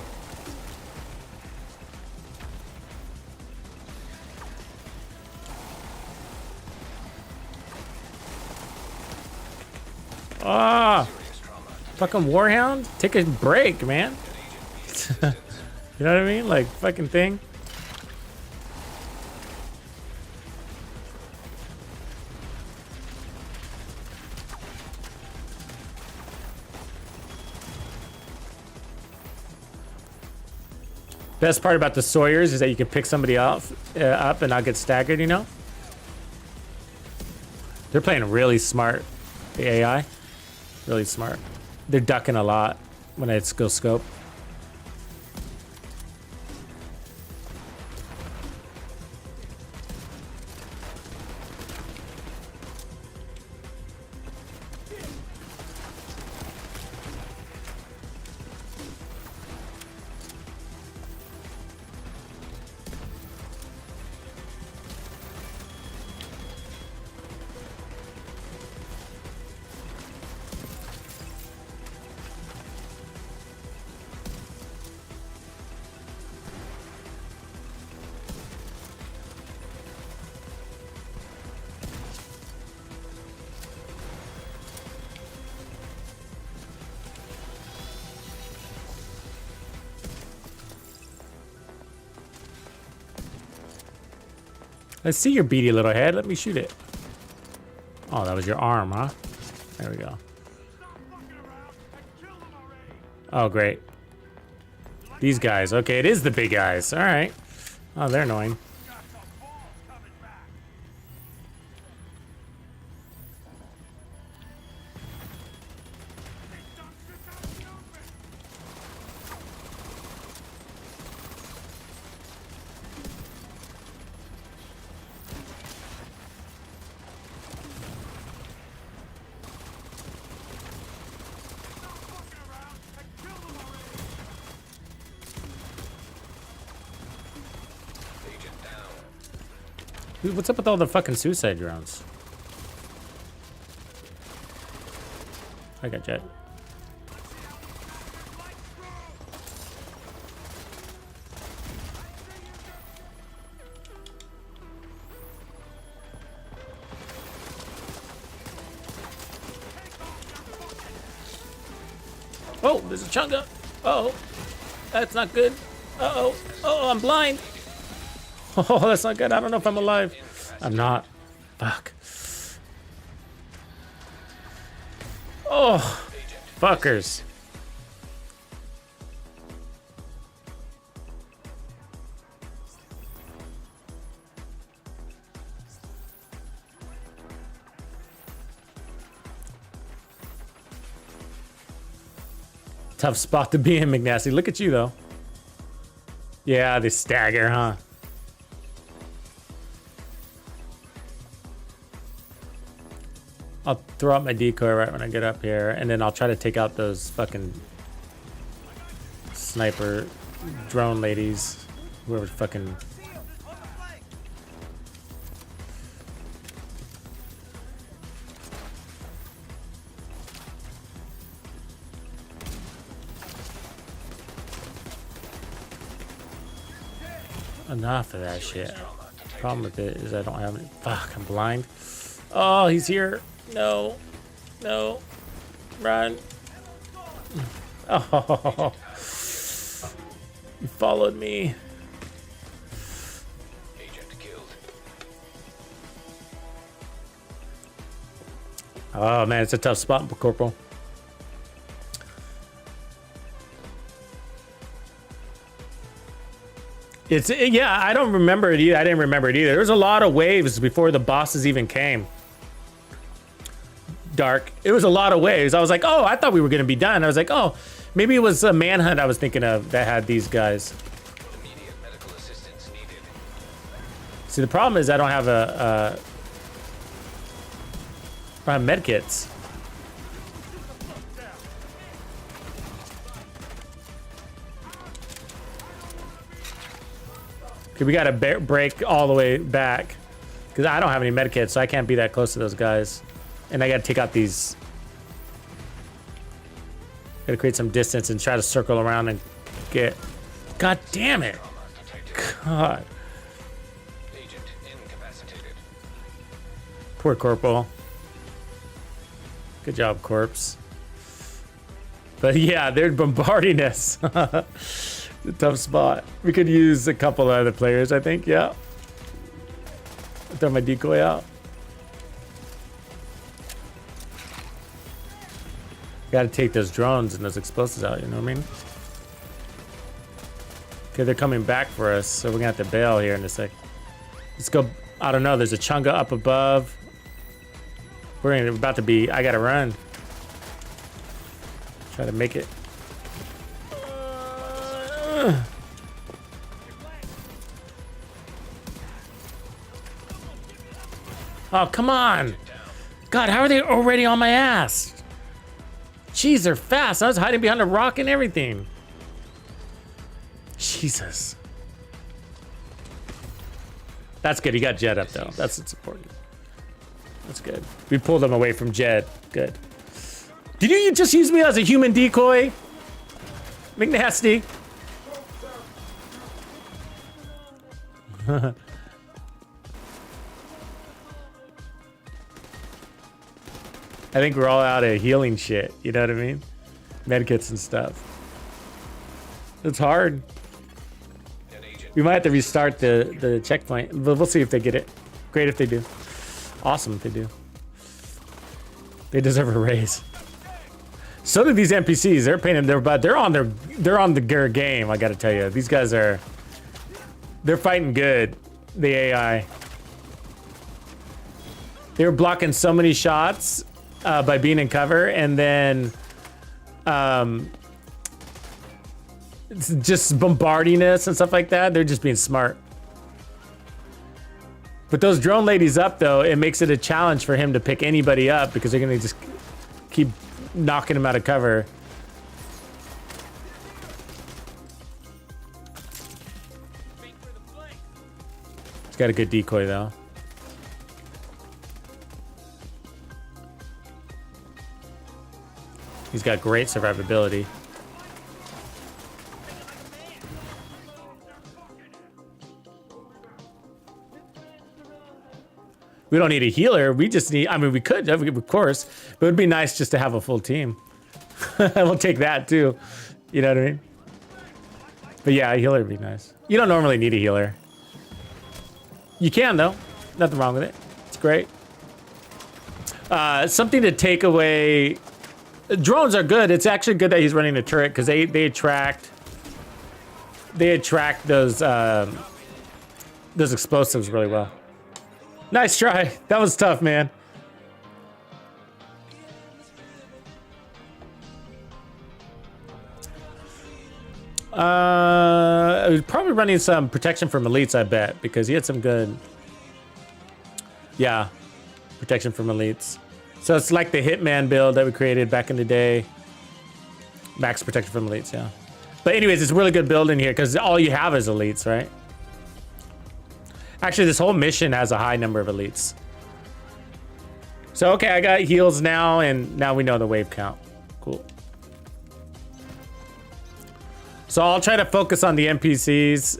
Ah, Serious trauma. fucking Warhound? Take a break, man. An agent needs You know what I mean? Like, fucking thing. Best part about the Sawyers is that you can pick somebody up and not get staggered, you know? They're playing really smart. The AI, really smart. They're ducking a lot when it's go scope. I see your beady little head. Let me shoot it. Oh, that was your arm, huh? There we go. Oh, great. These guys. Okay, it is the big guys. All right. Oh, they're annoying. Dude, what's up with all the fucking suicide drones? I got jet. Oh, there's a chunga. Uh-oh. That's not good. Uh-oh. Oh, I'm blind. Oh, that's not good. I don't know if I'm alive. I'm not. Fuck. Oh, fuckers. Tough spot to be in, McNasty. Look at you, though. Yeah, they stagger, huh? I'll throw out my decoy right when I get up here, and then I'll try to take out those fucking sniper drone ladies. Whoever fucking... Enough of that shit. Problem with it is I don't have any... Fuck, I'm blind. Oh, he's here. No. No. Run. Oh. You followed me. Agent killed. Oh, man, it's a tough spot, Corporal. It's, yeah, I don't remember it either. I didn't remember it either. There was a lot of waves before the bosses even came. Dark. It was a lot of waves. I was like, oh, I thought we were gonna be done. I was like, oh, maybe it was a manhunt I was thinking of that had these guys. Immediate medical assistance needed. See, the problem is I don't have I don't have medkits. Okay, we gotta break all the way back because I don't have any medkits, so I can't be that close to those guys. And I gotta take out these. Gotta create some distance and try to circle around and get. God damn it! God. Agent incapacitated. Poor Corporal. Good job, Corpse. But yeah, they're bombarding us. It's a tough spot. We could use a couple of other players, I think. Yeah. Throw my decoy out. Got to take those drones and those explosives out, you know what I mean? Okay, they're coming back for us, so we're gonna have to bail here in a sec. Let's go. I don't know, there's a chunga up above. We're about to be. I gotta run. Try to make it. Oh, come on. God, how are they already on my ass? Jeez, they're fast. I was hiding behind a rock and everything. Jesus. That's good. He got Jet up, though. That's what's important. That's good. We pulled him away from Jet. Good. Did you just use me as a human decoy? McNasty. I think we're all out of healing shit. You know what I mean? Medkits and stuff. It's hard. We might have to restart the checkpoint, but we'll see if they get it. Great if they do. Awesome if they do. They deserve a raise. So do these NPCs. They're painting their butt. They're on the game. I got to tell you, these guys are. They're fighting good. The AI. They were blocking so many shots by being in cover, and then just bombarding us and stuff like that. They're just being smart. But those drone ladies up, though, it makes it a challenge for him to pick anybody up because they're gonna just keep knocking him out of cover. He's got a good decoy, though. He's got great survivability. We don't need a healer. We just need, I mean, we could, of course, but it would be nice just to have a full team. We'll take that too. You know what I mean? But yeah, a healer would be nice. You don't normally need a healer. You can though. Nothing wrong with it. It's great. Something to take away. Drones are good. It's actually good that he's running a turret because they attract those explosives really well. Nice try. That was tough, man. Probably running some protection from elites, I bet, because he had some good. Yeah, protection from elites. So it's like the Hitman build that we created back in the day. Max protection from elites, yeah. But anyways, it's a really good build in here because all you have is elites, right? Actually, this whole mission has a high number of elites. So, okay, I got heals now, and now we know the wave count. Cool. So I'll try to focus on the NPCs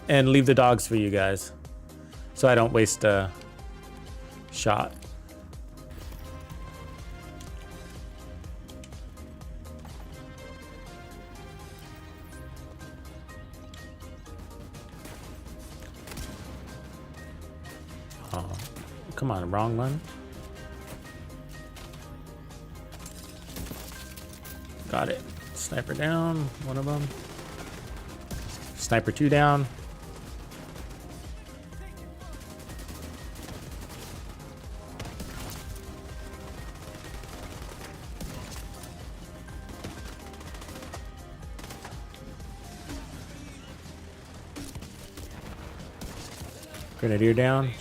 and leave the dogs for you guys so I don't waste a shot. Oh, come on, wrong one. Got it. Sniper down, one of them. Sniper 2 down. Grenadier down.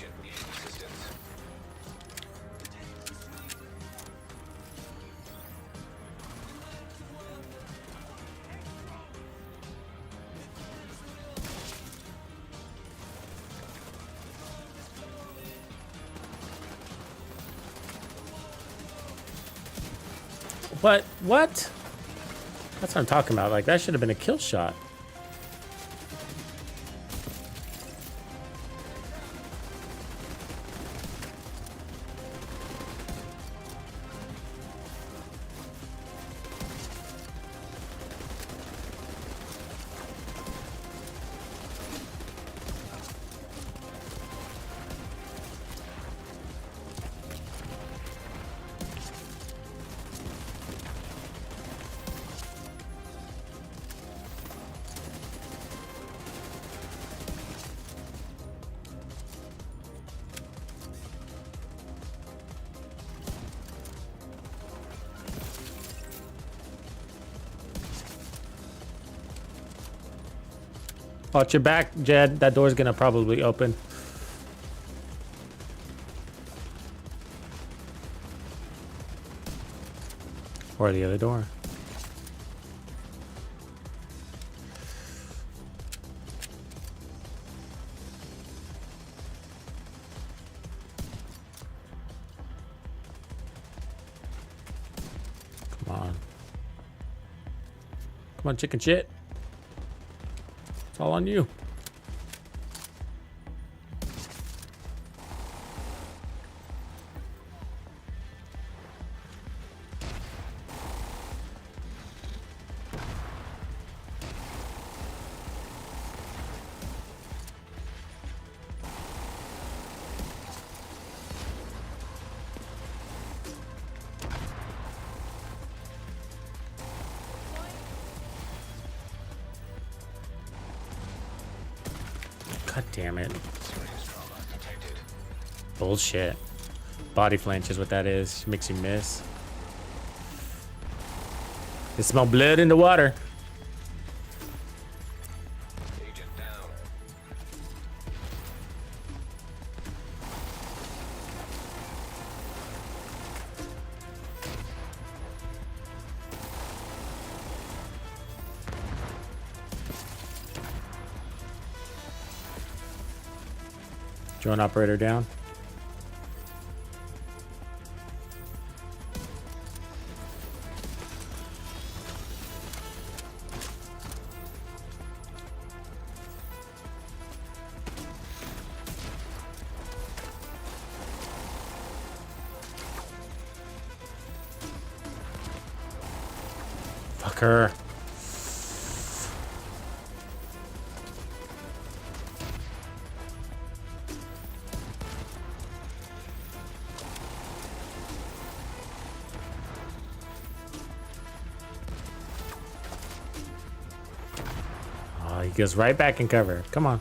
What? That's what I'm talking about. Like, that should have been a kill shot. Watch your back, Jed. That door's gonna probably open. Or the other door. Come on. Come on, chicken shit. It's all on you. God damn it. Serious trauma detected. Bullshit. Body flinch is what that is. Makes you miss. They smell blood in the water. Agent down. Drone operator down. Fucker. Oh, he goes right back in cover. Come on.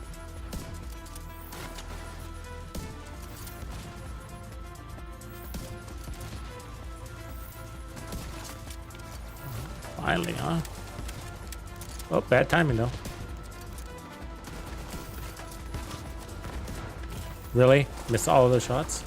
Finally, huh? Oh, bad timing though. Really? Missed all of those shots?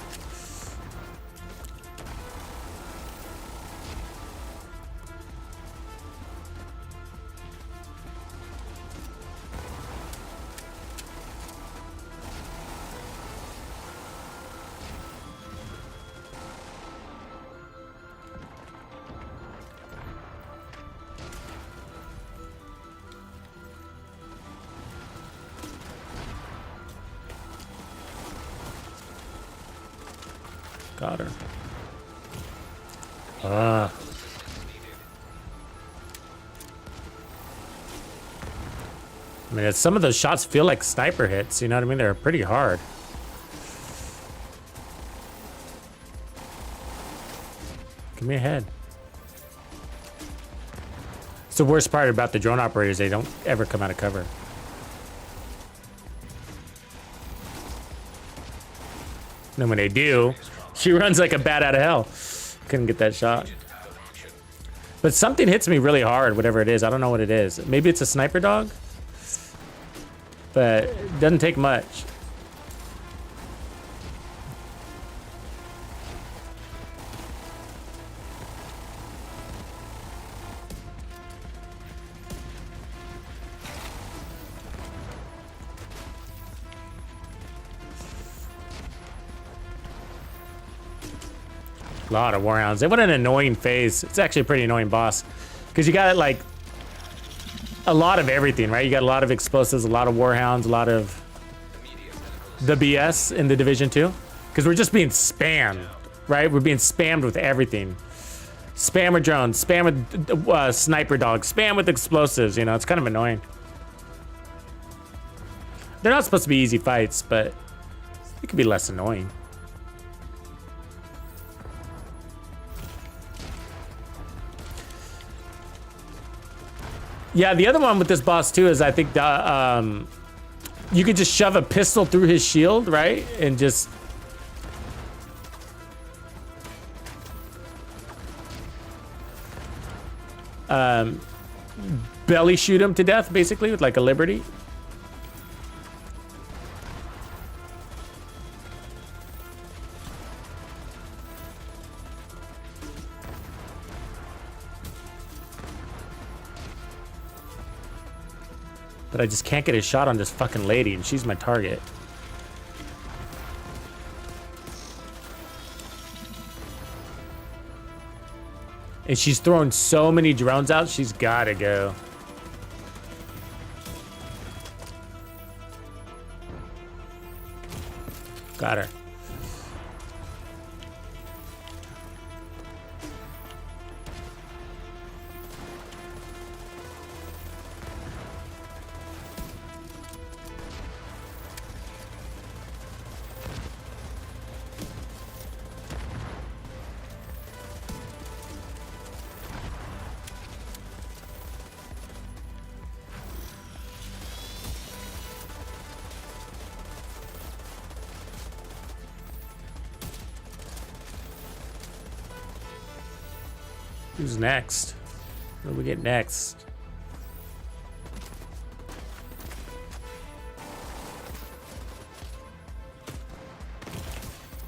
Got her. Ah. I mean, some of those shots feel like sniper hits, you know what I mean? They're pretty hard. Give me a head. It's the worst part about the drone operators, they don't ever come out of cover. And then when they do, she runs like a bat out of hell. Couldn't get that shot. But something hits me really hard, whatever it is. I don't know what it is. Maybe it's a sniper dog? But it doesn't take much. A lot of warhounds. They want an annoying phase. It's actually a pretty annoying boss. Because you got like a lot of everything, right? You got a lot of explosives, a lot of warhounds, a lot of the BS in the Division 2. Because we're just being spammed, right? We're being spammed with everything. Spam with drones, spam with sniper dogs, spam with explosives, you know, it's kind of annoying. They're not supposed to be easy fights, but it could be less annoying. Yeah, the other one with this boss too is I think the, you could just shove a pistol through his shield, right? And just belly shoot him to death, basically, with like a liberty. But I just can't get a shot on this fucking lady, and she's my target. And she's throwing so many drones out, she's gotta go. Got her. Who's next? What do we get next?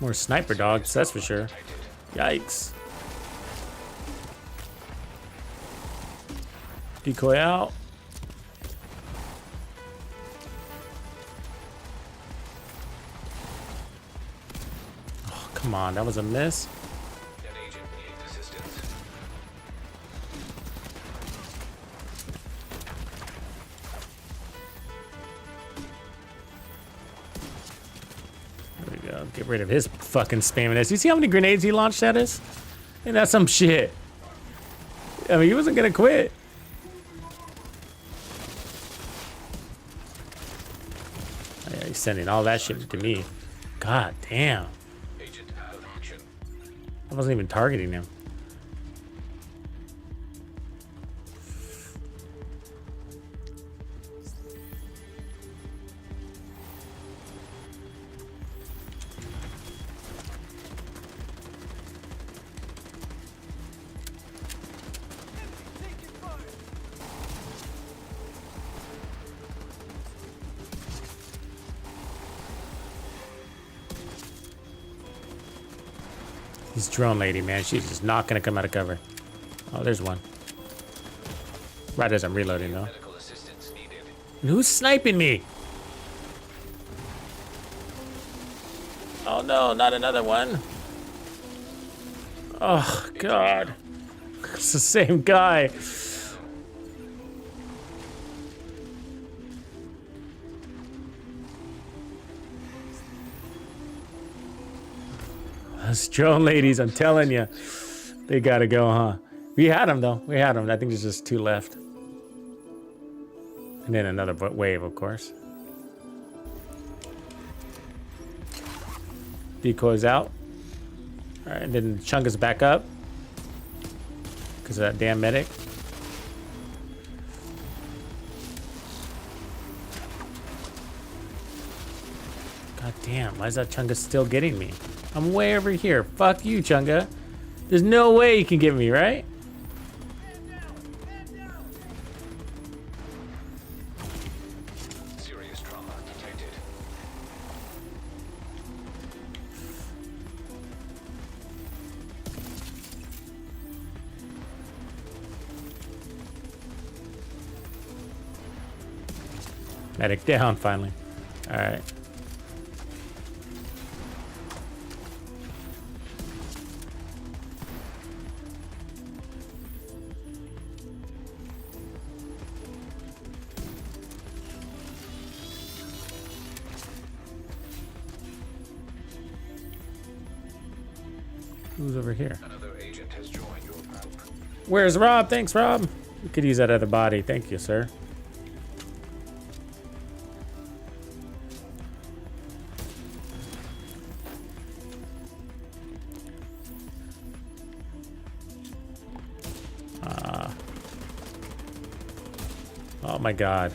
More sniper dogs, that's for sure. Yikes. Decoy out. Oh, come on, that was a miss. An agent needs assistance. There we go. Get rid of his fucking spamminess. You see how many grenades he launched at us? And that's some shit. I mean, he wasn't gonna quit. Oh, yeah, he's sending all that shit to me. God damn. Agent out of action. I wasn't even targeting him. This drone lady, man, she's just not gonna come out of cover. Oh, there's one. Right as I'm reloading, though. Medical assistance needed. And who's sniping me? Oh no, not another one. Oh God. It's the same guy. Those drone ladies, I'm telling you, they gotta go, huh? We had them though. We had them. I think there's just 2 left. And then another wave, of course. Decoys out. All right, and then Chunga's back up because of that damn medic. God damn, why is that Chunga still getting me? I'm way over here. Fuck you, Chunga. There's no way you can get me, right? Serious trauma detected. Medic down, finally. All right. Who's over here? Another agent has joined your group. Where's Rob? Thanks, Rob. We could use that other body. Thank you, sir. Oh my God.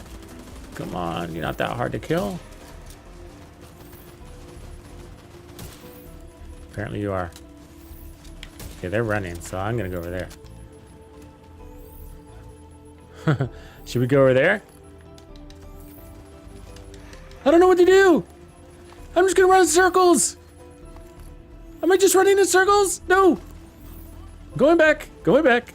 Come on, you're not that hard to kill. Apparently you are. Okay, they're running, so I'm gonna go over there. Should we go over there? I don't know what to do. I'm just gonna run in circles. Am I just running in circles? No. Going back, going back.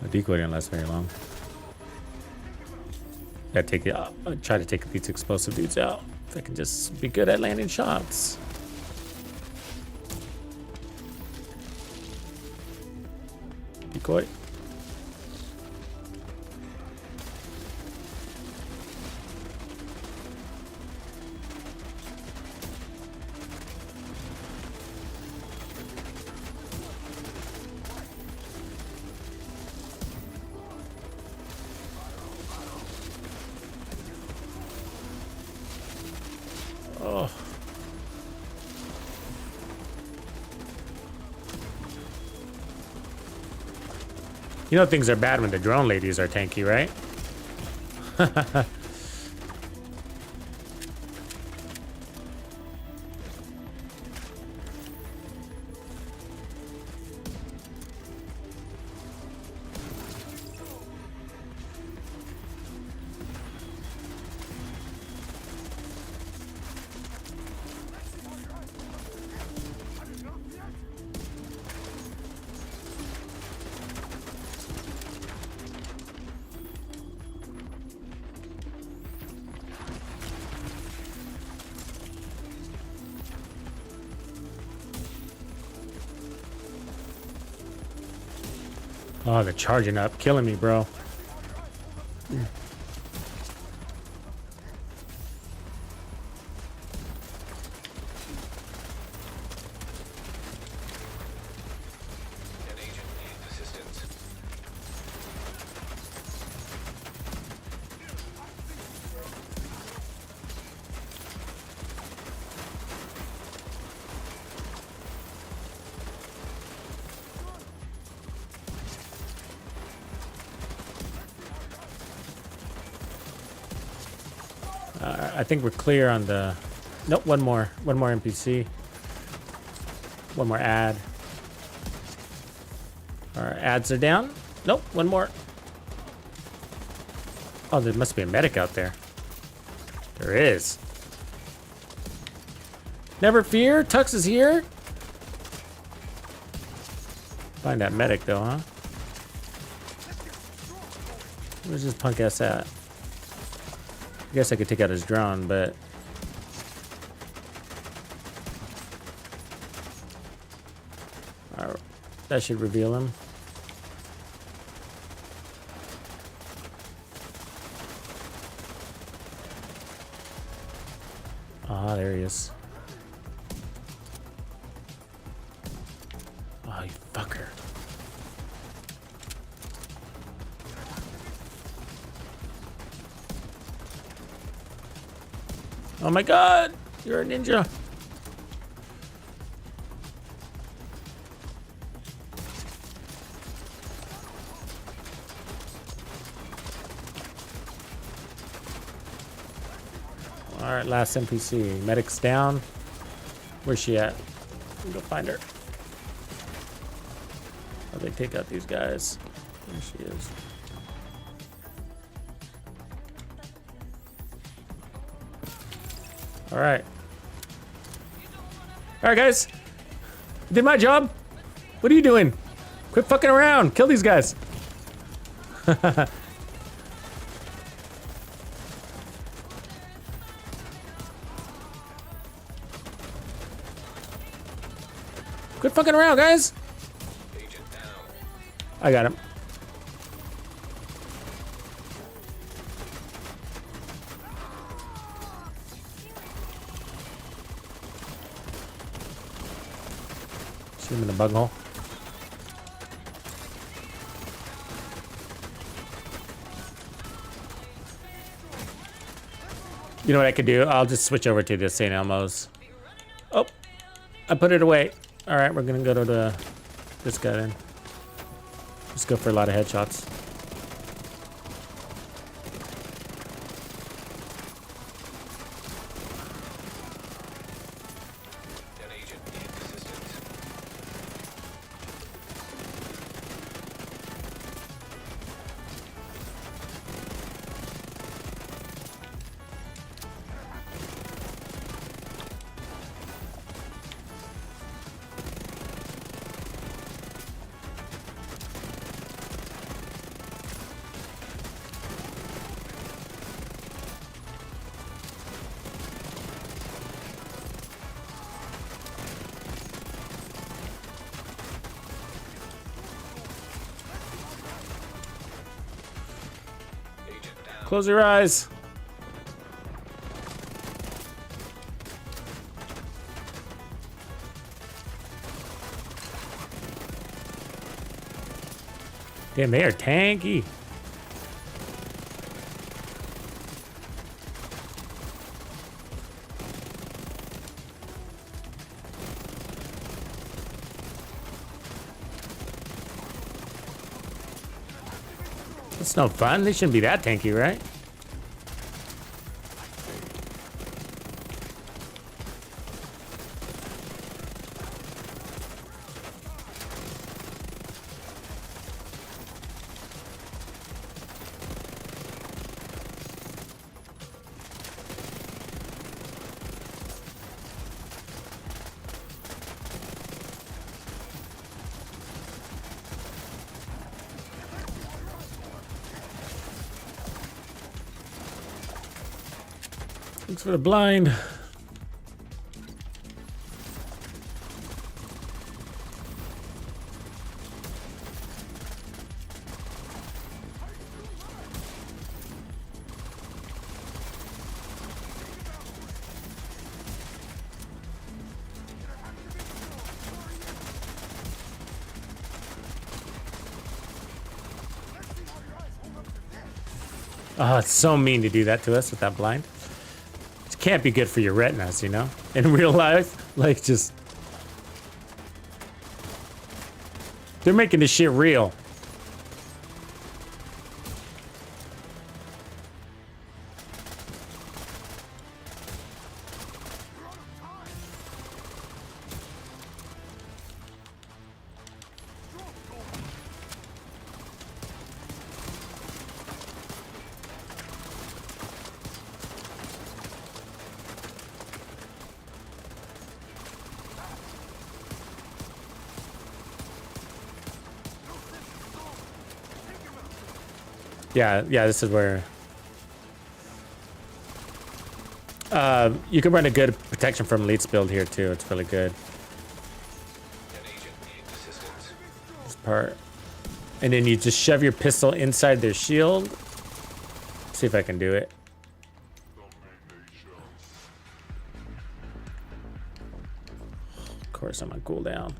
The decoy didn't last very long. Gotta take the, try to take these explosive dudes out. If I can just be good at landing shots. Decoy. Oh. You know things are bad when the drone ladies are tanky, right? Oh, they're charging up, killing me, bro. An agent needs assistance. I think we're clear on the... Nope, one more NPC. One more ad. Our ads are down. Nope, one more. Oh, there must be a medic out there. There is. Never fear, Tux is here. Find that medic though, huh? Where's this punk ass at? I guess I could take out his drone, but... that should reveal him. Ah, there he is. Oh, you fucker. Oh my god! You're a ninja! Alright, last NPC. Medic's down. Where's she at? Let me go find her. Oh, they take out these guys. There she is. Alright. Alright, guys. Did my job. What are you doing? Quit fucking around. Kill these guys. Quit fucking around, guys. Agent down. I got him. Shoot him in the bug hole. You know what I could do? I'll just switch over to the St. Elmo's. Oh, I put it away. All right, we're gonna go to this guy then. Let's go for a lot of headshots. An agent needs assistance. Close your eyes. Damn, they are tanky. It's no fun. They shouldn't be that tanky, right? Thanks for the blind. Oh, it's so mean to do that to us with that blind. It can't be good for your retinas, you know? In real life, like just... They're making this shit real. Yeah, this is where you can run a good protection from elites build here too. It's really good. An agent needs assistance. This part, and then you just shove your pistol inside their shield. See if I can do it. Of course, I'm on cooldown.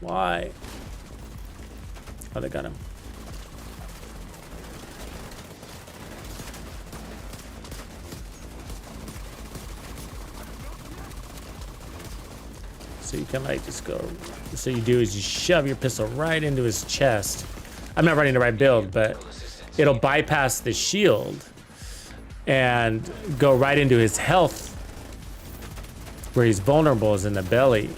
Why? Oh, they got him. So you can like just go. So you do is you shove your pistol right into his chest. I'm not running the right build, but it'll bypass the shield and go right into his health, where he's vulnerable is in the belly.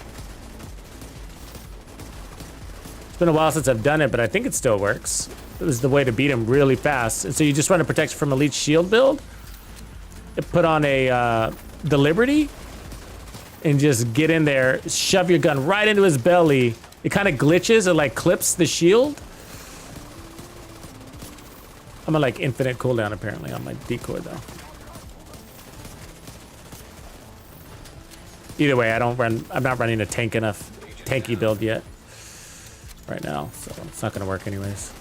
It's been a while since I've done it, but I think it still works. It was the way to beat him really fast. And so you just run a protection from elite shield build, put on a the Liberty, and just get in there, shove your gun right into his belly. It kind of glitches, it like clips the shield. I'm on like infinite cooldown apparently on my decoy though. Either way, I'm not running a tanky build yet right now, so it's not gonna work anyways.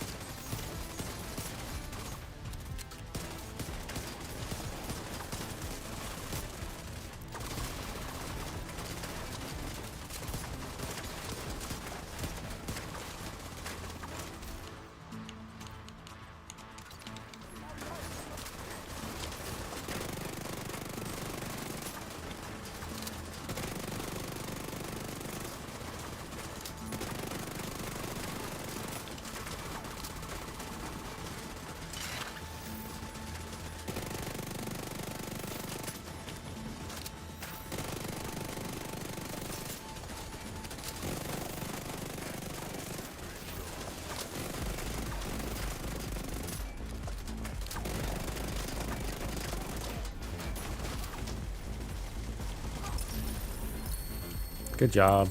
Good job.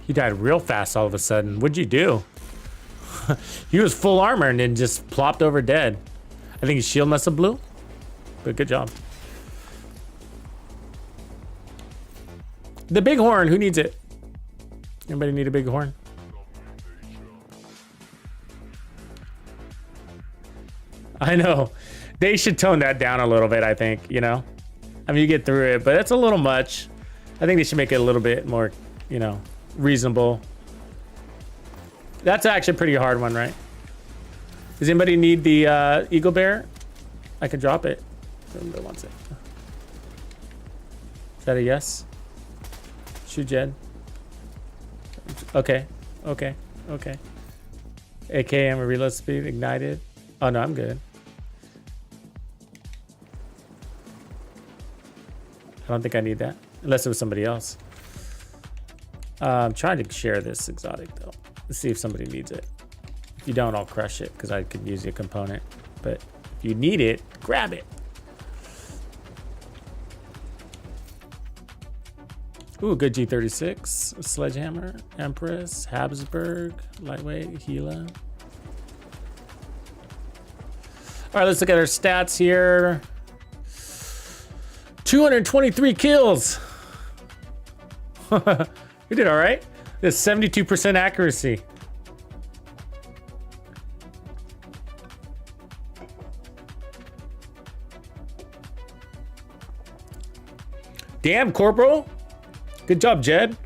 He died real fast all of a sudden. What'd you do? He was full armor and then just plopped over dead. I think his shield must have blew, but good job. The big horn, who needs it? Anybody need a big horn? I know. They should tone that down a little bit, I think, you know? I mean, you get through it, but it's a little much. I think they should make it a little bit more, you know, reasonable. That's actually a pretty hard one, right? Does anybody need the Eagle Bear? I can drop it. Somebody wants it. Is that a yes? Shoot, Jed. Okay. Okay. Okay. AKM reload speed ignited. Oh no, I'm good. I don't think I need that unless it was somebody else. I'm trying to share this exotic though. Let's see if somebody needs it. If you don't, I'll crush it because I could use your component. But if you need it, grab it. Ooh, good G36, Sledgehammer, Empress, Habsburg, Lightweight, Gila. All right, let's look at our stats here. 223 kills. We did all right. There's 72% accuracy. Damn, Corporal. Good job, Jed.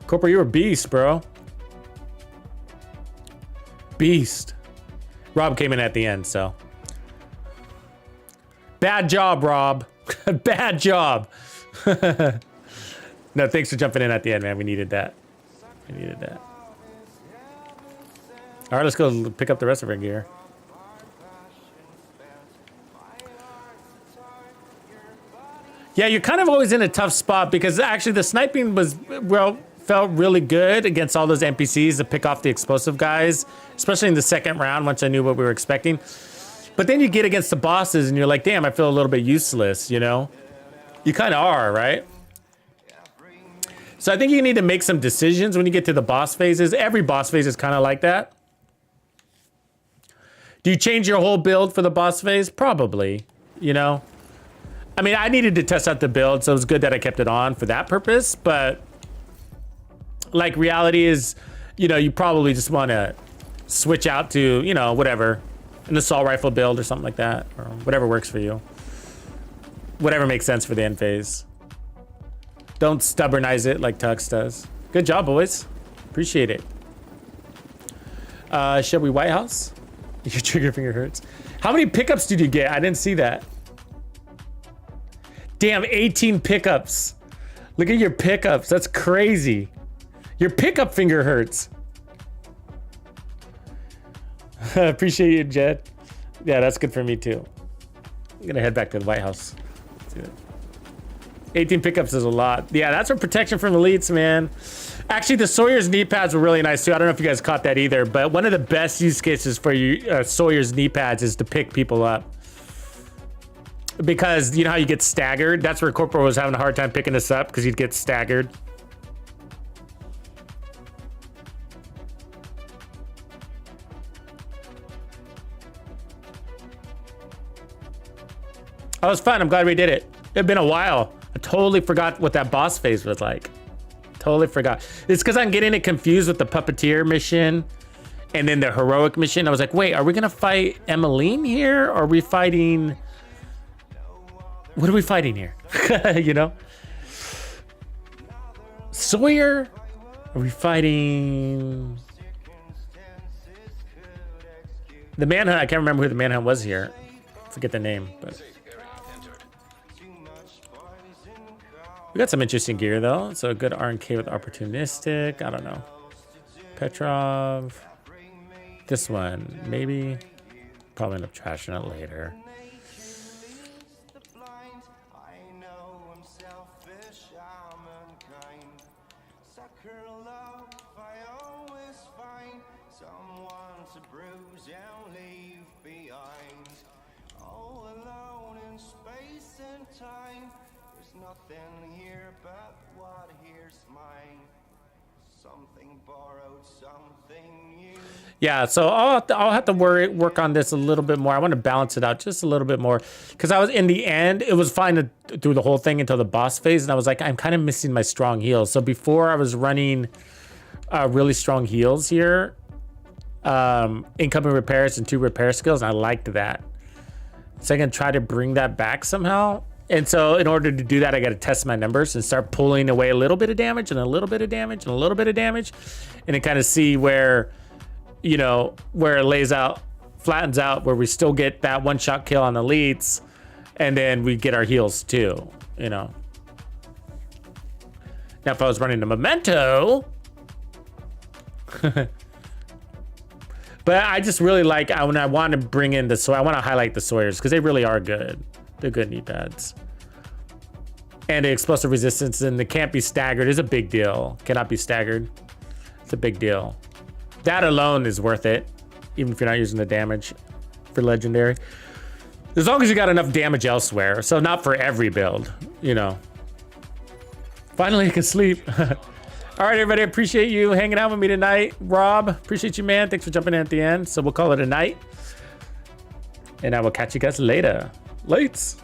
Corporal, you're a beast, bro. Beast. Rob came in at the end, so. Bad job, Rob. Bad job. No, thanks for jumping in at the end, man. We needed that. We needed that. All right, let's go pick up the rest of our gear. Yeah, you're kind of always in a tough spot because actually the sniping was, well, felt really good against all those NPCs to pick off the explosive guys, especially in the second round once I knew what we were expecting. But then you get against the bosses and you're like, damn, I feel a little bit useless, you know? You kind of are, right? So I think you need to make some decisions when you get to the boss phases. Every boss phase is kind of like that. Do you change your whole build for the boss phase? Probably, you know? I mean, I needed to test out the build, so it was good that I kept it on for that purpose, but like reality is, you know, you probably just want to switch out to, you know, whatever, an assault rifle build or something like that, or whatever works for you. Whatever makes sense for the end phase. Don't stubbornize it like Tux does. Good job, boys. Appreciate it. Shall we White House? Your trigger finger hurts. How many pickups did you get? I didn't see that. Damn, 18 pickups. Look at your pickups. That's crazy. Your pickup finger hurts. Appreciate you, Jed. Yeah, that's good for me too. I'm gonna head back to the White House. Let's do it. 18 pickups is a lot. Yeah, that's for protection from elites, man. Actually, the Sawyer's knee pads were really nice too. I don't know if you guys caught that either, but one of the best use cases for you Sawyer's knee pads is to pick people up. Because you know how you get staggered? That's where Corporal was having a hard time picking us up because he'd get staggered. Oh, it was fun. I'm glad we did it. It'd been a while. I totally forgot what that boss phase was like. Totally forgot. It's because I'm getting it confused with the puppeteer mission and then the heroic mission. I was like, wait, are we going to fight Emmeline here? Or are we fighting... What are we fighting here? You know? Sawyer? Are we fighting... The manhunt, I can't remember who the manhunt was here. Forget the name, but... We got some interesting gear though. So a good RNK with opportunistic. I don't know. Petrov. This one, maybe. Probably end up trashing it later. Yeah, so I'll have to work on this a little bit more. I want to balance it out just a little bit more because I was in the end, it was fine to do the whole thing until the boss phase, and I was like, I'm kind of missing my strong heals. So before I was running really strong heals here, incoming repairs and 2 repair skills. And I liked that. So I'm gonna try to bring that back somehow. And so in order to do that, I got to test my numbers and start pulling away a little bit of damage and a little bit of damage and a little bit of damage, and then kind of see where, you know, where it lays out, flattens out, where we still get that 1-shot kill on elites, and then we get our heals too, you know. Now, if I was running a memento, but I just really like, when I want to bring in the I want to highlight the Sawyers because they really are good. They're good knee pads. And the explosive resistance, and they can't be staggered is a big deal. Cannot be staggered. It's a big deal. That alone is worth it, even if you're not using the damage for legendary. As long as you got enough damage elsewhere. So not for every build, you know. Finally, I can sleep. All right, everybody, appreciate you hanging out with me tonight. Rob, appreciate you, man. Thanks for jumping in at the end. So we'll call it a night. And I will catch you guys later. Lights.